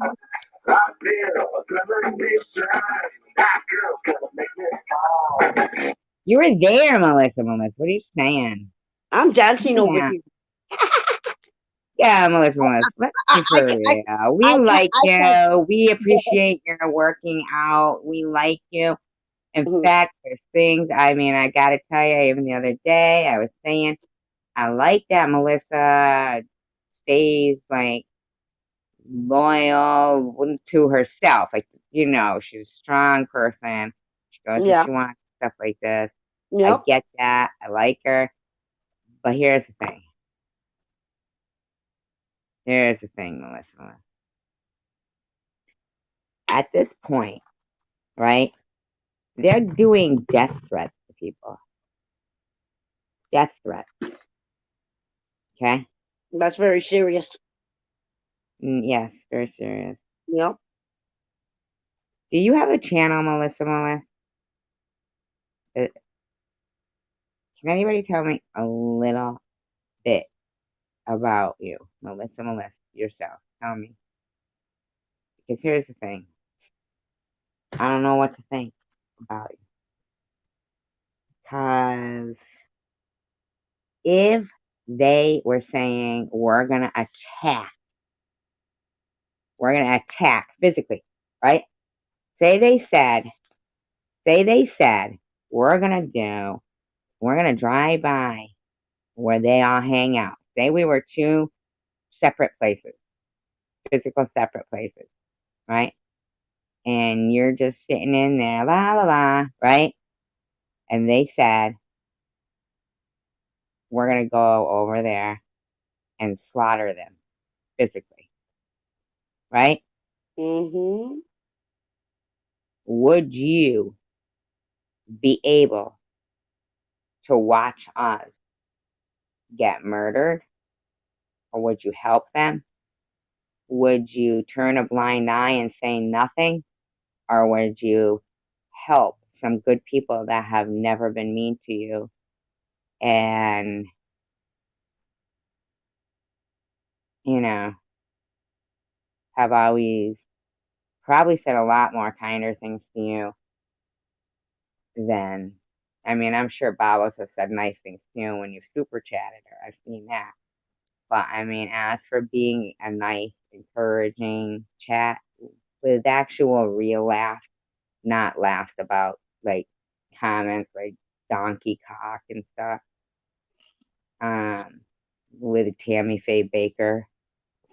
You were there, Melissa. What are you saying? I'm dancing over Yeah, here. yeah, Melissa. Let's I, be for real. We like can't. you. We appreciate your working out. We like you. In Mhm. fact, there's things. I mean, I gotta tell you. Even the other day, I was saying I like that Melissa stays like loyal to herself. Like, she's a strong person. She goes where Yeah. she wants, stuff like this. I Yep. get that. I like her. But here's the thing. Melissa. At this point, right, they're doing death threats to people. Death threats. Okay? That's very serious. Yes, very serious. Yep. Do you have a channel, Melissa? Uh, Can anybody tell me a little bit about you, Melissa, yourself? Tell me. Because here's the thing. I don't know what to think about you. Because if they were saying we're gonna attack physically, right? Say they said, we're gonna drive by where they all hang out. Say we were two separate places, physical separate places, right? And you're just sitting in there, la la la, right? And they said, we're gonna go over there and slaughter them physically, right? Mhm. Would you be able to watch us get murdered? Or would you help them? Would you turn a blind eye and say nothing? Or would you help some good people that have never been mean to you and, you know, have always probably said a lot more kinder things to you than, I mean, I'm sure Babos has said nice things to you when you super chatted her. I've seen that. But I mean, as for being a nice, encouraging chat with actual real laughs, not laughs about like comments like donkey cock and stuff, um, with Tammy Faye Baker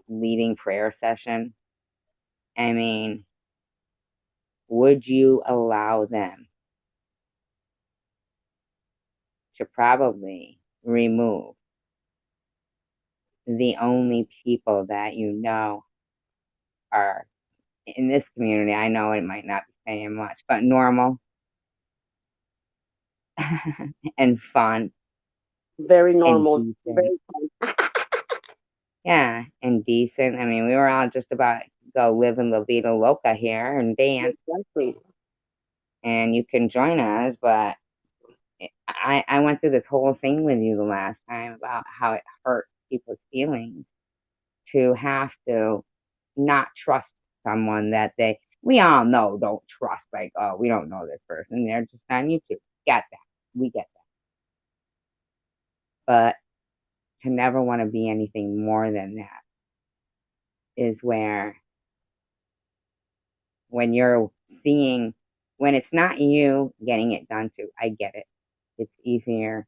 leading prayer session. I mean, would you allow them to probably remove the only people that you know are in this community? I know it might not be saying much, but normal and fun Very and normal. decent. Very fun. Yeah, and decent. I mean, we were all just about to go live in La Vida Loca here and dance, Exactly. and you can join us, but I went through this whole thing with you the last time about how it hurt people's feelings to have to not trust someone that we all know don't trust. Like, oh, we don't know this person. They're just on YouTube. Get that. We get that. But to never want to be anything more than that is where when you're seeing when it's not you getting it done to, I get it. It's easier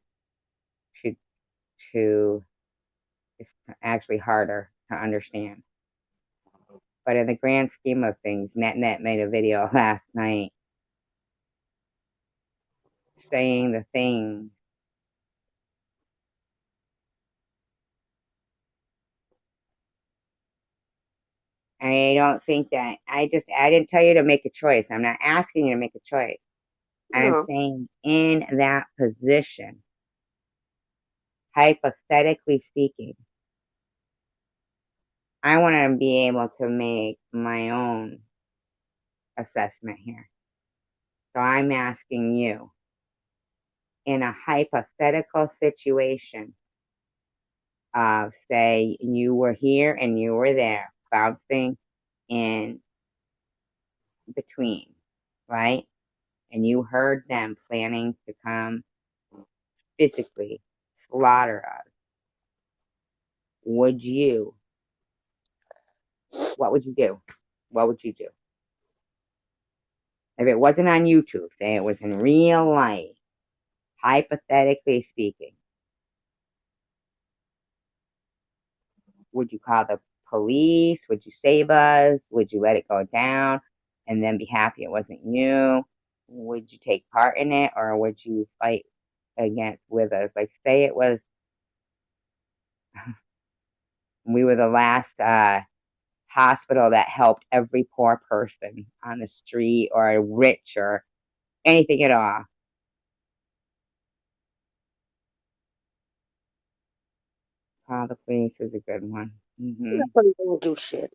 to it's actually harder to understand. But in the grand scheme of things, NetNet made a video last night saying the thing. I don't think that I didn't tell you to make a choice. I'm not asking you to make a choice. I'm No. saying in that position, hypothetically speaking, I want to be able to make my own assessment here. So I'm asking you, in a hypothetical situation of, say, you were here and you were there, bouncing in between, right? And you heard them planning to come physically slaughter us. What would you do? What would you do? If it wasn't on YouTube, say it was in real life, hypothetically speaking, would you call the police? Would you save us? Would you let it go down and then be happy it wasn't you? Would you take part in it, or would you fight with us? Like, say it was, we were the last hospital that helped every poor person on the street or rich or anything at all. Call the police is a good one. Nobody gonna do shit.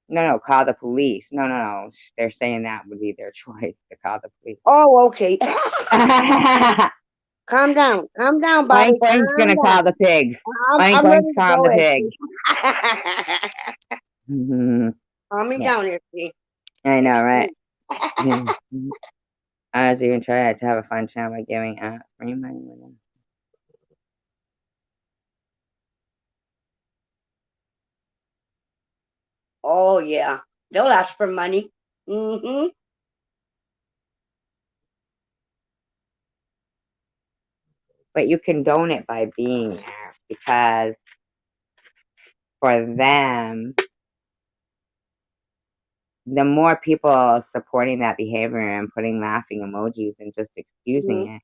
No, call the police. No. They're saying that would be their choice to call the police. Oh, okay. Calm down, Bobby. Blank Blank's gonna Calm call down. the pigs. I'm Blank's ready to calling go, the pigs. Calm me Yeah, down, Esty. I know, right? I was even trying to have a fun time by giving out free money with them. Oh yeah, they'll ask for money. But you condone it by being there, because for them, the more people supporting that behavior and putting laughing emojis and just excusing it,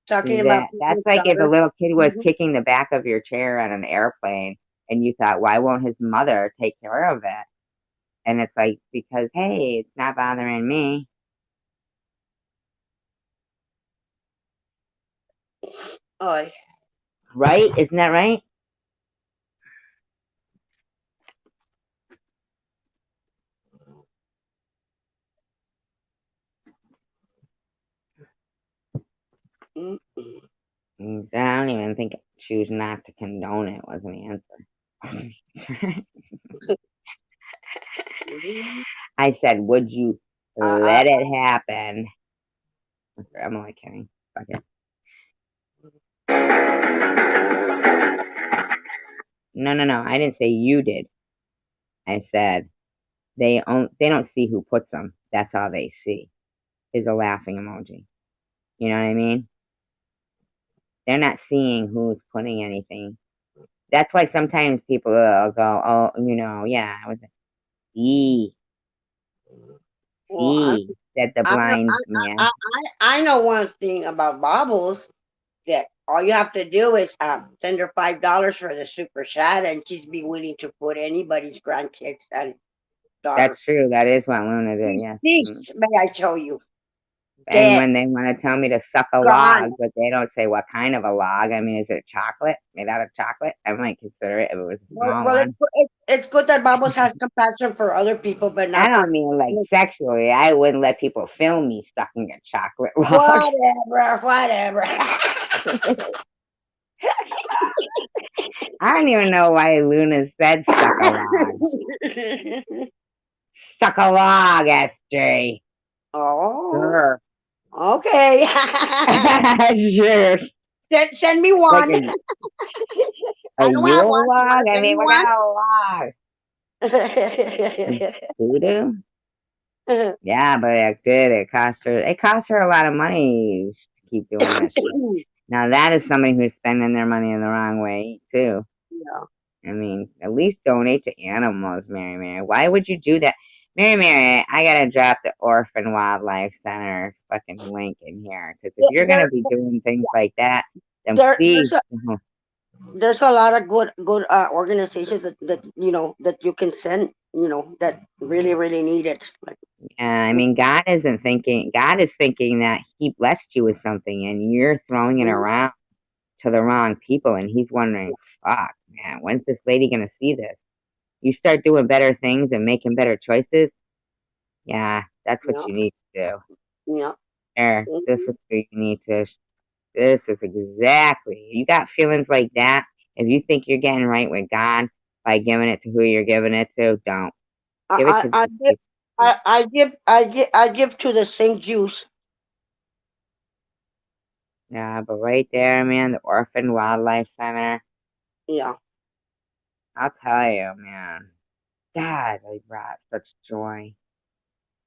Talking about that's people's like if a daughters. little kid was kicking the back of your chair on an airplane and you thought, why won't his mother take care of it? And it's like, because, hey, it's not bothering me. Oh, Right? Isn't that right? mm-mm. I don't even think choose not to condone it was an answer. I said, would you let it happen? I'm only kidding. Fuck it. No. I didn't say you did. I said they don't see who puts them. That's all they see is a laughing emoji. You know what I mean? They're not seeing who's putting anything. That's why sometimes people will go, oh, yeah, I was see, Well, said the blind man. I know one thing about Bobbles, that all you have to do is send her $5 for the super chat, and she's be willing to put anybody's grandkids and daughters. That's true. That is what Luna did. Yes. This, may I tell you? And when they want to tell me to suck a God. log, but they don't say what kind of a log. I mean, is it chocolate? Made out of chocolate? I might consider it if it was a small one. It's good that Bubbles has compassion for other people, but not. I don't mean like sexually. I wouldn't let people film me sucking a chocolate log. Whatever. I don't even know why Luna said suck a log. Suck a log, SJ. Oh. Sure. Okay. Sure. Send me one. Like a Yule log? I mean, what kind of log? Voodoo? Yeah, but it did. It cost her a lot of money to keep doing that shit. Now that is somebody who's spending their money in the wrong way too. Yeah. I mean, at least donate to animals, Mary Mary. Why would you do that? Mary Mary, I gotta drop the Orphan Wildlife Center fucking link in here. Because if you're There, gonna be doing things like that, then there, please, there's a lot of good organizations that that you can send, that really need it. Like, I mean, God isn't thinking, God is thinking that He blessed you with something and you're throwing it mm, around to the wrong people. And He's wondering, fuck, man, when's this lady gonna see this? You start doing better things and making better choices. Yeah, that's what yeah, you need to do. yeah. There, this Mhm. is where you need to. This is exactly. You got feelings like that. If you think you're getting right with God by giving it to who you're giving it to, don't give it I, to I, I these give, people. I give to the St. Jude's. Yeah, but right there, man, the Orphan Wildlife Center. Yeah, I'll tell you, man. God, they brought such joy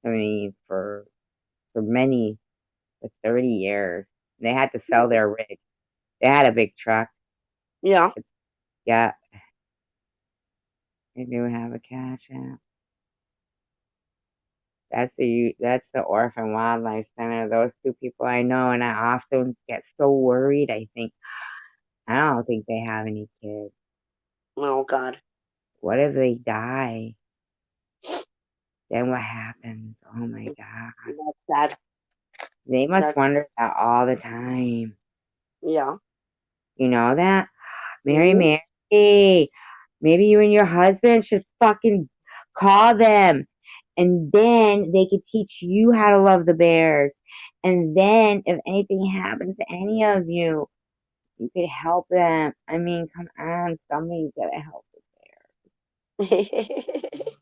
to me for many, for 30 years. They had to sell their rig. They had a big truck. yeah. Yeah, they do have a cash app. That's the Orphan Wildlife Center. Those two people I know, and I often get so worried. I don't think they have any kids. Oh God, What if they die? Then what happens? Oh my God. that's sad. They must That wonder that all the time. yeah. You know that? Mary Hmm. Mary, maybe you and your husband should fucking call them. And then they could teach you how to love the bears. And then if anything happens to any of you, you could help them. I mean, come on, somebody's gotta help the bears.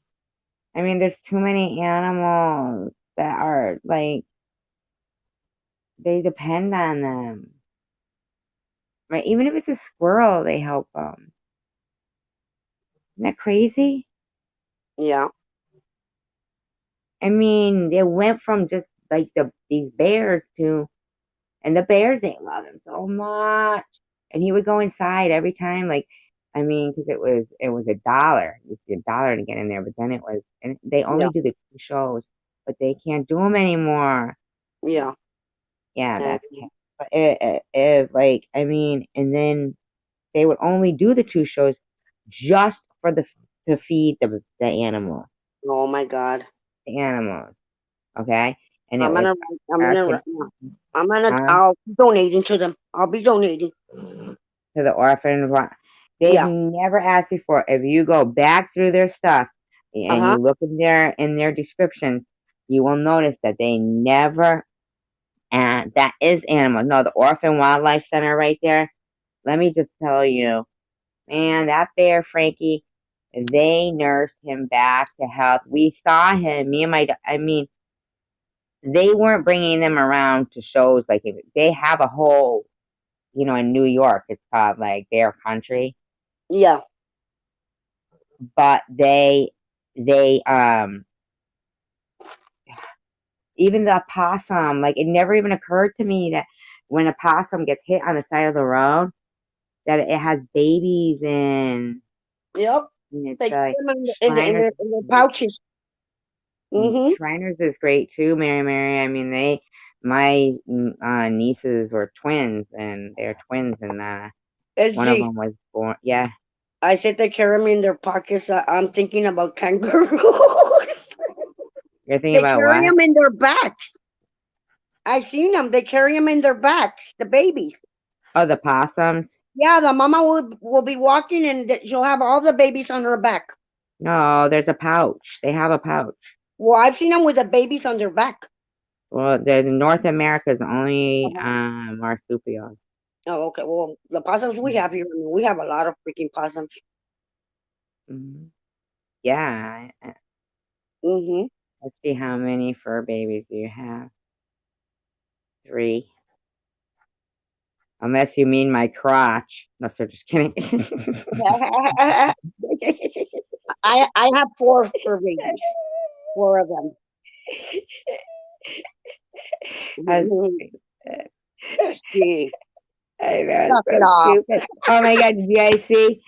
I mean, there's too many animals that are like, they depend on them. Right? Even if it's a squirrel, they help them. Isn't that crazy? Yeah. I mean, it went from just like these bears to, and the bears they love him so much. And he would go inside every time, like, I mean, because it was $1. It was $1 to get in there, but then and they only Yeah. do the 2 shows, but they can't do them anymore. Yeah. Yeah, And that's but like, I mean, and then they would only do the 2 shows just for to feed the animals, oh my God. the animals. Okay, and it I'm was gonna, I'm gonna, fucking huh? I'll be donating to them. I'll be donating. To the orphans. They've Yeah. never asked before. If you go back through their stuff Uh and huh. you look in their descriptions, you will notice that they never. And that is animal. No, the Orphan Wildlife Center right there. Let me just tell you, man, that bear Frankie. They nursed him back to health. We saw him. Me and I mean, they weren't bringing them around to shows like they have a whole, in New York. It's called like Bear Country, Yeah. but they even the opossum, like it never even occurred to me that when a possum gets hit on the side of the road that it has babies Yep. and it's They keep like them Shriners in their pouches. Mhm. Shriners is great too, Mary Mary. I mean my nieces were twins and they're twins and one of SG. them was born, yeah. I said they carry them in their pockets. I'm thinking about kangaroos. You're thinking They about carry what? them in their backs. I seen them. They carry them in their backs. The babies. Oh, the possums. Yeah, the mama will be walking and she'll have all the babies on her back. No, there's a pouch. They have a pouch. Well, I've seen them with the babies on their back. Well, the North America's only Uh-huh. marsupial. Oh, okay. Well, the possums we have here, I mean, we have a lot of freaking possums. Mhm. Yeah, Mhm. let's see how many fur babies do you have? 3. Unless you mean my crotch. No, sir, just kidding. I have four fur babies. 4 of them. I was Mhm. stupid. Gee, I know, knock it's it so off. stupid. Oh my God, did you guys see?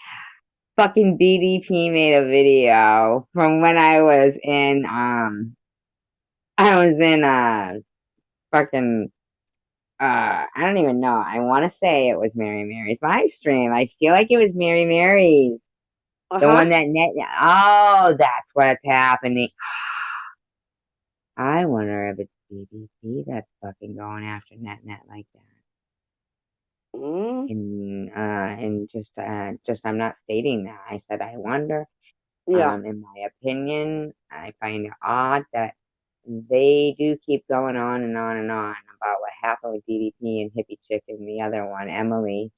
fucking DDP made a video from when I was in fucking I don't even know. I want to say it was Mary Mary's live stream. I feel like it was Mary Mary's. The Uh-huh. one that oh, that's what's happening. I wonder if it's DDP that's fucking going after net like that. Mm, And just I'm not stating that. I said I wonder. yeah. In my opinion, I find it odd that they do keep going on and on and on about what happened with DDP and Hippie Chick and the other one, Emily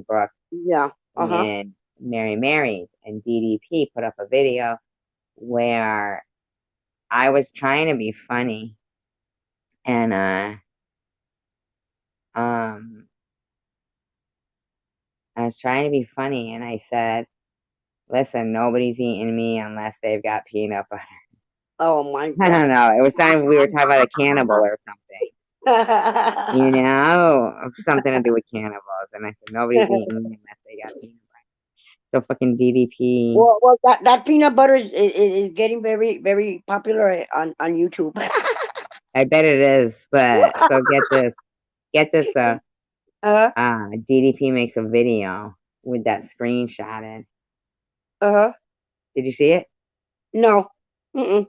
Brooks, Yeah. Uh-huh. and Mary Mary's. And DDP put up a video where I was trying to be funny, and um, I was trying to be funny, and I said, "Listen, nobody's eating me unless they've got peanut butter." Oh my I God. don't know. It was time we were talking about a cannibal or something. Something to do with cannibals. And I said, nobody's eating me unless they got peanut butter. So fucking DDP. Well, that peanut butter is getting very, very popular on YouTube. I bet it is. But so get this Uh-huh. DDP makes a video with that screenshotted. Uh-huh. Did you see it? No. Mm-mm.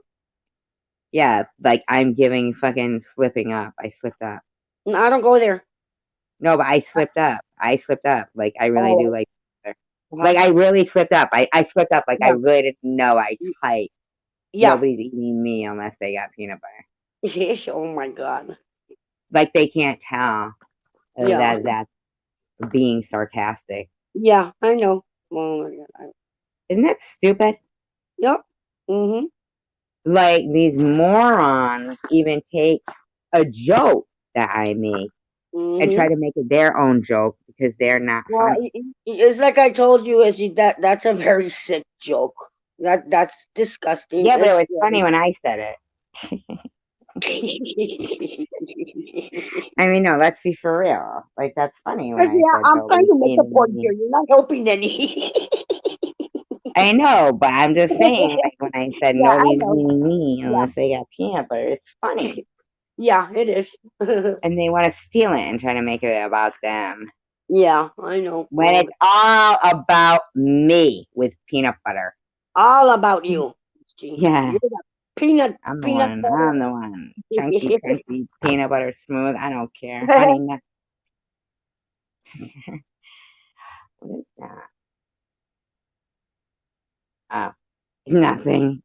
Yeah, like I'm giving fucking slipping up. I slipped up. No, I don't go there. No, but I slipped up. I slipped up. Like I really do Oh, like uh-huh. I really slipped up. I slipped up like I Yeah. really didn't know I typed. Yeah. Nobody's eating me unless they got peanut butter. Oh my God. Like they can't tell Yeah. that's being sarcastic. Yeah, I know. Oh my God. Isn't that stupid? Yep. Mm-hmm. Like these morons even take a joke that I make and Mm-hmm. try to make it their own joke because they're not Well, funny. it's like I told you, is that's a very sick joke. That's disgusting. Yeah, but it It's was funny when I said it. very. I mean, no, let's be for real. Like that's funny when But I yeah, said I'm trying nobody's to make a eating point here. me. You're not helping any. I know, but I'm just saying, like when I said Yeah, I nobody's know. eating me Yeah, unless they got peanut butter, it's funny. yeah, it is. And they want to steal it and try to make it about them. Yeah, I know. When it's all about me with peanut butter. All about you. Gee, Yeah, you're the peanut I'm the peanut one. butter. I'm the one. Chunky, crunchy, peanut butter smooth. I don't care. Honey nut. What is that? Oh, nothing.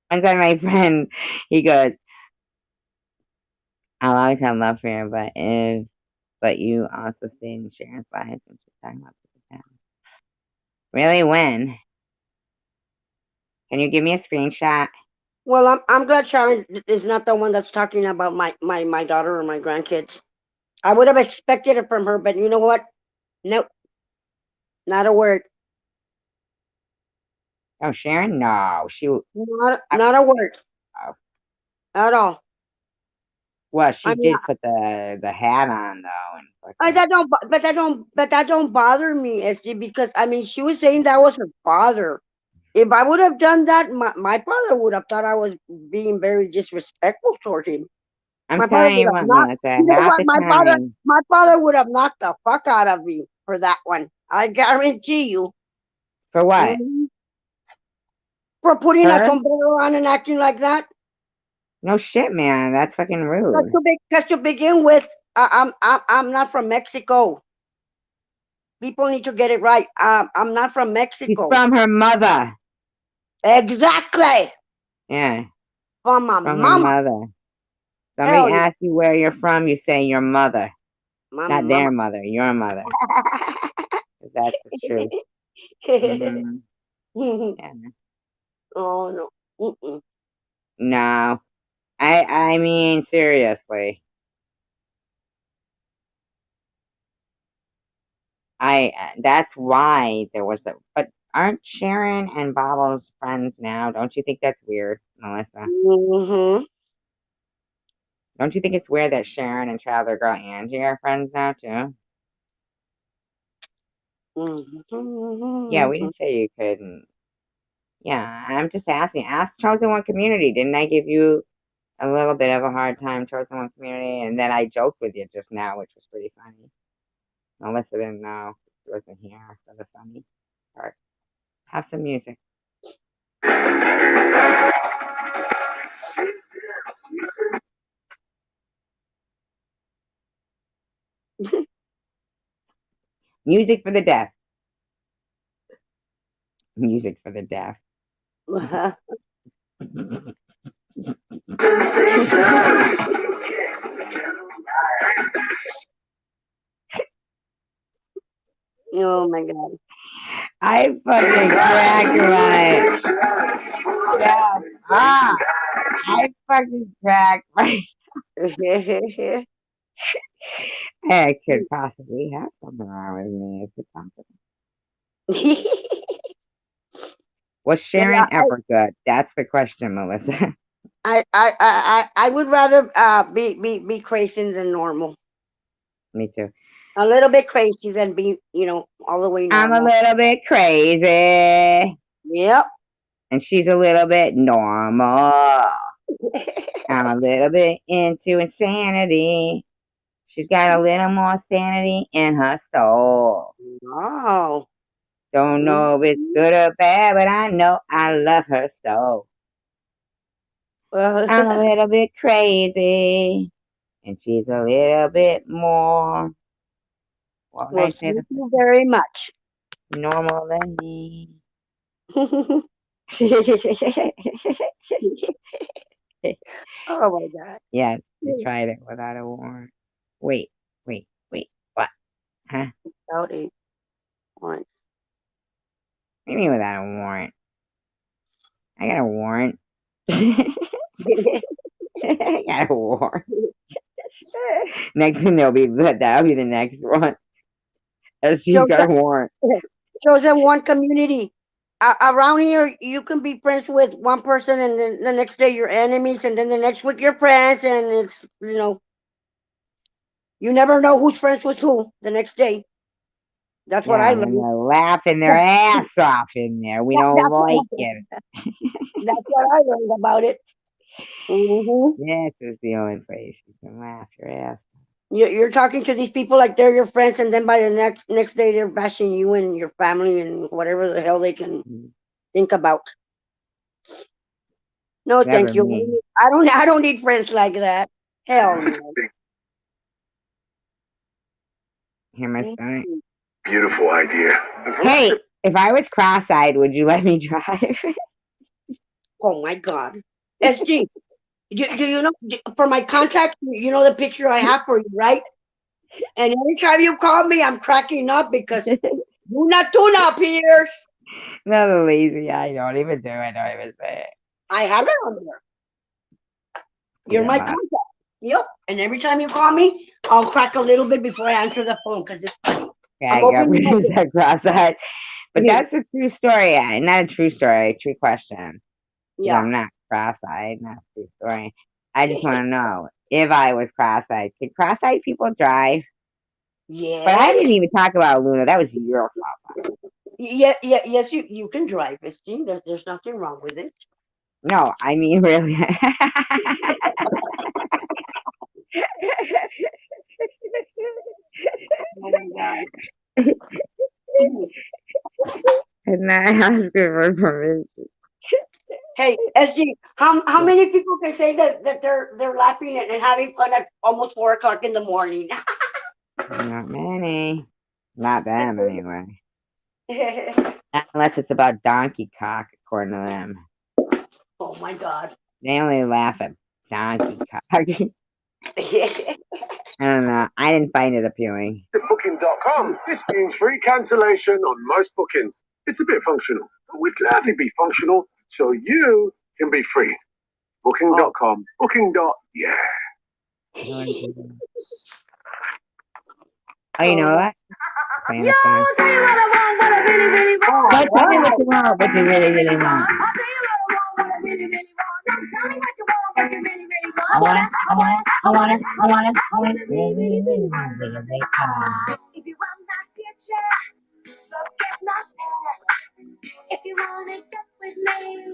One time my friend, he goes, I'll always have love for you, but you also stayed in Sharon's life and she's talking about the town. Really, when? Can you give me a screenshot? Well, I'm glad Sharon is not the one that's talking about my daughter or my grandkids. I would have expected it from her, but you know what? Nope, not a word. Oh, Sharon? No, I, Not a word oh, at all. well, I she mean, did put the hat on though, and I fucking. but that don't bother me, SG, because I mean she was saying that was her father. If I would have done that, my father would have thought I was being very disrespectful toward him. I'm My father telling would you have what, knocked. Melissa. You know Half what? the time, My father would have knocked the fuck out of me for that one. I guarantee you. for what? Mhm. For putting a Her? sombrero on and acting like that. No shit, man. That's fucking rude. Because to begin with, I'm not from Mexico. People need to get it right. I'm not from She's Mexico. from her mother. Exactly. Yeah, From my from her mama. mother. Somebody Hell yeah. asks you where you're from, you say your mother, My not mama. their mother, your mother. 'Cause that's the truth. Hmm. Yeah. Oh no. Mm-mm. No, I mean seriously. That's why there was the. But aren't Sharon and Bobo's friends now? Don't you think that's weird, Melissa? Mm-hmm. Don't you think it's weird that Sharon and Traveler Girl Angie are friends now too? Yeah, we didn't say you couldn't. Yeah, I'm just asking. Ask Chosen One Community. Didn't I give you a little bit of a hard time, Chosen One Community? And then I joked with you just now, which was pretty funny. Melissa didn't know. She wasn't here for the funny part. Have some music. Music for the deaf. Music for the deaf. Oh my god. I fucking cracked right. Yeah. Ah, I fucking cracked right. I could possibly have something wrong with me. Is it possible? Was Yeah, Sharon ever good? That's the question, Melissa. I would rather be crazy than normal. Me too. A little bit crazy than be, all the way I'm a normal. little bit crazy, Yep. and she's a little bit normal. I'm a little bit into insanity. She's got a little more sanity in her soul. Oh. Don't know if it's good or bad, but I know I love her so. I'm a little bit crazy, and she's a little bit more. What would Well, I say? thank you very much. Normal than me. Oh my god. Yes, I tried it without a warrant. Wait. What? Huh? Without a warrant. What do you mean without a warrant? I got a warrant. I got a warrant. Next thing that'll be the next one. She's got a warrant. Chosen One Community. Around here, you can be friends with one person, and then the next day you're enemies, and then the next week you're friends, and it's you never know who's friends with who the next day. That's what Yeah, I and then learned. they're laughing their ass off in there. We don't like it. That's what I learned about it. This is the only place you can laugh your ass. You're talking to these people like they're your friends, and then by the next day they're bashing you and your family and whatever the hell they can think about. No, Never thank you. me. I don't need friends like that. Hell no. Hear my stomach? Beautiful idea. Hey, if I was cross-eyed, would you let me drive? Oh my God. SG, do you know for my contact? You know the picture I have for you, right? And every time you call me, I'm cracking up because you're not tune up here. No, lazy. I don't even do it. I don't even say it. I have it on there. You're Yeah, my but- contact. Yep. And every time you call me, I'll crack a little bit before I answer the phone because it's funny. Yeah, I'm I got opening rid of that cross-eyed. But Yeah. that's a true story. Not a true story, a true question. Yeah, Yeah. I'm not cross-eyed, not a true story. I just want to know if I was cross-eyed. Can cross-eyed people drive? Yeah. But I didn't even talk about Luna. That was your fault. Yeah. Yes, you can drive, Christine. There's nothing wrong with it. No, I mean really. Oh my God. And not asking for permission. Hey, SG, how many people can say that they're laughing and having fun at almost 4 o'clock in the morning? Not many. Not them, anyway. Unless it's about donkey cock, according to them. Oh my God. They only laugh at donkey cock. I don't know. I didn't find it appealing. Booking.com. This means free cancellation on most bookings. It's a bit functional, but we'd gladly be functional so you can be free. Booking.com. Yeah. Oh, you know what? Playing a song. I'll tell you what I want, what I really, really want. So tell me what you want, what you really, really want. I'll tell you what I want, what I really, really want. Now tell me what you want, what you really, really want. I want it, really, really want, really, really want. If you want that future,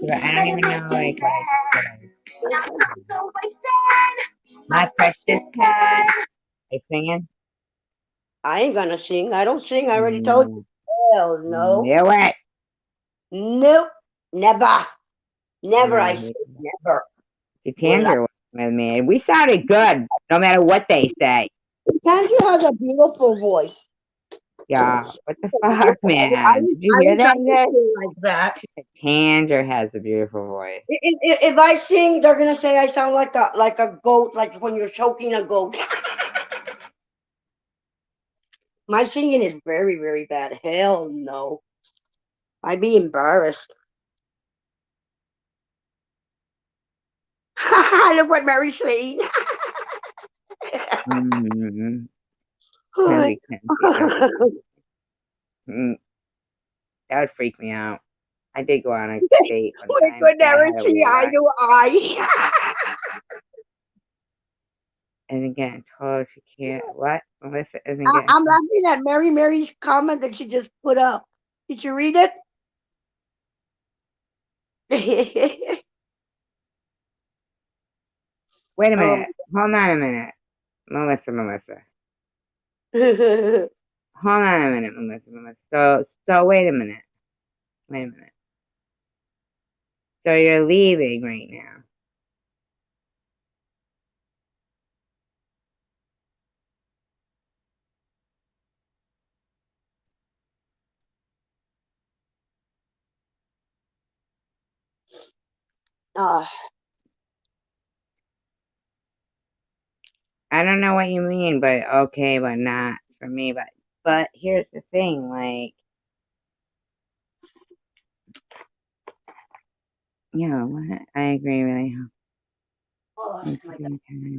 But I don't even know like what my precious cat. Are you singing? I ain't gonna sing. I don't sing. I already told you. Hell no. Knew it. Nope. Never. Never, I No, say never. the Will I? Tanger was with me. We sounded good, no matter what they say. Tanji has a beautiful voice. Yeah, what the I fuck, man? Did you hear wish I that could yet? sing like that. Tanger has a beautiful voice. If I sing, they're gonna say I sound like a goat, like when you're choking a goat. My singing is very, very bad. Hell no. I'd be embarrassed. Look what Mary's saying. Mm-hmm. Oh Really crazy. That would freak me out. I did go on a date one we time, could and I never had a see weird eye eye. to eye. And again, told she can't. What? Melissa isn't getting. I'm laughing at Mary's comment that she just put up. Did you read it? Wait a um, minute. Hold on a minute. Melissa. Hold on a minute, Melissa. So wait a minute. Wait a minute. So you're leaving right now. uh, I don't know what you mean, but okay, but not for me. But here's the thing, like, you know what? I agree really.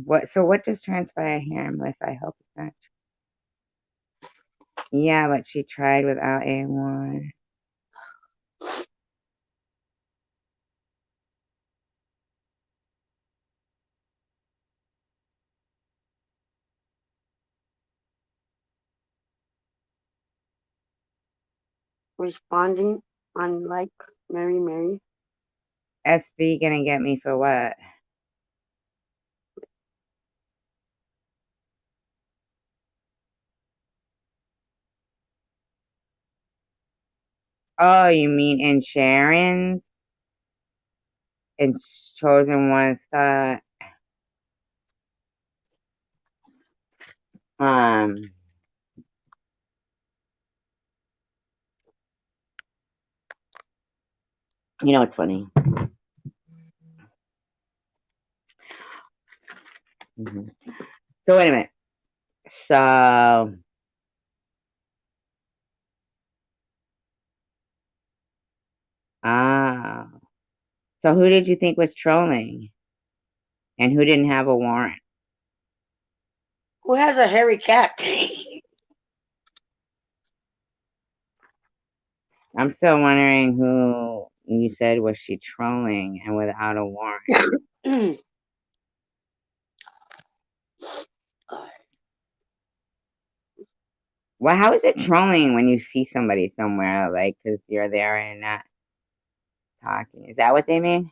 What? So what just transpired here, Melissa? I hope it's not. Yeah, but she tried without A1. responding unlike Mary. SB gonna get me for what? Oh, you mean in Sharon's? In Chosen One's thought? Um, you know what's funny? So wait a minute. So, ah, so who did you think was trolling, and who didn't have a warrant? Who has a hairy cat? I'm still wondering who you said was she trolling and without a warrant. Well, how is it trolling when you see somebody somewhere, like, because you're there and not talking? Is that what they mean?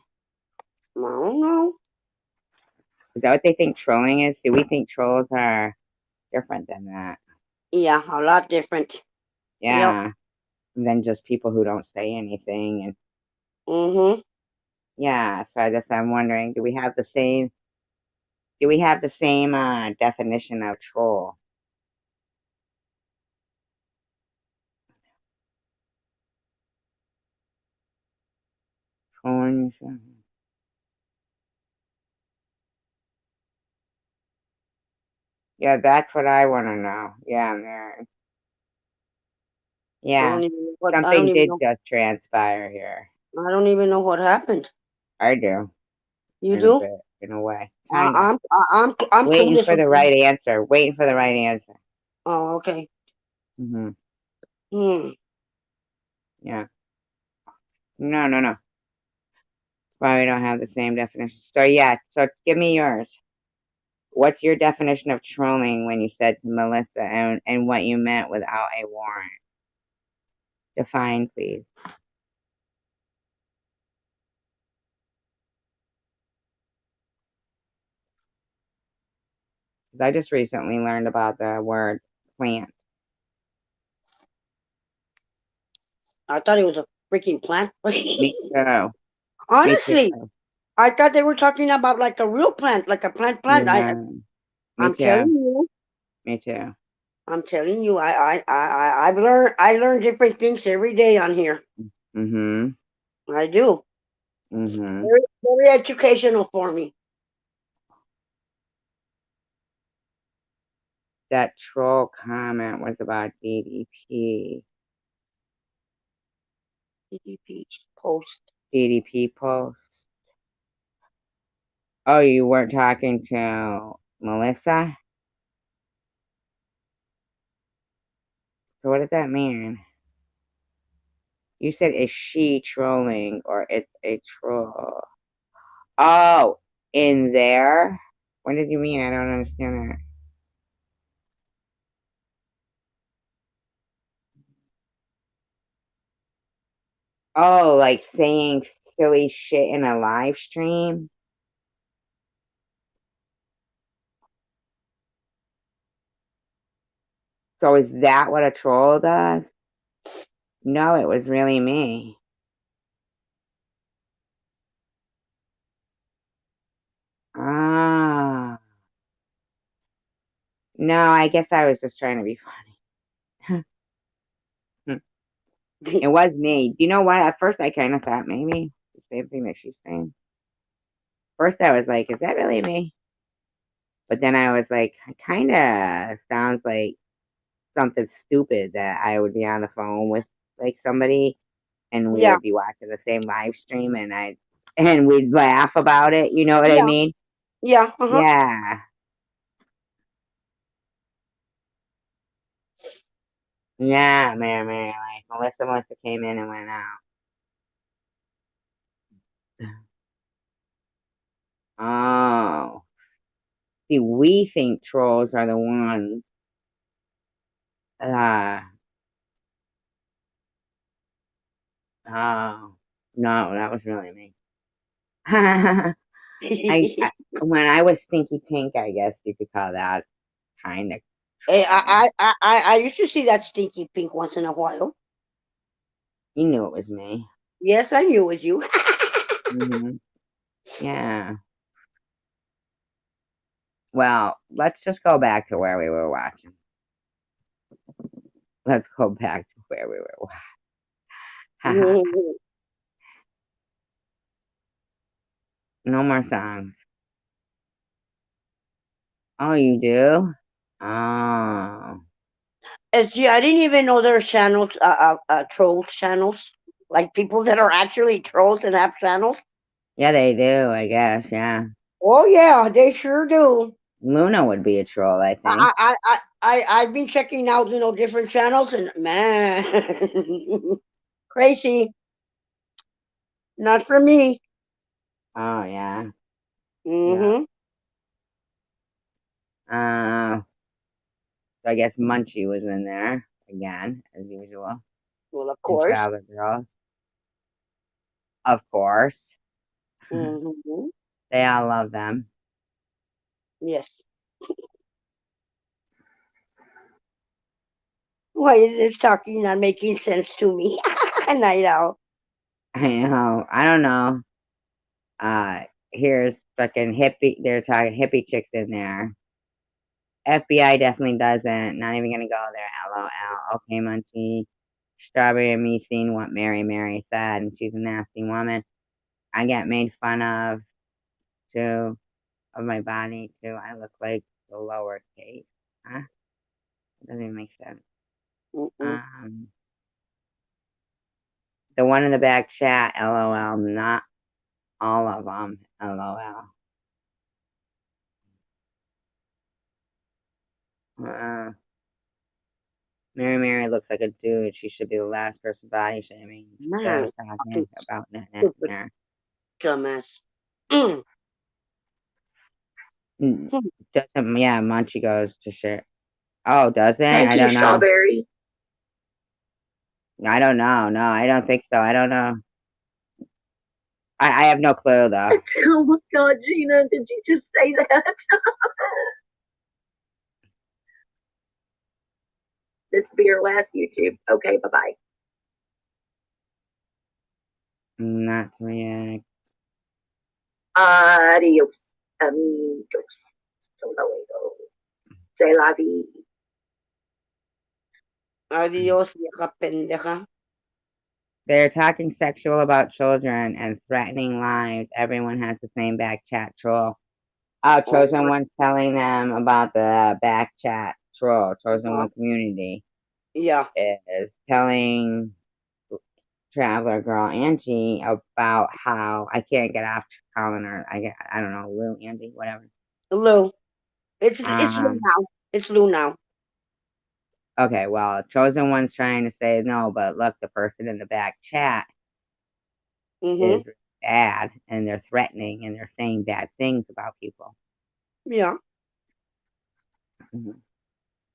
I don't know. Is that what they think trolling is? Do we think trolls are different than that? Yeah, a lot different. Yep. Yeah, than just people who don't say anything. And Mm-hmm. yeah, so I'm wondering, do we have the same? Do we have the same definition of troll? Trolling. Yeah, that's what I want to know. Yeah, Mary. Yeah, I don't something even did know. just transpire here. I don't even know what happened. I do, You in a do? bit, in a way, kind of. I'm Waiting clueless. for the right answer. Waiting for the right answer. Oh, okay. Hmm. Hmm. Yeah. No. Probably don't have the same definition. So yeah. So give me yours. What's your definition of trolling when you said to Melissa, and what you meant without a warrant? Define, please. 'Cause I just recently learned about the word plant. I thought it was a freaking plant. Me too. Me Honestly, too. I thought they were talking about like a real plant, like a plant. Yeah. Me I'm telling too. you, Me too. I'm telling you, I learn different things every day on here. Mhm. I do. Mhm. Very, very educational for me. That troll comment was about DDP. DDP post. DDP post. Oh, you weren't talking to Melissa? So what does that mean? You said, is she trolling or it's a troll? Oh, in there? What did you mean? I don't understand that. Oh, like saying silly shit in a live stream? So is that what a troll does? No, it was really me. Ah. No, I guess I was just trying to be funny. It was me. You know what? At first I kind of thought maybe the same thing that she's saying. First I was like, is that really me? But then I was like, kind of sounds like something stupid that I would be on the phone with like somebody and we Yeah, would be watching the same live stream and we'd laugh about it. You know what I yeah, mean? yeah. Uh-huh. Yeah. Yeah, Mary, like Melissa came in and went out. Oh. See, we think trolls are the ones. Uh, oh. No, that was really me. I when I was stinky pink, I guess you could call that kind of Hey, trolling. I used to see that stinky pink once in a while. You knew it was me. Yes, I knew it was you. Yeah. Well, let's just go back to where we were watching. Let's go back to where we were watching. No more songs. Oh, you do? Oh. See, I didn't even know there are channels, troll channels, like people that are actually trolls and have channels. Yeah, they do, I guess, yeah. Oh yeah, they sure do. Luna would be a troll, I think. I've been checking out, different channels, and man, crazy. Not for me. Oh, yeah. Yeah. Mm-hmm. So I guess Munchie was in there again, as usual. Well, of And course. Travel Girls. Of course. Mm-hmm. They all love them. Yes. Why is this talking not making sense to me? Night owl. I know. I don't know. Here's fucking hippie. They're talking hippie chicks in there. FBI definitely doesn't. Not even gonna go there. LOL. Okay, Munchie. Strawberry and me seeing what Mary said, and she's a nasty woman. I get made fun of too, of my body too. I look like the lowercase. Huh? It doesn't even make sense. Mm-mm. The one in the back chat, LOL. Not all of them, LOL. Mary looks like a dude. She should be the last person body shaming. Instead Man, of talking fucking about in stupid there. dumbass. Mm. Doesn't, yeah, Munchie goes to share. Oh, does it? Thank I you, don't know. Strawberry. I don't know. No, I don't think so. I don't know. I have no clue though. Oh my God, Gina, did you just say that? This will be your last YouTube. Okay, bye-bye. Not to react. Adios, amigos. Hasta luego. C'est la vie. Adios, vieja pendeja. They're talking sexual about children and threatening lives. Everyone has the same back chat troll. Oh, Chosen One's telling them about the back chat troll. Chosen One community Yeah. is telling Traveler Girl Angie about how I can't get off calling her. I don't know, Lou Angie, whatever. Lou. It's Lou now. It's Lou now. Okay, well, Chosen One's trying to say no, but look, the person in the back chat is bad, and they're threatening, and they're saying bad things about people. Yeah.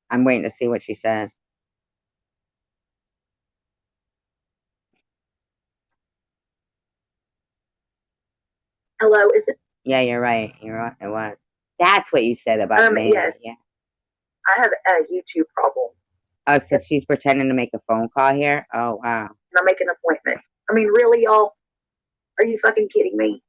I'm waiting to see what she says. Hello, is it? Yeah, you're right. You're right. It was. That's what you said about me. Yes. Yeah. I have a YouTube problem. Oh, so she's pretending to make a phone call here? Oh, wow. And I make an appointment. I mean, really, y'all? Are you fucking kidding me?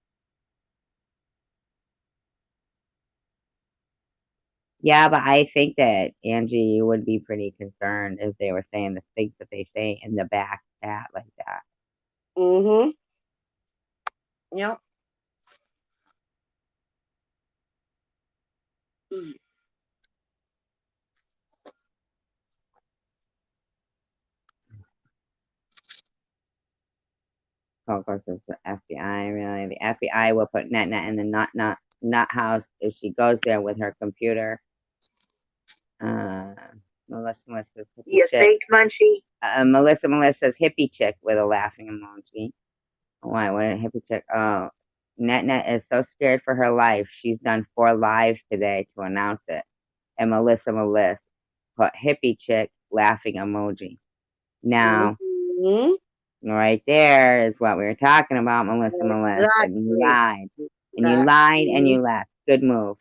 Yeah, but I think that Angie would be pretty concerned if they were saying the things that they say in the back chat like that. Yep. Oh, of course, it's the FBI, really. The FBI will put Net in the nut house if she goes there with her computer. Melissa's You chick. think, Munchie? Melissa's hippie chick with a laughing emoji. Why? What a hippie chick? Oh, Net is so scared for her life. She's done 4 lives today to announce it. And Melissa put hippie chick laughing emoji. Now, right there is what we were talking about, Melissa. And you lied. And you lied and you left. Good move.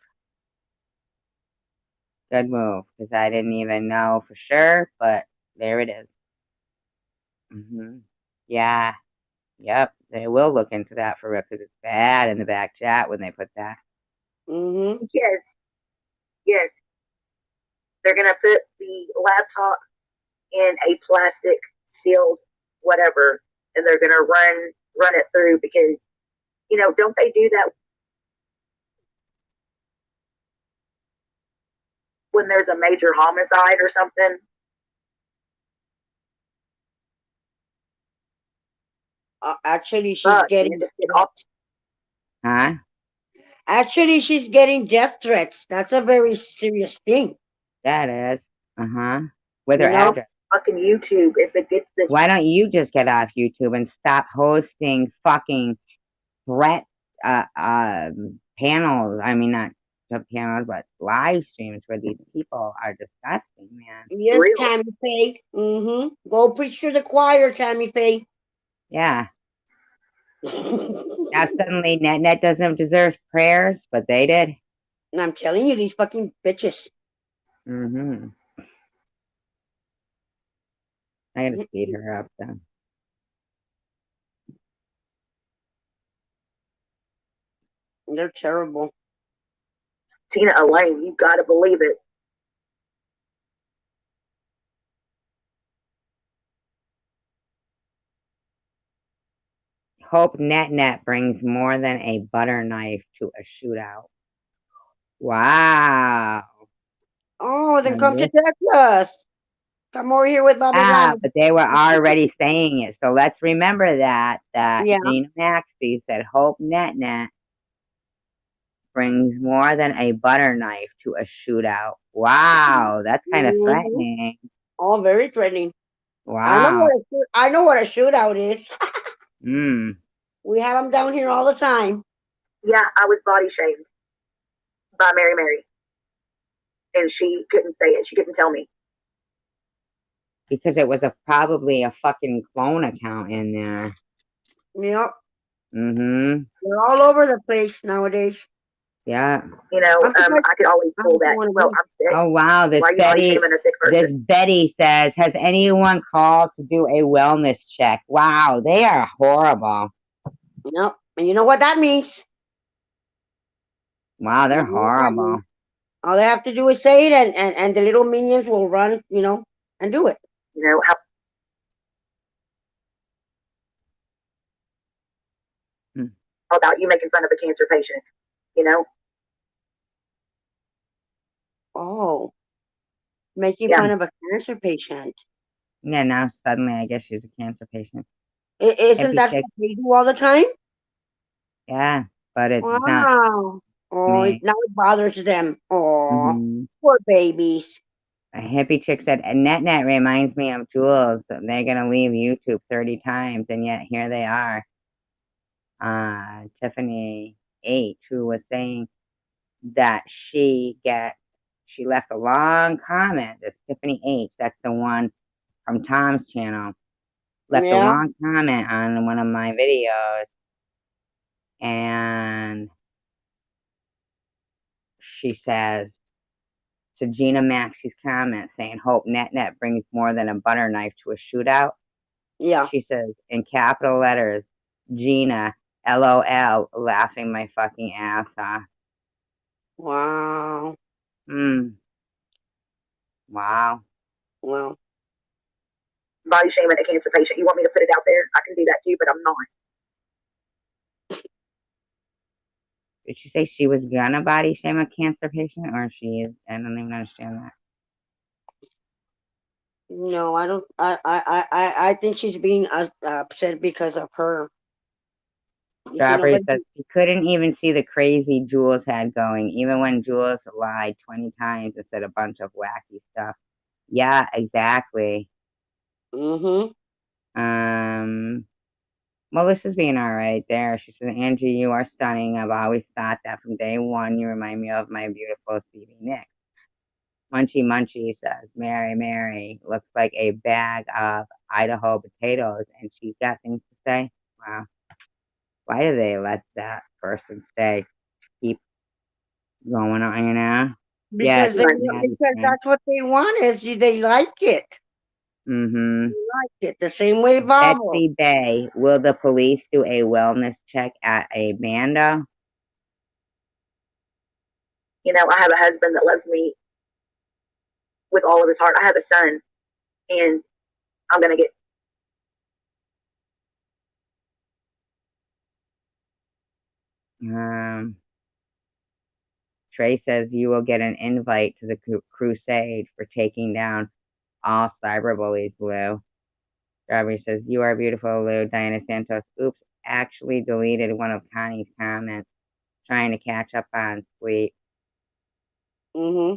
Good move. Because I didn't even know for sure, but there it is. Yeah. Yep. They will look into that for real because it's bad in the back chat when they put that. Yes. Yes. They're going to put the laptop in a plastic sealed whatever, and they're going to run it through because, you know, don't they do that when there's a major homicide or something? Actually, she's getting. Huh? Actually, she's getting death threats. That's a very serious thing. That is. With her address. Fucking YouTube, if it gets this. Why don't you just get off YouTube and stop hosting fucking threat panels? I mean, not panels, but live streams where these people are disgusting, man. Yes, really? Tammy Faye. Go preach to the choir, Tammy Faye. Yeah. Now suddenly Net doesn't deserve prayers, but they did. And I'm telling you, these fucking bitches. I gotta speed her up then. They're terrible. Tina Elaine, you gotta believe it. Hope Net brings more than a butter knife to a shootout. Wow. Oh, then come to Texas. Come over here with Bobby Ramos. But they were already saying it. So let's remember that Gina Maxey said Hope Net brings more than a butter knife to a shootout. Wow, that's kind of threatening. Oh, very threatening. Wow. I know what a shootout is. We have them down here all the time. Yeah, I was body shamed by Mary. And she couldn't say it. She couldn't tell me. Because it was probably a fucking clone account in there. Yep. They're all over the place nowadays. Yeah. You know, I'm surprised I could always I pull don't that. want to Well, be. I'm sick. Oh wow, Why are you always shaming a sick this person? Betty says, has anyone called to do a wellness check? Wow, they are horrible. No, and you know what that means? Wow, they're You know what that means. horrible. All they have to do is say it, and the little minions will run, and do it. You know, how Hmm. about you making fun of a cancer patient? You know? Oh, making Yeah. fun of a cancer patient. Yeah, now suddenly I guess she's a cancer patient. Isn't Hippie that chick. what they do all the time? Yeah, but it's not Wow. Oh, me. now it bothers them. Oh, Hmm. poor babies. A hippie chick said, Net reminds me of Jules. They're gonna leave YouTube 30 times, and yet here they are. Tiffany H, who was saying that she left a long comment. This Tiffany H, that's the one from Tom's channel, left a Yeah, long comment on one of my videos, and she says to Gina Maxey's comment saying, "Hope Net brings more than a butter knife to a shootout." yeah. She says in capital letters, Gina, LOL, laughing my fucking ass off. Wow. Wow. Well, Body shaming a cancer patient. You want me to put it out there? I can do that too, but I'm not. Did she say she was gonna body shame a cancer patient, or she is? I don't even understand that. no, I don't. I think she's being upset because of her. Strawberry But says she couldn't even see the crazy Jules had going, even when Jules lied 20 times and said a bunch of wacky stuff. Yeah, exactly. mm-hmm. Melissa's being all right there. She says, Angie, you are stunning. I've always thought that from day one. You remind me of my beautiful Stevie Nicks. Munchie says, Mary, looks like a bag of Idaho potatoes, and she's got things to say. Wow. Why do they let that person stay? Keep going on, Yes, Because Maddie because Frank. that's what they want is they like it. Mm-hmm. They like it the same way Bob will. Betsy Bay, will the police do a wellness check at a bando? You know, I have a husband that loves me with all of his heart. I have a son, and I'm gonna get. Trey says you will get an invite to the crusade for taking down all cyberbullies, Lou. Robbie says, you are beautiful, Lou. Diana Santos, oops, actually deleted one of Connie's comments. Trying to catch up on sleep. Mm-hmm.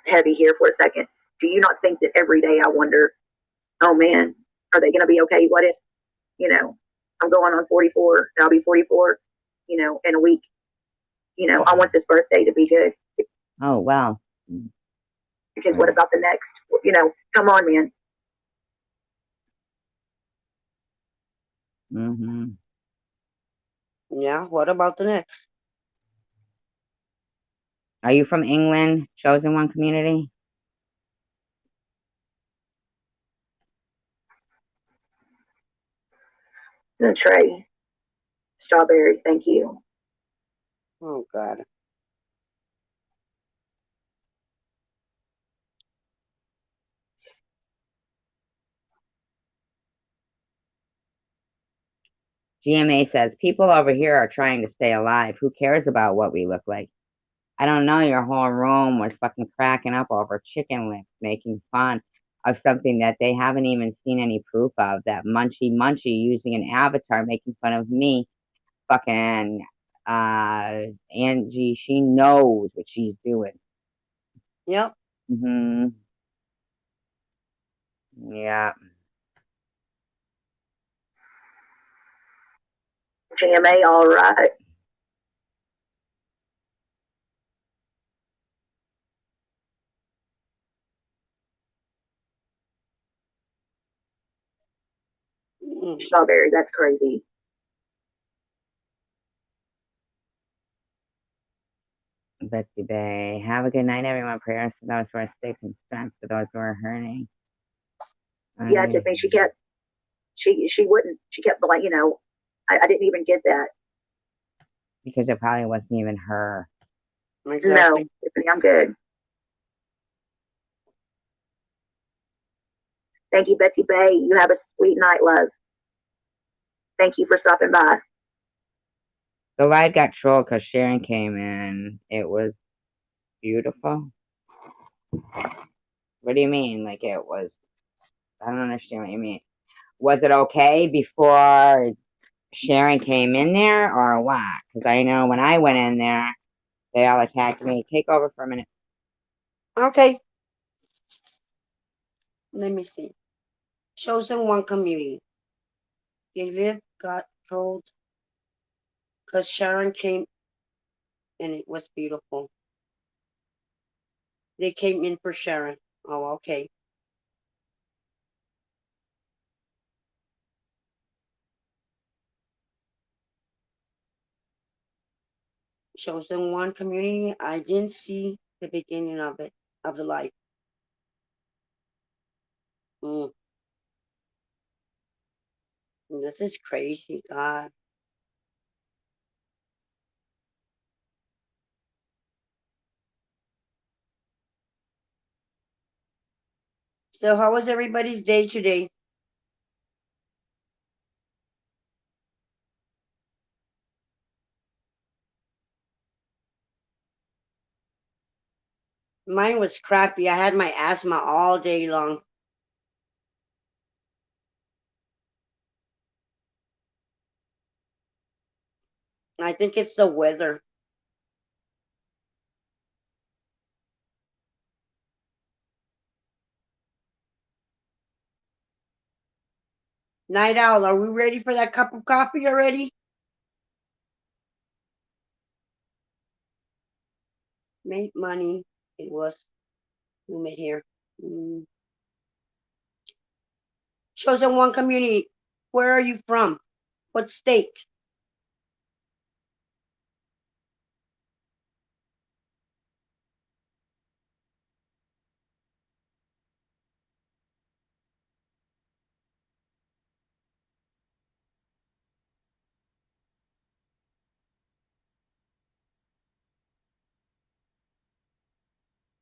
Heavy here for a second. Do you not think that every day I wonder, oh man, are they gonna be okay? What if, I'm going on 44 and I'll be 44, in a week. I want this birthday to be good. Oh, well. Because what about the next? Come on, man. Mm-hmm. Yeah. What about the next? Are you from England, Chosen One community? And Trey, strawberries, thank you. Oh God. GMA says, people over here are trying to stay alive. Who cares about what we look like? I don't know, your whole room was fucking cracking up over chicken lips, making fun of something that they haven't even seen any proof of. That Munchie using an avatar making fun of me. Fucking Angie, she knows what she's doing. Yep. Mm-hmm. Yeah. GMA, all right. Mm. Strawberry, that's crazy. Betsy Bay. Have a good night, everyone. Prayers for those who are sick and strength for those who are hurting. Yeah, Tiffany, she kept, she wouldn't, she kept like, I didn't even get that. Because it probably wasn't even her. Exactly. No, Tiffany, I'm good. Thank you, Betsy Bay. You have a sweet night, love. Thank you for stopping by. The live got trolled because Sharon came in. It was beautiful. What do you mean? Like it was? I don't understand what you mean. Was it okay before Sharon came in there or what? Because I know when I went in there, they all attacked me. Take over for a minute. Okay. Let me see. Chosen one community. They lived, got trolled because Sharon came and it was beautiful. They came in for Sharon. Oh, okay. Chosen one community. I didn't see the beginning of it, of the life. Mm. This is crazy, God. So, how was everybody's day today? Mine was crappy. I had my asthma all day long. I think it's the weather. Night Owl, are we ready for that cup of coffee already? Made money. It was humid here. Mm. Chosen one community. Where are you from? What state?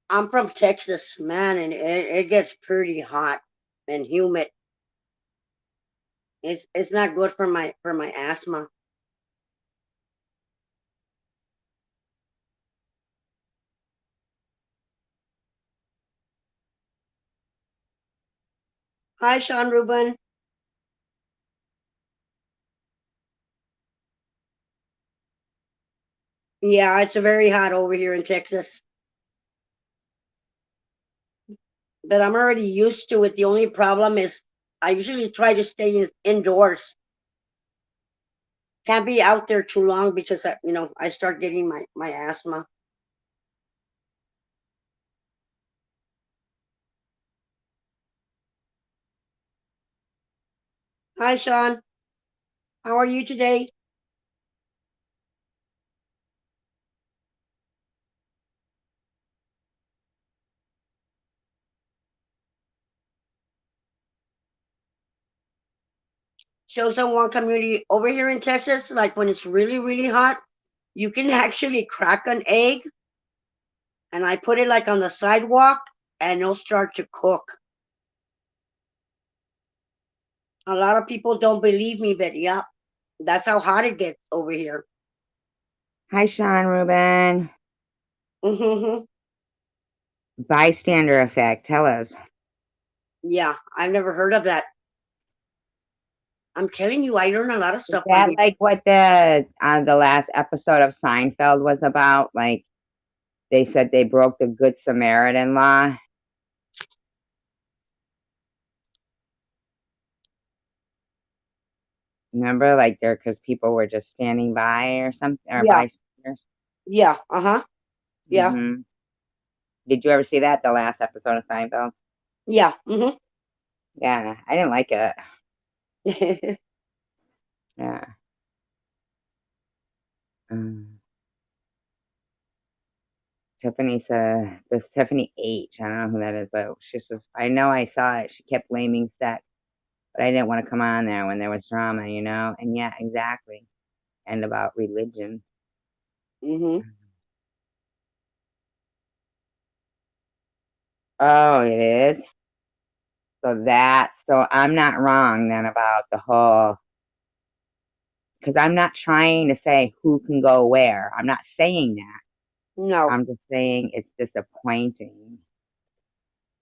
I'm from Texas, man, and it gets pretty hot and humid. It's not good for my asthma. Hi, Sean Ruben. Yeah, it's very hot over here in Texas, but I'm already used to it. The only problem is I usually try to stay indoors. Can't be out there too long because I start getting my asthma. Hi, Sean. How are you today? Chosen one community over here in Texas, like when it's really, really hot, you can actually crack an egg and I put it like on the sidewalk and it'll start to cook. A lot of people don't believe me, but yeah, that's how hot it gets over here. Hi, Sean Ruben. Hmm. Bystander effect. Tell us. Yeah, I've never heard of that. I'm telling you, I learn a lot of Is stuff on that here. like what the last episode of Seinfeld was about? Like they said they broke the Good Samaritan law. Remember, like there because people were just standing by or something or Yeah, bystanders. yeah, yeah, Hmm. Did you ever see that? The last episode of Seinfeld? yeah. Yeah, I didn't like it. Yeah. Mm. Tiffany said, the Tiffany H. I don't know who that is, but she's just, I know I saw it. She kept blaming sex, but I didn't want to come on there when there was drama, you know? And yeah, exactly. And about religion. Mhm. Oh, it is? So I'm not wrong then about the whole, because I'm not trying to say who can go where. I'm not saying that. No. I'm just saying it's disappointing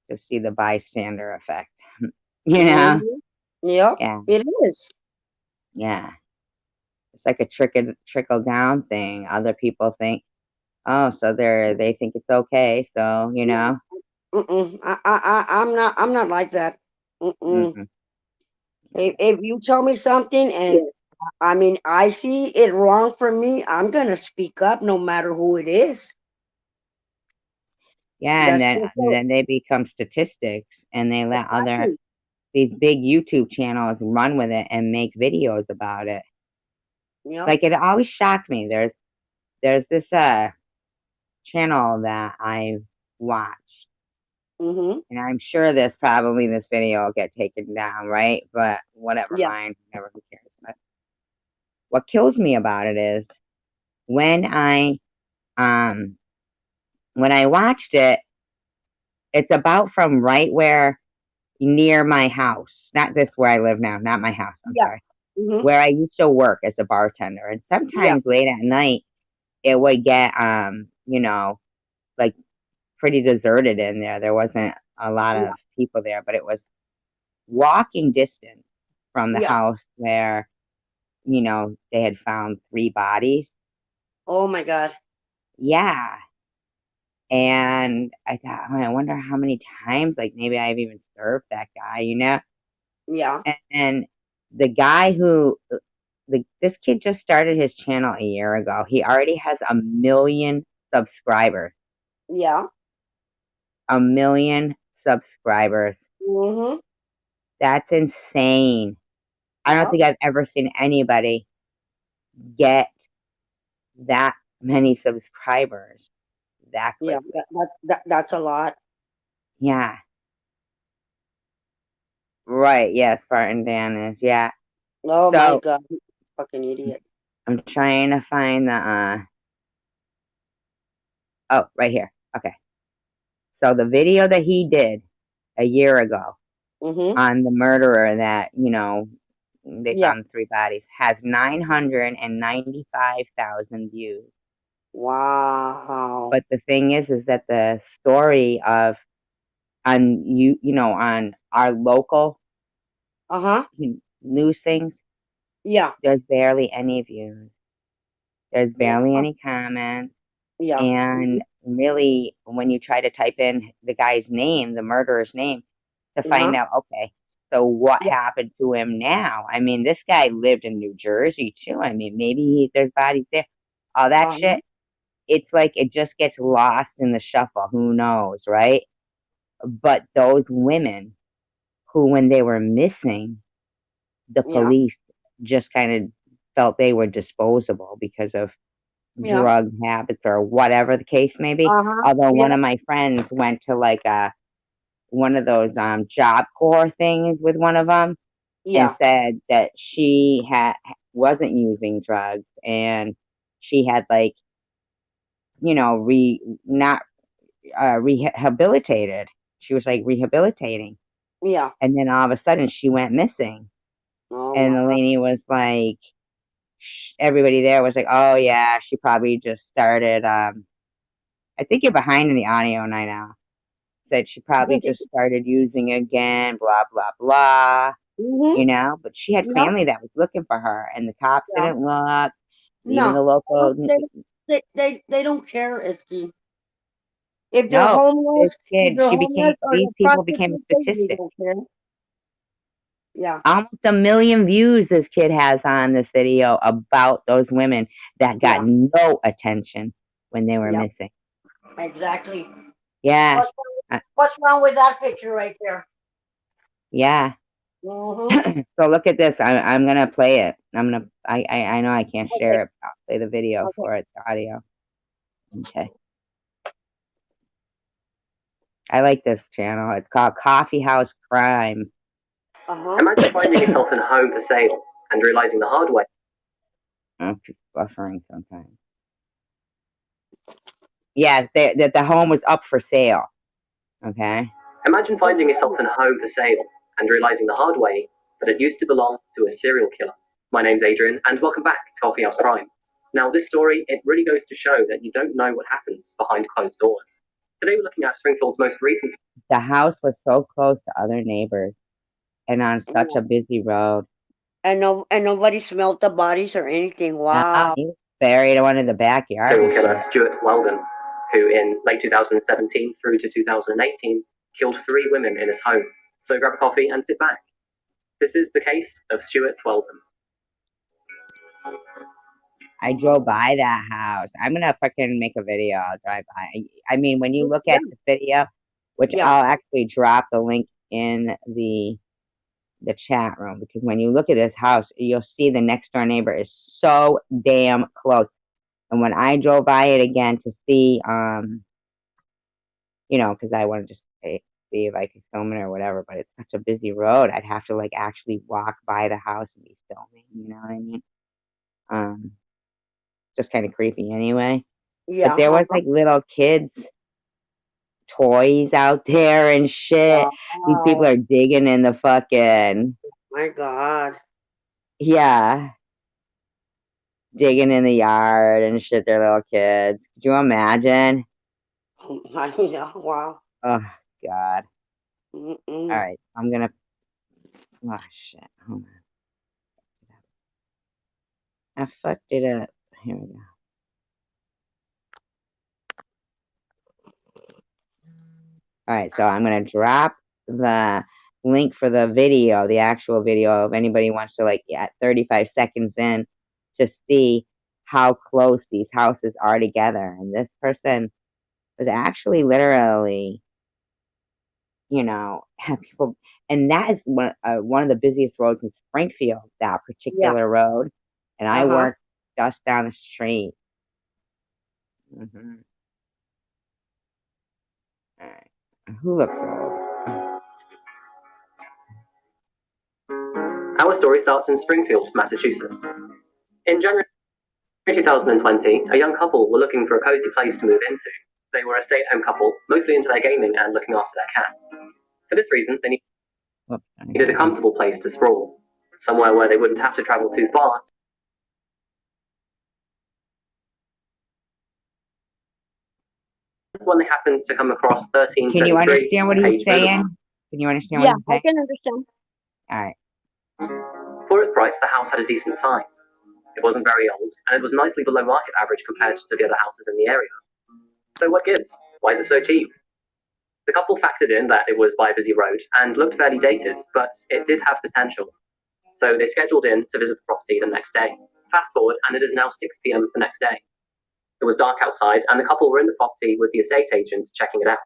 to see the bystander effect. You know? Mhm. Yep. Yeah, It is. yeah. It's like a trickle down thing. Other people think, oh, so they think it's okay. So you know, Mm-mm. I'm not like that. Mm-mm. mm-mm. If you tell me something and I mean I see it wrong for me, I'm gonna speak up no matter who it is. Yeah, That's just and it. then they become statistics, and they let other Exactly. these big YouTube channels run with it and make videos about it. Yep. Like it always shocked me. There's this channel that I watch, Mhm. and I'm sure this video will get taken down, right? But whatever, Yeah. fine, whatever, who cares? But what kills me about it is when um when I watched it, it's about from right where near my house, not this where I live now, not my house. I'm Yeah. sorry, Mhm. where I used to work as a bartender, and Yeah. sometimes late at night it would get like pretty deserted in there. There wasn't a lot Yeah. of people there, but it was walking distance from the Yeah. house where they had found 3 bodies. Oh my God. Yeah. And I thought, oh, I wonder how many times, like maybe I've even served that guy, you know? Yeah. And the guy this kid just started his channel a year ago. He already has 1 million subscribers. Yeah. 1 million subscribers. Mhm. That's insane. I don't Yep. think I've ever seen anybody get that many subscribers that Yeah. quickly. That's a lot. Yeah. Right. Yes, Spartan Dan is. Yeah. Oh my So God. Fucking idiot. I'm trying to find the oh, right here. Okay. So the video that he did a year ago Mhm. on the murderer that, they Yeah. found the 3 bodies has 995,000 views. Wow. But the thing is that the story of on our local Uh-huh. news things, Yeah. there's barely any views. There's barely Wow. any comments. Yeah. And really, when you try to type in the guy's name, the murderer's name, to find Uh-huh. out, okay, so what Yeah. happened to him now? I mean, this guy lived in New Jersey too. I mean, maybe there's bodies there. All that Uh-huh. shit, it's like it just gets lost in the shuffle. Who knows, right? But those women who, when they were missing, the Yeah. police just kind of felt they were disposable because of Yeah. drug habits or whatever the case may be. Uh-huh. Although Yeah. one of my friends went to like one of those Job Corps things with one of them and Yeah. said that she wasn't using drugs and she had like not rehabilitated. She was like rehabilitating, Yeah. and then all of a sudden she went missing, Oh and the wow. lady was like, everybody there was like, oh yeah, she probably just started. I think you're behind in the audio right now. Said she probably just started using again, blah blah blah. Mhm. But she had Yeah. family that was looking for her, and the cops Yeah. didn't look. Even No. the local, They don't care if they're no, this homeless, kid, or these they're people became a prostitutes, they statistic. don't care. Yeah. Almost 1 million views this kid has on this video about those women that got Yeah. no attention when they were Yeah. missing. Exactly. Yeah, uh, What's wrong with that picture right there? yeah. Mhm. So look at this. I'm gonna play it. I know I can't Okay. share it. I'll play the video Okay. for it, the audio. Okay. I like this channel. It's called Coffee House Crime. Imagine finding yourself in a home for sale and realizing the hard way. I'm buffering sometimes. Yes, that the home was up for sale. Okay. Imagine finding yourself in a home for sale and realizing the hard way that it used to belong to a serial killer. My name's Adrian, and welcome back to Coffee House Crime. Now, this story, it really goes to show that you don't know what happens behind closed doors. Today, we're looking at Springfield's most recent. The house was so close to other neighbors and on such a busy road. And nobody smelled the bodies or anything. Wow. He was buried in one of the backyard. Serial killer Stuart Weldon, who in late 2017 through to 2018 killed 3 women in his home. So grab a coffee and sit back. This is the case of Stuart Weldon. I drove by that house. I'm gonna fucking make a video. I'll drive by. I mean, when you look at the video, which I'll actually drop the link in the chat room, because when you look at this house, you'll see the next door neighbor is so damn close. And when I drove by it again to see, you know, because I wanted to see if I could film it or whatever, but it's such a busy road, I'd have to like actually walk by the house and be filming. You know what I mean? Just kind of creepy anyway. Yeah. But there was like little kids toys out there and shit. Wow. These people are digging in the fucking. My God. Yeah. Digging in the yard and shit, their little kids. Could you imagine? Yeah, wow. Oh, God. Mm-mm. All right, I'm gonna. Oh, shit. Hold on. I fucked it up. Here we go. All right, so I'm gonna drop the link for the video, the actual video, if anybody wants to, like, at 35 seconds in to see how close these houses are together. And this person was actually literally, you know, have people, and that is one of the busiest roads in Springfield, that particular road. And I work just down the street. All right. Who looks old? Our story starts in Springfield, Massachusetts. In January 2020, a young couple were looking for a cozy place to move into. They were a stay-at-home couple, mostly into their gaming and looking after their cats. For this reason, they needed a comfortable place to sprawl, somewhere where they wouldn't have to travel too far. When they happened to come across 1333. Can you understand what he's saying? Can you understand what he's saying? I can understand. All right. For its price, the house had a decent size. It wasn't very old, and it was nicely below market average compared to the other houses in the area. So what gives? Why is it so cheap? The couple factored in that it was by a busy road and looked fairly dated, but it did have potential. So they scheduled in to visit the property the next day. Fast forward, and it is now 6 p.m. the next day. It was dark outside, and the couple were in the property with the estate agent checking it out.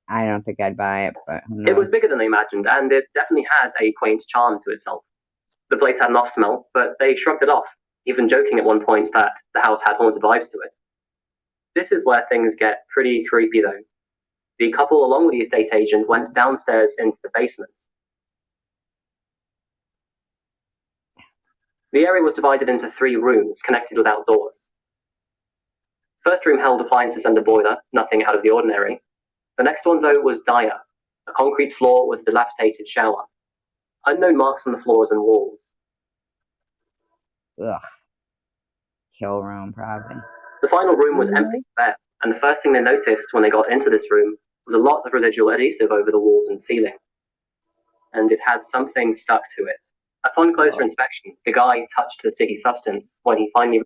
I don't think I'd buy it, but It was bigger than they imagined, and it definitely had a quaint charm to itself. The place had an off smell, but they shrugged it off, even joking at one point that the house had haunted vibes to it. This is where things get pretty creepy, though. The couple, along with the estate agent, went downstairs into the basement. The area was divided into 3 rooms, connected without doors. First room held appliances and a boiler, nothing out of the ordinary. The next one, though, was dire, a concrete floor with a dilapidated shower. Unknown marks on the floors and walls. Ugh. Kill room, probably. The final room was empty, bare, and the first thing they noticed when they got into this room was a lot of residual adhesive over the walls and ceiling. And it had something stuck to it. Upon closer inspection, the guy touched the sticky substance when he finally...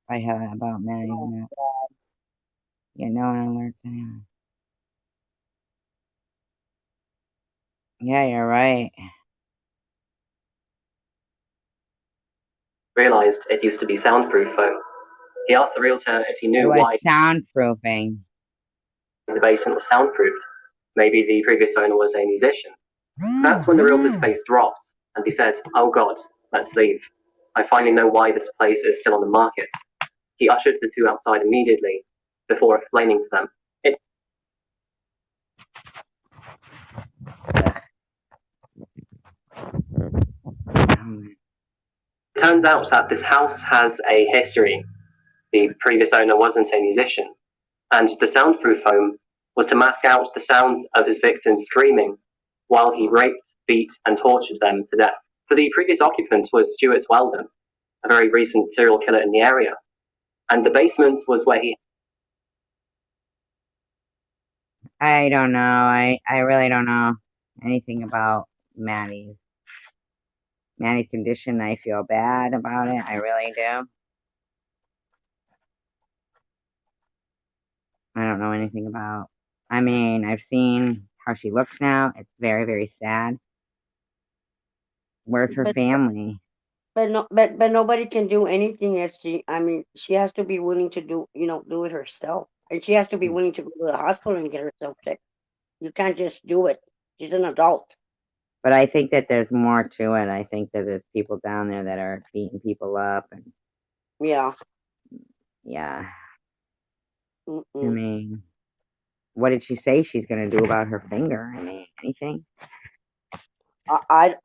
I have that about Maddie. Yeah, no one alerts anyone. Yeah, you're right. realized it used to be soundproof foam. He asked the realtor if he knew why soundproofing. The basement was soundproofed. Maybe the previous owner was a musician. That's when the realtor's face dropped, and he said, "Oh God, let's leave. I finally know why this place is still on the market." He ushered the two outside immediately, before explaining to them Turns out that this house has a history. The previous owner wasn't a musician, and the soundproof foam was to mask out the sounds of his victims screaming while he raped, beat, and tortured them to death. For the previous occupant was Stuart Weldon, a very recent serial killer in the area, and the basement was where he. I don't know. I really don't know anything about Maddie's condition. I feel bad about it. I really do. I don't know anything about. I mean, I've seen how she looks now. It's very, very sad. Where's her But family? but nobody can do anything as I mean, she has to be willing to do it herself. And she has to be willing to go to the hospital and get herself checked. You can't just do it. She's an adult. But I think that there's more to it. I think that there's people down there that are beating people up, and Yeah. yeah. I Mm-mm. mean, what did she say she's gonna do about her finger? I mean, anything? I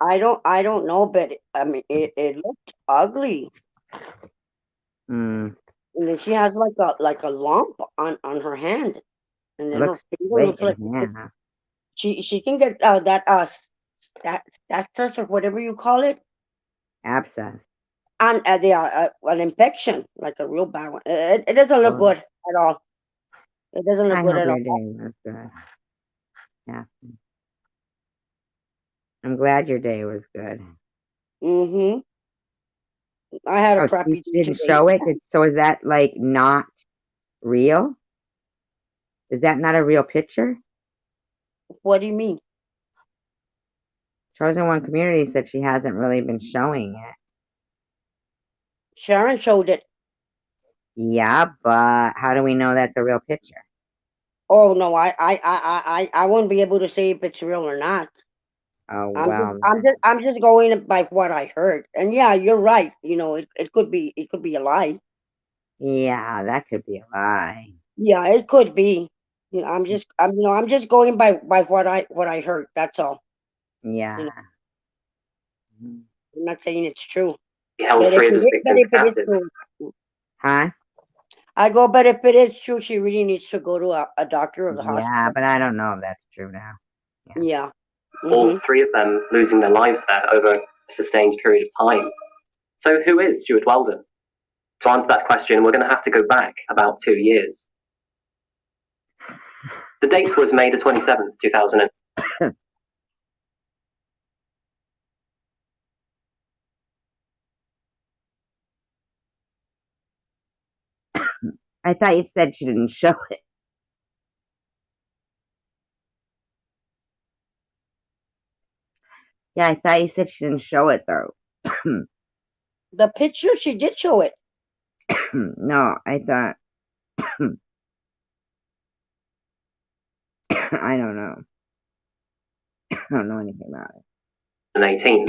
don't know, but I mean it looked ugly. Hmm. And then she has like a lump on her hand, and It then her looks finger split looks in like half. she can get that or whatever you call it, Abscess. and an infection, like a real bad one. It doesn't look Oh, good at all. It doesn't look I good hope at your all. day was good. Yeah. I'm glad your day was good. Mhm. I had a Oh, she crappy day didn't today. show it? So is that like not real? Is that not a real picture? What do you mean? Chosen One Community said she hasn't really been showing it. Sharon showed it. Yeah, but how do we know that's a real picture? Oh no, I won't be able to say if it's real or not. Oh, well, I'm just going by what I heard. And yeah, you're right. It could be a lie. yeah, that could be a lie. Yeah, it could be. I'm just going by what I heard. That's all. You Yeah. know, I'm not saying it's true. Held three of his But victims if it is captive. true, Huh? but if it is true, she really needs to go to a doctor or the Yeah, hospital. but I don't know if that's true now. Yeah. Yeah. All Mhm. three of them losing their lives there over a sustained period of time. So, who is Stuart Weldon? To answer that question, we're going to have to go back about 2 years. The date was May the 27th, 2000. I thought you said she didn't show it. Yeah, I thought you said she didn't show it though. The picture, she did show it. No, I thought I don't know. I don't know anything about it. 2018.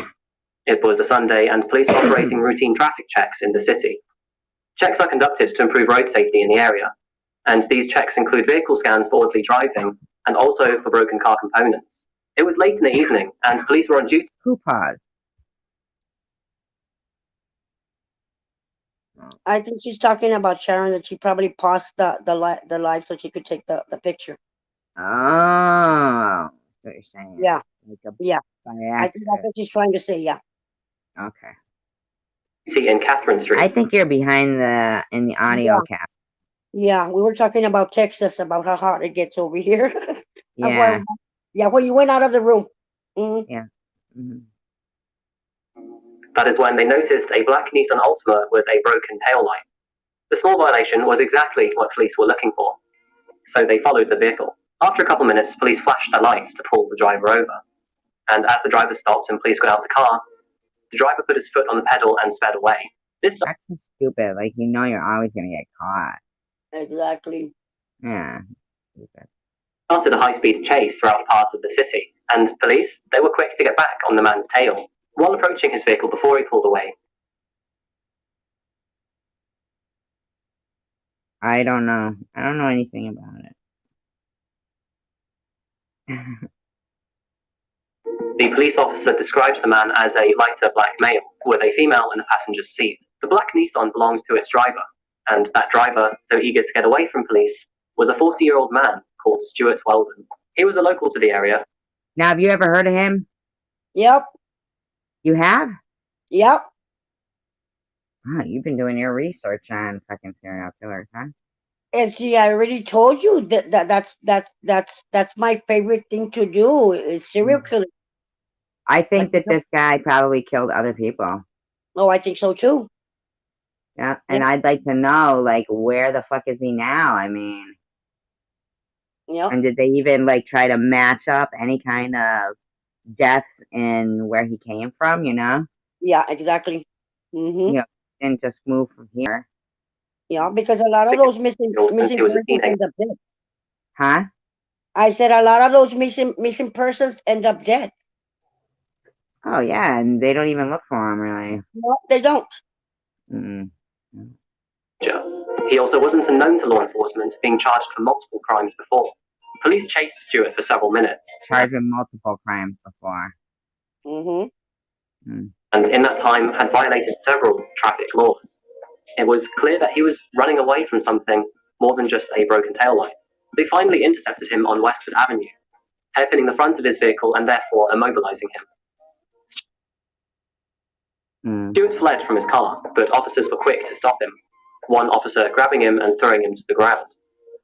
It was a Sunday, and police were operating routine traffic checks in the city. Checks are conducted to improve road safety in the area, and these checks include vehicle scans for orderly driving and also for broken car components. It was late in the evening, and police were on duty. Who paused? I think she's talking about Sharon, that she probably paused the live so she could take the picture. Oh, that's what you're saying. Yeah. Like a, Yeah. by I think that's accident. what she's trying to say. Yeah. Okay. In Catherine Street. I think you're behind in the audio Yeah. cap. Yeah. We were talking about Texas, about how hot it gets over here. Yeah. Yeah. When you went out of the room. Mm-hmm. Yeah. Mm-hmm. That is when they noticed a black Nissan Altima with a broken taillight. The small violation was exactly what police were looking for, so they followed the vehicle. After a couple minutes, police flashed their lights to pull the driver over, and as the driver stopped and police got out of the car, the driver put his foot on the pedal and sped away. This That's so stupid. Like, you're always gonna get caught. Exactly. Yeah. Stupid. started a high-speed chase throughout parts of the city, and police, they were quick to get back on the man's tail. While approaching his vehicle before he pulled away, I don't know. I don't know anything about it. The police officer described the man as a lighter black male with a female in the passenger's seat. The black Nissan belonged to its driver, and that driver, so eager to get away from police, was a 40-year-old man called Stuart Weldon. He was a local to the area. Now, have you ever heard of him? Yep. You have? Yep. Oh, you've been doing your research on fucking serial killers, huh? And see, I already told you that's my favorite thing to do is serial killing. I think that this guy probably killed other people. Oh, I think so too. Yeah, and I'd like to know, like, where the fuck is he now? I mean, Yep. and did they even, like, try to match up any kind of deaths in where he came from, you know? Yeah, exactly. You know, and just move from here. Yeah, because a lot of those missing He was a persons teenager. end up dead. Huh? I said a lot of those missing persons end up dead. Oh, yeah, and they don't even look for him, really. No, they don't. Mm-mm. He also wasn't unknown to law enforcement, being charged for multiple crimes before. Police chased Stuart for several minutes. Charged with multiple crimes before. Mm-hmm. And in that time had violated several traffic laws. It was clear that he was running away from something more than just a broken taillight. They finally intercepted him on Westford Avenue, hairpinning the front of his vehicle and therefore immobilizing him. Stuart fled from his car, but officers were quick to stop him, one officer grabbing him and throwing him to the ground.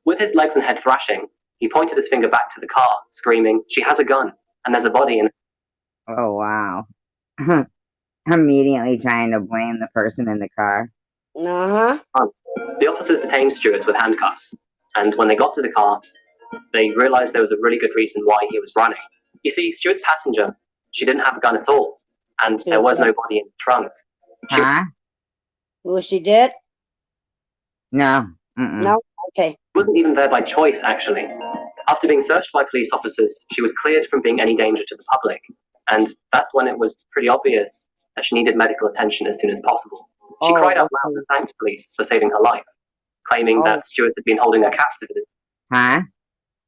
With his legs and head thrashing, he pointed his finger back to the car, screaming, "She has a gun, and there's a body in it." Oh, wow. Immediately trying to blame the person in the car. Uh-huh. The officers detained Stuart with handcuffs, and when they got to the car, they realized there was a really good reason why he was running. You see, Stuart's passenger, she didn't have a gun at all, and there was no body in the trunk. Huh? Was she dead? No. Mm-mm. No? Okay. She wasn't even there by choice, actually. After being searched by police officers, she was cleared from being any danger to the public, and that's when it was pretty obvious that she needed medical attention as soon as possible. She cried out loud and thanked police for saving her life, claiming that Stuart had been holding her captive. Huh?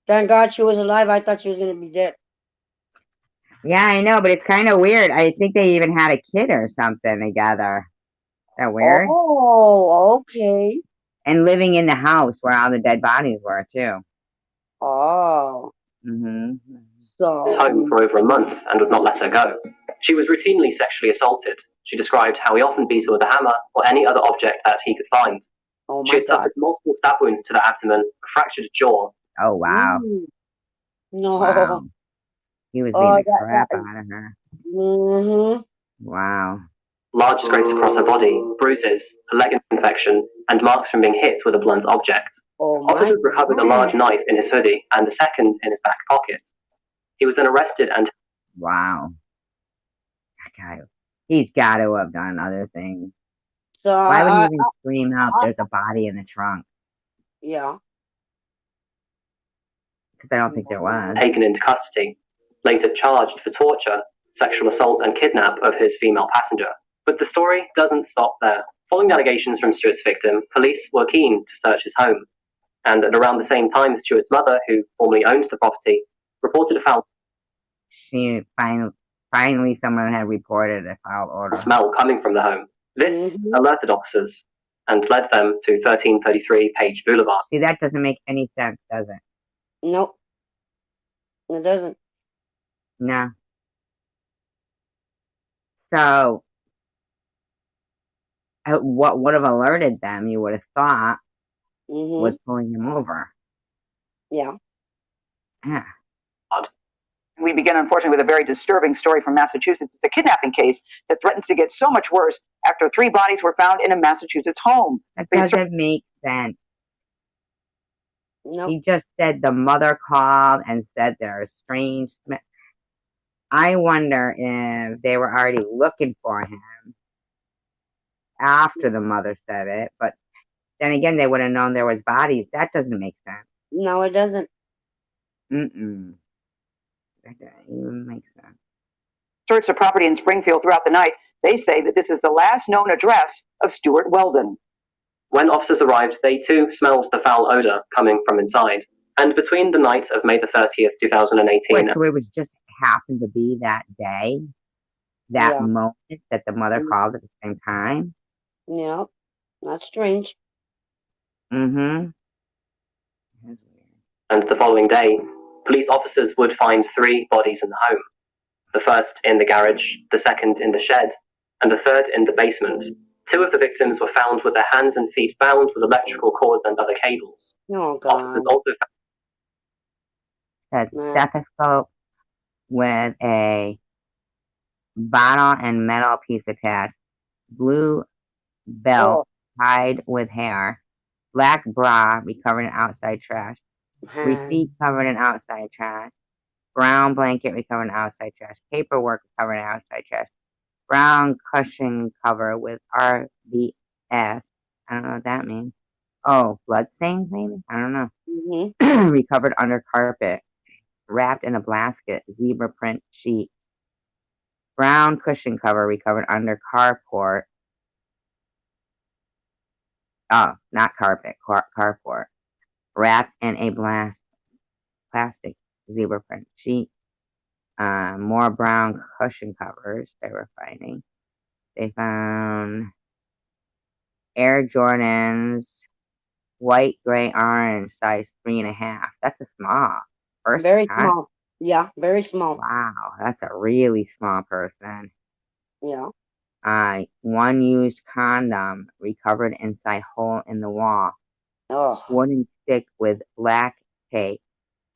Thank God she was alive. I thought she was going to be dead. Yeah, I know, but it's kind of weird. I think they even had a kid or something together. Is that weird? Oh, okay. And living in the house where all the dead bodies were, too. Oh. Mm-hmm. So. Home for over a month and would not let her go. She was routinely sexually assaulted. She described how he often beat her with a hammer or any other object that he could find. Oh my she had God. suffered multiple stab wounds to the abdomen, a fractured jaw. Oh, wow. No. Wow. He was beating the crap out of her. Mm-hmm. Wow. Large scrapes across her body, bruises, a leg infection, and marks from being hit with a blunt object. Officers recovered a large knife in his hoodie and a second in his back pocket. He was then arrested and... Wow. That guy, he's got to have done other things. So, why would he even scream out, "There's a body in the trunk"? Yeah. Because I don't think there was. Taken into custody, later charged for torture, sexual assault and kidnap of his female passenger. But the story doesn't stop there. Following allegations from Stuart's victim, police were keen to search his home. And at around the same time, Stuart's mother, who formerly owned the property, reported a foul Finally someone had reported a foul odor. Smell coming from the home. This alerted officers and led them to 1333 Page Boulevard. See, that doesn't make any sense, does it? Nope. It doesn't. No. So, what would have alerted them, you would have thought, was pulling him over. Yeah. Yeah. We begin, unfortunately, with a very disturbing story from Massachusetts. It's a kidnapping case that threatens to get so much worse after 3 bodies were found in a Massachusetts home. That doesn't make sense. Nope. He just said the mother called and said there are strange smells. I wonder if they were already looking for him after the mother said it, but then again, they would have known there was bodies. That doesn't make sense. No, it doesn't. That doesn't even make sense. Searched the property in Springfield throughout the night. They say that this is the last known address of Stuart Weldon. When officers arrived, they too smelled the foul odor coming from inside. And between the night of May the 30th, 2018... Wait, so it was just happened to be that day, that Yeah. moment that the mother called at the same time. Yeah. That's strange. Mm-hmm. And the following day, police officers would find 3 bodies in the home. The first in the garage, the second in the shed, and the third in the basement. 2 of the victims were found with their hands and feet bound with electrical cords and other cables. Oh, God. Officers also Has a Man. stethoscope with a bottle and metal piece attached, blue belt tied with hair, black bra recovered in outside trash, receipt covered in outside trash, brown blanket recovered in outside trash, paperwork recovered in outside trash, brown cushion cover with RBS. I don't know what that means. Oh, blood stains maybe? I don't know. Mm-hmm. Recovered under carpet, wrapped in a blanket, zebra print sheet. Brown cushion cover recovered under carport. Oh, not carpet, carport. Wrapped in a plastic zebra print sheet. More brown cushion covers they were finding. They found Air Jordans, white, gray, orange, size 3.5. That's a small person. Very huh? small. Yeah, very small. Wow, that's a really small person. Yeah. One used condom recovered inside hole in the wall. Oh. Wooden stick with black tape.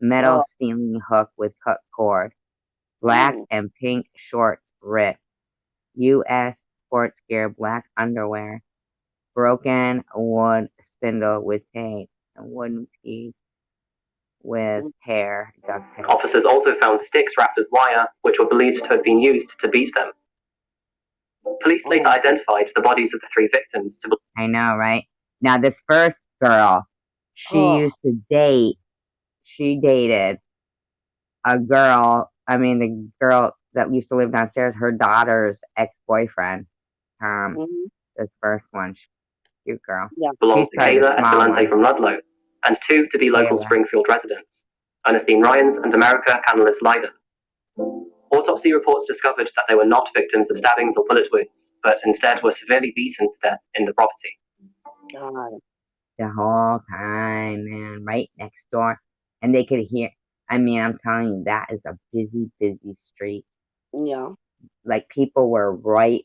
Metal ceiling hook with cut cord. Black and pink shorts ripped. U.S. sports gear black underwear. Broken wood spindle with tape. A wooden piece with hair duct tape. Officers also found sticks wrapped with wire, which were believed to have been used to beat them. Police later identified the bodies of the 3 victims to I know, right? Now, this first girl, she dated a girl, the girl that used to live downstairs, her daughter's ex-boyfriend. This first one, cute girl. Yeah. belonged to Kayla Escalante from Ludlow, and 2 to be local Kayla. Springfield residents, Ernestine Ryans and America Canales Leiden. Autopsy reports discovered that they were not victims of stabbings or bullet wounds, but instead were severely beaten to death in the property. God. The whole time, man, right next door. And they could hear, I'm telling you, that is a busy, busy street. Yeah. Like, people were right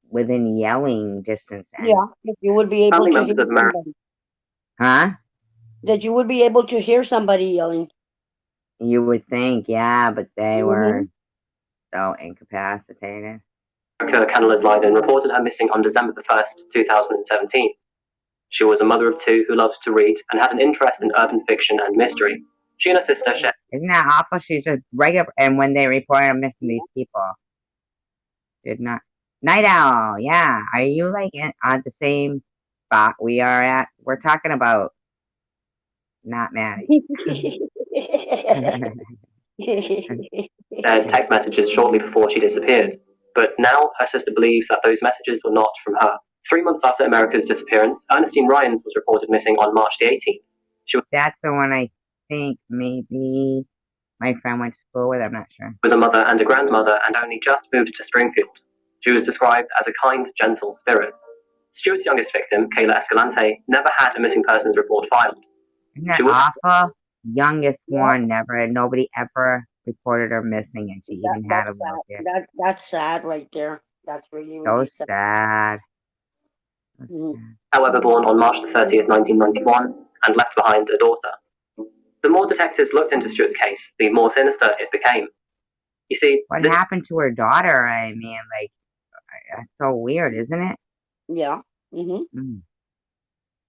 within yelling distance. And, Yeah. That you would be able Family to members hear of America. somebody. Huh? That you would be able to hear somebody yelling. You would think, yeah, but they were so incapacitated. America Canales Leiden reported her missing on December the 1st, 2017. She was a mother of 2 who loved to read and had an interest in urban fiction and mystery. She and her sister shared. Isn't that awful? She's a regular, and when they reported missing these people, did not. Night Owl, yeah. Are you like at the same spot we are at? We're talking about not Maddie. Text messages shortly before she disappeared, but now her sister believes that those messages were not from her. 3 months after America's disappearance, Ernestine Ryans was reported missing on March the 18th. That's the one I think maybe my friend went to school with. I'm not sure. She was a mother and a grandmother and only just moved to Springfield. She was described as a kind, gentle spirit. Stewart's youngest victim, Kayla Escalante, never had a missing persons report filed. Isn't that awful? Youngest one, nobody ever reported her missing, and she even had a little kid. That's sad right there. That's really, So really sad. However, born on March the 30th, 1991, and left behind a daughter. The more detectives looked into Stewart's case, the more sinister it became. You see, what happened to her daughter? That's so weird, isn't it? Yeah. The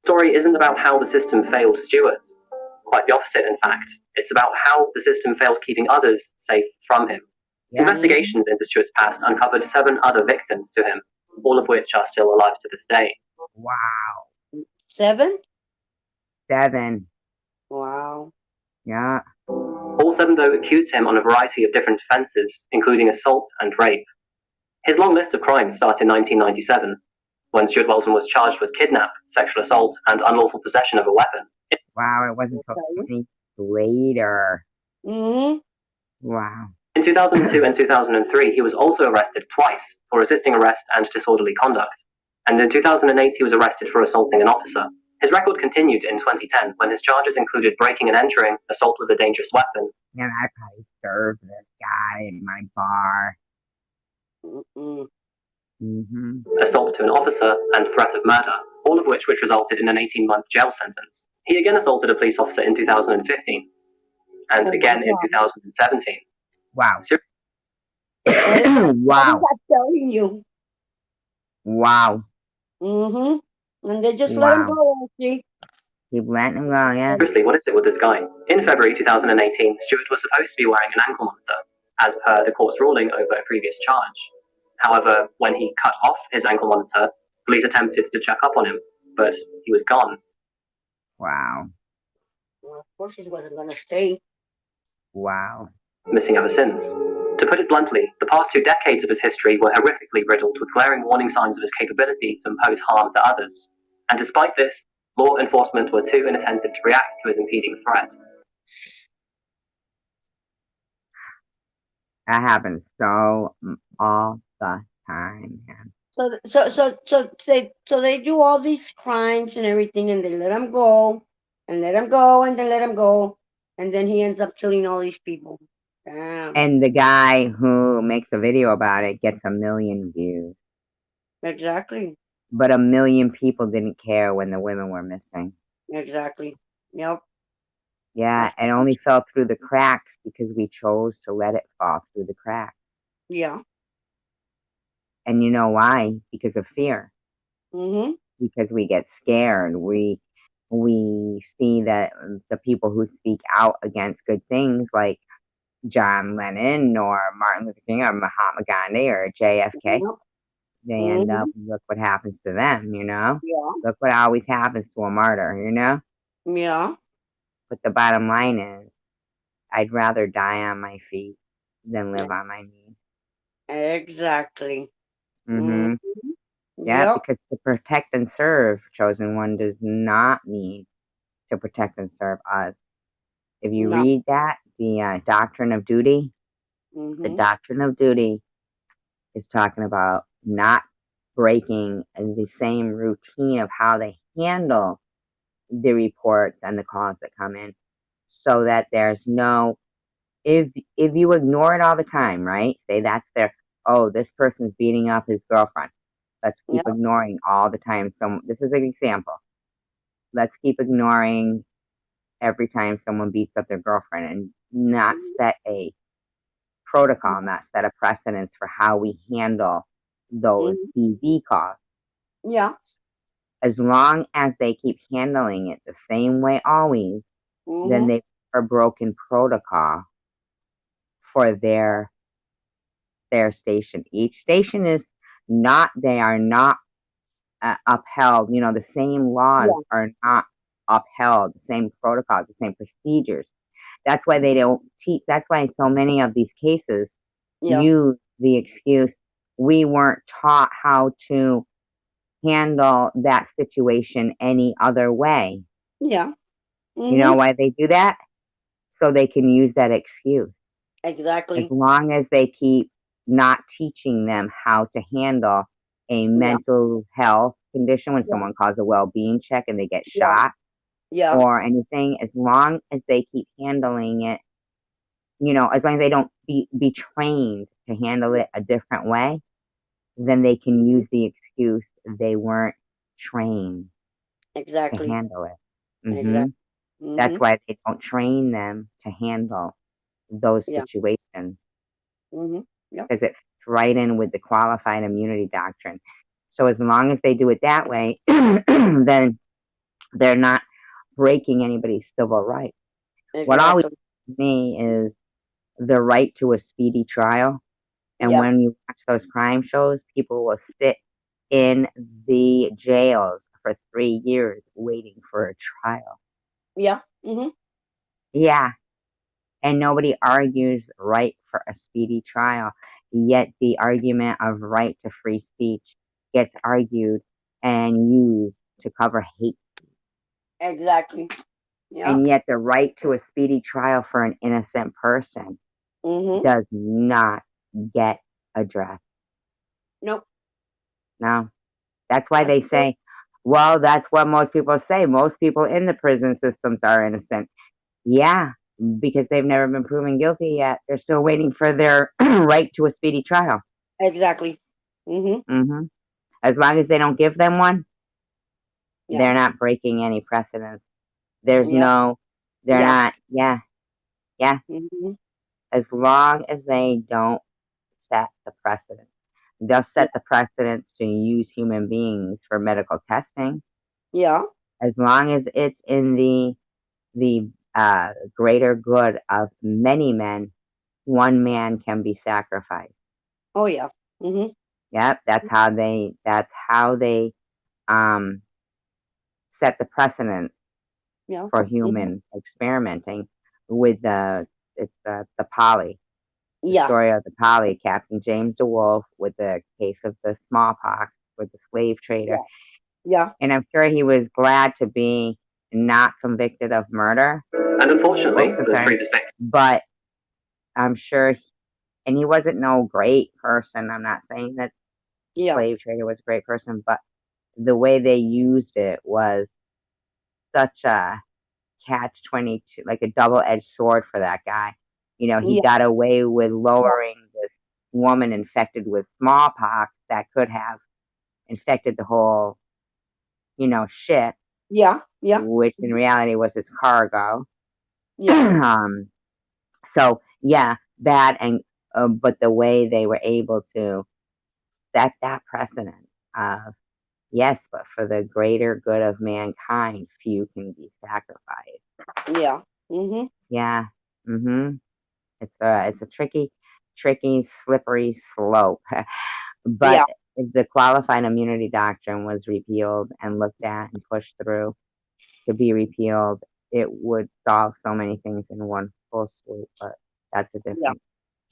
story isn't about how the system failed Stewart. Quite the opposite, in fact. It's about how the system failed keeping others safe from him. Yeah. Investigations into Stewart's past uncovered 7 other victims to him, all of which are still alive to this day. Wow. 7? 7. Wow. Yeah. All 7, though, accused him on a variety of different offences, including assault and rape. His long list of crimes started in 1997, when Stewart Walton was charged with kidnap, sexual assault, and unlawful possession of a weapon. Wow, it wasn't until 20 later. Wow. In In 2002 and 2003, he was also arrested twice for resisting arrest and disorderly conduct. And in 2008, he was arrested for assaulting an officer. His record continued in 2010 when his charges included breaking and entering, assault with a dangerous weapon. Yeah, I probably served this guy in my bar. Assault to an officer, and threat of murder, all of which resulted in an 18-month jail sentence. He again assaulted a police officer in 2015, and again in 2017. Wow. Wow. Wow. I'm telling you. Wow. And they just let him go, see? Keep letting him go, yeah. Seriously, what is it with this guy? In February 2018, Stewart was supposed to be wearing an ankle monitor, as per the court's ruling over a previous charge. However, when he cut off his ankle monitor, police attempted to check up on him, but he was gone. Wow. Well, of course he wasn't going to stay. Wow. Missing ever since. To put it bluntly, the past 2 decades of his history were horrifically riddled with glaring warning signs of his capability to impose harm to others. And despite this, law enforcement were too inattentive to react to his impending threat. That happens so all the time, man. So they do all these crimes and everything, and they let him go, and let him go, and then let him go, and then he ends up killing all these people. Damn. And the guy who makes a video about it gets 1 million views. Exactly. But 1 million people didn't care when the women were missing. Exactly. Yep. Yeah, it only fell through the cracks because we chose to let it fall through the cracks. Yeah. And you know why? Because of fear. Because we get scared. We see that the people who speak out against good things, like John Lennon or Martin Luther King or Mahatma Gandhi or JFK, they end up, look what happens to them, you know? Yeah. Look what always happens to a martyr, you know? Yeah. But the bottom line is, I'd rather die on my feet than live on my knees. Exactly. Yeah, Yep. because to protect and serve, Chosen One does not mean to protect and serve us. If you read that, the Doctrine of Duty, the Doctrine of Duty is talking about not breaking the same routine of how they handle the reports and the calls that come in, so that there's no, if you ignore it all the time, right? Say that's their, oh, this person's beating up his girlfriend. Let's keep ignoring all the time. This is an example. Let's keep ignoring every time someone beats up their girlfriend and not set a protocol, not set a precedence for how we handle those DV calls. Yeah. As long as they keep handling it the same way always, then they are broken protocol for their station. Each station is not, they are not upheld. You know, the same laws are not upheld, the same protocols, the same procedures. That's why they don't teach. That's why so many of these cases use the excuse, we weren't taught how to handle that situation any other way. Yeah. You know why they do that? So they can use that excuse. Exactly. As long as they keep not teaching them how to handle a mental health condition, when someone calls a well-being check and they get shot or anything, as long as they keep handling it, you know, as long as they don't be trained to handle it a different way, then they can use the excuse they weren't trained to handle it. That's why they don't train them to handle those situations. Because it fits right in with the qualified immunity doctrine. So as long as they do it that way, then they're not breaking anybody's civil rights. What always to me is the right to a speedy trial. And when you watch those crime shows, people will sit in the jails for 3 years waiting for a trial. Yeah. And nobody argues right for a speedy trial. Yet the argument of right to free speech gets argued and used to cover hate. Exactly. Yeah. And yet the right to a speedy trial for an innocent person Mm-hmm. does not get addressed. Nope. No. That's why That's they say, well, that's what most people say. Most people in the prison systems are innocent. Yeah, because they've never been proven guilty yet. They're still waiting for their right to a speedy trial. exactly. Mm-hmm. Hmm. As long as they don't give them one, Yeah. they're not breaking any precedents. There's Yeah. no, they're Yeah. not, yeah, yeah. Mm-hmm. As long as they don't set the precedent. They'll Yeah. set the precedents to use human beings for medical testing. Yeah. As long as it's in the greater good of many men, one man can be sacrificed. Oh yeah. Mm-hmm. Yep, that's how they um set the precedent Yeah. for Mm-hmm. human experimenting with the Polly, the Yeah. story of the Polly, Captain James DeWolf with the case of the smallpox with the slave trader. Yeah. Yeah. And I'm sure he was glad to be not convicted of murder, And unfortunately, most of the the time, previous victim. but I'm sure, and he wasn't no great person. I'm not saying that the Yeah. slave trader was a great person, but the way they used it was such a catch 22, like a double edged sword for that guy. You know, he Yeah. got away with lowering this woman infected with smallpox that could have infected the whole, ship, Yeah. Yeah. which in reality was his cargo. Yeah. um, so yeah, that and but the way they were able to set that precedent of yes, but for the greater good of mankind, few can be sacrificed. Yeah. Mm-hmm. Yeah. Mhm. It's a tricky, slippery slope. But Yeah. if the qualified immunity doctrine was repealed and looked at and pushed through to be repealed, it would solve so many things in one full swoop. But that's a Yeah.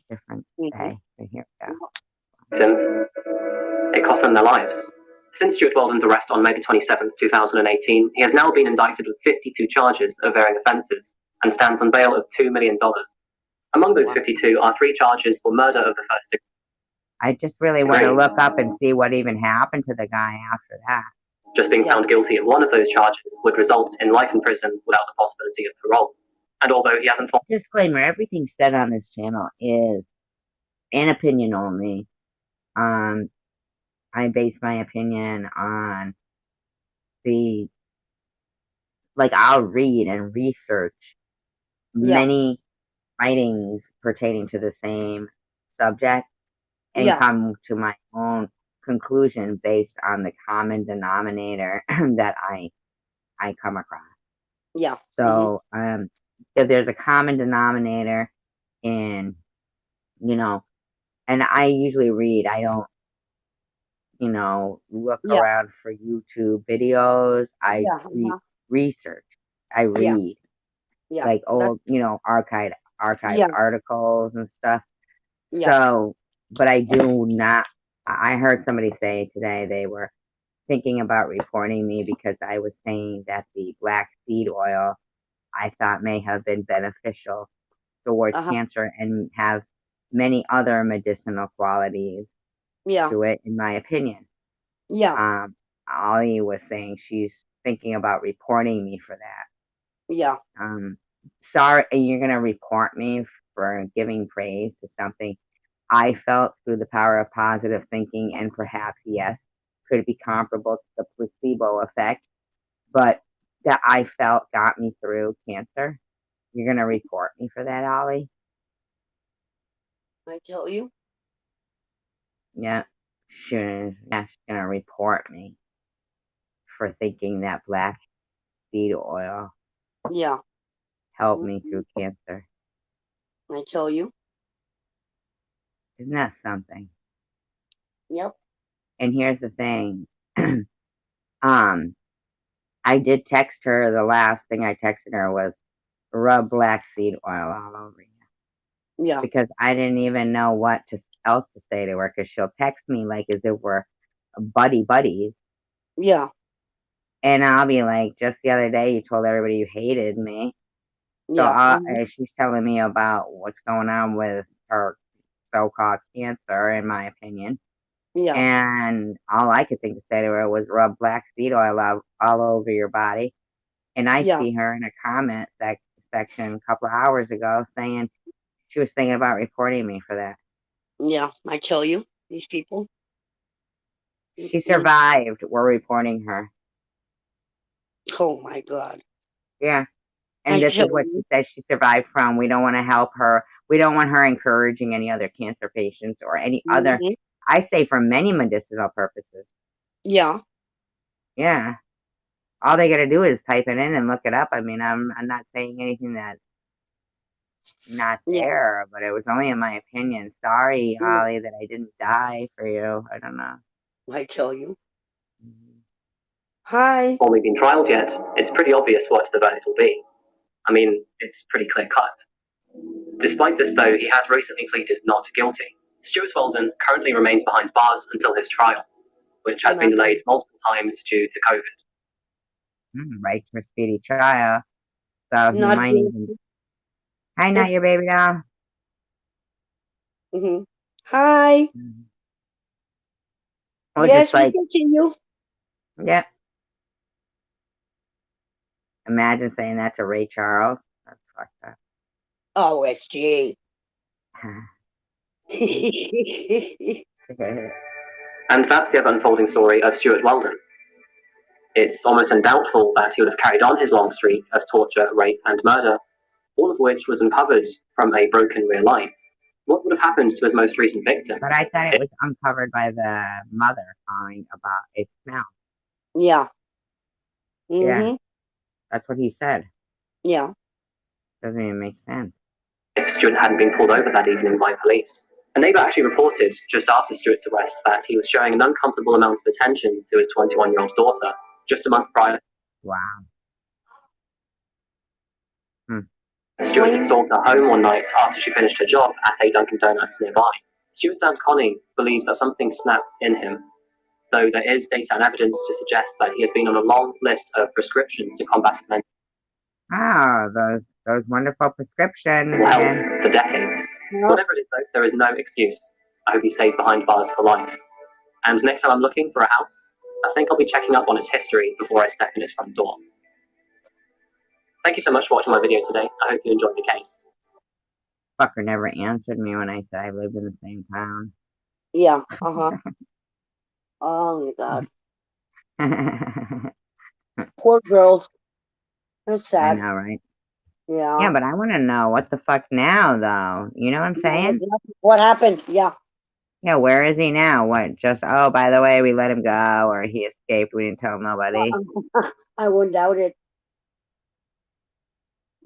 different Mm-hmm. day. So here we go. Victims, it cost them their lives. Since Stuart Walden's arrest on May 27, 2018, he has now been indicted with 52 charges of varying offences and stands on bail of $2 million. Among those Wow. 52 are 3 charges for murder of the first degree. I just really want to look up and see what even happened to the guy after that. Just being Yeah. found guilty of one of those charges would result in life in prison without the possibility of parole. And although he hasn't Disclaimer: everything said on this channel is an opinion only. I base my opinion on I'll read and research Yeah. many writings pertaining to the same subject and Yeah. come to my own conclusion based on the common denominator that I come across. Yeah. So, if there's a common denominator in, and I usually read, I don't, look Yeah. around for YouTube videos. I Yeah. Uh-huh. research. I Yeah. read Yeah. like That's old, archived yeah. articles and stuff. Yeah. So, but I do not. I heard somebody say today they were thinking about reporting me because I was saying that the black seed oil I thought may have been beneficial towards Uh-huh. cancer and have many other medicinal qualities Yeah. to it, in my opinion. Yeah. Ollie was saying she's thinking about reporting me for that. Yeah. Sorry, you're gonna report me for giving praise to something I felt through the power of positive thinking, and perhaps, yes, could be comparable to the placebo effect, but that I felt got me through cancer. You're gonna report me for that, Ollie? I tell you. Yeah, yeah, she's gonna report me for thinking that black seed oil Yeah. helped me through cancer. I tell you. Isn't that something? Yep. And here's the thing. um, I did text her. The last thing I texted her was rub black seed oil all over you, Yeah. because I didn't even know what else to say to her, because she'll text me like as if we're buddies, Yeah. and I'll be like, just the other day you told everybody you hated me. So Yeah. she's telling me about what's going on with her so-called cancer, in my opinion. Yeah. And all I could think to say to her was rub black seed oil all over your body. And I Yeah. see her in a comment section a couple of hours ago saying she was thinking about reporting me for that. Yeah. I tell you, these people. She survived. We're reporting her. Oh my God. Yeah. And I this tell is what she you. says she survived from. We don't want to help her. We don't want her encouraging any other cancer patients or any other, Mhm. I say for many medicinal purposes. Yeah. Yeah. All they got to do is type it in and look it up. I mean, I'm not saying anything that's not Yeah. there, but it was only in my opinion. Sorry, Yeah. Holly, that I didn't die for you. I don't know. I tell you. Mhm. Hi. Only been trialled yet, it's pretty obvious what the verdict will be. I mean, it's pretty clear cut. Despite this, though, he has recently pleaded not guilty. Stuart Weldon currently remains behind bars until his trial, which has been delayed multiple times due to COVID. Right for speedy trial. So he Not might guilty. even. Hi, not your baby doll. Mhm. Hi. Mhm. Or Yes, just we like, continue. yep. Imagine saying that to Ray Charles. That's fucked Oh, it's G. up. And that's the other unfolding story of Stuart Weldon. It's almost undoubtful that he would have carried on his long streak of torture, rape, and murder, all of which was uncovered from a broken rear light. What would have happened to his most recent victim? But I thought it was uncovered by the mother calling about a smell. Yeah. Yeah, Mhm. that's what he said. Yeah. Doesn't even make sense. If Stuart hadn't been pulled over that evening by police. A neighbour actually reported just after Stuart's arrest that he was showing an uncomfortable amount of attention to his 21-year-old daughter just a month prior. Wow. Stuart had stalked her home one night after she finished her job at a Dunkin' Donuts nearby. Stuart's Aunt Connie believes that something snapped in him, though there is data and evidence to suggest that he has been on a long list of prescriptions to combat his mental Those wonderful prescriptions. health Man. for decades. Yeah. Whatever it is, though, there is no excuse. I hope he stays behind bars for life. And next time I'm looking for a house, I think I'll be checking up on its history before I step in its front door. Thank you so much for watching my video today. I hope you enjoyed the case. Fucker never answered me when I said I lived in the same town. Yeah. Oh my God. Poor girls. That's I sad. know, right? Yeah. Yeah, but I want to know what the fuck now, though. You know what I'm saying? What happened? Yeah. Yeah, where is he now? What? Just, oh, by the way, we let him go, or he escaped. We didn't tell nobody. I wouldn't doubt it.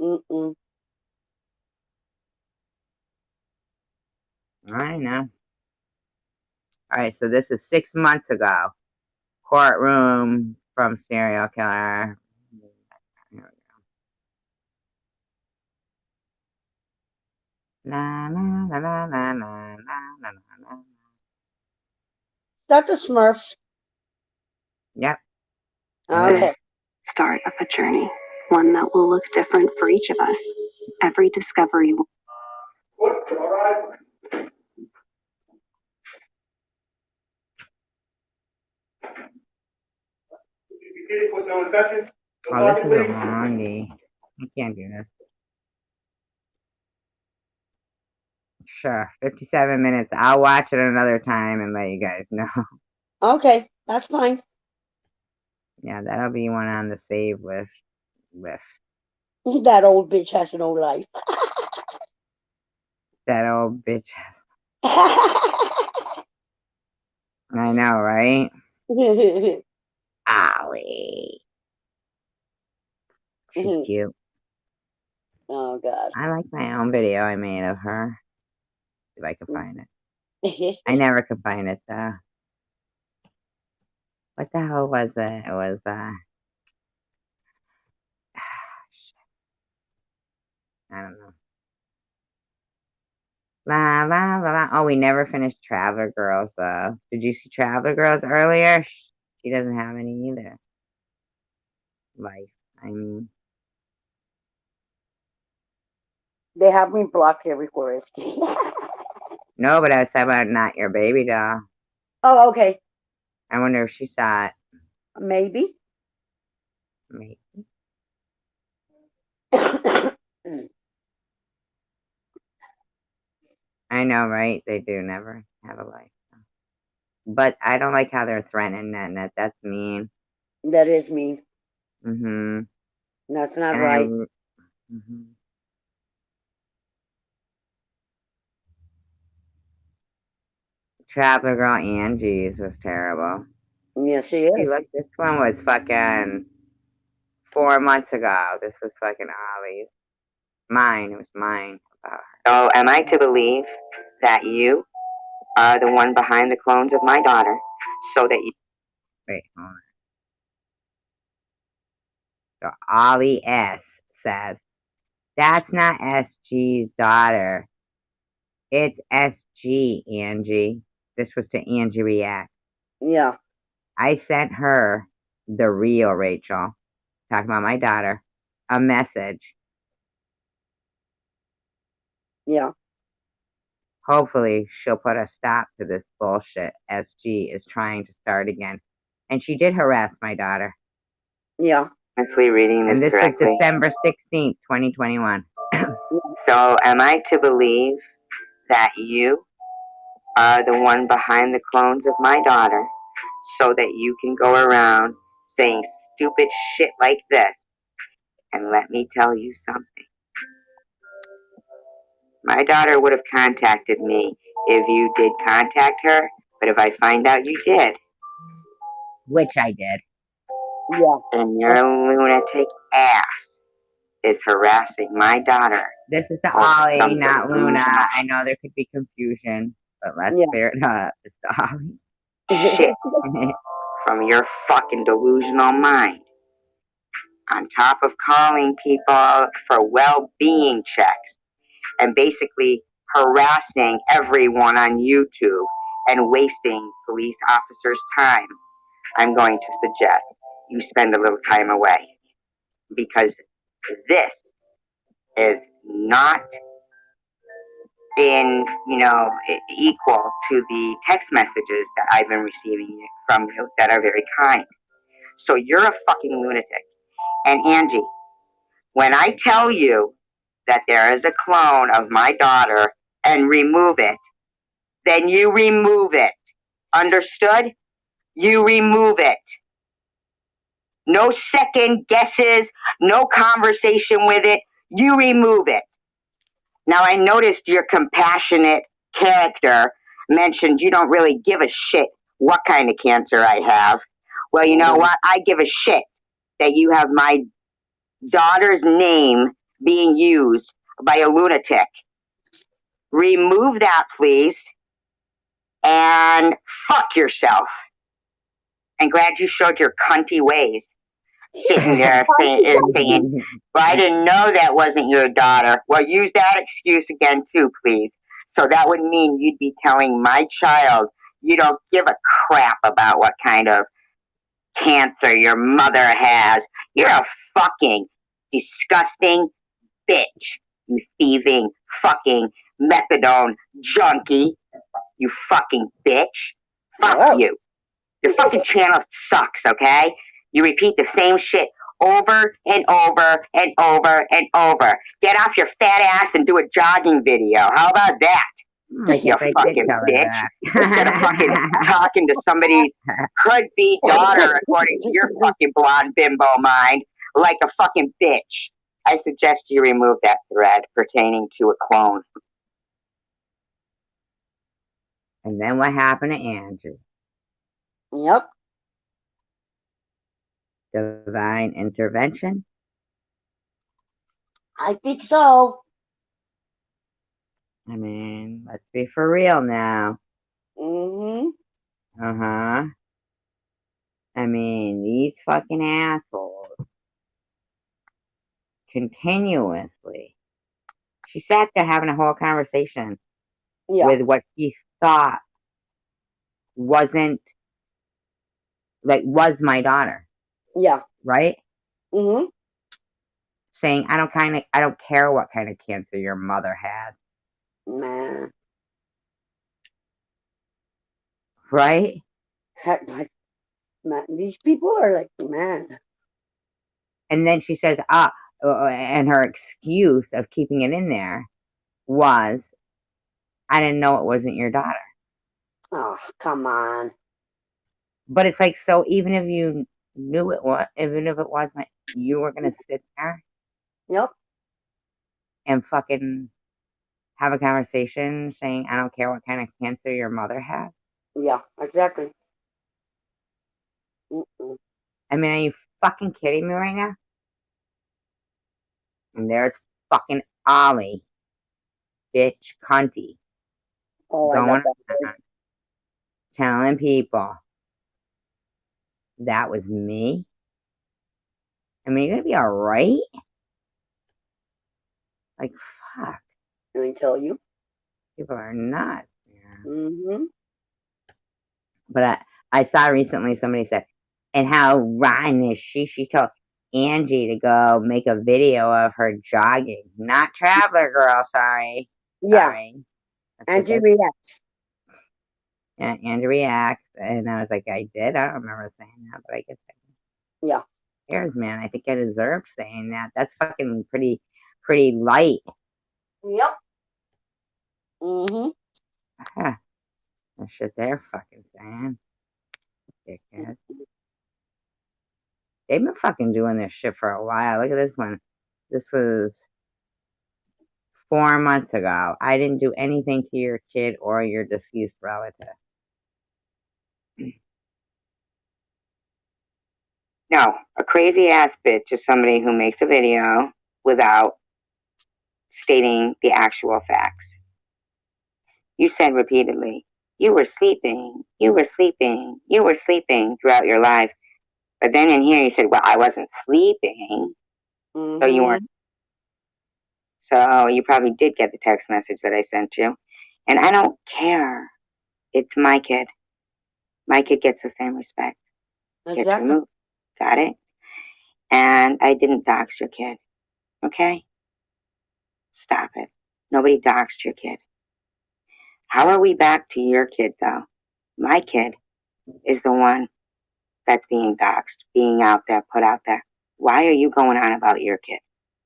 Mm-mm. I know. All right, so this is 6 months ago. Courtroom from serial killer. La la la la la la la la la. That's the Smurfs. Yep. Okay. Start of a journey, one that will look different for each of us. Every discovery will. Oh, this is a longie. I can't do this. Sure, 57 minutes. I'll watch it another time and let you guys know. Okay. That's fine. Yeah, that'll be one on the save list. That old bitch has no life. That old bitch. I know, right? Ollie. She's cute. Oh God. I like my own video I made of her. If I can find it. I never could find it though. What the hell was it? It was I don't know. La la la la. Oh, we never finished Traveler Girls though. Did you see Traveler Girls earlier? She doesn't have any either. Life. I mean. They have me blocked everywhere. No, but I was talking about not your baby doll. Oh, okay. I wonder if she saw it. Maybe. Maybe. I know, right? They do never have a life. But I don't like how they're threatening that. That's mean. That is mean. Mm-hmm. That's not And right. Mm-hmm. Traveler Girl Angie's was terrible. Yes, she See, is. look, this one was fucking 4 months ago. This was fucking Ollie's. Mine. It was mine about her. So, am I to believe that you are the one behind the clones of my daughter, so that you... Wait, hold on. So Ollie S says, that's not SG's daughter. It's SG, Angie. This was to Angie React. Yeah. I sent her, the real Rachel, talking about my daughter, a message. Yeah. Hopefully, she'll put a stop to this bullshit SG is trying to start again. And she did harass my daughter. Yeah. Honestly reading And this this was correctly. December 16th, 2021. So, am I to believe that you are the one behind the clones of my daughter, so that you can go around saying stupid shit like this? And let me tell you something. My daughter would have contacted me if you did contact her, but if I find out you did, Which I did. Yeah. then your lunatic ass is harassing my daughter. This is the Oh, Ollie, something. not Luna. I know there could be confusion, but let's Yeah. clear it up. It's the Ollie. Shit from your fucking delusional mind. On top of calling people for well-being checks and basically harassing everyone on YouTube and wasting police officers' time, I'm going to suggest you spend a little time away, because this is not equal to the text messages that I've been receiving from you that are very kind. So you're a fucking lunatic. And Angie, when I tell you that there is a clone of my daughter and remove it, then you remove it. Understood? You remove it. No second guesses, no conversation with it. You remove it. Now, I noticed your compassionate character mentioned you don't really give a shit what kind of cancer I have. Well, you know what? I give a shit that you have my daughter's name being used by a lunatic. Remove that, please, and fuck yourself. And glad you showed your cunty ways. Sitting there saying, well, I didn't know that wasn't your daughter. Well, use that excuse again, too, please. So that would mean you'd be telling my child you don't give a crap about what kind of cancer your mother has. You're a fucking disgusting bitch. You thieving fucking methadone junkie. You fucking bitch. Fuck you. Your fucking channel sucks, okay? You repeat the same shit over and over and over and over. Get off your fat ass and do a jogging video. How about that? Like You if I fucking did tell her bitch. that. Instead of fucking talking to somebody's could-be daughter, according to your fucking blonde bimbo mind, like a fucking bitch. I suggest you remove that thread pertaining to a clone. And then what happened to Andrew? Yep. Divine intervention? I think so. I mean, let's be for real now. Mm-hmm. Uh-huh. I mean, these fucking assholes continuously. She sat there having a whole conversation Yeah. with what she thought wasn't, like, was my daughter, Yeah. right? Mm-hmm. saying, I don't care what kind of cancer your mother had. Man. Right? Heck, like, man, these people are like, man. And then she says, and her excuse of keeping it in there was, I didn't know it wasn't your daughter. Oh, come on. But it's like, so even if you knew it was, even if it wasn't, you were going to sit there Yep. and fucking have a conversation saying, I don't care what kind of cancer your mother had. Yeah, exactly. Mm-mm. I mean, are you fucking kidding me right now? And there's fucking Ollie, bitch, cunty, Oh, I going love that word. around telling people that was me. I mean, you're gonna be alright? Like, fuck. Let me tell you. People are nuts. Yeah. Mm-hmm. But I saw recently somebody said, and how rotten is she? She told Angie to go make a video of her jogging. Not Traveler Girl, sorry. Yeah. Sorry. Angie reacts. Yeah, Angie reacts. And I was like, I did? I don't remember saying that, but I guess I did. Yeah. Cares, man. I think I deserve saying that. That's fucking pretty light. Yep. Mm-hmm. Huh. That shit they're fucking saying. Dickhead. They've been fucking doing this shit for a while. Look at this one. This was 4 months ago. I didn't do anything to your kid or your deceased relative. No, a crazy ass bitch is somebody who makes a video without stating the actual facts. You said repeatedly, you were sleeping, you were sleeping, you were sleeping throughout your life. But then in here you said, well, I wasn't sleeping. Mm-hmm. So you weren't. So you probably did get the text message that I sent you. And I don't care. It's my kid. My kid gets the same respect. Gets Exactly. removed. Got it? And I didn't dox your kid. Okay? Stop it. Nobody doxed your kid. How are we back to your kid, though? My kid is the one that's being doxed, being out there, put out there. Why are you going on about your kid?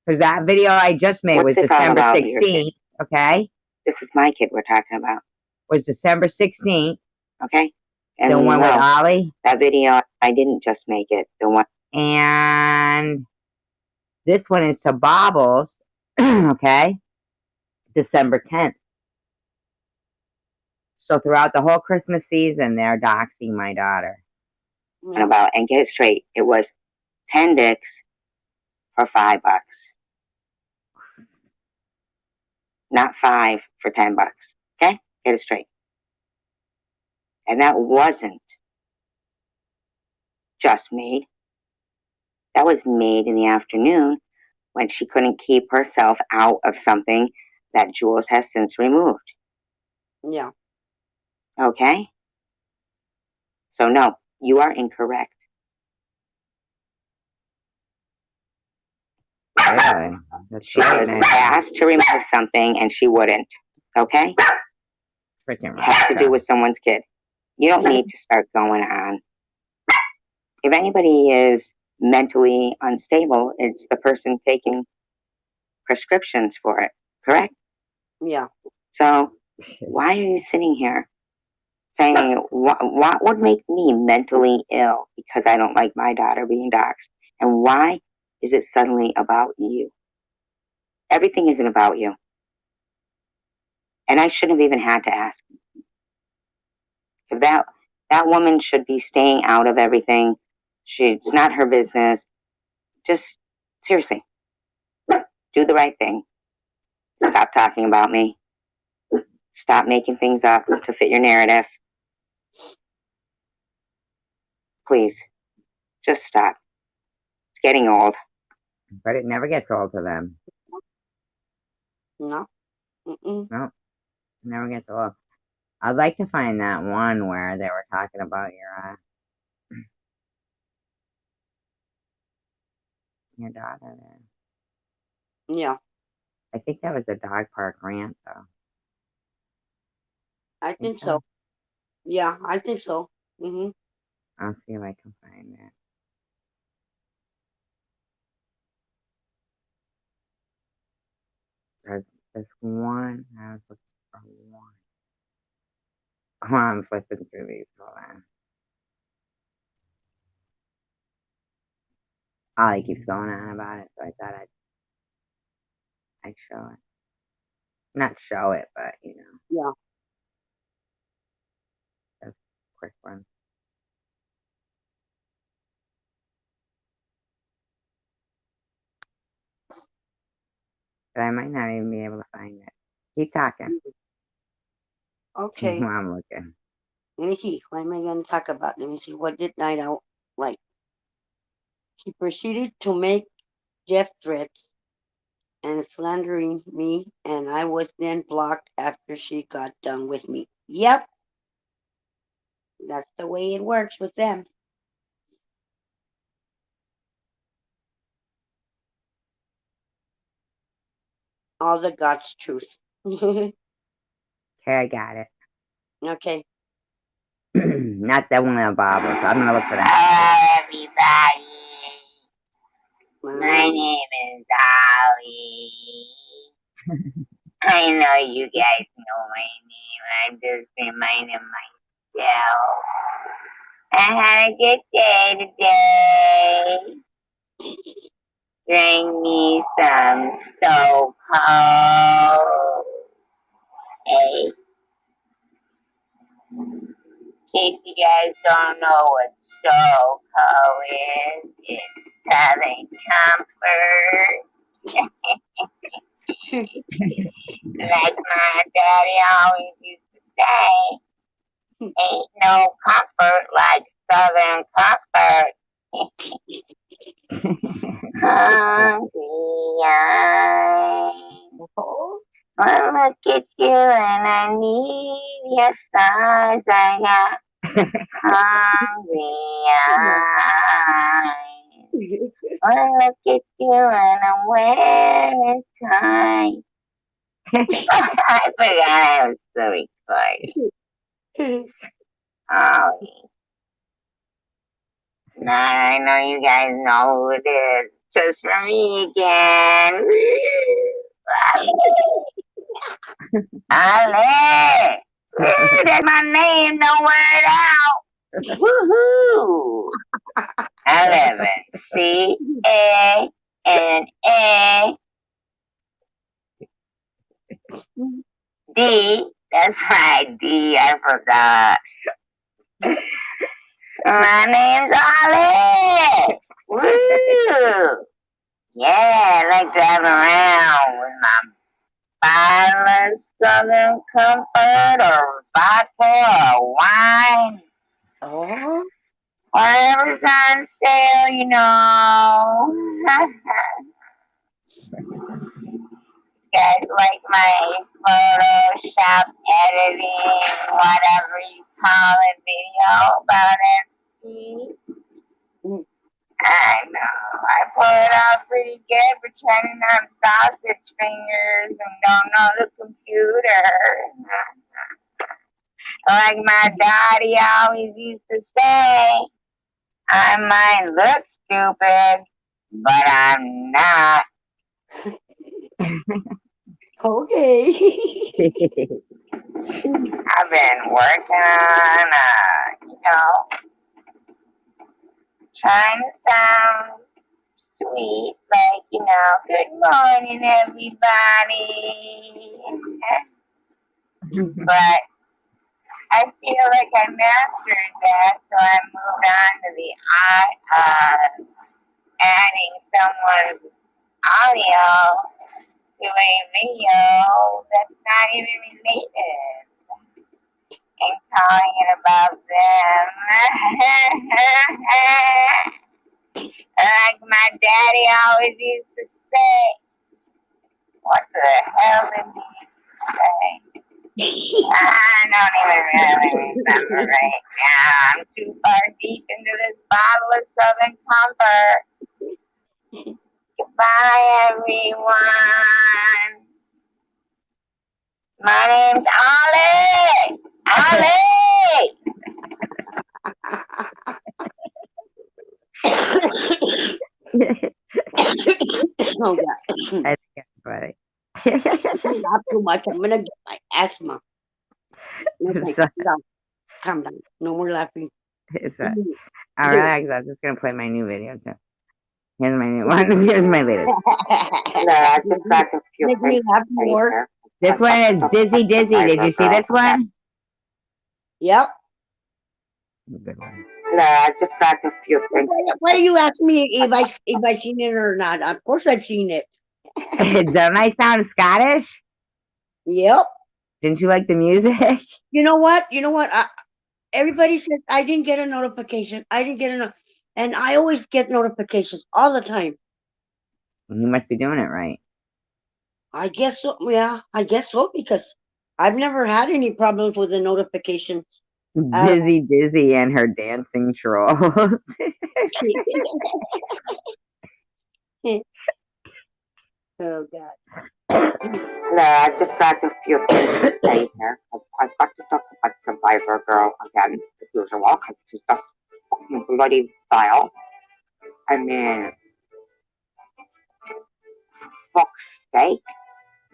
Because that video I just made was December 16th, okay? This is my kid we're talking about. Was December 16th. Okay? And the one with Ollie? That video, I didn't just make it. The one. And this one is to Bobbles, okay? December 10th. So throughout the whole Christmas season, they're doxing my daughter. About, and get it straight, it was 10 dicks for $5. Not 5 for $10. Okay? Get it straight. And that wasn't just made. That was made in the afternoon when she couldn't keep herself out of something that Jules has since removed. Yeah. Okay? So no, you are incorrect. Really? She was asked to remove something and she wouldn't. Okay? Freaking It has to do with someone's kid. You don't need to start going on. If anybody is mentally unstable, it's the person taking prescriptions for it, correct? Yeah. So why are you sitting here saying what would make me mentally ill because I don't like my daughter being doxxed? And why is it suddenly about you? Everything isn't about you. And I shouldn't have even had to ask. If that woman should be staying out of everything. It's not her business. Just seriously, do the right thing. Stop talking about me. Stop making things up to fit your narrative. Please, just stop. It's getting old. But it never gets old to them. No. Mm-mm. No, it never gets old. I'd like to find that one where they were talking about your daughter there. Yeah, I think that was a dog park grant, though. I Think think so. so? Yeah, I think so. I'll see if I can find that. There's one. I was looking for one. Oh, I'm flipping through these. Hold on. Ollie keeps going on about it, so I thought I'd show it. Not show it, but Yeah. just a quick one. But I might not even be able to find it. Keep talking. Okay. I'm looking. Let me see. What am I going to talk about? Let me see. What did Night Owl like? He proceeded to make death threats and slandering me, and I was then blocked after she got done with me. Yep, that's the way it works with them. All the God's truth. Okay, I got it. Okay. Not that one of Bobbles. I'm gonna look for that. Everybody, my Um, name is Ollie. I know you guys know my name. I'm just reminding myself. I had a good day today. Bring me some so cold. Hey, in case you guys don't know what so cold is, it's Southern Comfort. Like my daddy always used to say, ain't no comfort like Southern Comfort. Hungry eyes. oh, I look at you and I need your size. I got hungry eyes. I look at you and I'm wearing tight. I forgot I was so excited. Oh, now I know you guys know who it is. Just for me again. Ale! That's my name, don't wear it out. Woohoo! 11. C-A-N-A-D. That's right, D. I forgot. My name's Ali. Woo! Yeah, I like driving around with my bottle of Southern Comfort or vodka or wine. oh, Whatever's on sale, you know. Guys like my Photoshop editing, whatever you call it, video about MP. I know. I pull it off pretty good, pretending I'm sausage fingers and don't know the computer. Like my daddy always used to say, I might look stupid, but I'm not. okay. I've been working on, trying to sound sweet, like, good morning, everybody. But I feel like I mastered that, so I moved on to the art of adding someone's audio to a video that's not even related and calling it about them. Like my daddy always used to say, what the hell did he say? I don't even really remember right now. I'm too far deep into this bottle of Southern Comfort. Bye, everyone. My name's Ollie. Ollie. Oh, God. I think it's funny. Not too much. I'm going to get my asthma. Okay, So, calm down. Calm down. No more laughing. so, all right, I'm just gonna play my new video too. Here's my new one. Here's my latest. I just got a few Make me things laugh to say more. here. This one is Dizzy Dizzy. Did you see this one? Yep. Good one. I just got a few things. Why do you ask me if I seen it or not? Of course I've seen it. Don't I sound Scottish? Yep. Didn't you like the music? You know what? Everybody says I didn't get a notification. I didn't get and I always get notifications all the time. You must be doing it right. I guess so. Yeah, I guess so because I've never had any problems with the notifications. Dizzy Dizzy and her dancing trolls. Oh God. I just got a few things to say here. I've got to talk about Survivor Girl again, as usual, because she's just fucking bloody vile. I mean, fuck's sake.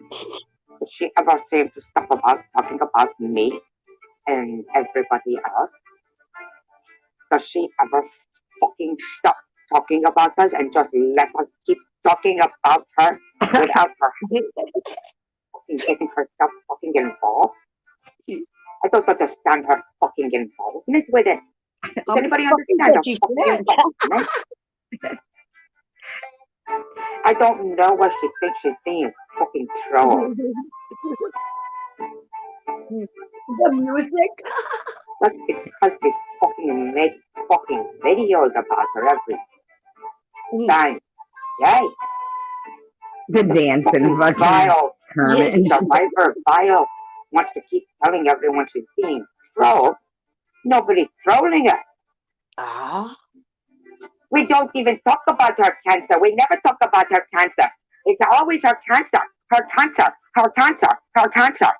Does she ever seem to stop about talking about me and everybody else? Does she ever fucking stop talking about us and just let us keep talking about her without her fucking getting herself fucking involved? I don't understand her fucking involvement with it. Does anybody understand her fucking involvement? I don't know what she thinks she's being fucking trolled. The music. It's because they fucking make fucking videos about her every time. Yay! The dancing fucking Vile Kermit. Survivor Vile wants to keep telling everyone she's being trolled. Nobody's trolling her. Ah. We don't even talk about her cancer. We never talk about her cancer. It's always her cancer, her cancer, her cancer, her cancer.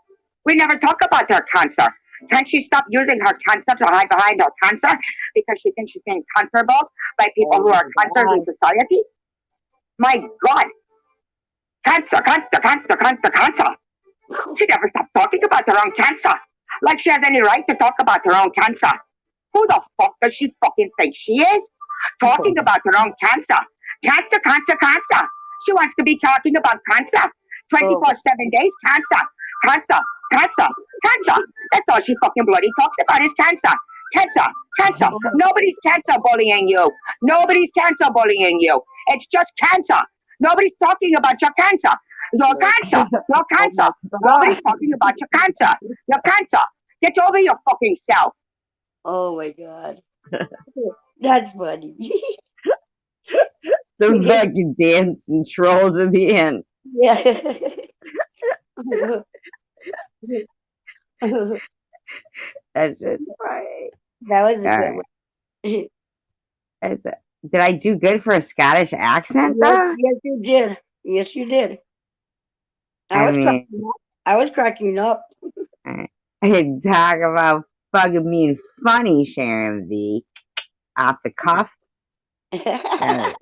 We never talk about her cancer. Can't she stop using her cancer to hide behind her cancer because she thinks she's being cancerable by people who are cancer in society? My God. Cancer, cancer, cancer, cancer, cancer. She never stops talking about her own cancer. Like she has any right to talk about her own cancer. Who the fuck does she fucking think she is? Talking about her own cancer. Cancer, cancer, cancer. She wants to be talking about cancer. 24/7 days, cancer. Cancer, cancer, cancer. That's all she fucking bloody talks about is cancer. Cancer, cancer. Nobody's cancer bullying you. Nobody's cancer bullying you. It's just cancer. Nobody's talking about your cancer. Your cancer. Your cancer. Nobody's talking about your cancer. Your cancer. Get over your fucking self. Oh my God. That's funny. The fucking dancing trolls at the end. Yeah. That's just funny. That was a good Alright. one. Did I do good for a Scottish accent Yes, though? yes, you did. Yes, you did. I mean, I was cracking up. I talk about fucking being funny, Sharon V. Off the cuff. Katsa.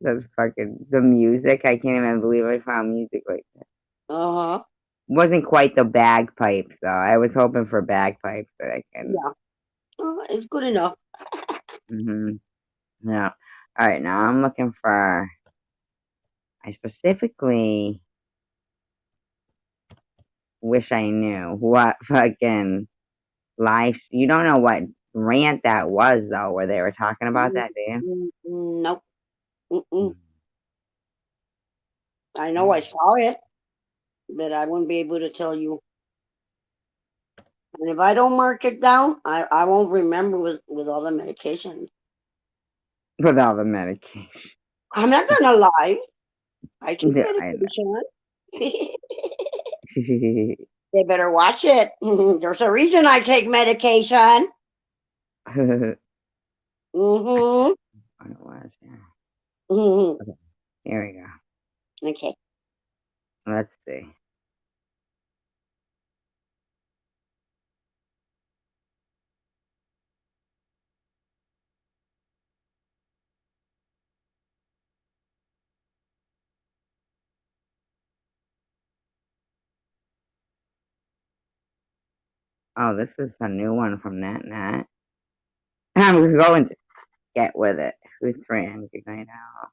That's fucking the music. I can't even believe I found music like that. Uh-huh. Wasn't quite the bagpipes though. I was hoping for bagpipes, but I can. Yeah. It's good enough. Yeah. All right. Now I'm looking for. I specifically wish I knew what fucking life. You don't know what rant that was though, where they were talking about that, do you? Nope. I know I saw it, but I wouldn't be able to tell you. And if I don't mark it down, I won't remember with all the medications. With all the medication. I'm not gonna lie. I take Yeah, medication. They better watch it. There's a reason I take medication. What Mm-hmm. it was, yeah. Mm-hmm. Okay, here we go. Okay. Let's see. Oh, this is a new one from NetNet. I'm going to get with it. Who's friends? You're going out.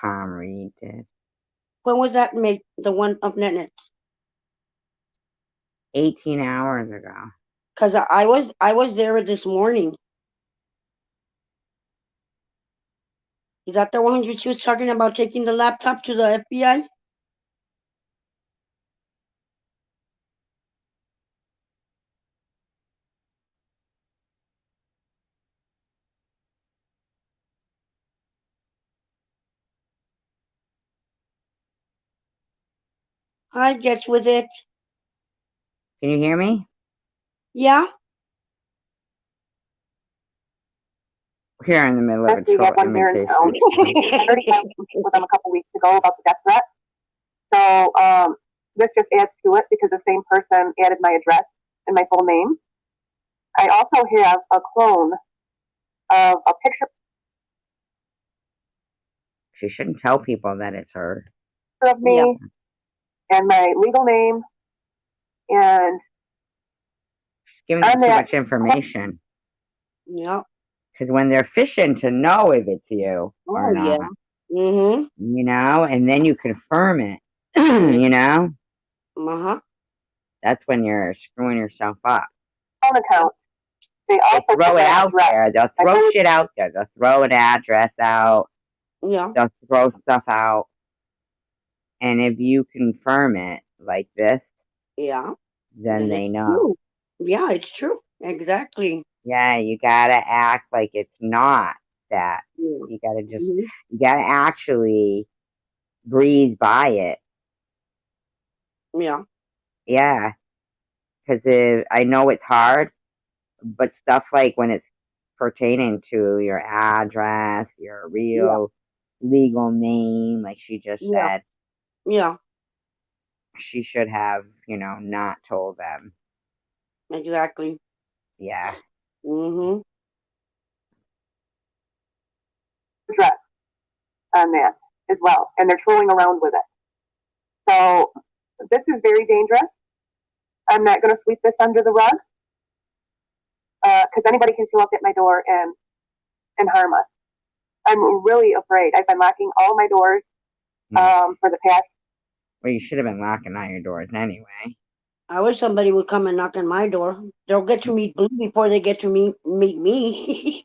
Tom Reed did. When was that made? The one of NetNet? 18 hours ago. Because I was there this morning. Is that the one she was talking about taking the laptop to the FBI? I get with it. Can you hear me? Yeah. We're in the middle of a We have troll one here in imitation. town. I already met with them a couple weeks ago about the death threat. So this just adds to it because the same person added my address and my full name. I also have a clone of a picture She shouldn't tell people that it's her. of me Yeah. and my legal name, and She's giving them on too that, much information. Yeah. Because when they're fishing to know if it's you or Oh yeah. not, Mm-hmm. you know, and then you confirm it, you know, Uh-huh. that's when you're screwing yourself up. phone account, they They also throw put it my out address. there. They'll I throw believe shit out there. They'll throw an address out. Yeah. They'll throw stuff out. And if you confirm it like this, Yeah. then Then they it's know. true. Yeah, it's true. Exactly. Yeah, you gotta act like it's not that. Yeah. You gotta just, Mm-hmm. you gotta actually breathe by it. Yeah. Yeah, because I know it's hard, but stuff like when it's pertaining to your address, your Yeah. real legal name, like she just Yeah. said, Yeah. she should have, not told them. Exactly. Yeah. Mm-hmm. address on that as well, and they're fooling around with it. So this is very dangerous. I'm not going to sweep this under the rug because anybody can show up at my door and harm us. I'm really afraid. I've been locking all my doors for the past. Well, you should have been locking all your doors anyway. I wish somebody would come and knock on my door. They'll get to meet Blue before they get to meet me.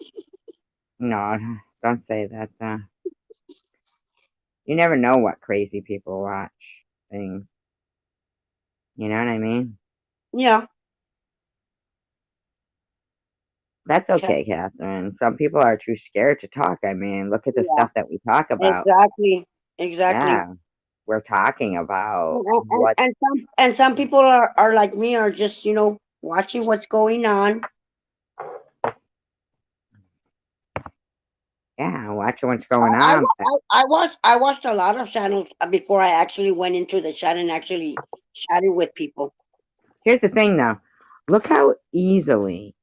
No, don't say that. You never know what crazy people watch things. You know what I mean? Yeah. That's Okay. okay, Catherine. Some people are too scared to talk. I mean, look at the Yeah. stuff that we talk about. Exactly. Exactly. Yeah, we're talking about And, what. and some people are like me, are just watching what's going on. Yeah, watching what's I going I, on. wa- I watched a lot of channels before I actually went into the chat and actually chatted with people. Here's the thing, though. Look how easily,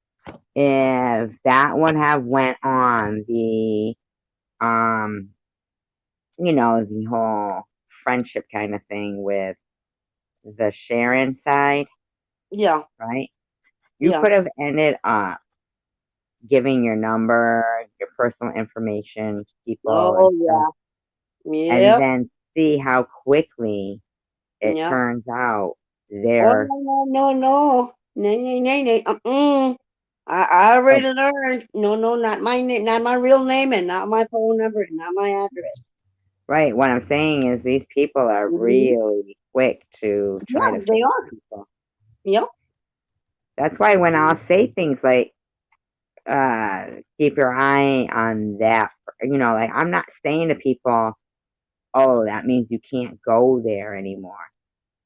if that would have went on the, the whole friendship kind of thing with the Sharon side, Yeah. right? You Yeah. could have ended up giving your number, your personal information to people and Oh stuff, yeah. and Yep. then see how quickly it Yep. turns out Oh they're. no. Nay, nay, nay, nay. I Oh, already learned. No, not my name, not my real name, and not my phone number, not my address. right. What I'm saying is these people are Mhm. really quick to try Yeah, to they fake are. people. Yep. That's why when I'll say things like, keep your eye on that, like I'm not saying to people, oh, that means you can't go there anymore.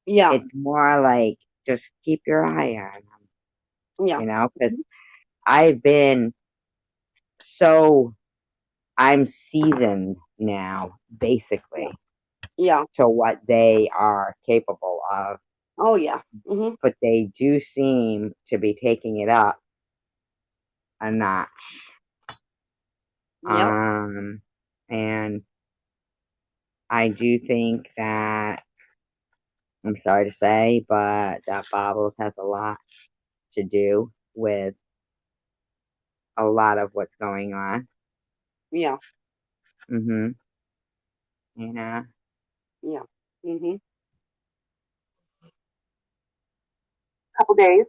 Yeah. It's more like just keep your eye on them, Yeah. you know, because I've been so, I'm seasoned now, basically, Yeah. to what they are capable of, Oh yeah. Mhm. but they do seem to be taking it up a notch. Yep. And I do think that, I'm sorry to say, but that Bobbles has a lot to do with a lot of what's going on. Yeah. Mhm. You know. Yeah. Mhm. Couple days.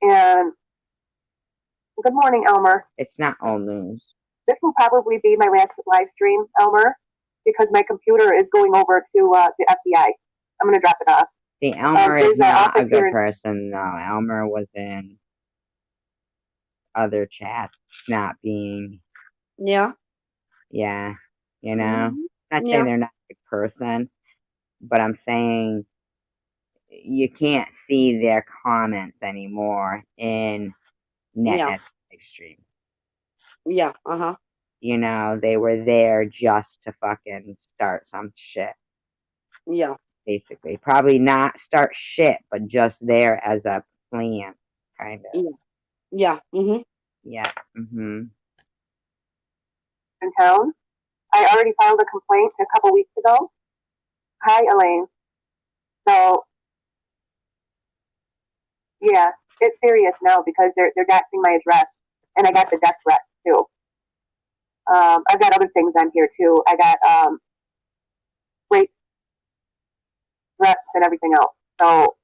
And good morning, Elmer. It's not old news. This will probably be my last live stream, Elmer, because my computer is going over to the FBI. I'm going to drop it off. See, Elmer is There's an not a office here good in person, though. Elmer was in other chats, not being, Yeah. yeah, you know. Mhm. Not saying Yeah. they're not a good person, but I'm saying you can't see their comments anymore in Yeah. net stream. Yeah. Uh-huh. You know, they were there just to fucking start some shit, Yeah. basically. Probably not start shit, but just there as a plan, kind of. Yeah. Yeah. Mhm. Yeah. Mhm. town. I already filed a complaint a couple weeks ago. Hi, Elaine. So, yeah, it's serious now because they're doxing my address, and I got the death threat too. I've got other things on here too. I got rape threats and everything else. So,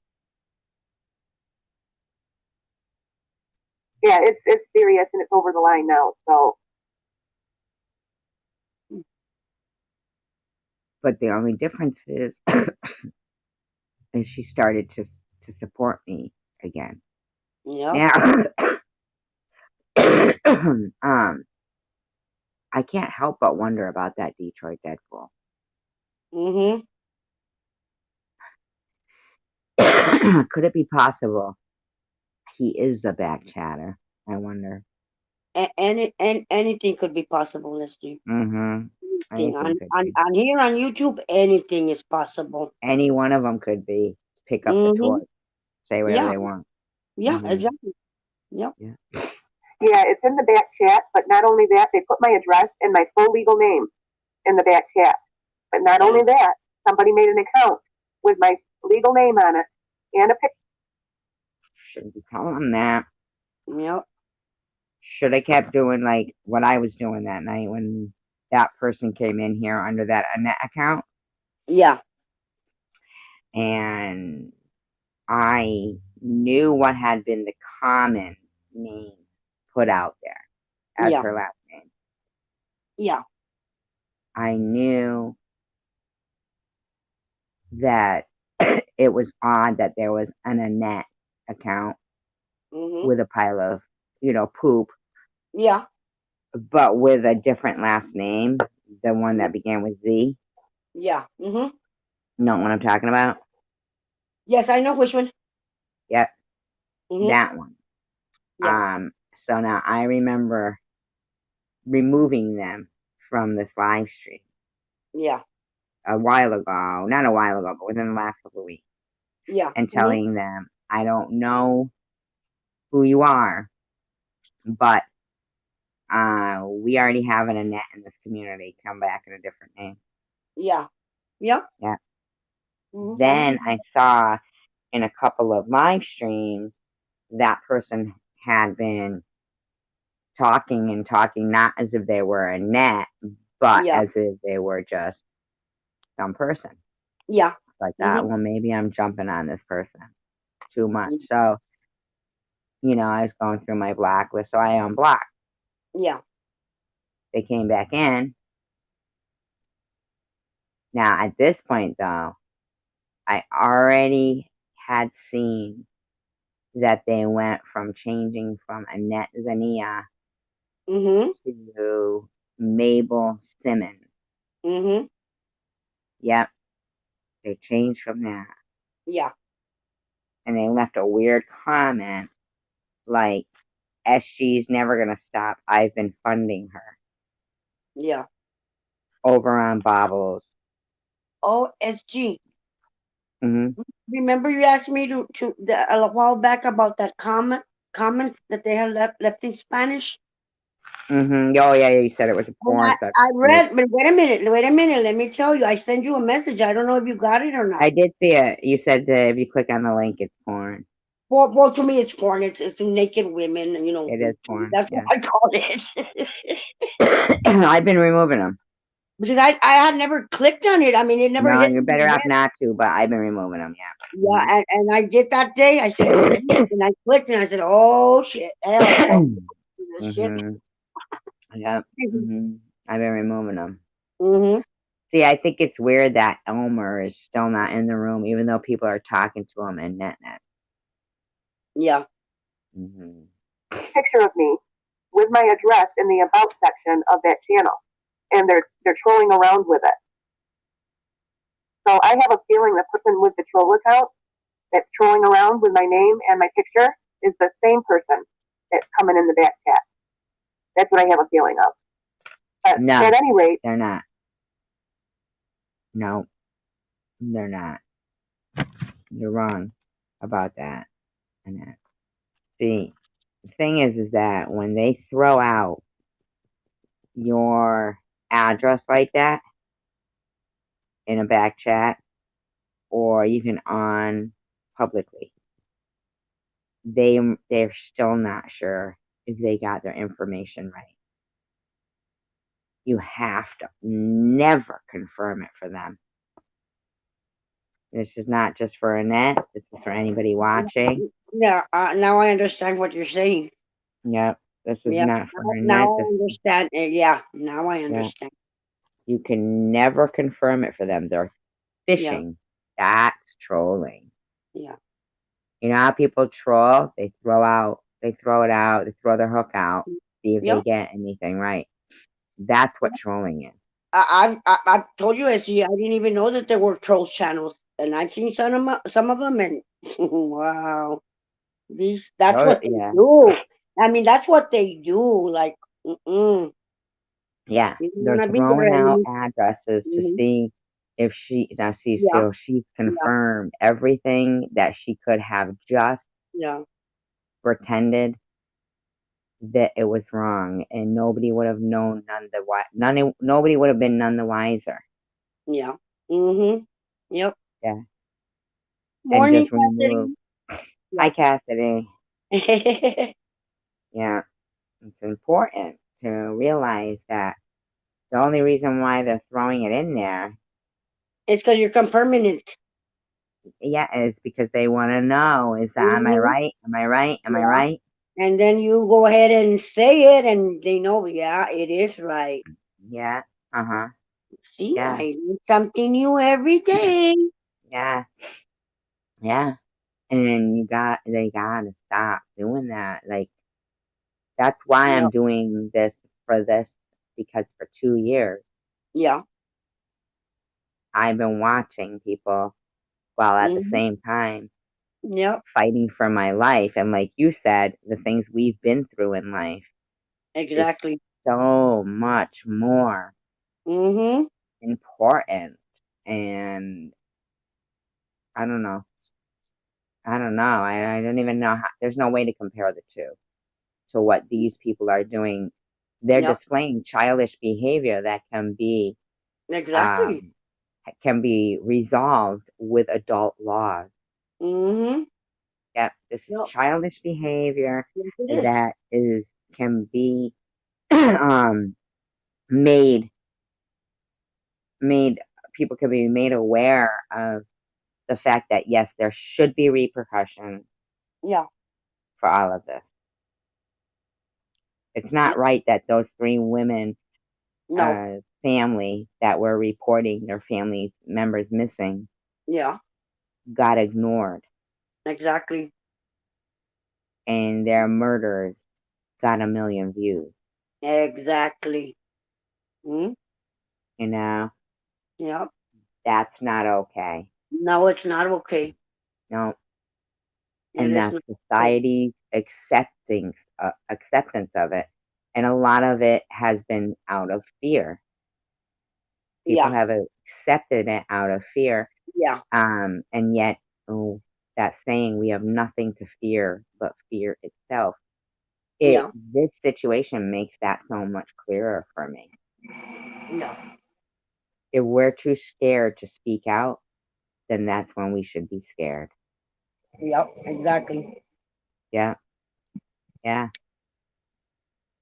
yeah, it's serious and it's over the line now. So, But the only difference is she started to support me again. Yep. Now, I can't help but wonder about that Detroit Deadpool. Mhm. Could it be possible he is the back chatter? I wonder. Anything could be possible, Leslie. Mm-hmm. Anything Anything could be. on here on YouTube, anything is possible. Any one of them could be. Pick up the Mhm. torch. Say whatever Yeah. they want. Yeah. Mm-hmm. Exactly. Yep. Yeah. yeah, it's in the back chat, but not only that, they put my address and my full legal name in the back chat. But not only that, somebody made an account with my legal name on it and a picture. Shouldn't be telling them that. Yep. Should have kept doing like what I was doing that night when that person came in here under that Annette account, Yeah. and I knew what had been the common name put out there as Yeah. her last name. Yeah. I knew that it was odd that there was an Annette account Mhm. with a pile of, poop, Yeah. but with a different last name, the one that began with Z. Yeah. Mhm. Know what I'm talking about? Yes, I know which one. Yep, Mhm. that one. Yeah. So now I remember removing them from this live stream Yeah. a while ago, not a while ago, but within the last couple of weeks, Yeah. and Mhm. telling them, I don't know who you are, but we already have an Annette in this community. Come back in a different name. Yeah. Yeah. Yeah. Mhm. Then I saw in a couple of live streams that person had been talking and talking, not as if they were Annette, but Yeah. as if they were just some person. Yeah. Like that. Mhm. Well, maybe I'm jumping on this person too much. Mhm. So, I was going through my blacklist, so I unblocked. Yeah. They came back in. Now, at this point, though, I already had seen that they went from changing from Annette Zania Mhm. to Mabel Simmons. Mhm. Yep, they changed from that. Yeah. and they left a weird comment like, SG's never gonna stop. I've been funding her Yeah. over on Bobbles. Oh, SG. Hmm. Remember you asked me a while back about that comment that they had left in Spanish? Hmm. Oh yeah, you said it was a And porn site. I read, but wait a minute, let me tell you. I sent you a message. I don't know if you got it or not. I did see it. You said that if you click on the link, it's porn. Well, to me, it's porn. It's naked women, you know. It is porn. That's Yeah. what I call it. I've been removing them. Because I had never clicked on it. I mean, it never No, hit you're me. better off not to, but I've been removing them. Yeah. Yeah, and I did that day. I said, and I clicked, and I said, oh shit, hell, this shit. Hmm. Yep. Hmm. I've been removing them. Mm-hmm. See, I think it's weird that Elmer is still not in the room, even though people are talking to him in net. Yeah. Hmm. Picture of me with my address in the about section of that channel, and they're trolling around with it. So I have a feeling the person with the troll account that's trolling around with my name and my picture is the same person that's coming in the back chat. That's what I have a feeling of. But No, at any rate, they're not. No, they're not. You're wrong about that. And see, the thing is that when they throw out your address like that in a back chat or even on publicly, they're still not sure if they got their information right. You have to never confirm it for them. This is not just for Annette. This is for anybody watching. Yeah. Now I understand what you're saying. Yep. This is Yeah. not for Annette. Now I understand. Yeah. Now I Yeah. understand. You can never confirm it for them. They're Yeah. phishing. That's trolling. Yeah. You know how people troll? They throw it out, they throw their hook out, see if Yeah. they get anything right. That's what trolling is. I've told you, SG, I didn't even know that there were troll channels, and I've seen some of them, and wow, that's Oh, what they yeah. do. I mean, that's what they do. Like, Yeah. you don't They're wanna be throwing there. out addresses to Mm-hmm. see if Yeah. so she's Yeah. confirmed everything that she could have just Yeah. pretended that it was wrong, and nobody would have known nobody would have been none the wiser. Yeah. Mm-hmm. Yep. Yeah. And Morning, just remove. Hi, Cassidy. Cassidy. Yeah. Yeah. It's important to realize that the only reason why they're throwing it in there, It's because you're confirming it. yeah, is because they want to know, am I Mm-hmm. right? Am I right? Am I Yeah. right? And then you go ahead and say it, and they know, yeah, it is right. Yeah. Uh-huh. See, Yeah. I learn something new every day. Yeah. Yeah. And they gotta stop doing that. Like, that's why Yeah. I'm doing this, because for 2 years, Yeah. I've been watching people while at the Mm-hmm. same time Yep. fighting for my life. And like you said, the things we've been through in life is Exactly. so much more Mm-hmm. important. And I don't know. I don't know. I don't even know how, there's no way to compare the two to what these people are doing. They're Yep. displaying childish behavior that Exactly. um, can be resolved with adult laws. Mm-hmm. Yep, this is Yep. childish behavior Yes, it is. that can be um, made made people can be made aware of the fact that yes, there should be repercussions Yeah. for all of this. It's not right that those three women No. family that were reporting their family members missing Yeah. got ignored, Exactly. and their murders got 1 million views. Exactly. Mm-hmm. You know, Yep. that's not okay. No, it's not okay. No, and is that's not safe. society's acceptance of it. And a lot of it has been out of fear. People Yeah, have accepted it out of fear, yeah, and yet, oh, that saying, we have nothing to fear but fear itself. yeah, This situation makes that so much clearer for me. yeah, If we're too scared to speak out, then that's when we should be scared. yep, exactly. Yeah, yeah.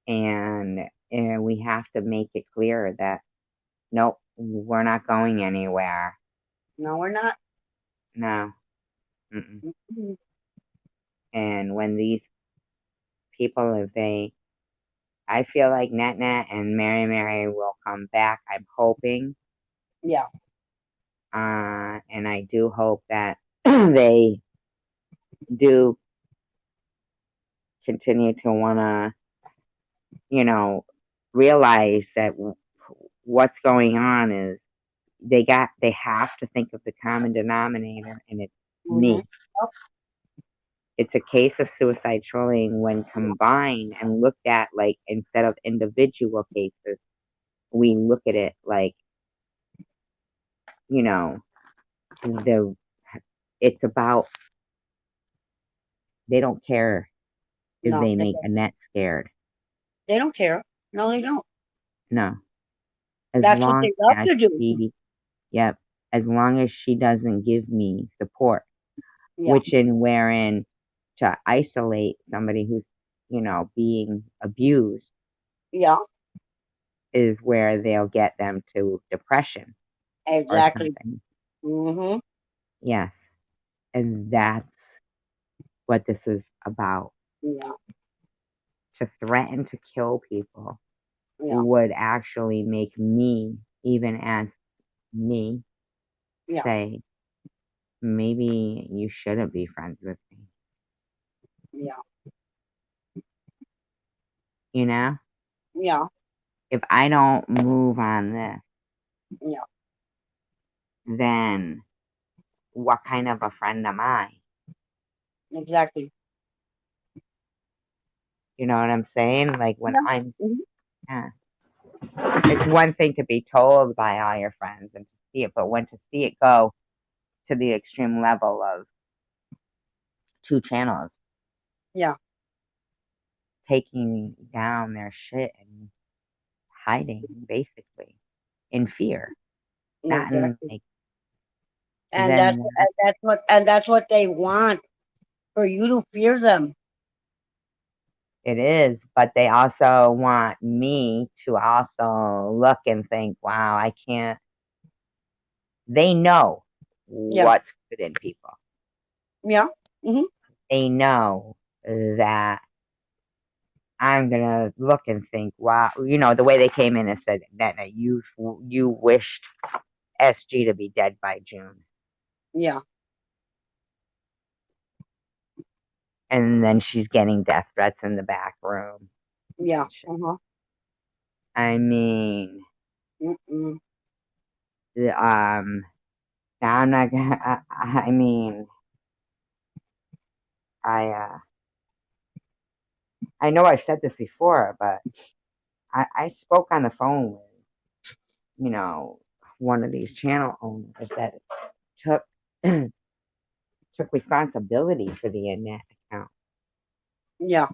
And we have to make it clear that nope, we're not going anywhere. No, we're not. No. Mm-mm. Mhm. And when these people, I feel like Net Net and Mary Mary will come back. I'm hoping, Yeah, and I do hope that they do continue to want to, realize that what's going on is they have to think of the common denominator, and it's hmm, me. It's a case of suicide trolling when combined and looked at like instead of individual cases, we look at it like, you know, the it's about they don't care if no, they make Annette scared. they don't care. No, they don't. No. As That's what long they love as to do. yep, as long as she doesn't give me support, Yeah, which in wherein to isolate somebody who's, being abused yeah, is where they'll get them to depression or exactly. something. Mhm. Yes. And that's what this is about. Yeah, To threaten to kill people yeah, would actually make me, even as me, yeah, say, maybe you shouldn't be friends with me. yeah, You know? yeah, If I don't move on this, yeah, then what kind of a friend am I? exactly. You know what I'm saying? Like when Yeah. I'm, Mhm. yeah. It's one thing to be told by all your friends and to see it, but when to see it go to the extreme level of two channels Yeah, taking down their shit and hiding basically in fear, not in exactly. like And then that's what they want, for you to fear them. it is, but they also want me to also look and think, wow, I can't. They know Yeah, what's good in people. yeah, mhm, They know that I'm gonna look and think, wow, the way they came in and said that you wished SG to be dead by June, yeah, and then she's getting death threats in the back room. yeah, uh-huh, I mean, mm-mm, now I'm not gonna. I mean, I know I've said this before, but I spoke on the phone with one of these channel owners that took took responsibility for the Annette account. yeah,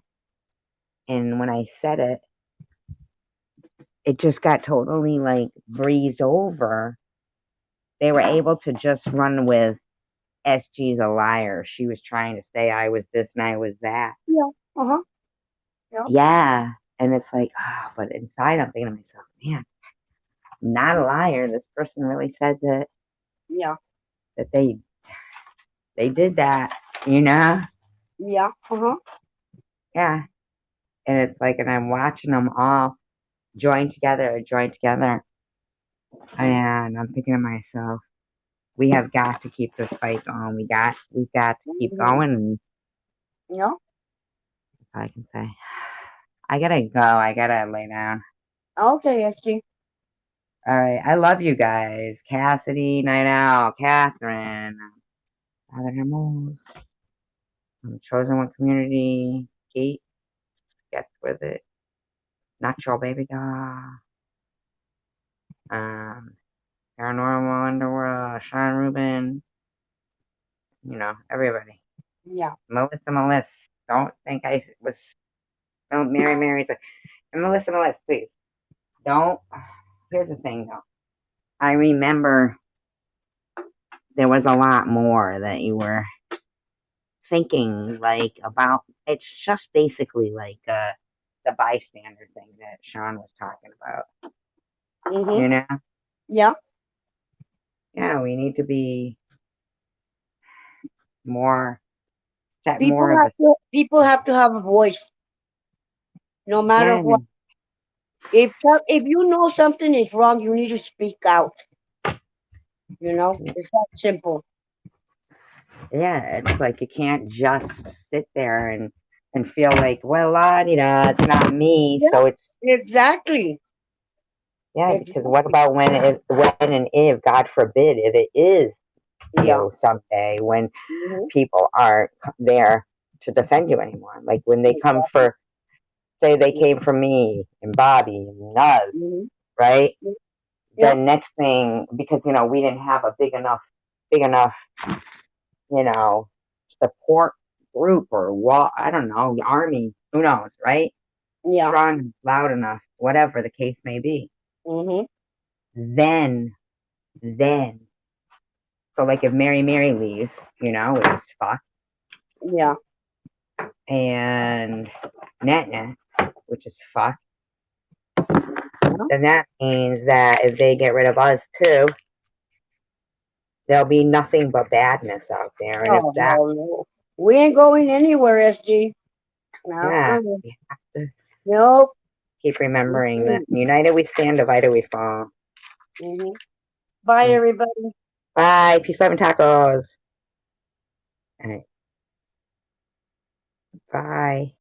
And when I said it, it just got totally like breezed over. They were able to just run with SG's a liar. She was trying to say I was this and I was that. yeah, uh-huh, yeah, Yeah. And it's like, but inside I'm thinking to myself, man, I'm not a liar. This person really said yeah, that they did that, you know? yeah, uh-huh, Yeah. And it's like, and I'm watching them all join together, and I'm thinking to myself, we have got to keep this fight going. We've got to keep mhm, going, and yeah. that's all I can say. I gotta go. I gotta lay down. Okay, SG. All right. I love you guys. Cassidy, Night Owl, Catherine, Rrrramos. Chosen One Community, Gate, Sketch with it, Natural Baby Doll, Paranormal Underworld, Sean Rubin, everybody. Yeah. Melissa, don't think I was, don't Mary's like, and Melissa, please, don't, here's the thing though, I remember there was a lot more that you were thinking, like, about, it's just basically like, the bystander thing that Sean was talking about, Mm-hmm. Yeah. Yeah, we need to be more, set People more of have to. People have to have a voice, no matter yeah, what. If you know something is wrong, you need to speak out. It's that simple. yeah, it's like you can't just sit there and feel like, well, la-di-da, it's not me, Yeah. so it's, Exactly. yeah, because what Exactly. about when and if, God forbid, if it is Yeah. you someday, when Mm-hmm. people aren't there to defend you anymore, like when they come for, say they came for me and Bobby and us, Mm-hmm. right? The Yeah. next thing, because we didn't have a big enough, you know, support group or I don't know, army, who knows, right? Yeah. Strong, loud enough, whatever the case may be. Mm-hmm. Then, so like if Mary leaves, it's fucked, Yeah. and Net, which is fucked, Yeah. then that means that if they get rid of us too, there'll be nothing but badness out there, and if Oh, that, hell no. We ain't going anywhere, SG. yeah, Uh-uh. we have to Nope. keep remembering that united we stand, divided we fall. Mm-hmm. Bye, everybody. Bye. Peace, love, and tacos. All right. Bye.